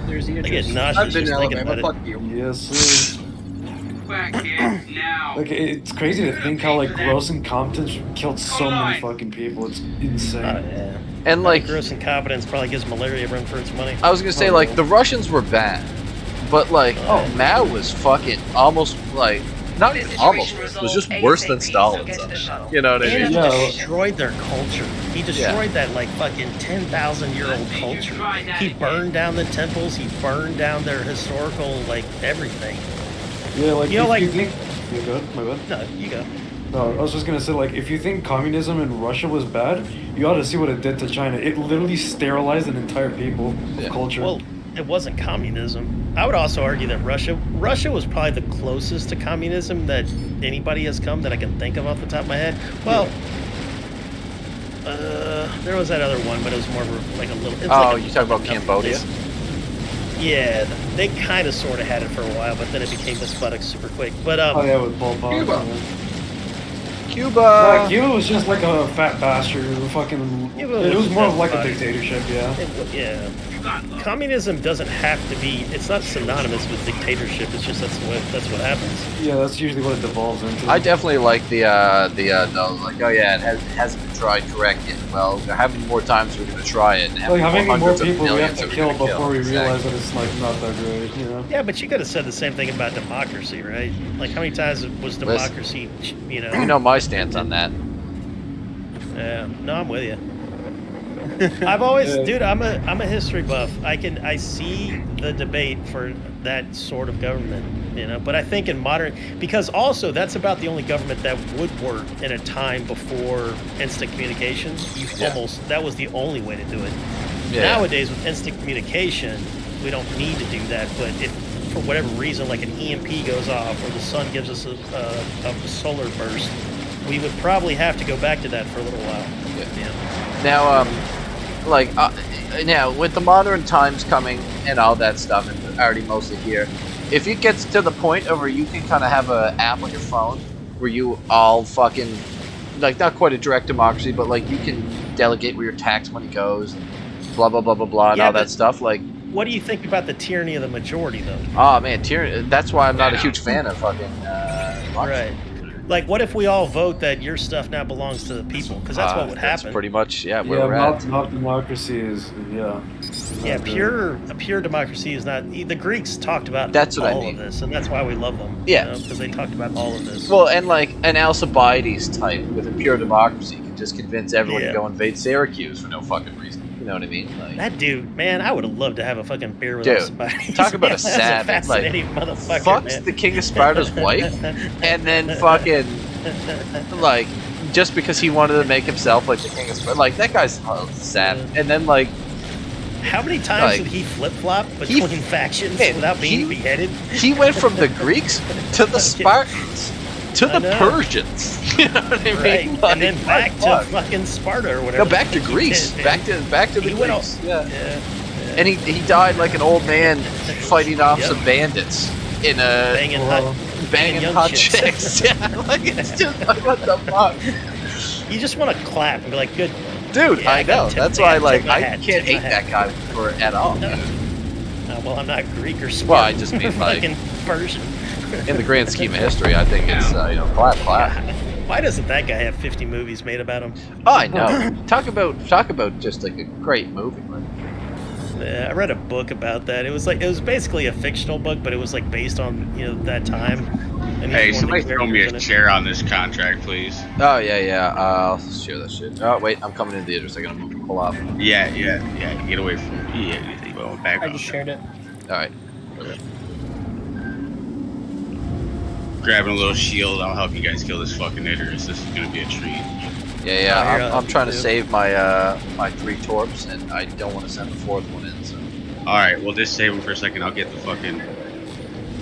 There's the I get interest. nauseous I've been just in thinking Alabama. about it. Fuck you. Yes, sir. Back here now. Like, it's crazy to think how, like, gross incompetence killed so many fucking people. It's insane. Yeah. And like gross incompetence probably gives malaria run for its money. I was gonna say like the Russians were bad, but like Mao was fucking almost like not even almost. It was just worse than Stalin. You know what I mean? He destroyed their culture. He destroyed that like fucking 10,000-year-old culture. He burned down the temples. He burned down their historical like everything. Yeah, like, You know, like- you think... You good? My bad? No, you go. No, I was just gonna say, like, if you think communism in Russia was bad, you ought to see what it did to China. It literally sterilized an entire people of culture. Well, it wasn't communism. I would also argue that Russia was probably the closest to communism that anybody has come that I can think of off the top of my head. Well, there was that other one, but it was more of like a little. It's like you talk about Cambodia? Yeah, they kind of sort of had it for a while, but then it became despotic super quick. But oh yeah, with Pol Pot. Cuba. Cuba was just like a fat bastard who fucking. It was more of like a dictatorship, yeah. Communism doesn't have to be. It's not synonymous with dictatorship. It's just that's what happens. Yeah, that's usually what it devolves into. I definitely like the like, oh yeah, it hasn't been tried correct yet. Well, how many more times we're gonna try it? And Like, how many more hundreds of people we have millions to that we're kill gonna before we Exactly. realize that it's like not that great, you know? Yeah, but you could have said the same thing about democracy, right? Like, how many times was democracy, you know? You know my stance on that. Yeah, no, I'm with you. I've always, dude, I'm a history buff. I see the debate for that sort of government, you know. But I think in modern, because also that's about the only government that would work in a time before instant communications. That was the only way to do it. Yeah. Nowadays with instant communication, we don't need to do that. But if for whatever reason, like an EMP goes off or the sun gives us a solar burst, we would probably have to go back to that for a little while. Yeah. Now, now with the modern times coming and all that stuff, and already mostly here, if it gets to the point of where you can kind of have an app on your phone where you all fucking, like, not quite a direct democracy, but like you can delegate where your tax money goes, blah blah blah blah blah, and all that stuff, like. What do you think about the tyranny of the majority, though? Oh man, tyranny. That's why I'm not a huge fan of fucking. Right. Like, what if we all vote that your stuff now belongs to the people? Because that's what would happen. That's pretty much, where Yeah, we're at. not democracy is, Yeah, not a pure democracy is not. The Greeks talked about That's what I all mean. of this, and that's why we love them. Yeah. Because they talked about all of this. Well, and like an Alcibiades type with a pure democracy can just convince everyone to go invade Syracuse for no fucking reason. You know what I mean? Like, that dude, man, I would have loved to have a fucking beer with dude, somebody. talk about a That's savage. Like, fascinating motherfucker, fucks man. the king of Sparta's wife, and then fucking like just because he wanted to make himself like the king of Sparta. Like, that guy's savage. And then like. How many times did he flip-flop between factions without being beheaded? He went from the Greeks to the Spartans to the Persians. You know what I mean? Right. Like, And then back to fucking Sparta or whatever. No, back to Greece. Back to the Greeks. Yeah. And he died like an old man fighting off some bandits in a banging hot chicks. Yeah, like, it's just like, what the fuck? You just want to clap and be like, good. Dude, Yeah, I know. tip That's my why, hat, like, tip my I hat, can't tip my hate that guy hat. for at all. Well, I'm not Greek or smart. Well, I just mean, like, fucking Persian. in the grand scheme of history, I think it's, clap. Why doesn't that guy have 50 movies made about him? Oh, I know. Talk about just, like, a great movie. Like. Yeah, I read a book about that. It was basically a fictional book, but it was like based on that time. And Hey, somebody throw me a chair on this contract, please. Oh yeah. I'll share that shit. Oh wait, I'm coming into the address. I gotta pull off. Yeah. Get away from me. Yeah, well, back I off. just shared it. All right. Okay. Grabbing a little shield. I'll help you guys kill this fucking Icarus. This is gonna be a treat. Yeah. I'm trying to save my my 3 torps, and I don't want to send the 4th one in. So. All right, well, just save them for a second. I'll get the fucking.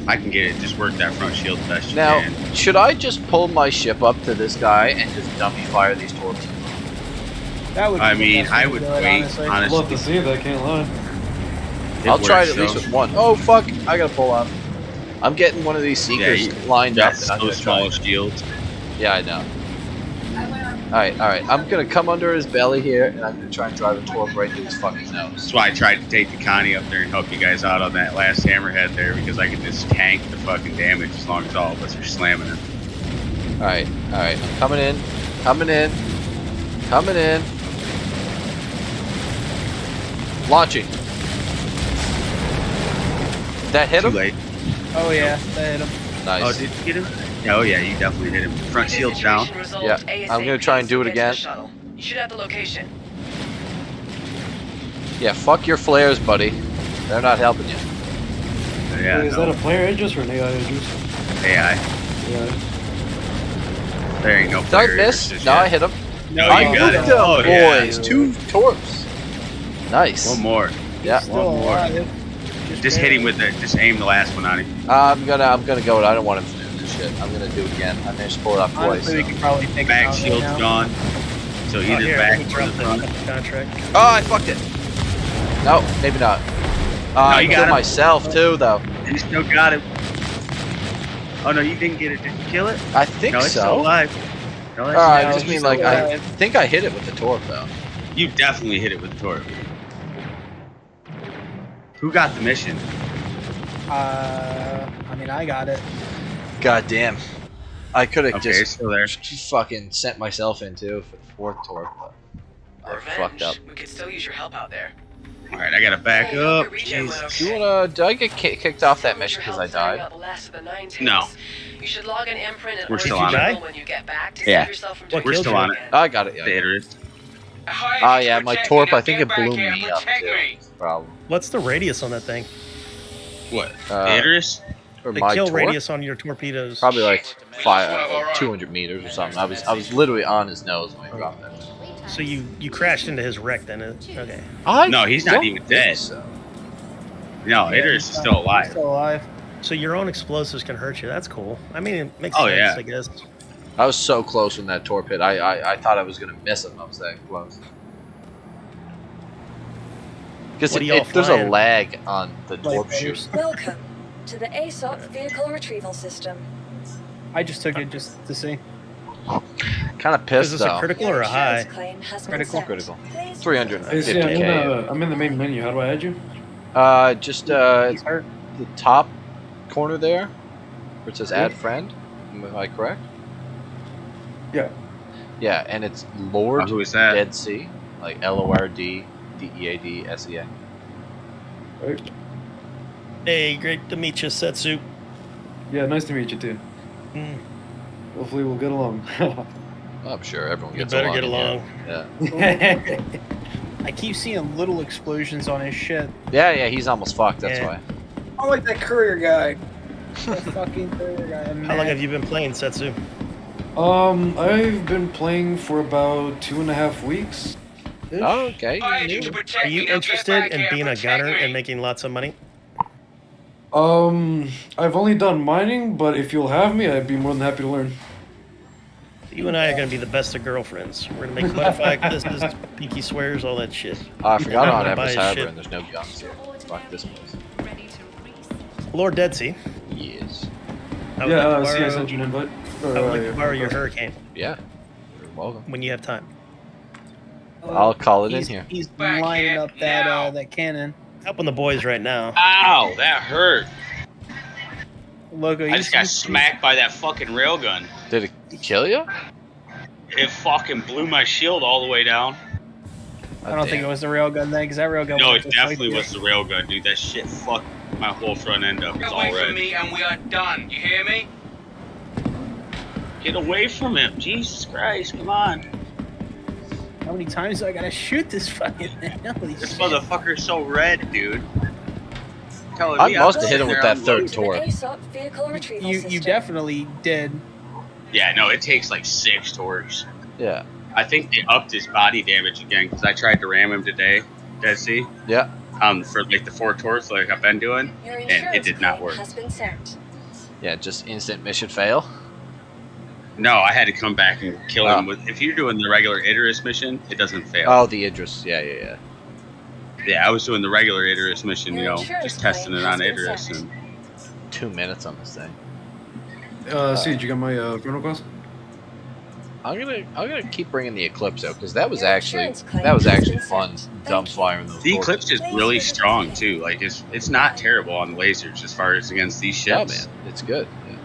I can get it. Just work that front shield the best you can. Now, should I just pull my ship up to this guy and just dummy fire these torps? That would. I mean, I would wait. Honestly, I'd love to see it. I can't lie. I'll try it at least with one. Oh fuck! I gotta pull up. I'm getting one of these seekers lined up. That's so small shields. Yeah, I know. Alright. I'm gonna come under his belly here, and I'm gonna try and drive a torp right through his fucking nose. That's why I tried to take the Connie up there and help you guys out on that last hammerhead there, because I could just tank the fucking damage as long as all of us are slamming him. Alright. I'm coming in. Launching. That hit him? Too late. Oh yeah, that hit him. Nice. Oh, did you get him? Oh yeah, you definitely hit him. Front shield's down. Yeah, I'm gonna try and do it again. You should have the location. Yeah, fuck your flares, buddy. They're not helping you. Yeah. Wait, is that a player address or an AI address? AI. Yeah. There ain't no Did I player miss? addresses No, yet. I hit him. No, I you got it. moved him, Oh, yeah. boys. 2 torps. Nice. One more. Yeah. One more. Just hit him with it. Just aim the last one on him. I'm gonna go. I don't want him to do this shit. I'm gonna do it again. I managed to pull it off twice. Honestly, we could probably take Back him out shield's right now. gone. So either here, back let me or the drop front. the contract. Oh, I fucked it. No, maybe not. I you got killed him. myself too, though. You still got him. Oh no, you didn't get it. Did you kill it? I think No, it's so. still alive. No, I that's just mean like I think I hit it with the torp though. You definitely hit it with the torp. Who got the mission? I mean, I got it. God damn. I could have Okay, it's just still there. fucking sent myself into for the 4th torp, but I fucked up. We could still use your help out there. All right, I gotta back up. Do you wanna? Did I get kicked off that mission because I died? No. You should log an imprint and We're still order on it. fuel when you get back to Yeah. save yourself from We're taking still a on it. again. I got it. Yeah. The Icarus. Oh yeah, my torp. I think it blew me up too. Problem. What's the radius on that thing? What? The Icarus? Or The my kill torp? radius on your torpedoes. Probably like 200 meters or something. I was literally on his nose when I dropped that. So you crashed into his wreck then? Okay. No, he's not even dead. So. No, Icarus is still alive. Still alive. So your own explosives can hurt you. That's cool. I mean, it makes Oh, sense, yeah. I guess. I was so close when that torp hit. I thought I was gonna miss him. I was that close. Because What are y'all there's a flying? lag on the torp shoot. Welcome to the ASOP Vehicle Retrieval System. I just took it just to see. Kind of Is pissed this though. a critical or a high? Claim has been Critical. sent. Critical. Please 350K. I'm in the main menu. How do I add you? Just He's hurt. the top corner there, where it says "Add Friend." Am I correct? Yeah. Yeah, and it's Lord Who is that? Dead Sea, like LORD-DEAD-SEA. Right. Hey, great to meet you, Setsu. Yeah, nice to meet you too. Hopefully we'll get along. I'm sure everyone You gets better along. get in along. here. Yeah. I keep seeing little explosions on his shit. Yeah, he's almost fucked. That's Yeah. why. I like that courier guy. That fucking courier guy. How long have you been playing, Setsu? I've been playing for about 2.5 weeks. Oh, okay. Are you interested in being a gunner and making lots of money? I've only done mining, but if you'll have me, I'd be more than happy to learn. You and I are going to be the best of girlfriends. We're going to make butterfly kisses, pinky swears, all that shit. Oh, I forgot I'm on gonna buy Everest his Harbor shit. and there's no guns, so fuck this place. Lord Dead Sea. Yes. I would Yeah, like to see, I borrow- sent you an invite. I would like to borrow your hurricane. Yeah. welcome. When you have time. I'll call it in He's- here. He's Back lining here, up that now. that cannon. Helping the boys right now. Ow, that hurt. Logo, I just got smacked by that fucking railgun. Did it kill you? It fucking blew my shield all the way down. I don't think it was the railgun then, because that railgun. No, went it just like definitely you. was the railgun, dude. That shit fucked my whole front end up. It's Get all away from red. me and we are done. You hear me? Get away from him. Jesus Christ, come on. How many times do I gotta shoot this fucking thing? Holy This shit. motherfucker's so red, dude. Telling I me must I'm have hit him sitting with there that third unloading. torp. ASOP vehicle retrieval You system. definitely did. Yeah, no, it takes like 6 torps. Yeah. I think they upped his body damage again because I tried to ram him today. Guys, see? Yeah. For like the 4 torps like I've been doing, Your and it insurance did not claim work. has been sent. Yeah, just instant mission fail. No, I had to come back and kill him Oh. with. If you're doing the regular Idris mission, it doesn't fail. Oh, the Idris. Yeah. Yeah, I was doing the regular Idris mission, Your you know, insurance just testing claim it on has been Idris. sent. And 2 minutes on this thing. Siege, you got my friend request? I'm gonna keep bringing the Eclipse out because that was Your actually insurance claim has been fun. sent. Dump firing those. the torps. Eclipse is really strong too. Like it's not terrible on lasers as far as against these Yeah, ships. man, it's good. Yeah.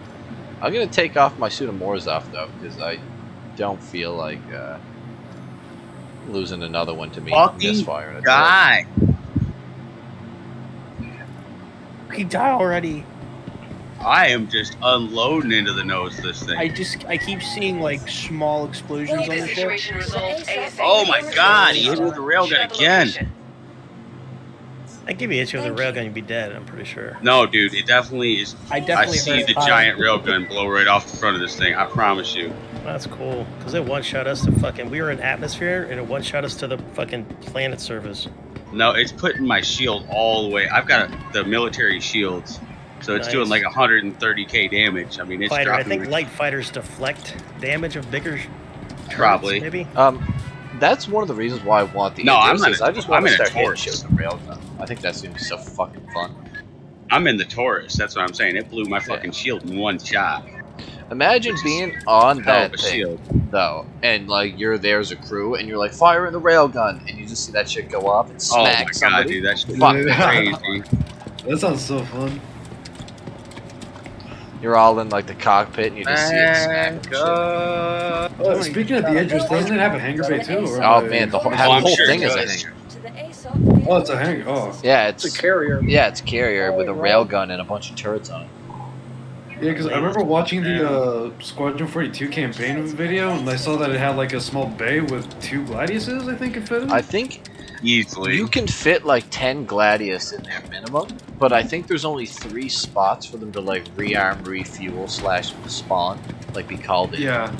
I'm gonna take off my suit of Morzov though because I don't feel like losing another one to me Fucking misfiring. Die. He died already. I am just unloading into the nose of this thing. I keep seeing like small explosions on The the ship. situation resolved ASAP. Oh my god, he hit me with the railgun Ship again. location. I give you a hit with a railgun, you'd be dead. I'm pretty sure. No, dude, it definitely is. I definitely see heard the fire. giant railgun blow right off the front of this thing. I promise you. That's cool. Because it one-shot us to fucking... We were in atmosphere, and it one-shot us to the fucking planet surface. No, it's putting my shield all the way. I've got the military shields, so it's Nice. doing like 130k damage. I mean, it's Fighter. I dropping. think light fighters deflect damage of bigger... turrets, Probably. Maybe? That's one of the reasons why I want the No, I'm Idris, not is a- I just want I'm to in a start hitting Taurus. shit with the railgun. I think that's gonna be so fucking fun. I'm in the Taurus. That's what I'm saying. It blew my fucking shield in one shot. Imagine being on hell of that a thing, shield. though, and like you're there as a crew, and you're like firing the railgun, and you just see that shit go off and Oh my smack god, somebody. dude, that's Fucking crazy. That sounds so fun. You're all in like the cockpit, and you just see it smack. and shit. Oh, speaking of the Idris, doesn't it have a hangar bay too? Or Oh am I- man, the whole, Oh, I'm whole sure thing it is a does. hangar. To the ASOP Oh, it's a hangar. Oh, Yeah, it's It's a carrier. Yeah, it's a carrier with a Oh, right. railgun and a bunch of turrets on it. yeah, because I remember watching the Squadron 42 campaign video, and I saw that it had like a small bay with 2 Gladiuses. I think it fit in. I think Easily. you can fit like 10 Gladius in there minimum, but I think there's only 3 spots for them to like rearm, refuel / spawn, like be called in. Yeah.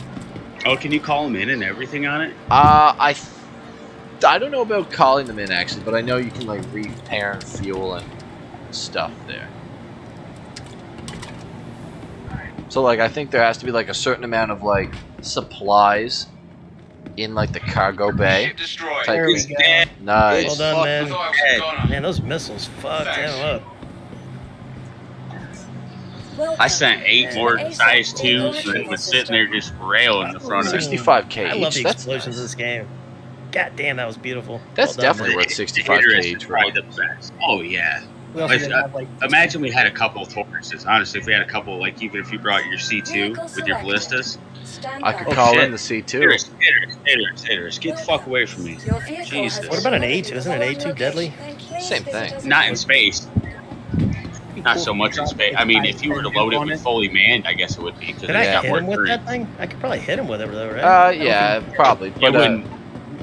Oh, can you call them in and everything on it? I don't know about calling them in actually, but I know you can like repair and fuel and stuff there. So like I think there has to be like a certain amount of like supplies in like the cargo bay. Ship destroyed. Type There we It's go. dead. Nice. Well done, Fuck, man. I thought I was gonna. Man, those missiles fucked Thanks. him up. Welcome I sent 8 to more the ASOP size vehicle 2s and it retrieval was sitting system. there just railing in the front of it. 65k I love each, the that's explosions nice. in this game. God damn, that was beautiful. That's Well done, definitely man. worth 65k Idris each. is probably the best. Oh yeah. We also Like, didn't have like. Imagine we had a couple of Tauruses. Honestly, if we had a couple, like even if you brought your C2 Vehicle with your selected. ballistas. Stand I by. could Oh, call shit. in the C2. Idris, get the fuck away from me. Your vehicle Jesus. has What about an been A2? Isn't an located. A2 deadly? Please Same visit thing. us Not again. in space. Not so much in space. I mean, if you were to load it with fully manned, I guess it would be because Could it's I got hit more him with current. that thing? I could probably hit him with it though, right? I don't Yeah, think- probably. But wouldn't-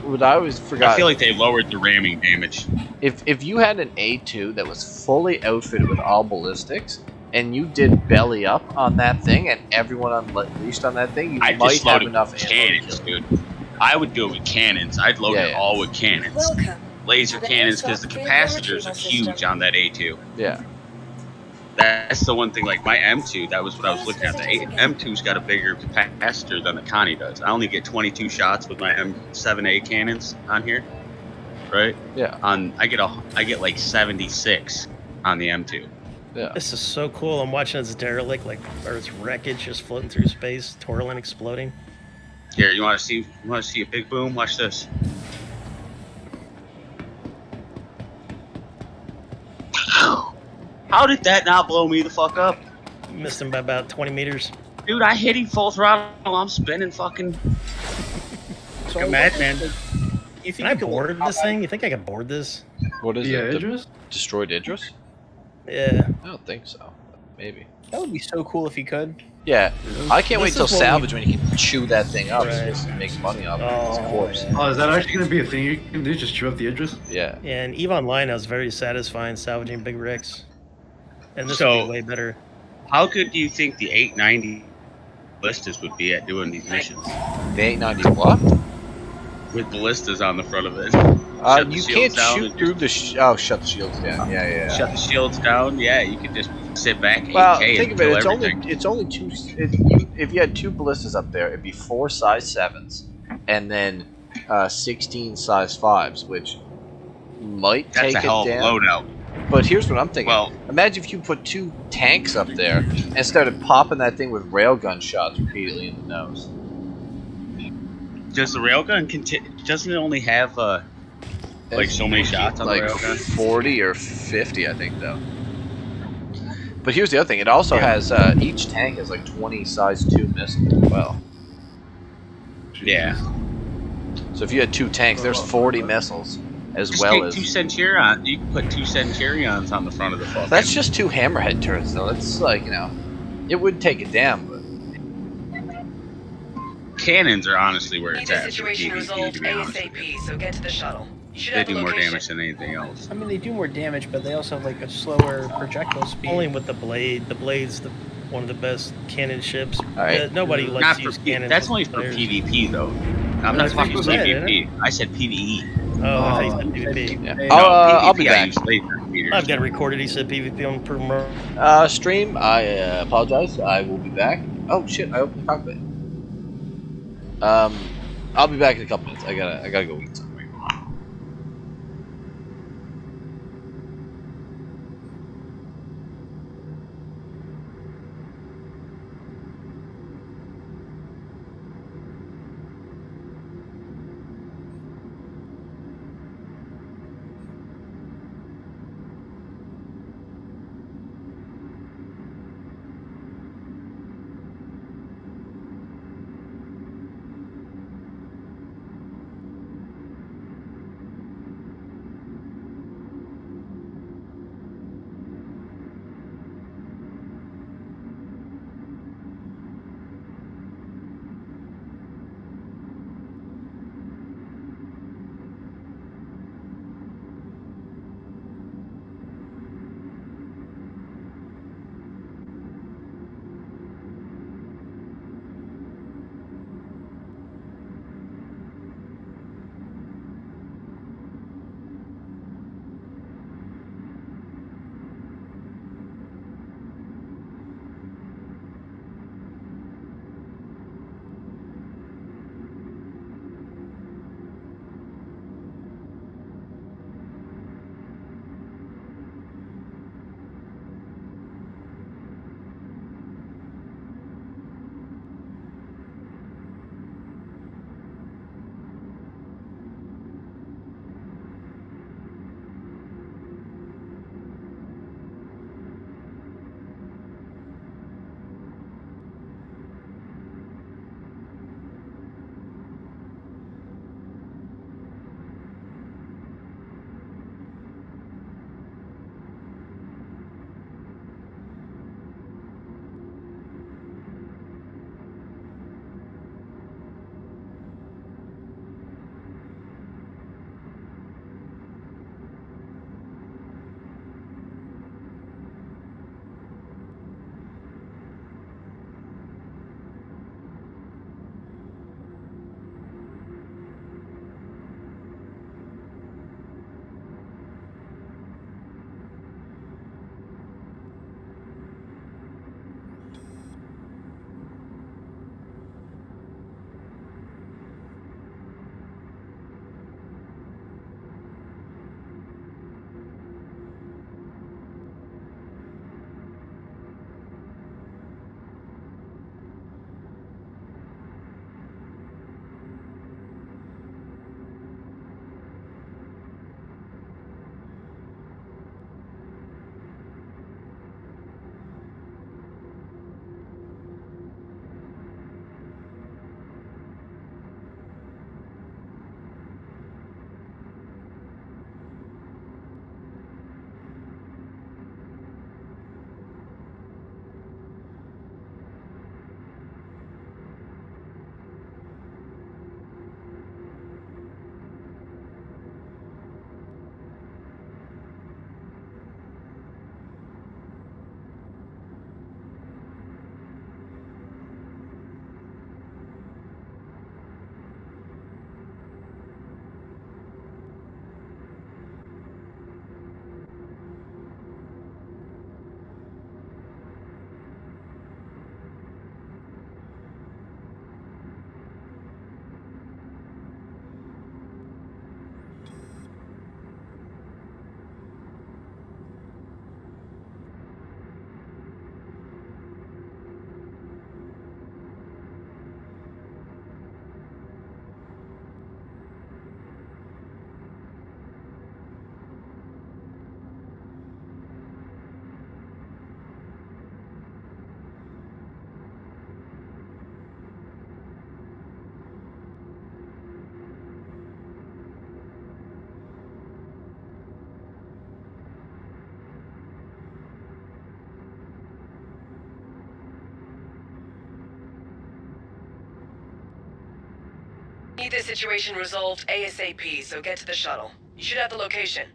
what I always forgot. I feel like they lowered the ramming damage. If you had an A2 that was fully outfitted with all ballistics, and you did belly up on that thing, and everyone unleashed on that thing, you I might just have loaded enough with ammo to cannons, kill. dude. I would do it with cannons. I'd load Yeah, it yeah. all with cannons. Welcome. Laser to the cannons, because the ASOP vehicle capacitors retrieval are huge system. on that A2. Yeah. That's the one thing, like my M2, that was what I was looking at. The M2's got a bigger capacitor than the Connie does. I only get 22 shots with my M7A cannons on here, right? Yeah. I get like 76 on the M2. Yeah. This is so cool. I'm watching this derelict, like Earth's wreckage just floating through space, twirling, exploding. Here, you want to see? You want to see a big boom? Watch this. How did that not blow me the fuck up? Missed him by about 20 meters. Dude, I hit him full throttle. I'm spinning fucking. Like a madman. Can I board this thing? You think I can board this? What is Yeah, it? Idris? Destroyed Idris? Yeah. I don't think so. Maybe. That would be so cool if you could. Yeah, I can't wait This till is what salvage when you can chew that thing up Right. and just make money off its corpse. Oh, is that actually going to be a thing you can do? Just chew up the Idris? Yeah. Yeah, and EVE Online was very satisfying salvaging big wrecks. And this So- would be way better. How good do you think the 890 ballistas would be at doing these missions? The 890 what? With ballistas on the front of it. You can't shoot through the. Shut the shields down. Yeah. Shut the shields down. Yeah, you could just sit back. 8K Well, and think of it. kill It's everything. only two. If you had 2 ballistas up there, it'd be 4 size 7s, and then 16 size 5s, which might That's take a hell it of a down. loadout. But here's what I'm thinking. Well- Imagine if you put 2 tanks up there and started popping that thing with railgun shots repeatedly in the nose. Does the railgun doesn't it only have like so many shots on Like the railgun? 40 or 50, I think, though. But here's the other thing. It also has, each tank has like 20 size 2 missiles as well. Yeah. So if you had 2 tanks, there's 40 missiles, as Just well take as... 2 Centurions. You can put 2 Centurions on the front of the fucking. That's just 2 hammerhead turrets, though. It's like, it would take it down, but... Cannons are honestly where Need it's the at. for situation PvP, resolved to be honest. ASAP, so get to the shuttle. You should They have the do more location. damage than anything else. I mean, they do more damage, but they also have like a slower projectile speed. Only with the blade. The blade's one of the best cannon ships. Alright. Nobody likes Not to for use cannons. That's with only for players. PvP though. I'm That's not what talking you said, PvP. I said PvE. Oh, I thought you said PvP. Yeah. No, I'll be PvP, I back. use laser meters. I've got it recorded. He said PvP on per Stream, I apologize. I will be back. Oh, shit, I opened the cockpit. I'll be back in a couple minutes. I gotta go eat something. Need this situation resolved ASAP, so get to the shuttle. You should have the location.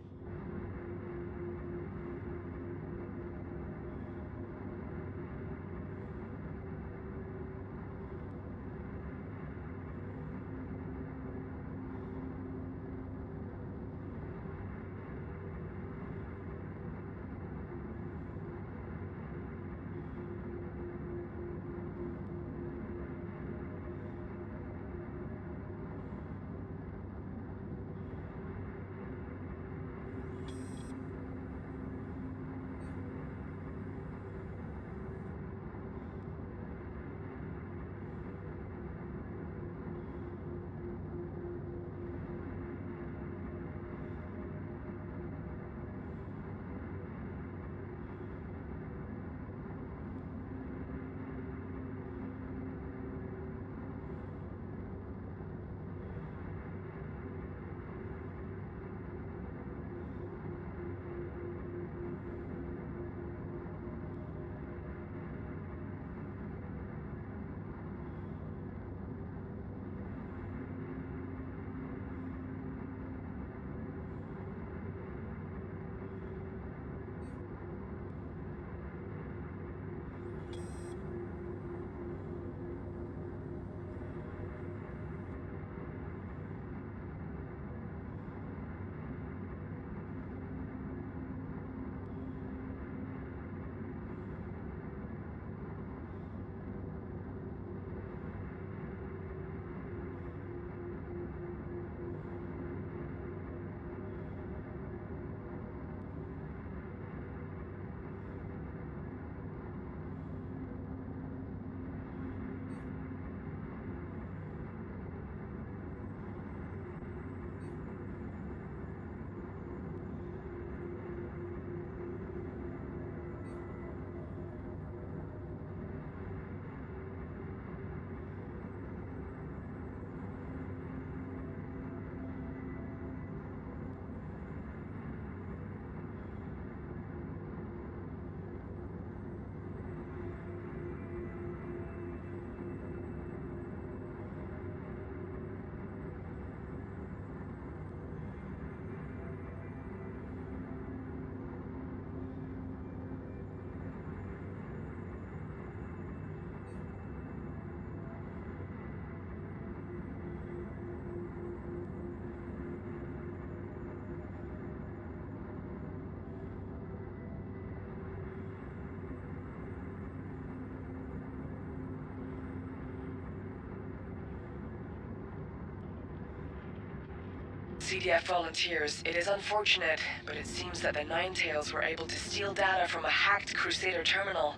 CDF volunteers, it is unfortunate, but it seems that the Ninetails were able to steal data from a hacked Crusader terminal.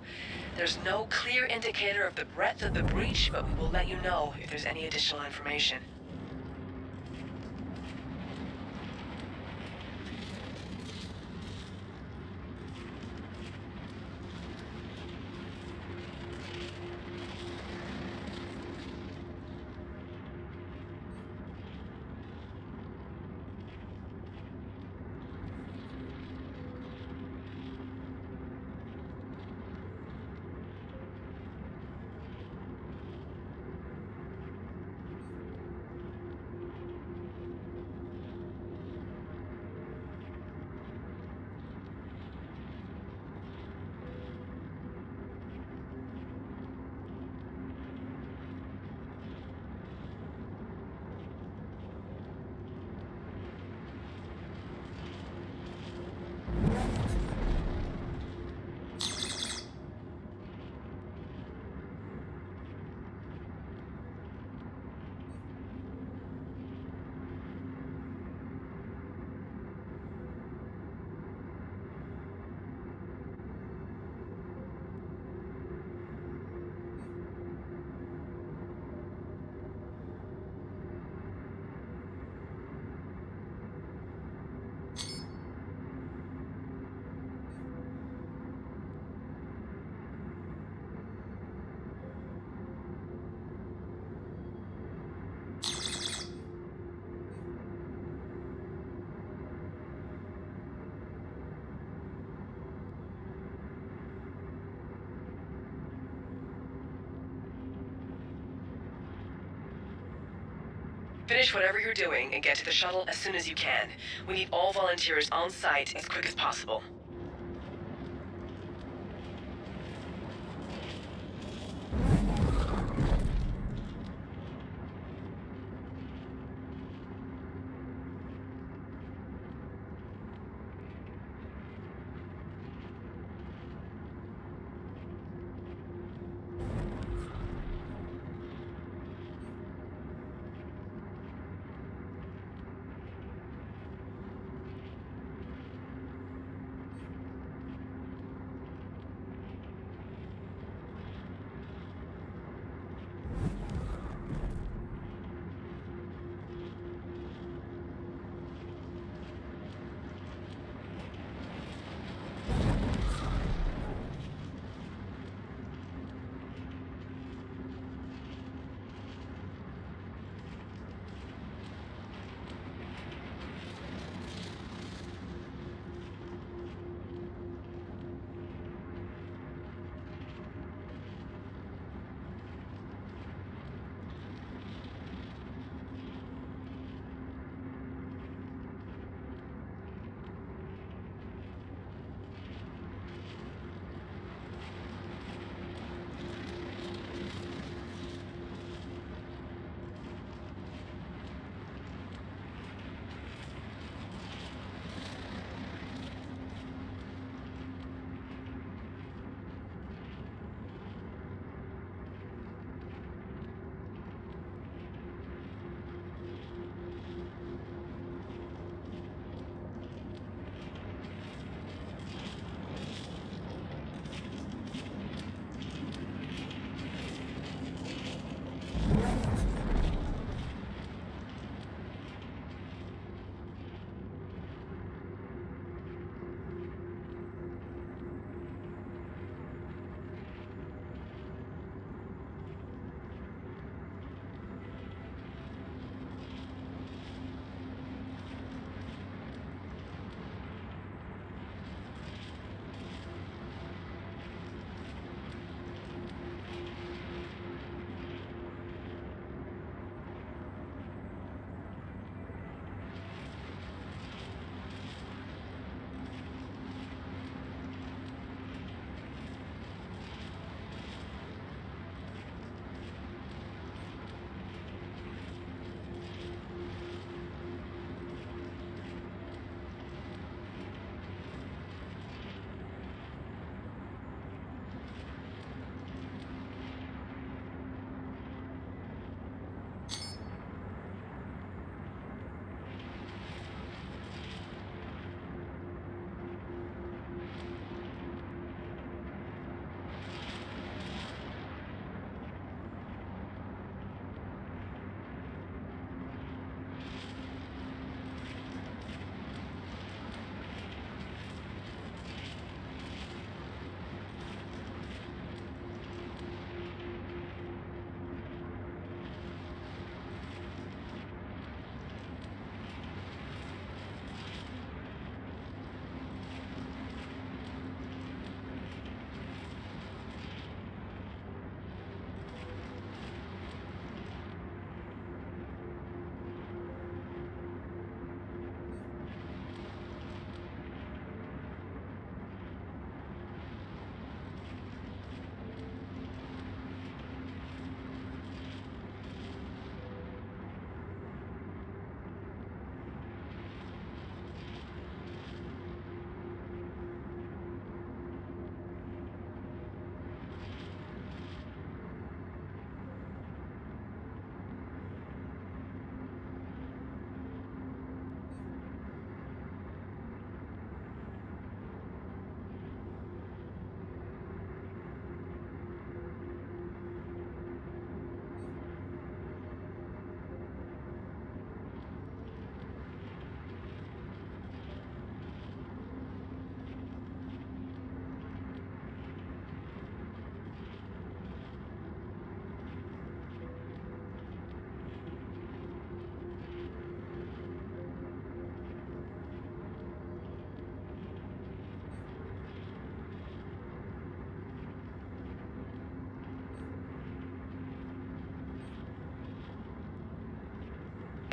There's no clear indicator of the breadth of the breach, but we will let you know if there's any additional information. Finish whatever you're doing and get to the shuttle as soon as you can. We need all volunteers on site as quick as possible.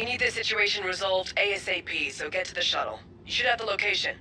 We need this situation resolved ASAP, so get to the shuttle. You should have the location.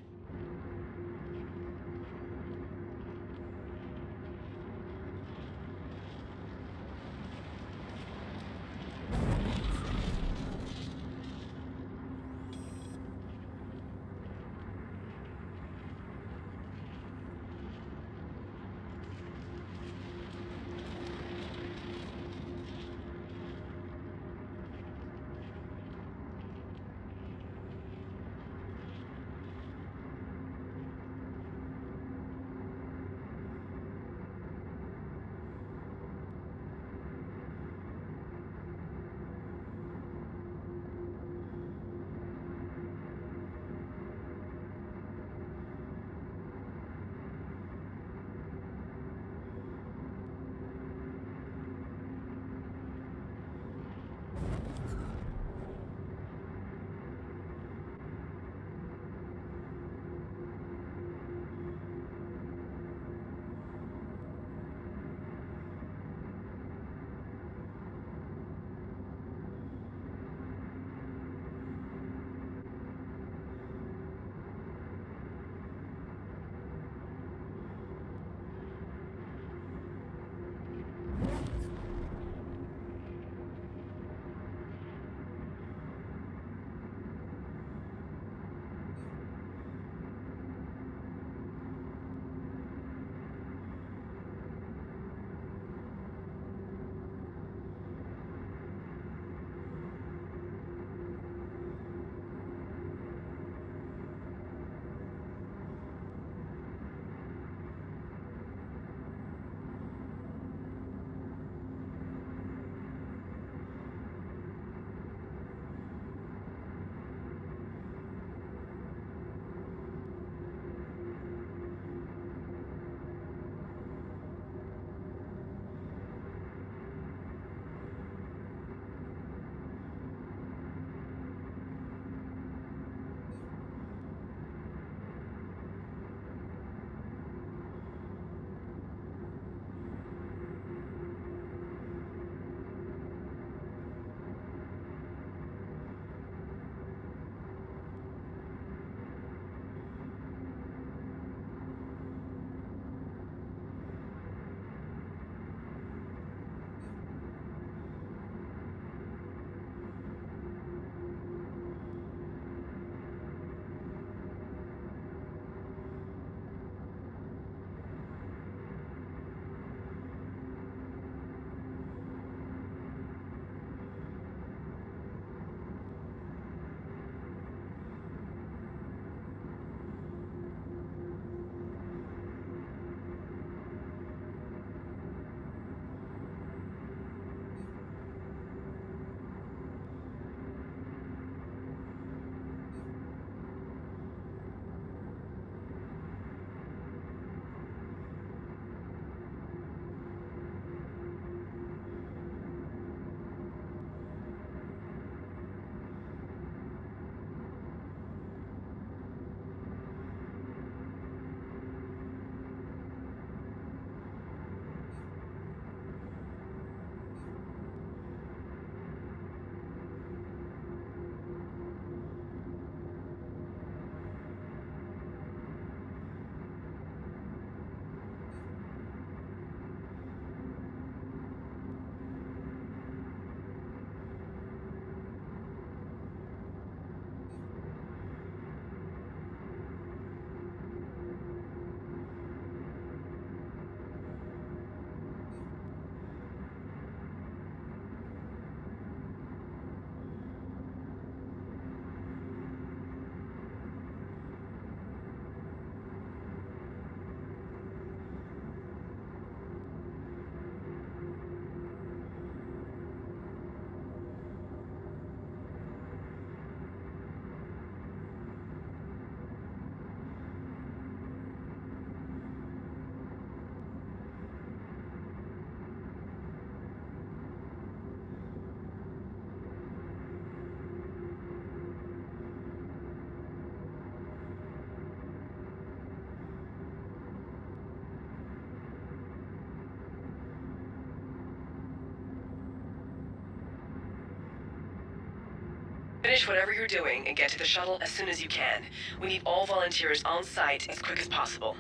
Finish whatever you're doing and get to the shuttle as soon as you can. We need all volunteers on site as quick as possible.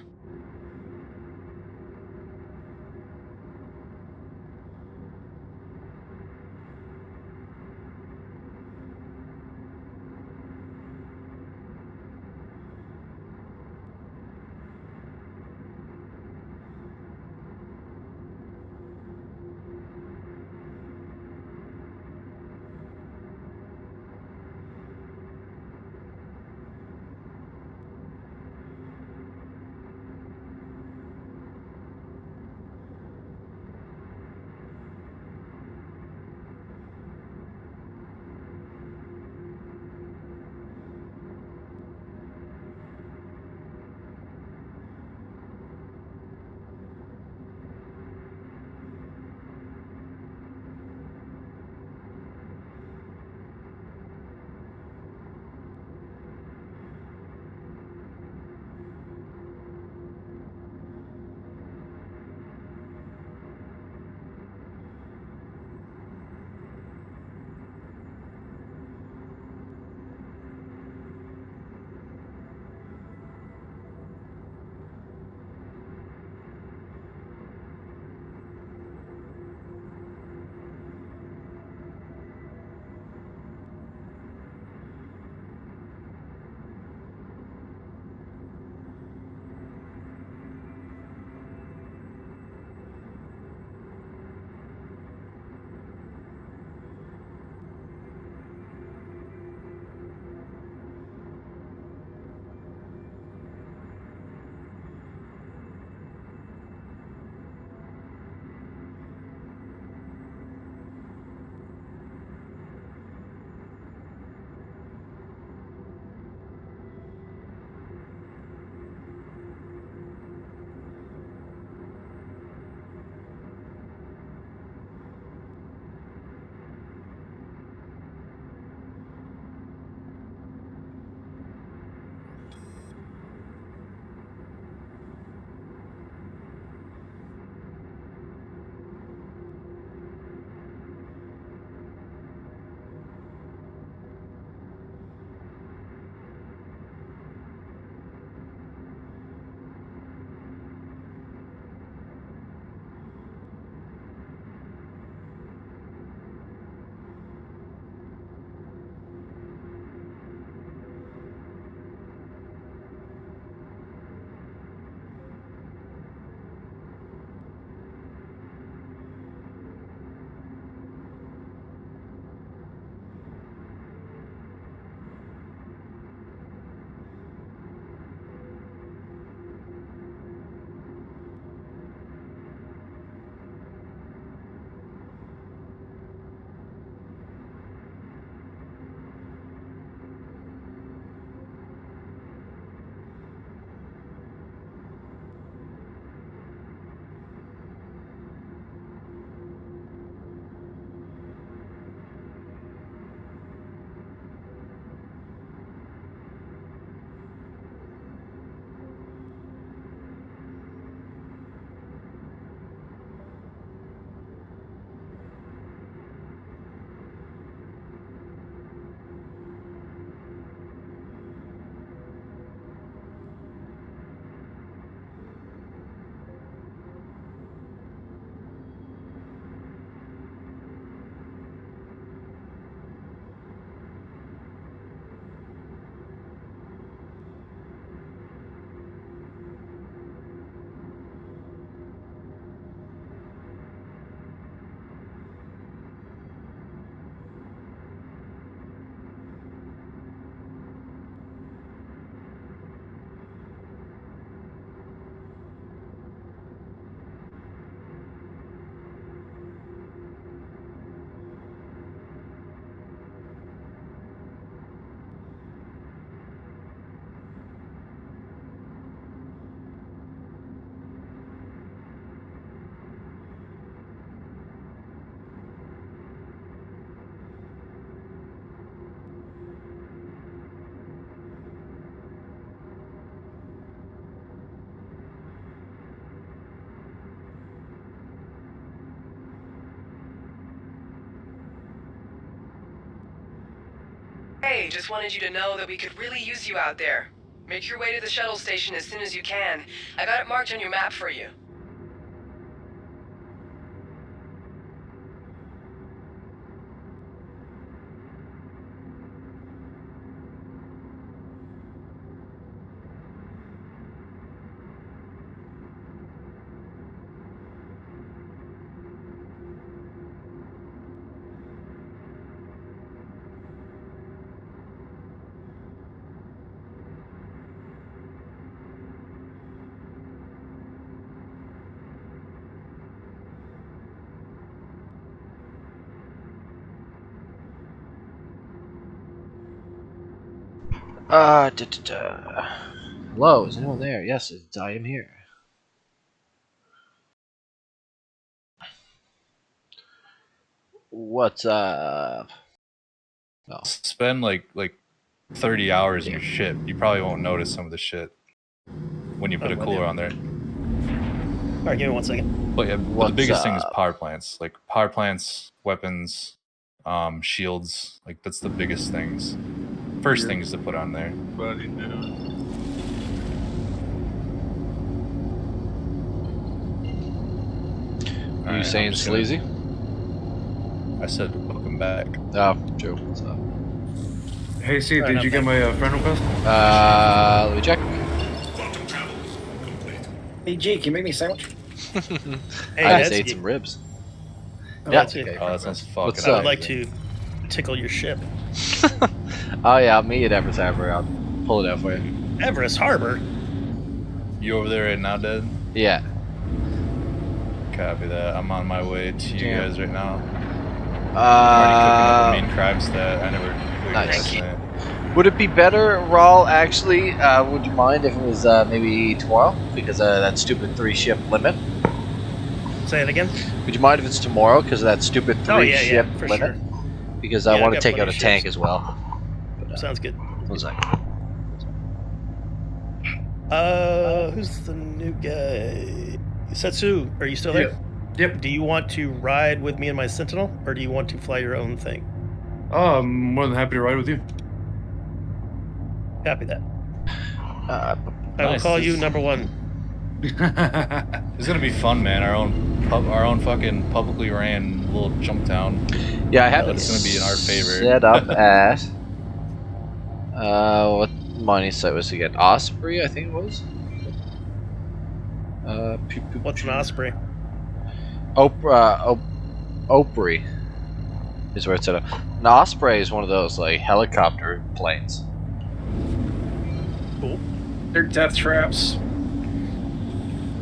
Hey, just wanted you to know that we could really use you out there. Make your way to the shuttle station as soon as you can. I got it marked on your map for you. Hello, is anyone there? Yes, I am here. What's up? No. Spend like 30 hours in your ship. You probably won't notice some of the shit when you put a cooler on there. All right, give me 1 second. But yeah, but the biggest thing is power plants. Like power plants, weapons, shields. Like that's the biggest things. First things to put on there. Buddy, dude. Are you saying sleazy? I said welcome back. Oh, true. What's up? Hey, Steve, did you get my friend request? Let me check. Hey, G, can you make me a sandwich? Hey, I just ate some ribs. Oh, yeah. that's okay. Oh, that sounds fucking What's I up? would like to tickle your ship. Oh yeah, I'll meet you at Everest Harbor. I'll pull it out for you. Everest Harbor? You over there right now, Dad? Yeah. Copy that. I'm on my way to you guys right now. I'm already Uh, cooking up a mean crab stat. I never cooked nice. last night. Would it be better, Raul, actually, would you mind if it was maybe tomorrow? Because that stupid 3-ship limit. Say it again? Would you mind if it's tomorrow because of that stupid 3-ship for limit? sure. Because I Yeah, want to got take out a plenty of tank ships. as well. But, Sounds good. One second. Who's the new guy? Setsu, are you still there? Yep. Do you want to ride with me in my Sentinel, or do you want to fly your own thing? Oh, I'm more than happy to ride with you. Copy that. Uh, I will Nice, call this- you number 1. It's gonna be fun, man. Our own fucking publicly ran little Jumptown. Yeah, I have It's gonna be in our favor. set up at what mining site was it again? Osprey, I think it was. What's an Osprey? Opry is where it's set up. An Osprey is one of those like helicopter planes. Cool. They're death traps.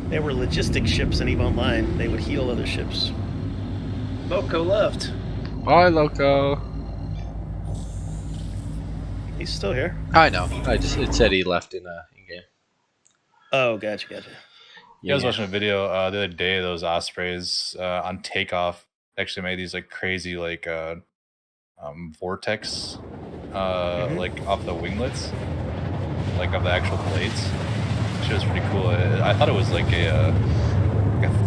They were logistic ships in EVE Online. They would heal other ships. Loco left. Bye, Loco. He's still here. I know. It said he left in game. Oh, gotcha. You guys watching a video the other day of those Ospreys on takeoff actually made these like crazy like vortex like off the winglets, like of the actual blades. Shit was pretty cool. I thought it was like a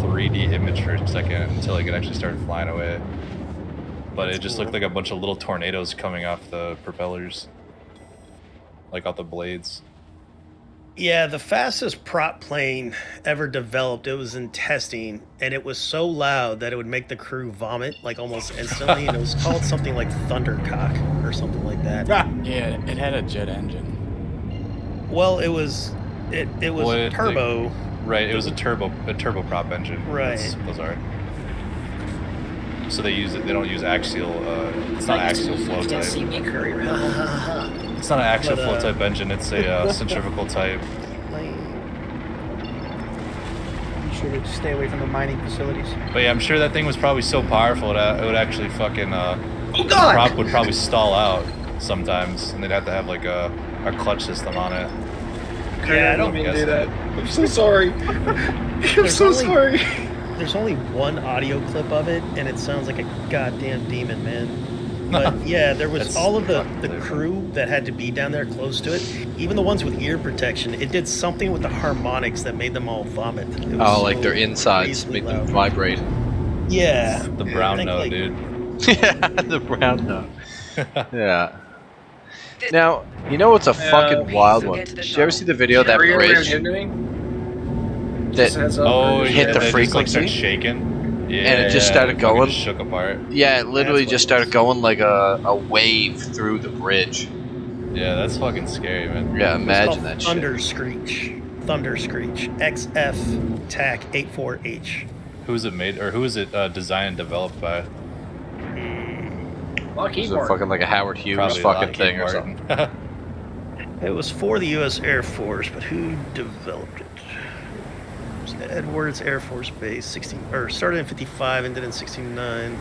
3D image for a second until like it actually started flying away. But it just looked like a bunch of little tornadoes coming off the propellers, like off the blades. Yeah, the fastest prop plane ever developed, it was in testing, and it was so loud that it would make the crew vomit, like almost instantly, and it was called something like Thundercock or something like that. Yeah, it had a jet engine. Well, it was turbo. Right, it was a turboprop engine. Right. Those are. So they don't use axial. It's not axial flow You can't see type. me, Courier. It's not an axial But, flow type engine. It's a centrifugal type. Be sure to stay away from the mining facilities. But yeah, I'm sure that thing was probably so powerful that it would actually fucking. God! The prop would probably stall out sometimes, and they'd have to have like a clutch system on it. Yeah, I don't mean to do that. I'm so sorry. I'm so sorry. There's only one audio clip of it, and it sounds like a goddamn demon, man. But yeah, there was That's all of the fucking crew that had to be down there close to it. Even the ones with ear protection, it did something with the harmonics that made them all vomit. It was Oh, like so their insides crazily make them loud. vibrate. Yeah. The brown I think, note, like, dude. Yeah, the brown note. Yeah. Now, you know what's a fucking wild one? Did you ever see the video of that bridge that hit the frequency? Just, shaking. Yeah, and it just started going. Just shook apart. Yeah, it literally just started going like a wave through the bridge. Yeah, that's fucking scary, man. Yeah, imagine that shit. Thunder Screech. Thunder Screech. XF TAC 84H. Who's it made, or who is it designed and developed by? Lockheed Martin. Fucking like a Howard Hughes Probably fucking Lockheed thing Martin. or something. It was for the U.S. Air Force, but who developed it? It was Edwards Air Force Base, started in 55, ended in 69.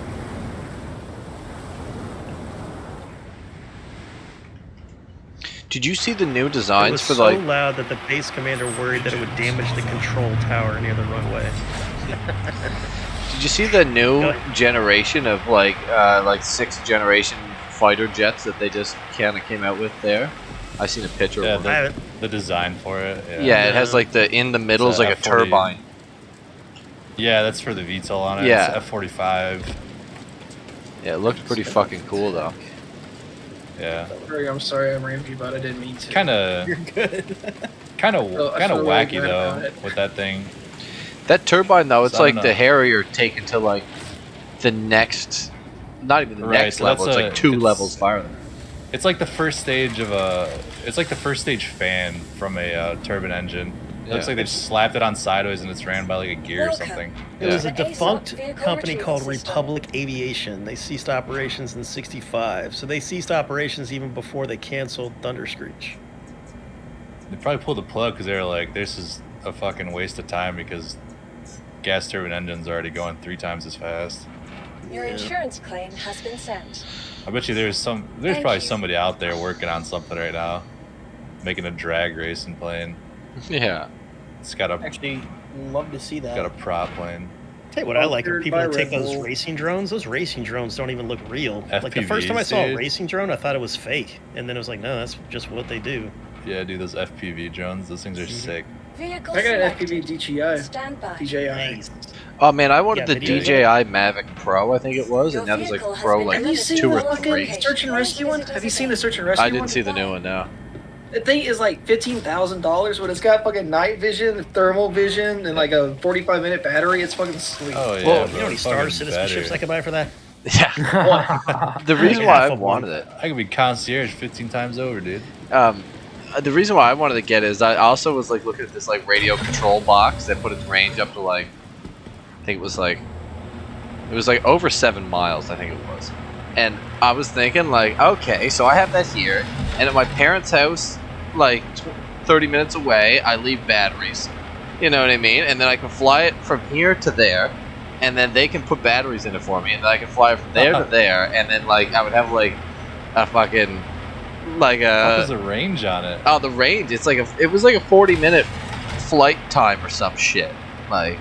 Did you see the new designs it was for so like? loud that the base commander worried that it would damage the control tower near the runway. Did you see the new generation of like 6th generation fighter jets that they just kind of came out with there? I've seen a picture of one. The design for it. Yeah, it has like in the middle is like a turbine. Yeah, that's for the VTOL on it. Yeah. It's F-45. Yeah, it looked pretty fucking cool though. Yeah. I'm sorry I rammed you, but I didn't mean to. Kind of. You're good. Kind of wacky really though with that thing. That turbine though, it's So, I like don't the know. Harrier taken to like the next, not even the next level. It's like 2 levels farther. It's like the first stage of a. It's like the first stage fan from a turbine engine. It looks like they just slapped it on sideways and it's ran by like a gear or something. It was a defunct company called Republic Aviation. They ceased operations in 65. So they ceased operations even before they canceled Thunder Screech. They probably pulled the plug because they were like, this is a fucking waste of time because gas turbine engines are already going 3 times as fast. Your insurance claim has been sent. I bet you there's probably somebody out there working on something right now, making a drag racing plane. Yeah. It's got a actually love to see that. Got a prop plane. Tell you what I like are people that take those racing drones. Those racing drones don't even look real. Like the first time I saw a dude. racing drone, I thought it was fake, and then it was like, no, that's just what they do. Yeah, dude, those FPV drones, those things are sick. I got an FPV DJI. Oh man, I wanted the DJI Mavic Pro, I think it was, and now there's like Pro like Have you seen 2 the or 3. fucking search and rescue one? Have you seen the search and rescue I one? didn't see the new one now. The thing is like $15,000, but it's got fucking night vision, thermal vision, and like a 45-minute battery. It's fucking sweet. Oh yeah, well, you know how many STAARS citizenships I could buy for that? Yeah. The reason why I wanted it, I could be concierge 15 times over, dude. The reason why I wanted to get it is I also was like looking at this like radio control box that put its range up to like, I think it was like over 7 miles, I think it was. And I was thinking like, okay, so I have that here, and at my parents' house, like 30 minutes away, I leave batteries. You know what I mean? And then I can fly it from here to there, and then they can put batteries in it for me, and then I can fly it from there to there, and then like I would have like a fucking like a. What was the range on it? Oh, the range! It's like it was like a 40-minute flight time or some shit. Like.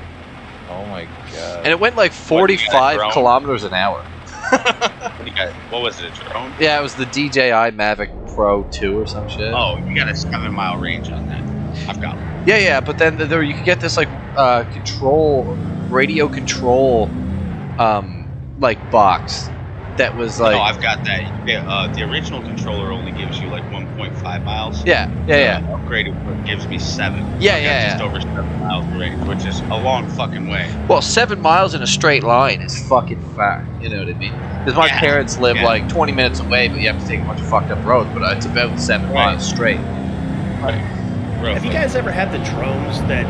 Oh my god. And it went like 45 kilometers an hour. What was it, a drone? Yeah, it was the DJI Mavic Pro 2 or some shit. Oh, you got a 7-mile range on that. I've got one. Yeah, but then there you could get this like radio control like box that was like. No, I've got that. Yeah, the original controller only gives you like 1.5 miles. Yeah. Upgraded gives me 7. Yeah. Just over 7 miles range, which is a long fucking way. Well, 7 miles in a straight line is fucking far. You know what I mean? Because my parents live like 20 minutes away, but you have to take a bunch of fucked up roads. But it's about 7 miles straight. Right. Have you guys ever had the drones that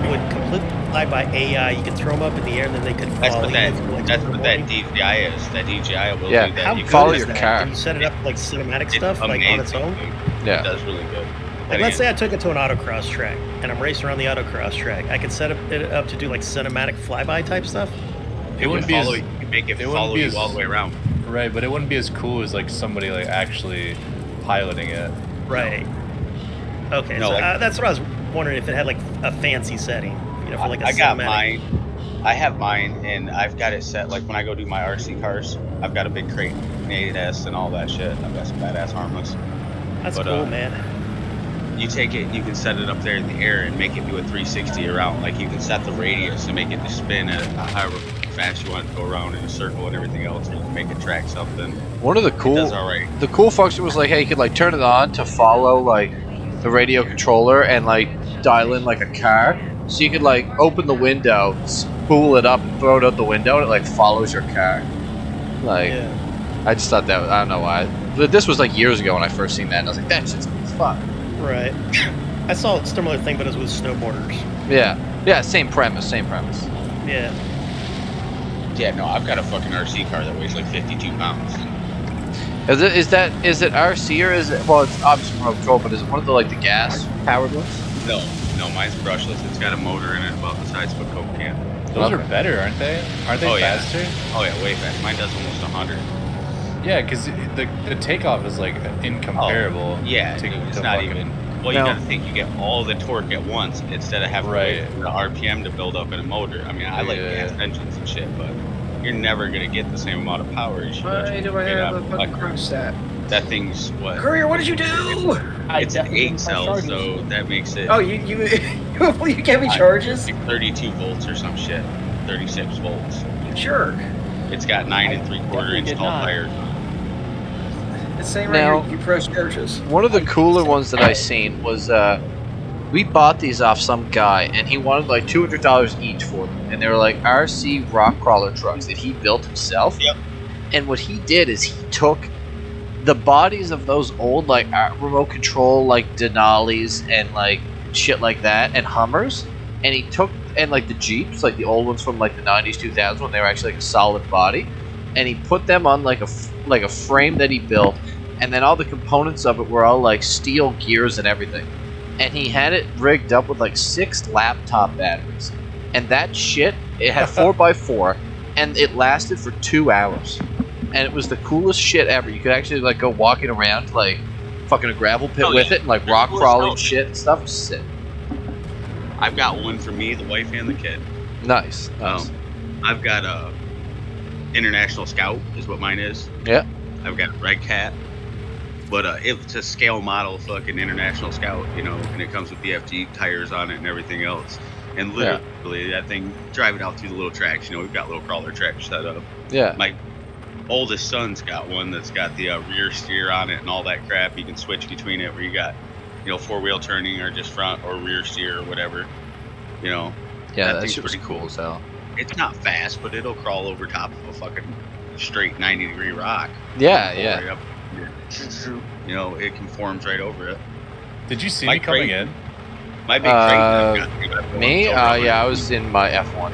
would completely fly by AI? You could throw them up in the air and then they could follow you. That's what that DJI is. That DJI will do that. How You good follow is your that? car. Can you set it up like cinematic stuff, like amazing, on its own? dude. Yeah. It does really good. Like, let's say I took it to an autocross track and I'm racing around the autocross track. I could set it up to do like cinematic flyby type stuff. It wouldn't be follow you. You make it follow you all the way around. Right, but it wouldn't be as cool as like somebody like actually piloting it. Right. Okay, No, so like- that's what I was wondering, if it had like a fancy setting, you know, for like a I got cinematic. mine. I have mine, and I've got it set. Like when I go do my RC cars, I've got a big crate, an 8S, and all that shit. I've got some badass harmless. That's But, cool, man. you take it and you can set it up there in the air and make it do a 360 around. Like you can set the radius and make it to spin at however fast you want it to go around in a circle and everything else, or you can make it track something. One of the cool, the cool function was like, hey, you could like turn it on to follow like the radio controller and like dial in like a car. So you could like open the window, spool it up, and throw it out the window, and it like follows your car. Like, I just thought that I don't know why. But this was like years ago when I first seen that, and I was like, that shit's cool as fuck. Right. I saw a similar thing, but it was with snowboarders. Yeah, same premise, Yeah. Yeah, no, I've got a fucking RC car that weighs like 52 pounds. Is it RC or is it? Well, it's obviously remote control, but is it one of the like the gas powered ones? No, mine's brushless. It's got a motor in it about the size of a Coke can. Those are better, aren't they? Aren't they faster? Yeah. Oh yeah, way faster. Mine does almost 100. Yeah, because the takeoff is like incomparable. Yeah, it's not even. Well, you gotta think you get all the torque at once instead of having to wait for the RPM to build up in a motor. I mean, I like gas engines and shit, but you're never gonna get the same amount of power as you Why do I have a fucking chromostat? That thing's what? Courier, what did you do? It's an 8 cell, so that makes it. Oh, you gave me charges? Like 32 volts or some shit. 36 volts. You jerk. It's got 9 3/4 inch tall tires. It's saying Now- right here, you press charges. One of the cooler ones that I seen was we bought these off some guy, and he wanted like $200 each for them, and they were like RC rock crawler trucks that he built himself. Yep. And what he did is he took the bodies of those old like remote control like Denali's and like shit like that and Hummers, and he took and like the Jeeps, like the old ones from like the 90s 2000s when they were actually like a solid body, and he put them on like a frame that he built, and then all the components of it were all like steel gears and everything, and he had it rigged up with like 6 laptop batteries, and that shit, it had 4x4 and it lasted for 2 hours. And it was the coolest shit ever. You could actually like go walking around like fucking a gravel pit with it and like rock crawling shit and stuff. Sick. I've got one for me, the wife, and the kid. Nice. I've got a International Scout is what mine is. Yeah. I've got a Red Cat, but it's a scale model fucking International Scout, you know, and it comes with BFG tires on it and everything else. And literally that thing driving out through the little tracks, you know, we've got little crawler tracks set up. Yeah. My oldest son's got one that's got the rear steer on it and all that crap. You can switch between it where you got, you know, 4-wheel turning or just front or rear steer or whatever, you know. Yeah, that shit was cool as hell. It's not fast, but it'll crawl over top of a fucking straight 90-degree rock. Yeah, Right up. You know, it conforms right over it. Did you see me coming in? My big crate. Me? Yeah, I was in my F1.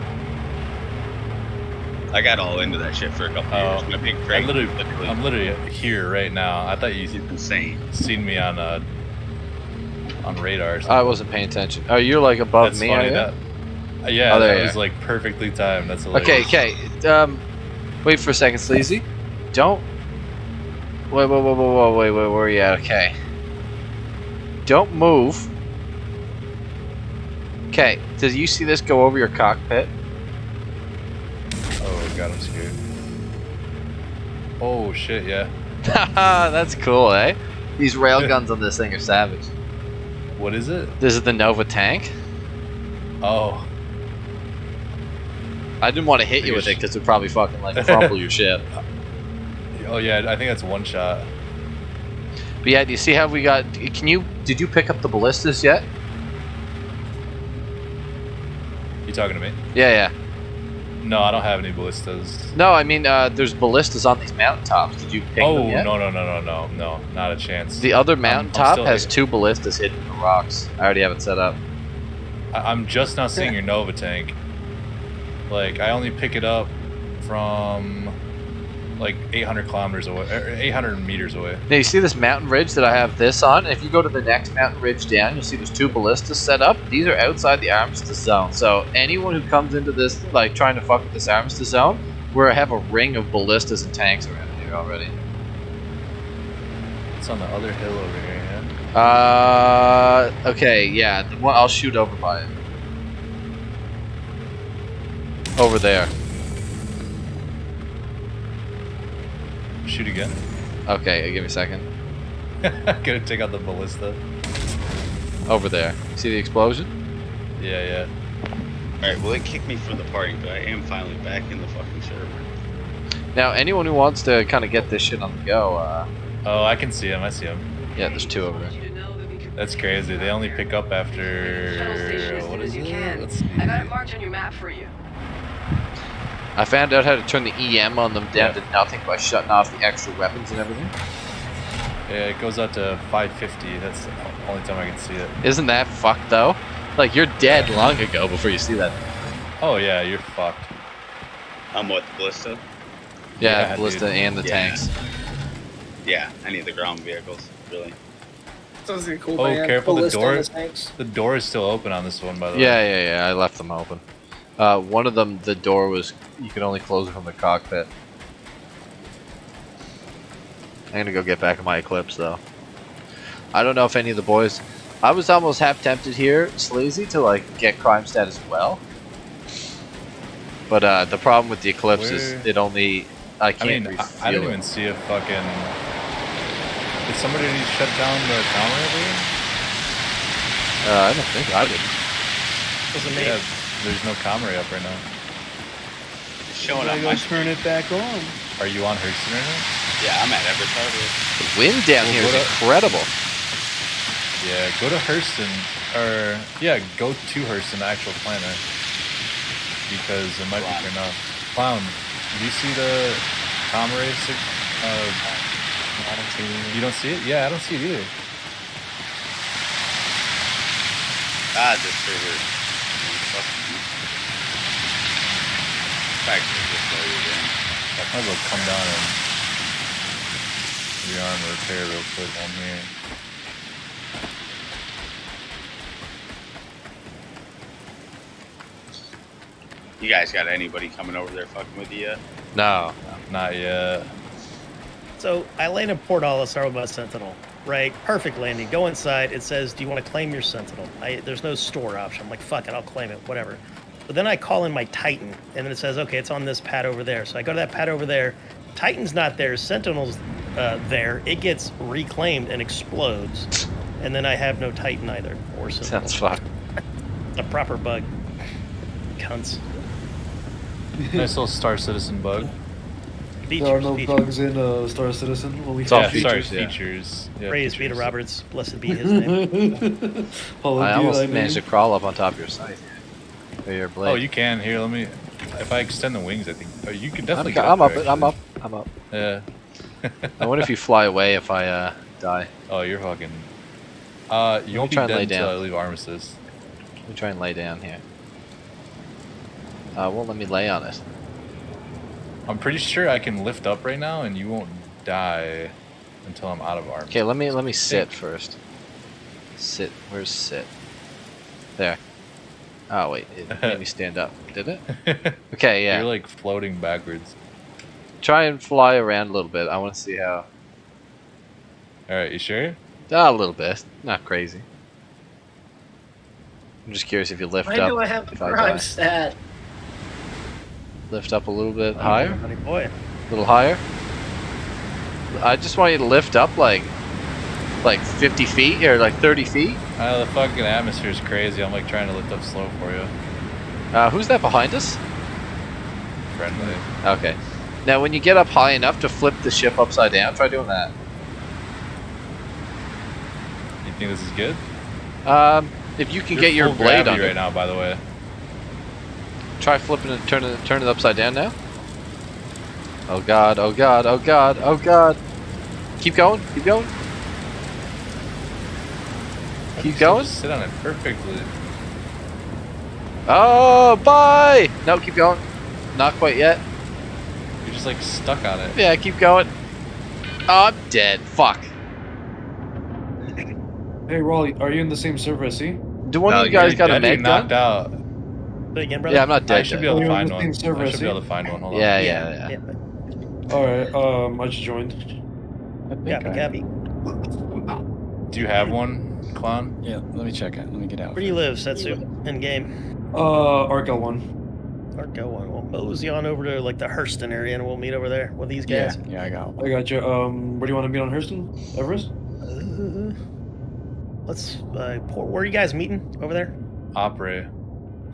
I got all into that shit for a couple years. My big crate. I'm literally here right now. I thought you seen me on radars. I wasn't paying attention. Oh, you're like above That's me, funny, are you? Yeah, Oh, there that you was are. like perfectly timed. That's hilarious. Okay. Wait for a second, Sleazy. Don't. Wait, where are you at? Okay. Don't move. Okay, did you see this go over your cockpit? Oh god, I'm scared. Oh shit, yeah. That's cool, eh? These railguns on this thing are savage. What is it? This is the Nova tank. Oh. I didn't want to hit you with it because it would probably fucking like crumple your ship. Oh yeah, I think that's one shot. But yeah, do you see how we got? Did you pick up the ballistas yet? You talking to me? Yeah. No, I don't have any ballistas. No, I mean, there's ballistas on these mountaintops. Did you pick them yet? No, not a chance. The other mountaintop still has 2 ballistas hidden in the rocks. I already have it set up. I'm just not seeing your Nova tank. Like, I only pick it up from like 800 kilometers away, or 800 meters away. Now you see this mountain ridge that I have this on? If you go to the next mountain ridge down, you'll see there's 2 ballistas set up. These are outside the armistice zone. So anyone who comes into this, like trying to fuck with this armistice zone, we have a ring of ballistas and tanks around here already. It's on the other hill over here, yeah? Okay, yeah. The one, I'll shoot over by it. Over there. Shoot again. Okay, give me a second. Gotta take out the ballista. Over there. See the explosion? Yeah. Alright, well, it kicked me from the party, but I am finally back in the fucking server. Now, anyone who wants to kind of get this shit on the go, Oh, I can see him. I see him. yeah, there's 2 over there. That's crazy. They only pick up after... What is it? Let's see. I got it marked on your map for you. I found out how to turn the EM on them down to nothing by shutting off the extra weapons and everything. Yeah, it goes out to 550. That's the only time I can see it. Isn't that fucked though? Like you're dead long ago before you see that. Oh yeah, you're fucked. What, the ballista? Yeah, ballista and the tanks. Yeah, I need the ground vehicles, really. Sounds like a cool Oh, band. careful, the Ballista door. and the tanks. The door is still open on this one, by the way. Yeah, I left them open. One of them, the door was, you could only close it from the cockpit. I'm gonna go get back in my Eclipse though. I don't know if any of the boys, I was almost half tempted here, Sleazy, to like get crime stat as well. But the problem with the Eclipse is it only, I can't refuel I didn't even see a fucking... Did somebody shut down the counter over here? I don't think I did. Wasn't me. Yeah, there's no camera up right now. It's showing I up go my turn it back on. Are you on Hurston right now? Yeah, I'm at Everett Harbor. The wind down here is incredible. Yeah, go to Hurston, or yeah, go to Hurston, the actual planet, because it might be turned off. Clown, do you see the camera? I don't see it. You don't see it? Yeah, I don't see it either. This server. I might as well come down and rearm and repair real quick on here. You guys got anybody coming over there fucking with you yet? No. Not yet. So I land in Port Olisar with my Sentinel, right? Perfect landing. Go inside. It says, do you want to claim your Sentinel? There's no store option. I'm like, fuck it, I'll claim it, whatever. But then I call in my Titan, and then it says, okay, it's on this pad over there. So I go to that pad over there. Titan's not there. Sentinel's there. It gets reclaimed and explodes. And then I have no Titan either. Or Sentinel. Sounds fucked. It's a proper bug. Cunts. Nice little Star Citizen bug. Features, There are no bugs in Star Citizen. Only features. Yeah, Praise be to Roberts. Blessed be his name. I almost managed to crawl up on top of your site. Or your blade. Oh, you can. Here, let me... If I extend the wings, I think... Oh, you can definitely get I'm up up. there, I'm up. actually. I'm up. Yeah. I wonder if you fly away if I die. Oh, you're fucking... you won't be try and dead lay until I down. leave Armistice. Let me try and lay down here. Won't let me lay on it. I'm pretty sure I can lift up right now, and you won't die until I'm out of Armistice. Okay, let me sit first. Sit. Where's sit? There. Oh wait, it made me stand up. Did it? Okay, yeah. You're like floating backwards. Try and fly around a little bit. I want to see how. Alright, you sure? A little bit. Not crazy. I'm just curious if you lift Why up. do I have the if I crime die. stat? Lift up a little bit higher. Funny boy. A little higher. I just want you to lift up like 50 feet or like 30 feet. The fucking atmosphere is crazy. I'm like trying to lift up slow for you. Who's that behind us? Friendly. Okay. Now, when you get up high enough to flip the ship upside down, try doing that. You think this is good? If you can You're get your full blade gravity on right now, by the way. Try flipping it, turn it upside down now. Oh god, oh god, oh god, oh god. Keep going, keep going. Keep going. Just sit on it perfectly. Oh, bye! No, keep going. Not quite yet. You're just like stuck on it. Yeah, keep going. Oh, I'm dead. Fuck. Hey, Raleigh, are you in the same server as C? Do one of you guys got a med knocked gun? out. But again, brother. Yeah, I'm not dead. I should be able to You're on find the one. same server I as should be C? able to find one. Hold on. Yeah. Alright, I just joined. Cappy. Do you have one, Clown? Yeah, let me check it. Let me get out. Where do you live, Setsu? In game. Arc L1. Arc L1. We'll mosey on over to like the Hurston area and we'll meet over there with these guys. Yeah, I got one. I got you. Where do you want to meet on Hurston? Everest? let's. Where are you guys meeting over there? Opry.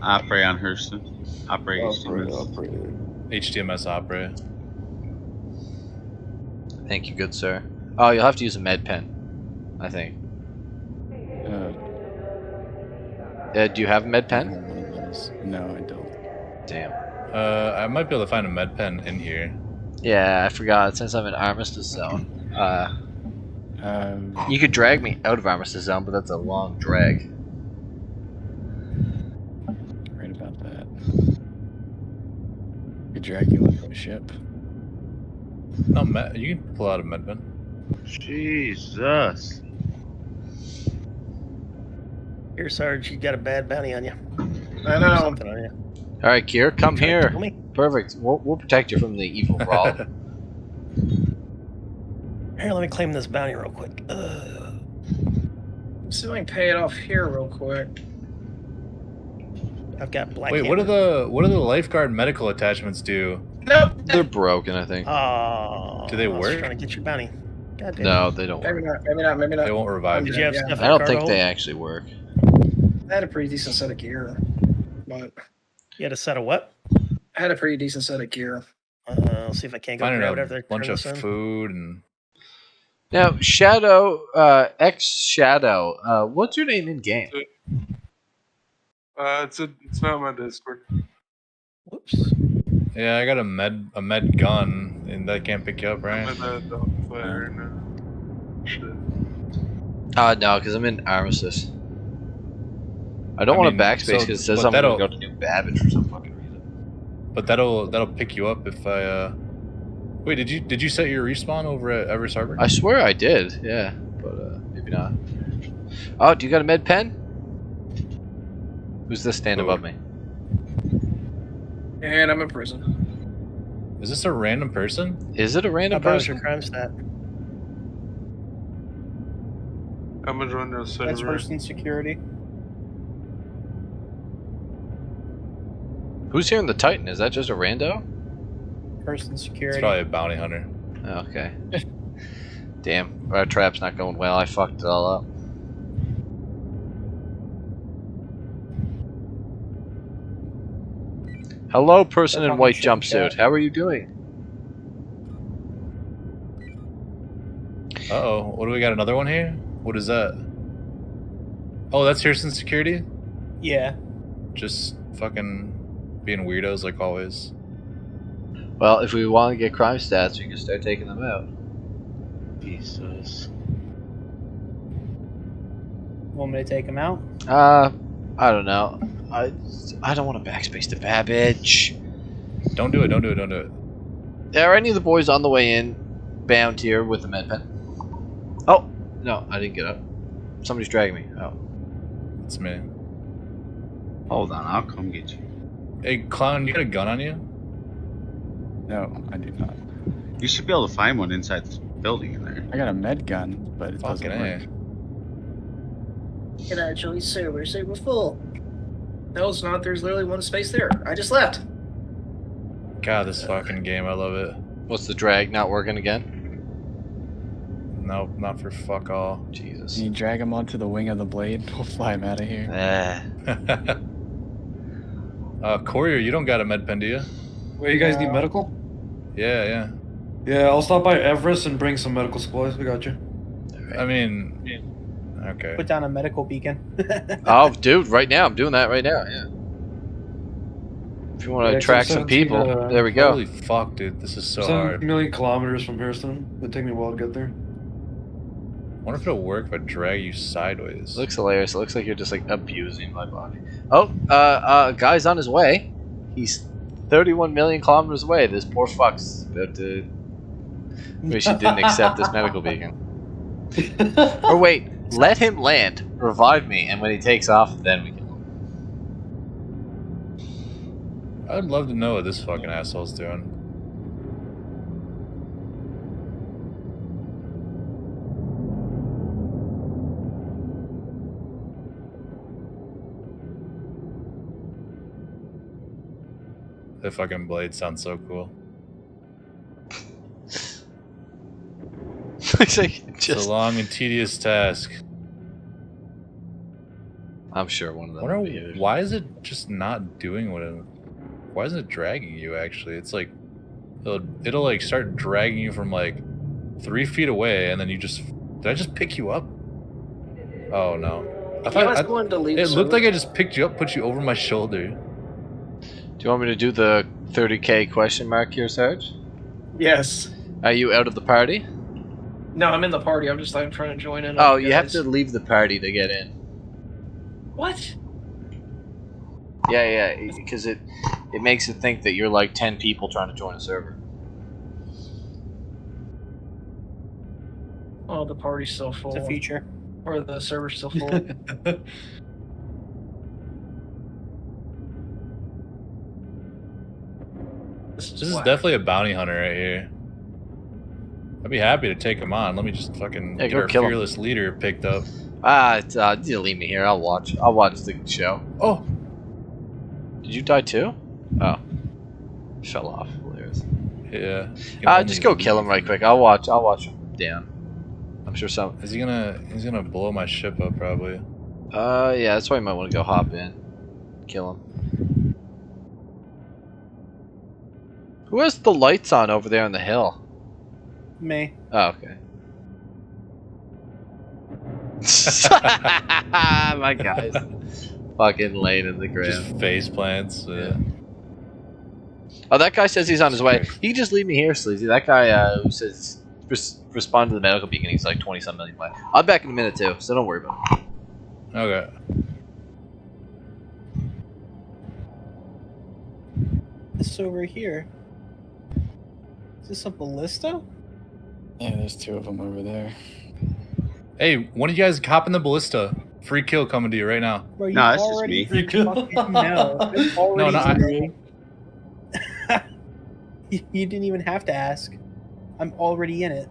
Opry on Hurston. Opry HTMS. HTMS Opry. Thank you, good sir. Oh, you'll have to use a med pen, I think. Do you have a med pen? No, I don't. Damn. I might be able to find a med pen in here. Yeah, I forgot. Since I'm in Armistice Zone, you could drag me out of Armistice Zone, but that's a long drag. Right about that. Could drag you onto a ship. No, you can pull out a med pen. Jesus. Here, Sarge, you got a bad bounty on you. I know. Something on you. All right, Kier, come Trying to here. kill me? Perfect. We'll protect you from the evil brawl. Here, let me claim this bounty real quick. See if I can pay it off here real quick. I've got black. Wait, what do the lifeguard medical attachments do? Nope. They're broken, I think. Oh. Do they I was work? trying to get your bounty. God damn. No, they don't Maybe work. not. Maybe not. Maybe not. They won't revive Did you. you have Yeah. stuff? I don't think they actually work. I had a pretty decent set of gear, but You had a set of what? I had a pretty decent set of gear. I'll see if I can't go Finding grab a whatever they're bunch of turning this in. food and Now, Shadow, Shadow, what's your name in game? It's not my Discord. Whoops. yeah, I got a med gun, and that can't pick you up, right? I'm in a dogfight right now. Shit. No, because I'm in Armistice. I don't want to backspace because it says I'm going to go to New Babbage for some fucking reason. But that'll pick you up if I. Wait, did you set your respawn over at Everest Harbor? I swear I did, yeah, but maybe not. Oh, do you got a med pen? Who's this standing above me? And I'm in prison. Is this a random person? Is it a random How about person? your crime stat? I'm gonna join the server. That's person security. Who's here in the Titan? Is that just a rando? Person security. It's probably a bounty hunter. Oh, okay. Damn, our trap's not going well. I fucked it all up. Hello, person in white jumpsuit. How are you doing? Uh-oh, what do we got? Another one here? What is that? Oh, that's Houston Security? Yeah. Just fucking being weirdos like always. Well, if we want to get crime stats, we can start taking them out. Jesus. Want me to take him out? I don't know. I don't want to backspace to Babbage. Don't do it, don't do it, don't do it. Are any of the boys on the way in bound here with the med pen? Oh, no, I didn't get up. Somebody's dragging me. Oh. It's me. Hold on, I'll come get you. Hey, Clown, you got a gun on you? No, I do not. You should be able to find one inside this building in there. I got a med gun, but it Fucking doesn't work. It actually servers they were full. No, it's not. There's literally one space there. I just left. God, this fucking game, I love it. What's the drag not working again? Nope, not for fuck all. Jesus. Can you drag him onto the wing of the blade? We'll fly him out of here. Courier, you don't got a med pen, do you? Wait, you guys need medical? Yeah, yeah. Yeah, I'll stop by Everest and bring some medical supplies. We got you. I mean, okay. Put down a medical beacon. Oh, dude, right now. I'm doing that right now, yeah. If you want to Yeah, attract some people, there we go. Holy fuck, dude, this is so 7 hard. million kilometers from Houston. It'd take me a while to get there. I wonder if it'll work if I drag you sideways. Looks hilarious. It looks like you're just like abusing my body. Oh, guy's on his way. He's 31 million kilometers away. This poor fuck's about to. Wish he didn't accept this medical beacon. Or wait, let him land, revive me, and when he takes off, then we kill him. I'd love to know what this fucking asshole's doing. The fucking blade sounds so cool. It's like It's a long and tedious task. I'm sure one of them will be here. Why is it just not doing what it... Why isn't it dragging you, actually? It's like... It'll like, start dragging you from, like, 3 feet away, and then you just... Did I just pick you up? Oh, no. I thought it looked like I just picked you up, put you over my shoulder. Do you want me to do the 30K question mark here, Sarge? Yes. Are you out of the party? No, I'm in the party. I'm trying to join in. Oh, you have to leave the party to get in. What? Yeah, because it makes it think that you're like 10 people trying to join a server. Oh, the party's still full. It's a feature. Or the server's still full. This is definitely a bounty hunter right here. I'd be happy to take him on. Let me just fucking get our fearless leader picked up. You leave me here. I'll watch the show. Oh, did you die too? Oh, fell off. Hilarious. Yeah. Just go kill him right quick. I'll watch him down. I'm sure some. He's gonna blow my ship up probably. Yeah, that's why you might want to go hop in, kill him. Who has the lights on over there on the hill? Me. Oh, okay. My guys, fucking laying in the ground. Just face plants. Yeah. Oh, that guy says he's on his way. He can just leave me here, Sleazy. That guy who says respond to the medical beacon. He's like 20-some million away. I'll be back in a minute too, so don't worry about it. Okay. This over here. Is this a ballista? Yeah, there's 2 of them over there. Hey, one of you guys hop in the ballista. Free kill coming to you right now. Bro, No, it's just me. Free kill. No, No, not me. You didn't even have to ask. I'm already in it.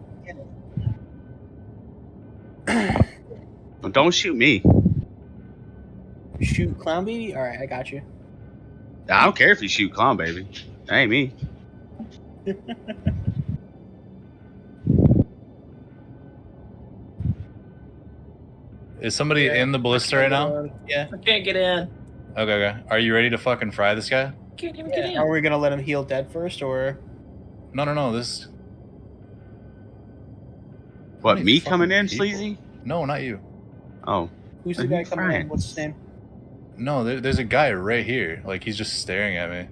Well, don't shoot me. Shoot Clown Baby? Alright, I got you. I don't care if you shoot Clown Baby. That ain't me. Is somebody in the ballista right now? Yeah. I can't get in. Okay. Are you ready to fucking fry this guy? Can't even get in. Are we gonna let him heal dead first, or? No. This. What, me coming in, Sleazy? No, not you. Oh. Who's the guy coming in? What's his name? No, there's a guy right here. Like, he's just staring at me.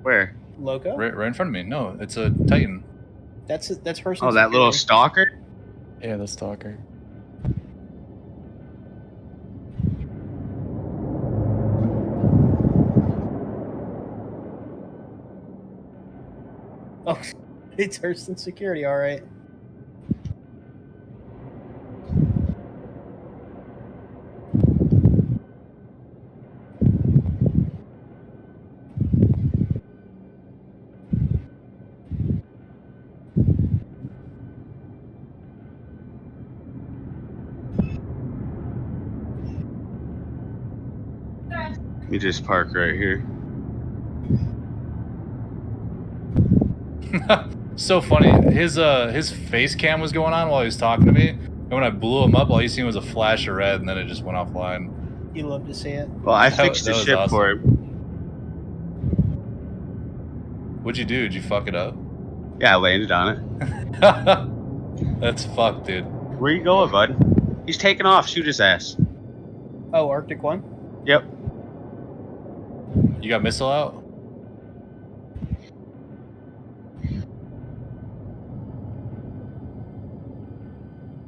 Where? Loco? Right in front of me. No, it's a Titan. That's her. Oh, that little stalker? Yeah, the stalker. Oh, it's Hurston Security, alright. Let me just park right here. So funny. His face cam was going on while he was talking to me, and when I blew him up, all you seen was a flash of red, and then it just went offline. You love to see it. Well, I fixed the ship awesome. for him. What'd you do? Did you fuck it up? Yeah, I landed on it. That's fucked, dude. Where you going, bud? He's taking off. Shoot his ass. Oh, Arctic One? Yep. You got missile out?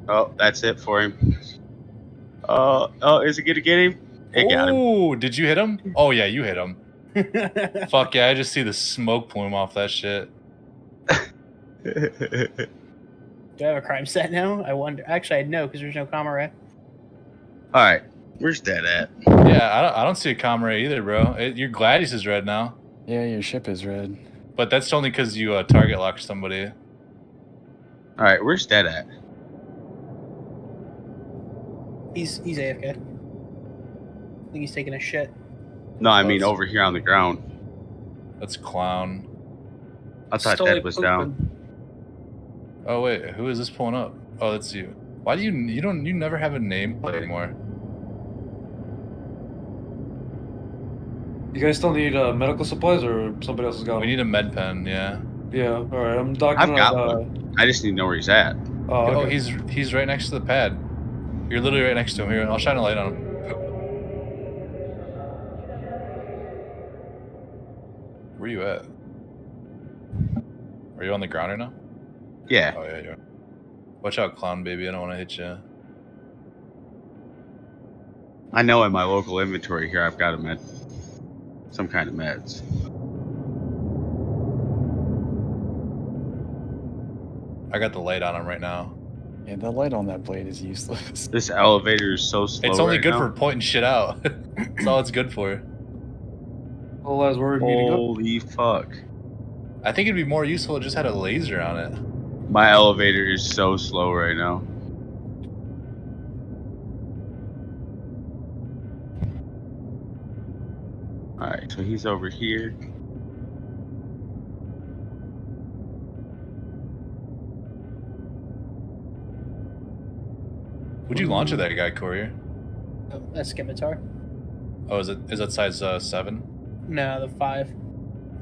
Oh, that's it for him. Oh, is it gonna get him? It got him. Oh, did you hit him? Oh yeah, you hit him. Fuck yeah, I just see the smoke plume off that shit. Do I have a crime set now? I wonder. Actually, I know because there's no comma. Alright, where's that at? Yeah, I don't see a comrade either, bro. Your Gladius is red now. Yeah, your ship is red. But that's only because you target locked somebody. Alright, where's that at? He's AFK. I think he's taking a shit. No, I mean over here on the ground. That's Clown. I thought that was down. Oh wait, who is this pulling up? Oh, that's you. Why do you never have a nameplate anymore? You guys still need medical supplies, or somebody else has got them? We need a med pen, yeah. Yeah, alright, I'm docking I've got up, one. I just need to know where he's at. Oh, okay. He's right next to the pad. You're literally right next to him. Here, I'll shine a light on him. Where you at? Are you on the ground right now? Yeah. Oh yeah, you are. Watch out, clown baby. I don't want to hit you. I know in my local inventory here I've got a med. Some kind of meds. I got the light on him right now. Yeah, the light on that blade is useless. This elevator is so slow. It's only right good now. for pointing shit out. That's all it's good for. Well, as we're meeting up. Holy fuck. I think it'd be more useful if it just had a laser on it. My elevator is so slow right now. Alright, so he's over here. Would you launch at that guy, Courier? A scimitar? Oh, is that size 7? No, the 5.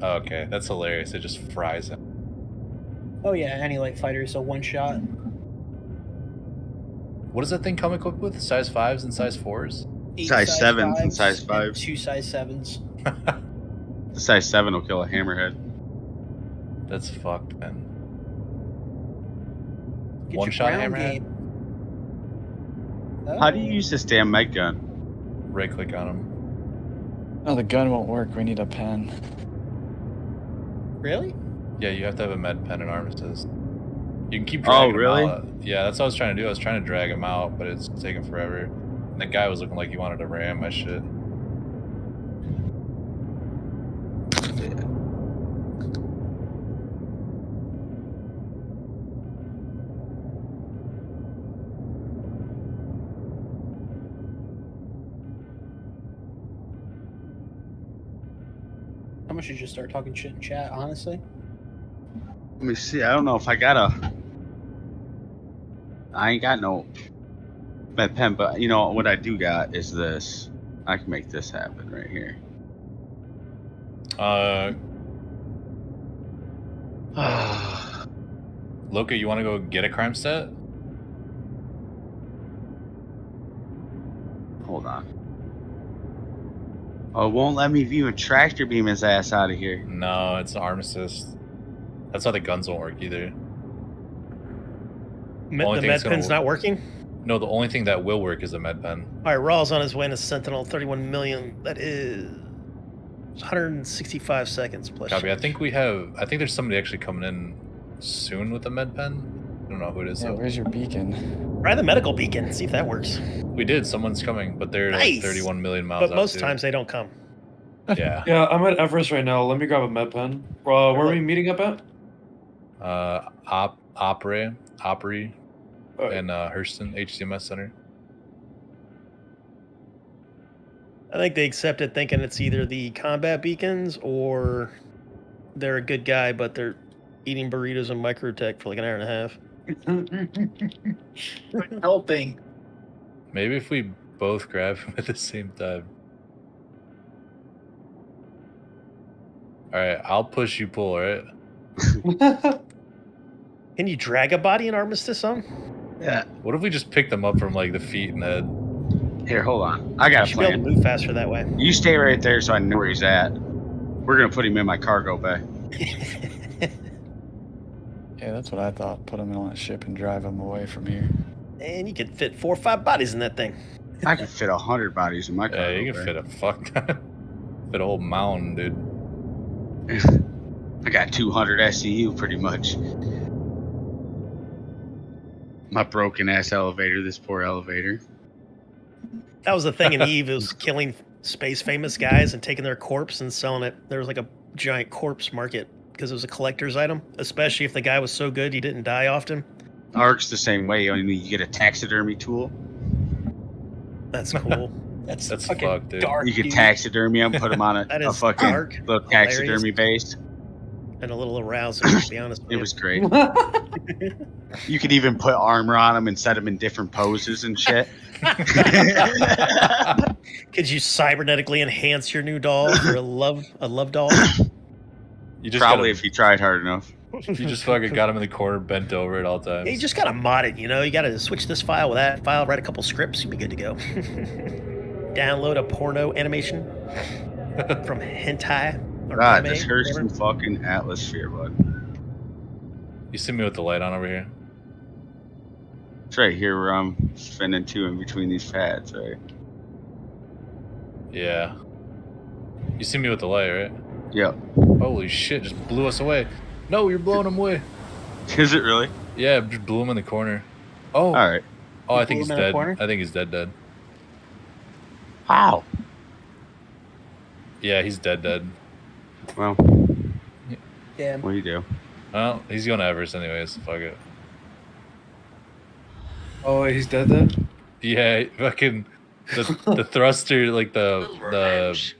Oh, okay, that's hilarious. It just fries him. Oh yeah, any light fighter is a one shot. What does that thing come equipped with? Size 5s and size 4s? 8 Size 7s and 5s size 5s. 2 size 7s. The size 7 will kill a hammerhead. That's fucked, man. Get One your shot ground hammerhead? game. How do you use this damn med gun? Right click on him. No, the gun won't work. We need a pen. Really? Yeah, you have to have a med pen and armistice. You can keep dragging really? him out. Yeah, that's what I was trying to do. I was trying to drag him out, but it's taking forever. And the guy was looking like he wanted to ram my shit. How much you just start talking shit in chat, honestly? Let me see. I don't know if I got a. I ain't got no med pen, but you know what I do got is this. I can make this happen right here. Loka, you want to go get a crime set? Hold on. Oh, it won't let me view a tractor beam his ass out of here. No, it's an armistice. That's why the guns won't work either. The med pen's not working? No, the only thing that will work is a med pen. Alright, Raw's on his way to Sentinel, 31 million. That is 165 seconds plus. Copy. I think there's somebody actually coming in soon with a med pen. I don't know who it is. Yeah, though. where's your beacon? Try the medical beacon, see if that works. We did. Someone's coming, but they're Nice. like 31 million miles But out, most too. times they don't come. Yeah. Yeah, I'm at Everest right now. Let me grab a med pen. Where are we meeting up at? Opry, and Hurston HCMS Center. I think they accepted thinking it's either the combat beacons or they're a good guy, but they're eating burritos and microtech for like an hour and a half. Helping. Maybe if we both grab him at the same time. Alright, I'll push you pull, alright? Can you drag a body in Armistice on? Yeah. What if we just pick them up from like the feet and head? Here, hold on. I got a should be able plan. to move faster that way. You stay right there so I know where he's at. We're gonna put him in my cargo bay. Yeah, that's what I thought. Put him on a ship and drive him away from here. And you could fit 4 or 5 bodies in that thing. I can fit 100 bodies in my cargo Yeah, you can bay. fit a fit a whole mountain, dude. I got 200 SCU pretty much. My broken ass elevator, this poor elevator. That was the thing in Eve. It was killing space famous guys and taking their corpse and selling it. There was like a giant corpse market because it was a collector's item, especially if the guy was so good he didn't die often. Ark's the same way. Only you get a taxidermy tool. That's cool. That's fucking fucked, dude. dark. You can dude. taxidermy him, put him on That a is fucking dark, little hilarious. taxidermy base. And a little arousing, to be honest with It you. was great. You could even put armor on them and set them in different poses and shit. Could you cybernetically enhance your new doll for a love doll? You just Probably if you tried hard enough. You just fucking got him in the corner, bent over at all times. Yeah, you just gotta mod it, you know. You gotta switch this file with that file, write a couple scripts, you'll be good to go. Download a porno animation from hentai. Or God, anime, this hurts whatever. some fucking atmosphere, bud. You see me with the light on over here? It's right here where I'm spinning two in between these pads, right? Yeah. You see me with the light, right? Yep. Holy shit, just blew us away. No, you're blowing him away. Is it really? Yeah, just blew him in the corner. Oh. Alright. Oh, I think he's dead. I think he's dead. How? Yeah, he's dead. Well. Yeah. What do you do? Well, he's going to Everest anyways, so fuck it. Oh, he's dead. Yeah, fucking the thruster, like the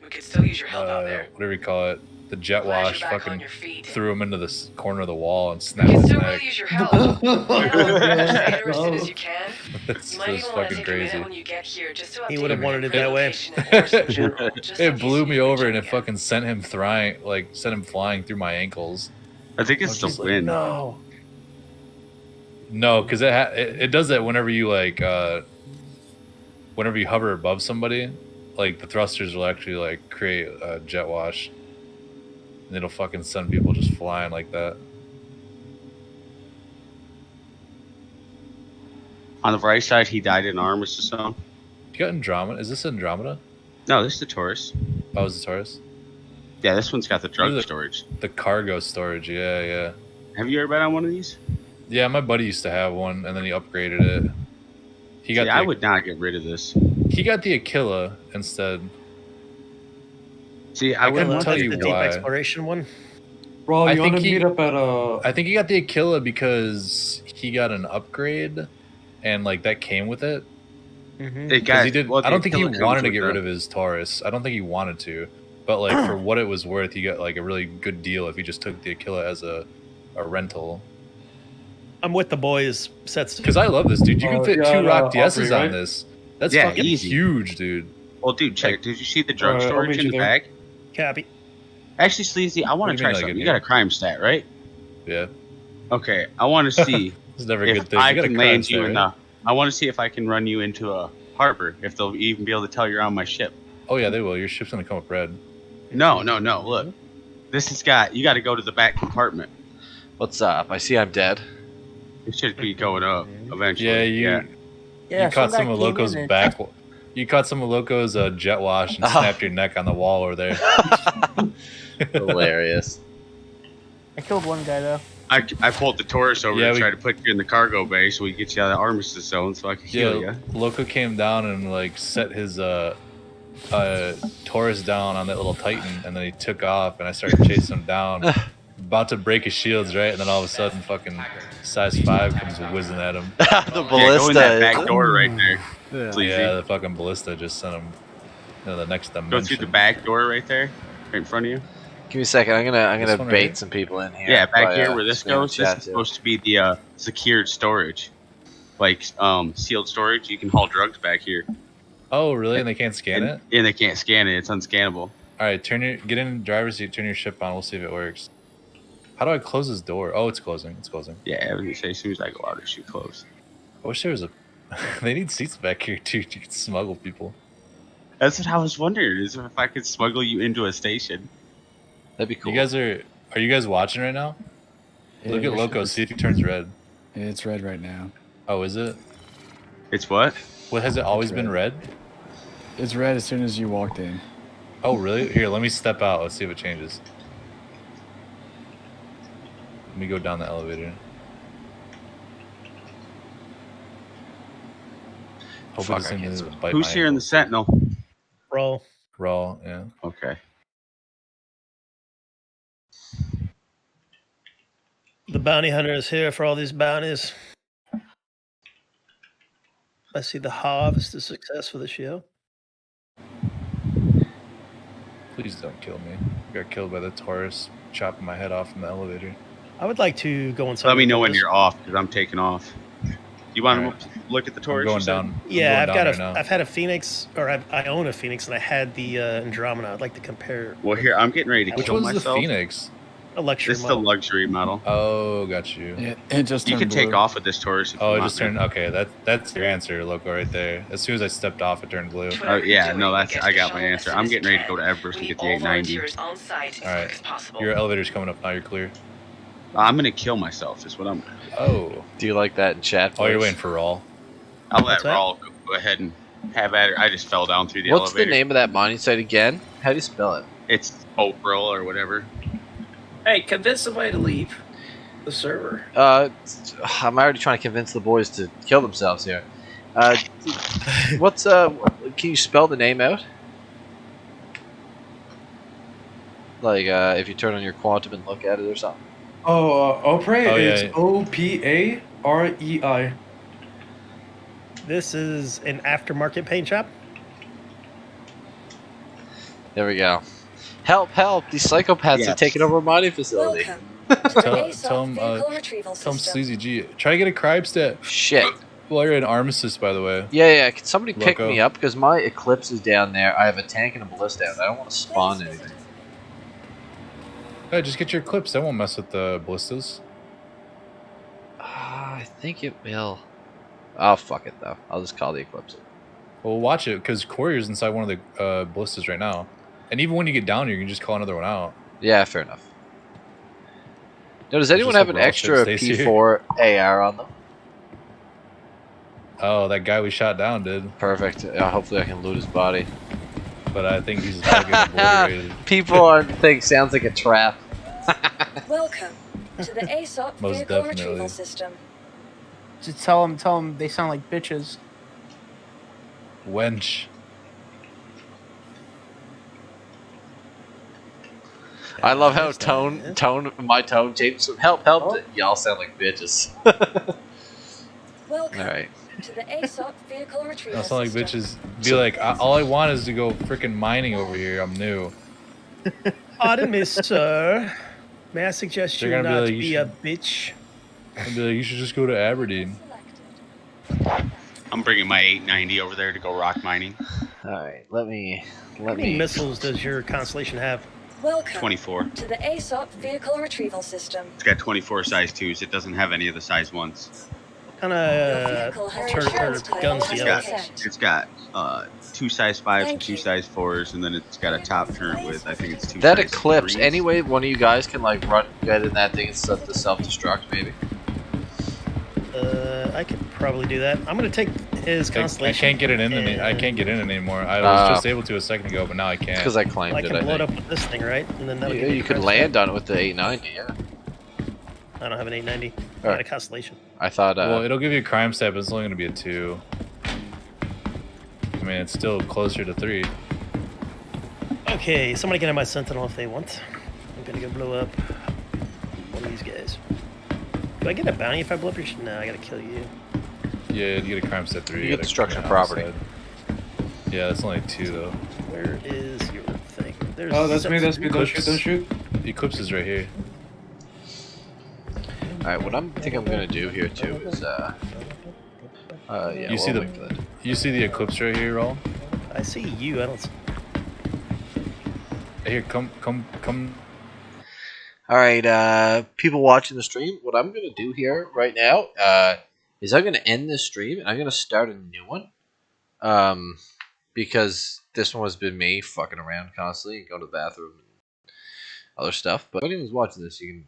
We could still use your help out there. whatever you call it, the jet Glad wash, you're back on fucking your feet. threw him into the corner of the wall and We snapped can his still neck. really use your help. Stay there as soon as you can. That's You might even want to fucking take crazy. a minute when you get here just to He update would have your wanted it that way. location and course in general, just in It case blew you me need to over check and it again. fucking sent him sent him flying through my ankles. I think it's the wind. No. No, because it does that whenever you whenever you hover above somebody, like the thrusters will actually like create a jet wash, and it'll fucking send people just flying like that. On the right side, he died in arms or something. You got Andromeda? Is this Andromeda? No, this is the Taurus. Oh, is the Taurus? Yeah, this one's got the drug The- storage. The cargo storage. Yeah. Have you ever been on one of these? Yeah, my buddy used to have one, and then he upgraded it. He got. See, I would not get rid of this. He got the Aquila instead. See, I couldn't Well, tell that's you the deep why. exploration one. Bro, I you want think to he- meet up at I think he got the Aquila because he got an upgrade, and like that came with it. Mm-hmm. It 'Cause got, he did. well, I don't the think he Aquila wanted comes to with get the- rid of his Taurus. I don't think he wanted to, but like for what it was worth, he got like a really good deal if he just took the Aquila as a rental. I'm with the boys. Sets. Because I love this, dude. You can fit yeah, two Rock Aubrey, DSs on right? this. That's Yeah, fucking easy. huge, dude. Well, dude, check. Did you see the drug I'll storage meet in you the there. bag? Copy. Actually, Sleazy, I want What to do you try mean, like, something. in You got here? a crime stat, right? Yeah. Okay, I want to see It's never a good if thing. I You got a can crime land you stat, in right? the. I want to see if I can run you into a harbor. If they'll even be able to tell you're on my ship. Oh yeah, they will. Your ship's gonna come up red. No. Look, this has got. You got to go to the back compartment. What's up? I see I'm dead. It should be going up eventually. Yeah, you Yeah, caught some some guy of came Loco's in and- back. You caught some of Loco's jet wash and snapped your neck on the wall over there. Hilarious. I killed one guy though. I pulled the Taurus over Yeah, to we- try to put you in the cargo bay so we get you out of the armistice zone so I can heal Yeah, you. Loco came down and like set his Taurus down on that little Titan, and then he took off, and I started chasing him down, about to break his shields, right? And then all of a sudden, fucking size 5 comes whizzing at him. The Yeah, go ballista. in that back door right there. Yeah. Sleazy. Yeah, the fucking ballista just sent him into the next dimension. Go through the back door right there, right in front of you. Give me a second. I'm This gonna one right bait here? some people in here. Yeah, back by, here where this spamming goes. This chat, is too. supposed to be the secured storage, like sealed storage. You can haul drugs back here, Oh, really? And they can't scan it? and they can't scan it. It's unscannable. All right, get in the driver's seat, turn your ship on. We'll see if it works. How do I close this door? Oh, it's closing. It's closing. Yeah, I was gonna say as soon as I go out, it should close. I wish there was a. They need seats back here too. You can smuggle people. That's what I was wondering. Is if I could smuggle you into a station. That'd be cool. You guys are you guys watching right now? Look Yeah, at your Loco. ship See if he turns red. It's red right now. Oh, is it? It's what? What has it always been red? It's red as soon as you walked in. Oh, really? Here, let me step out. Let's see if it changes. Let me go down the elevator. Hope Fuck, it I doesn't can't bite Who's my here in the Sentinel? Roll. raw. Yeah. Okay. The bounty hunter is here for all these bounties. I see the harvest is success for the show. Please don't kill me. I got killed by the Taurus, chopping my head off in the elevator. I would like to go inside. Let me the know when doors. you're off, because I'm taking off. You want to look at the Taurus? I'm going down. Yeah, I'm I've going got down right now. I've had a Phoenix, or I own a Phoenix, and I had the Andromeda. I'd like to compare. Well, here, I'm getting ready to Which kill one's myself. the Phoenix? A luxury This is model. the luxury model. Oh, got you. It just You turned can take blue. off with this Taurus if you Oh, it want, just turned. man. Okay, that's your answer, loco, right there. As soon as I stepped off, it turned blue. Oh, yeah, no, that's I got my answer. I'm getting ready to go to Everest and get the 890. All right, your elevator's coming up now. You're clear. I'm gonna kill myself. Is what I'm. Oh. Do you like that in chat? Oh, you're boys? waiting for Rawl. I'll let Rawl go ahead and have at it. I just fell down through the What's elevator. the name of that mining site again? How do you spell it? It's Opril or whatever. Hey, convince somebody to leave the server. I'm already trying to convince the boys to kill themselves here. What's can you spell the name out? Like if you turn on your quantum and look at it or something. Oh, Oprey Oh, is yeah. OPAREI. This is an aftermarket paint shop. There we go. Help! Help! These psychopaths Yes. are taking over a mining facility. Tell him Sleazy G. Try to get a crime step. Shit. Well, you're in Armistice, by the way. Yeah. Can somebody pick Loco. me up? Because my Eclipse is down there. I have a tank and a ballista out. I don't want to spawn anything. Hey, just get your clips. That won't mess with the ballistas. I think it will. Oh, fuck it, though. I'll just call the Eclipse. Well, watch it, because Courier's inside one of the ballistas right now. And even when you get down here, you can just call another one out. Yeah, fair enough. Now, does anyone Just have hope an Rawl extra stays here. P4 AR on them? Oh, that guy we shot down did. Perfect. Hopefully I can loot his body. But I think he's probably getting obliterated. People think sounds like a trap. Welcome to the ASOP Most vehicle definitely. retrieval system. Just tell them they sound like bitches. Wench. I love how my tone changes from help to y'all sound like bitches. Welcome Alright. to the ASOP vehicle retrieval Don't sound like system. bitches. Be like, all I want is to go freaking mining over here. I'm new. Pardon me, sir. May I suggest you They're gonna be not like, be, you a bitch? I'd be like, you should just go to Aberdeen. I'm bringing my 890 over there to go rock mining. Alright, let me. How many missiles does your Constellation have? Welcome 24. to the ASOP vehicle retrieval system. It's got 24 size 2s. It doesn't have any of the size 1s. What kind of guns do you have? It's got 2 size 5s and 2 size 4s, and then it's got a top turret with, I think it's 2 That size Eclipse, 3s. anyway, one of you guys can like get in that thing and set the self-destruct maybe. I could probably do that. I'm gonna take his I Constellation. can't get it in. I can't get in anymore. I was just able to a second ago, but now I can't. Because I claimed I it. can I blow it think. up with this thing, right? And then that'll Yeah, give me you the could crest. land on it with the 890. Yeah. I don't have an 890. I Oh. got a Constellation. I thought. Well, it'll give you a crime step, but it's only going to be a 2. I mean, it's still closer to 3. Okay, somebody get in my Sentinel if they want. I'm gonna go blow up one of these guys. Do I get a bounty if I blow up your No, I gotta kill you. Yeah, you get a crime step 3. You get gotta destruction come out property. outside. Yeah, that's only 2 though. Where is your thing? There's Oh, that's me. That's me. Don't shoot. Don't shoot. The Eclipse is right here. Alright, what I'm gonna do here too is yeah. You see we'll the wait for that. you see the Eclipse right here, Raul? I see you. I don't. See... Here, come. Alright, people watching the stream, what I'm gonna do here right now is I'm gonna end this stream and I'm gonna start a new one. Because this one has been me fucking around constantly and going to the bathroom and other stuff. But if anyone's watching this, you can